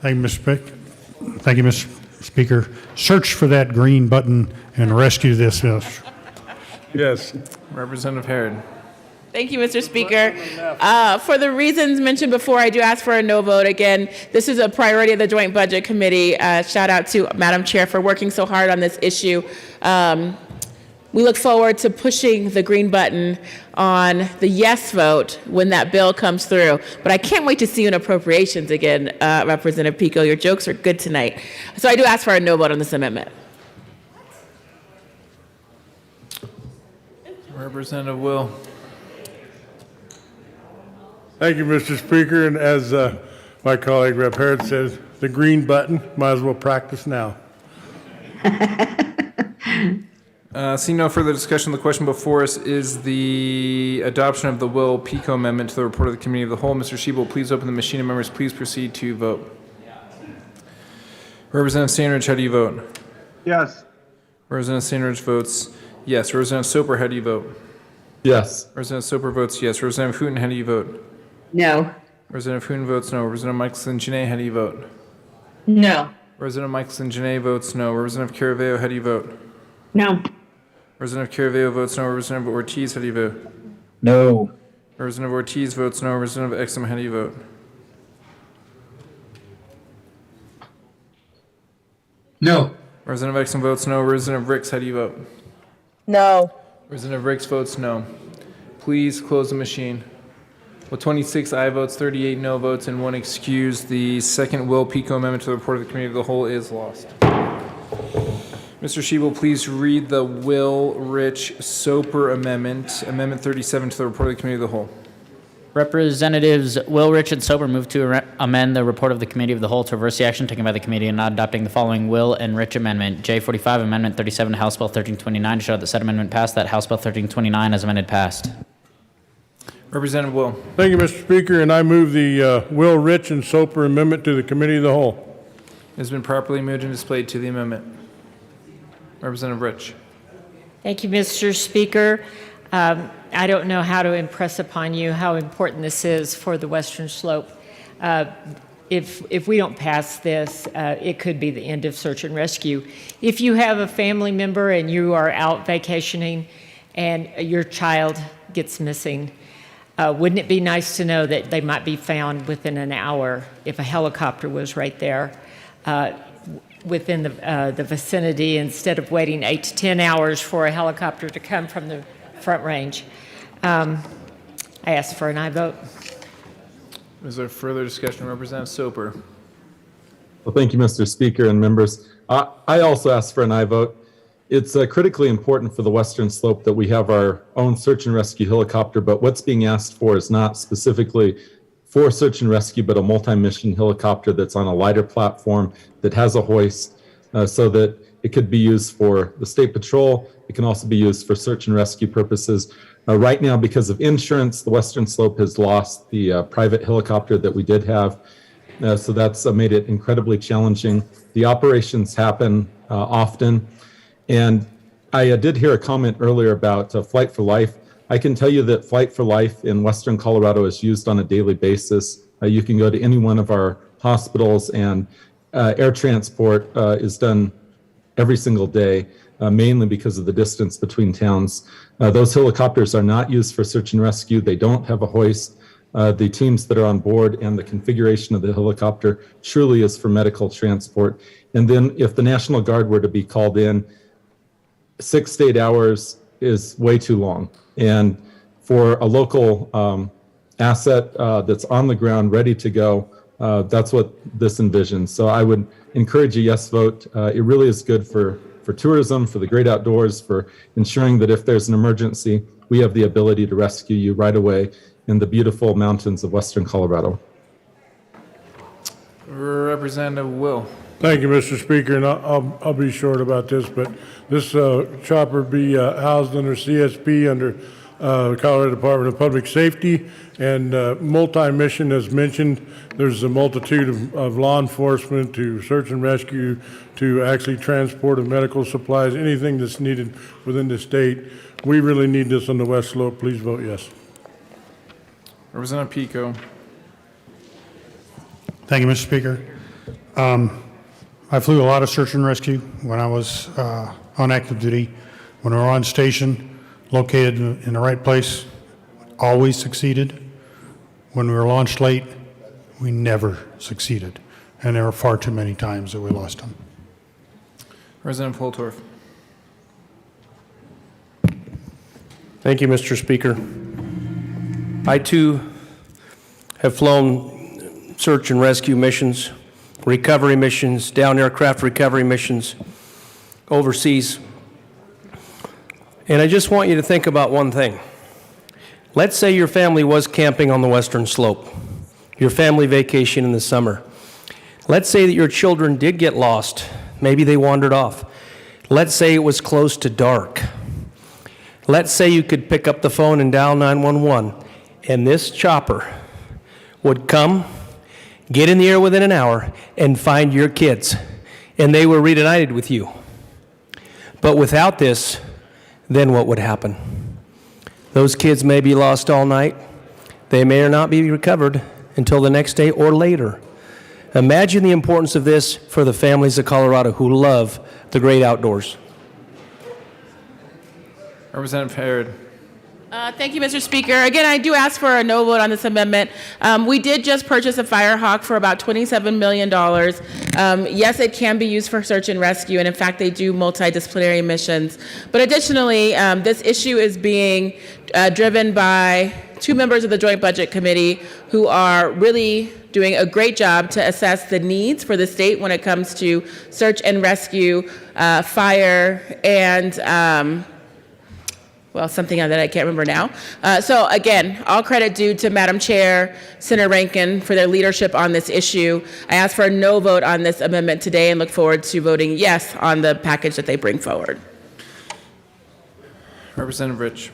Thank you, Mr. Speaker. Search for that green button and rescue this. Yes. Representative Herod. Thank you, Mr. Speaker. For the reasons mentioned before, I do ask for a no vote. Again, this is a priority of the Joint Budget Committee. Shout out to Madam Chair for working so hard on this issue. We look forward to pushing the green button on the yes vote when that bill comes through. But I can't wait to see you in appropriations again, Representative Pico. Your jokes are good tonight. So I do ask for a no vote on this amendment. Representative Will. Thank you, Mr. Speaker. And as my colleague Rep. Harrod says, the green button, might as well practice now. Seeing no further discussion, the question before us is the adoption of the Will Pico Amendment to the report of the Committee of the Whole. Mr. Shebel, please open the machine, and members, please proceed to vote. Representative Sandridge, how do you vote? Yes. Representative Sandridge votes yes. Representative Soper, how do you vote? Yes. Representative Soper votes yes. Representative Hooten, how do you vote? No. Representative Hooten votes no. Representative Michelson-Janae, how do you vote? No. Representative Michelson-Janae votes no. Representative Caraveo, how do you vote? No. Representative Caraveo votes no. Representative Ortiz, how do you vote? No. Representative Ortiz votes no. Representative Exum, how do you vote? No. Representative Exum votes no. Representative Ricks, how do you vote? No. Representative Ricks votes no. Please close the machine. With 26 aye votes, 38 no votes, and 1 excuse, the second Will Pico Amendment to the report of the Committee of the Whole is lost. Mr. Shebel, please read the Will Rich Soper Amendment, Amendment 37 to the report of the Committee of the Whole. Representatives Will, Rich, and Sober move to amend the report of the Committee of the Whole to reverse the action taken by the committee in not adopting the following Will and Rich Amendment. J45, Amendment 37 to House Bill 1329 to show that said amendment passed, that House Bill 1329 as amended passed. Representative Will. Thank you, Mr. Speaker, and I move the Will, Rich, and Soper Amendment to the Committee of the Whole. It has been properly moved and displayed to the amendment. Representative Rich. Thank you, Mr. Speaker. I don't know how to impress upon you how important this is for the Western Slope. If we don't pass this, it could be the end of search and rescue. If you have a family member and you are out vacationing and your child gets missing, wouldn't it be nice to know that they might be found within an hour if a helicopter was right there within the vicinity instead of waiting 8 to 10 hours for a helicopter to come from the Front Range? I ask for an aye vote. Is there further discussion? Representative Soper. Well, thank you, Mr. Speaker and members. I also ask for an aye vote. It's critically important for the Western Slope that we have our own search and rescue helicopter, but what's being asked for is not specifically for search and rescue, but a multi-mission helicopter that's on a lighter platform that has a hoist so that it could be used for the State Patrol. It can also be used for search and rescue purposes. Right now, because of insurance, the Western Slope has lost the private helicopter that we did have. So that's made it incredibly challenging. The operations happen often. And I did hear a comment earlier about Flight for Life. I can tell you that Flight for Life in Western Colorado is used on a daily basis. You can go to any one of our hospitals and air transport is done every single day, mainly because of the distance between towns. Those helicopters are not used for search and rescue. They don't have a hoist. The teams that are on board and the configuration of the helicopter truly is for medical transport. And then if the National Guard were to be called in, 6 to 8 hours is way too long. And for a local asset that's on the ground, ready to go, that's what this envisions. So I would encourage a yes vote. It really is good for tourism, for the great outdoors, for ensuring that if there's an emergency, we have the ability to rescue you right away in the beautiful mountains of Western Colorado. Representative Will. Thank you, Mr. Speaker, and I'll be short about this, but this chopper be housed under CSP, under the Colorado Department of Public Safety, and multi-mission, as mentioned. There's a multitude of law enforcement to search and rescue to actually transport of medical supplies, anything that's needed within the state. We really need this on the West Slope. Please vote yes. Representative Pico. Thank you, Mr. Speaker. I flew a lot of search and rescue when I was on active duty. When we were on station, located in the right place, always succeeded. When we were launched late, we never succeeded. And there were far too many times that we lost them. Representative Holtorf. Thank you, Mr. Speaker. I, too, have flown search and rescue missions, recovery missions, down aircraft recovery missions overseas. And I just want you to think about one thing. Let's say your family was camping on the Western Slope, your family vacation in the summer. Let's say that your children did get lost. Maybe they wandered off. Let's say it was close to dark. Let's say you could pick up the phone and dial 911, and this chopper would come, get in the air within an hour, and find your kids, and they were reunited with you. But without this, then what would happen? Those kids may be lost all night. They may or not be recovered until the next day or later. Imagine the importance of this for the families of Colorado who love the great outdoors. Representative Harrod. Thank you, Mr. Speaker. Again, I do ask for a no vote on this amendment. We did just purchase a Firehawk for about $27 million. Yes, it can be used for search and rescue, and in fact, they do multidisciplinary missions. But additionally, this issue is being driven by two members of the Joint Budget Committee who are really doing a great job to assess the needs for the state when it comes to search and rescue, fire, and well, something that I can't remember now. So again, all credit due to Madam Chair, Senator Rankin for their leadership on this issue. I ask for a no vote on this amendment today and look forward to voting yes on the package that they bring forward. Representative Rich.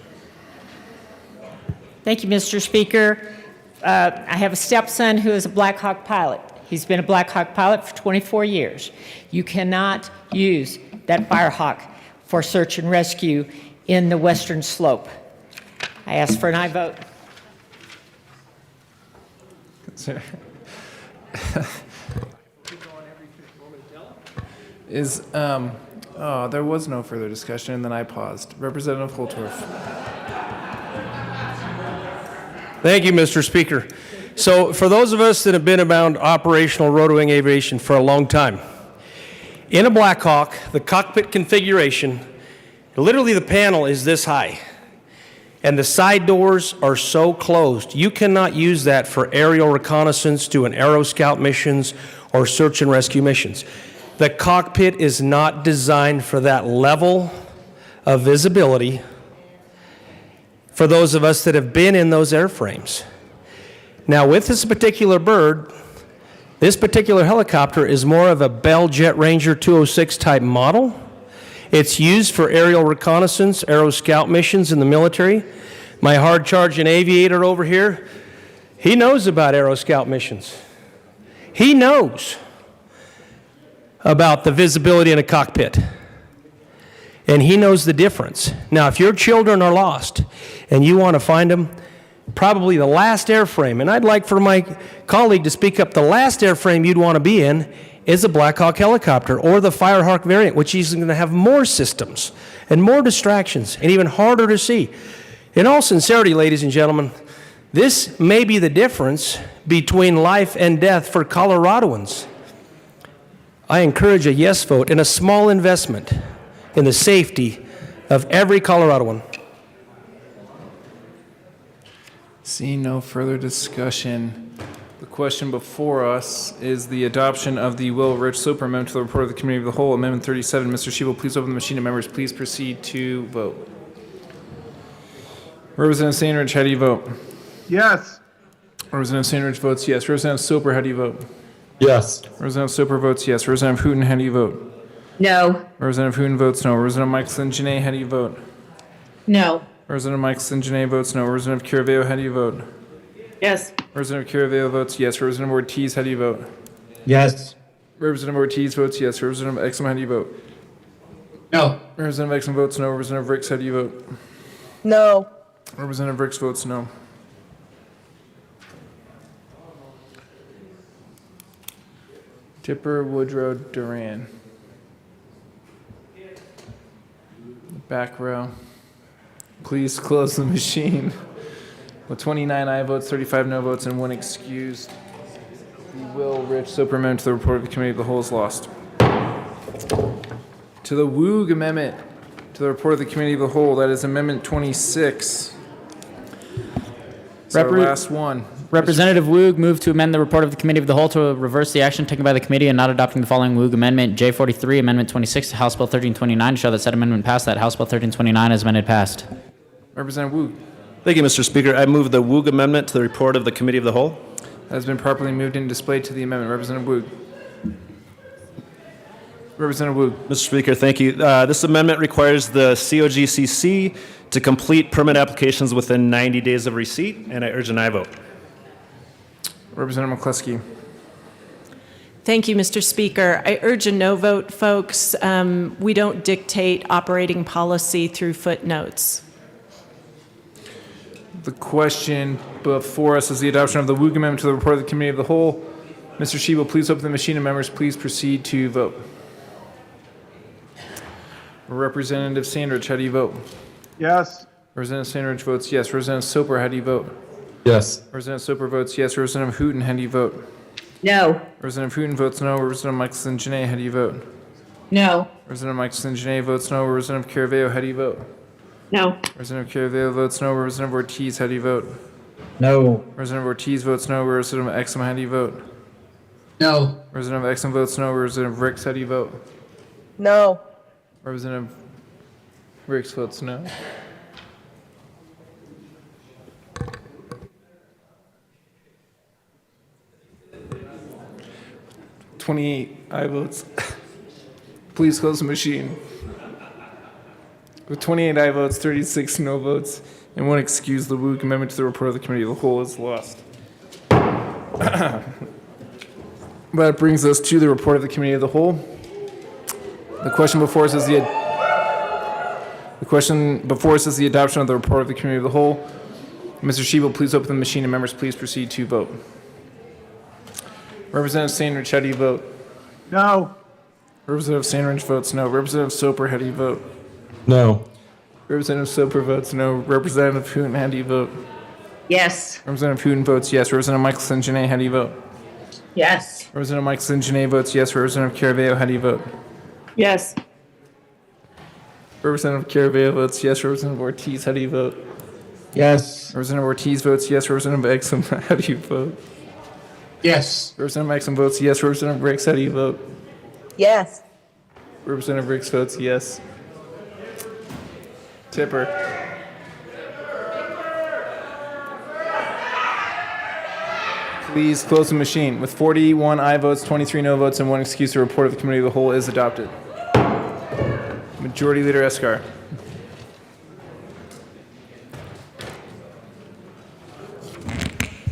Thank you, Mr. Speaker. I have a stepson who is a Black Hawk pilot. He's been a Black Hawk pilot for 24 years. You cannot use that Firehawk for search and rescue in the Western Slope. I ask for an aye vote. There was no further discussion, and then I paused. Representative Holtorf. Thank you, Mr. Speaker. So for those of us that have been around operational rotor-wing aviation for a long time, in a Black Hawk, the cockpit configuration, literally the panel is this high, and the side doors are so closed. You cannot use that for aerial reconnaissance, doing aero scout missions, or search and rescue missions. The cockpit is not designed for that level of visibility for those of us that have been in those airframes. Now, with this particular bird, this particular helicopter is more of a Bell Jet Ranger 206 type model. It's used for aerial reconnaissance, aero scout missions in the military. My hard-charging aviator over here, he knows about aero scout missions. He knows about the visibility in a cockpit. And he knows the difference. Now, if your children are lost and you want to find them, probably the last airframe, and I'd like for my colleague to speak up, the last airframe you'd want to be in is a Black Hawk helicopter or the Firehawk variant, which is going to have more systems and more distractions and even harder to see. In all sincerity, ladies and gentlemen, this may be the difference between life and death for Coloradoans. I encourage a yes vote and a small investment in the safety of every Coloradoan. Seeing no further discussion, the question before us is the adoption of the Will Rich Soper Amendment to the report of the Committee of the Whole, Amendment 37. Mr. Shebel, please open the machine and members, please proceed to vote. Representative Sandridge, how do you vote? Yes. Representative Sandridge votes yes. Representative Soper, how do you vote? Yes. Representative Soper votes yes. Representative Hooten, how do you vote? No. Representative Hooten votes no. Representative Michelson Janae, how do you vote? No. Representative Michelson Janae votes no. Representative Curaveo, how do you vote? Yes. Representative Curaveo votes yes. Representative Ortiz, how do you vote? Yes. Representative Ortiz votes yes. Representative Exum, how do you vote? No. Representative Exum votes no. Representative Ricks, how do you vote? No. Representative Ricks votes no. Tipper, Woodrow, Duran. The back row. Please close the machine. With 29 aye votes, 35 no votes, and 1 excused, the Will Rich Soper Amendment to the report of the Committee of the Whole is lost. To the Woog Amendment to the report of the Committee of the Whole, that is Amendment 26. It's our last one. Representative Woog moved to amend the report of the Committee of the Whole to reverse the action taken by the committee and not adopting the following Woog Amendment J43, Amendment 26 to House Bill 1329 to show that said amendment passed, that House Bill 1329 as amended passed. Representative Woog. Thank you, Mr. Speaker. I move the Woog Amendment to the report of the Committee of the Whole. Has been properly moved and displayed to the amendment. Representative Woog. Representative Woog. Mr. Speaker, thank you. This amendment requires the COGCC to complete permit applications within 90 days of receipt, and I urge an aye vote. Representative McCluskey. Thank you, Mr. Speaker. I urge a no vote, folks. We don't dictate operating policy through footnotes. The question before us is the adoption of the Woog Amendment to the report of the Committee of the Whole. Mr. Shebel, please open the machine and members, please proceed to vote. Representative Sandridge, how do you vote? Yes. Representative Sandridge votes yes. Representative Soper, how do you vote? Yes. Representative Soper votes yes. Representative Hooten, how do you vote? No. Representative Hooten votes no. Representative Michelson Janae, how do you vote? No. Representative Michelson Janae votes no. Representative Caraveo, how do you vote? No. Representative Caraveo votes no. Representative Ortiz, how do you vote? No. Representative Ortiz votes no. Representative Exum, how do you vote? No. Representative Exum votes no. Representative Ricks, how do you vote? No. Representative Ricks votes no. Aye votes. Please close the machine. With 28 aye votes, 36 no votes, and one excuse, the Woog Amendment to the report of the Committee of the Whole is lost. That brings us to the report of the Committee of the Whole. The question before us is the adoption of the report of the Committee of the Whole. Mr. Shebel, please open the machine and members, please proceed to vote. Representative Sandridge, how do you vote? No. Representative Sandridge votes no. Representative Soper, how do you vote? No. Representative Soper votes no. Representative Hooten, how do you vote? Yes. Representative Hooten votes yes. Representative Michelson Janae, how do you vote? Yes. Representative Michelson Janae votes yes. Representative Caraveo, how do you vote? Yes. Representative Caraveo votes yes. Representative Ortiz, how do you vote? Yes. Representative Ortiz votes yes. Representative Exum, how do you vote? Yes. Representative Exum votes yes. Representative Ricks, how do you vote? Yes. Representative Ricks votes yes. Tipper. Please close the machine. With 41 aye votes, 23 no votes, and one excuse, the report of the Committee of the Whole is adopted. Majority Leader Escar.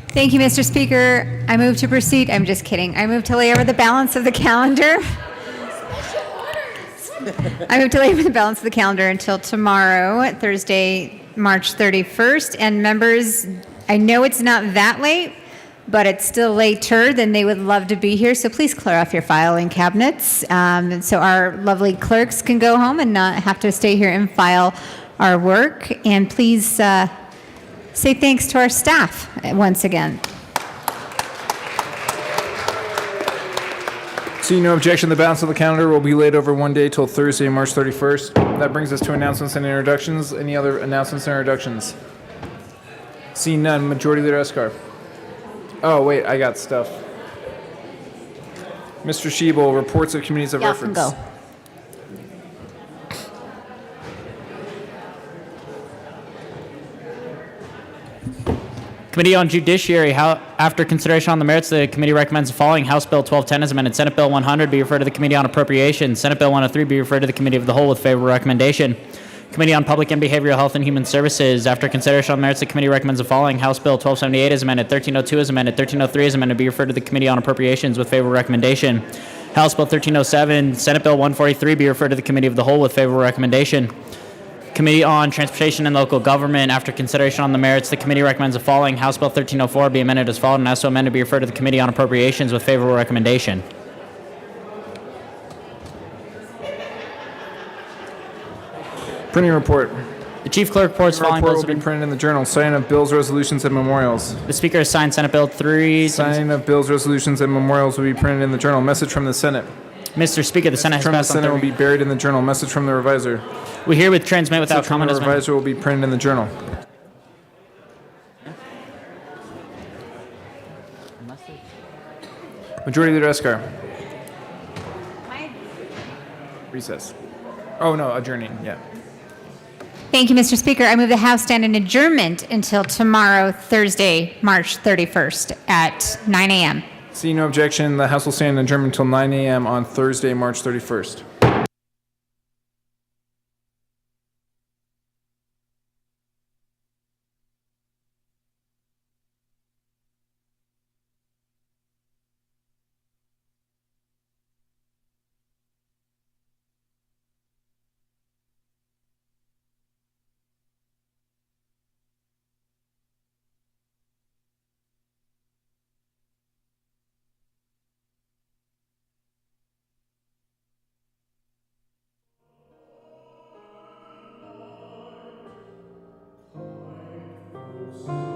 Thank you, Mr. Speaker. I move to proceed. I'm just kidding. I move to lay over the balance of the calendar. I move to lay over the balance of the calendar until tomorrow, Thursday, March 31st. And members, I know it's not that late, but it's still later than they would love to be here. So please clear off your filing cabinets so our lovely clerks can go home and not have to stay here and file our work. And please say thanks to our staff once again. Seeing no objection, the balance of the calendar will be laid over one day till Thursday, March 31st. That brings us to announcements and introductions. Any other announcements and introductions? Seeing none, Majority Leader Escar. Oh, wait, I got stuff. Mr. Shebel, reports of committees of reference. Go. Committee on Judiciary, after consideration on the merits, the committee recommends the following: House Bill 1210 as amended. Senate Bill 100 be referred to the Committee on Appropriations. Senate Bill 103 be referred to the Committee of the Whole with favorable recommendation. Committee on Public and Behavioral Health and Human Services, after consideration on the merits, the committee recommends the following: House Bill 1278 as amended, 1302 as amended, 1303 as amended be referred to the Committee on Appropriations with favorable recommendation. House Bill 1307, Senate Bill 143 be referred to the Committee of the Whole with favorable recommendation. Committee on Transportation and Local Government, after consideration on the merits, the committee recommends the following: House Bill 1304 be amended as followed, and as so amended be referred to the Committee on Appropriations with favorable recommendation. Printing report. The Chief Clerk reports following report bills will be printed in the Journal. Signing of bills, resolutions, and memorials. The Speaker has signed Senate Bill 3. Signing of bills, resolutions, and memorials will be printed in the Journal. Message from the Senate. Mr. Speaker, the Senate has passed on Senate will be buried in the Journal. Message from the Reviser. We herewith transmit without comment. The Reviser will be printed in the Journal. Majority Leader Eskar. Recess. Oh, no, adjourning, yeah. Thank you, Mr. Speaker. I move the House stand in adjournment until tomorrow, Thursday, March 31st at 9 a.m. Seeing no objection, the House will stand in adjournment until 9 a.m. on Thursday, March 31st. Thank you.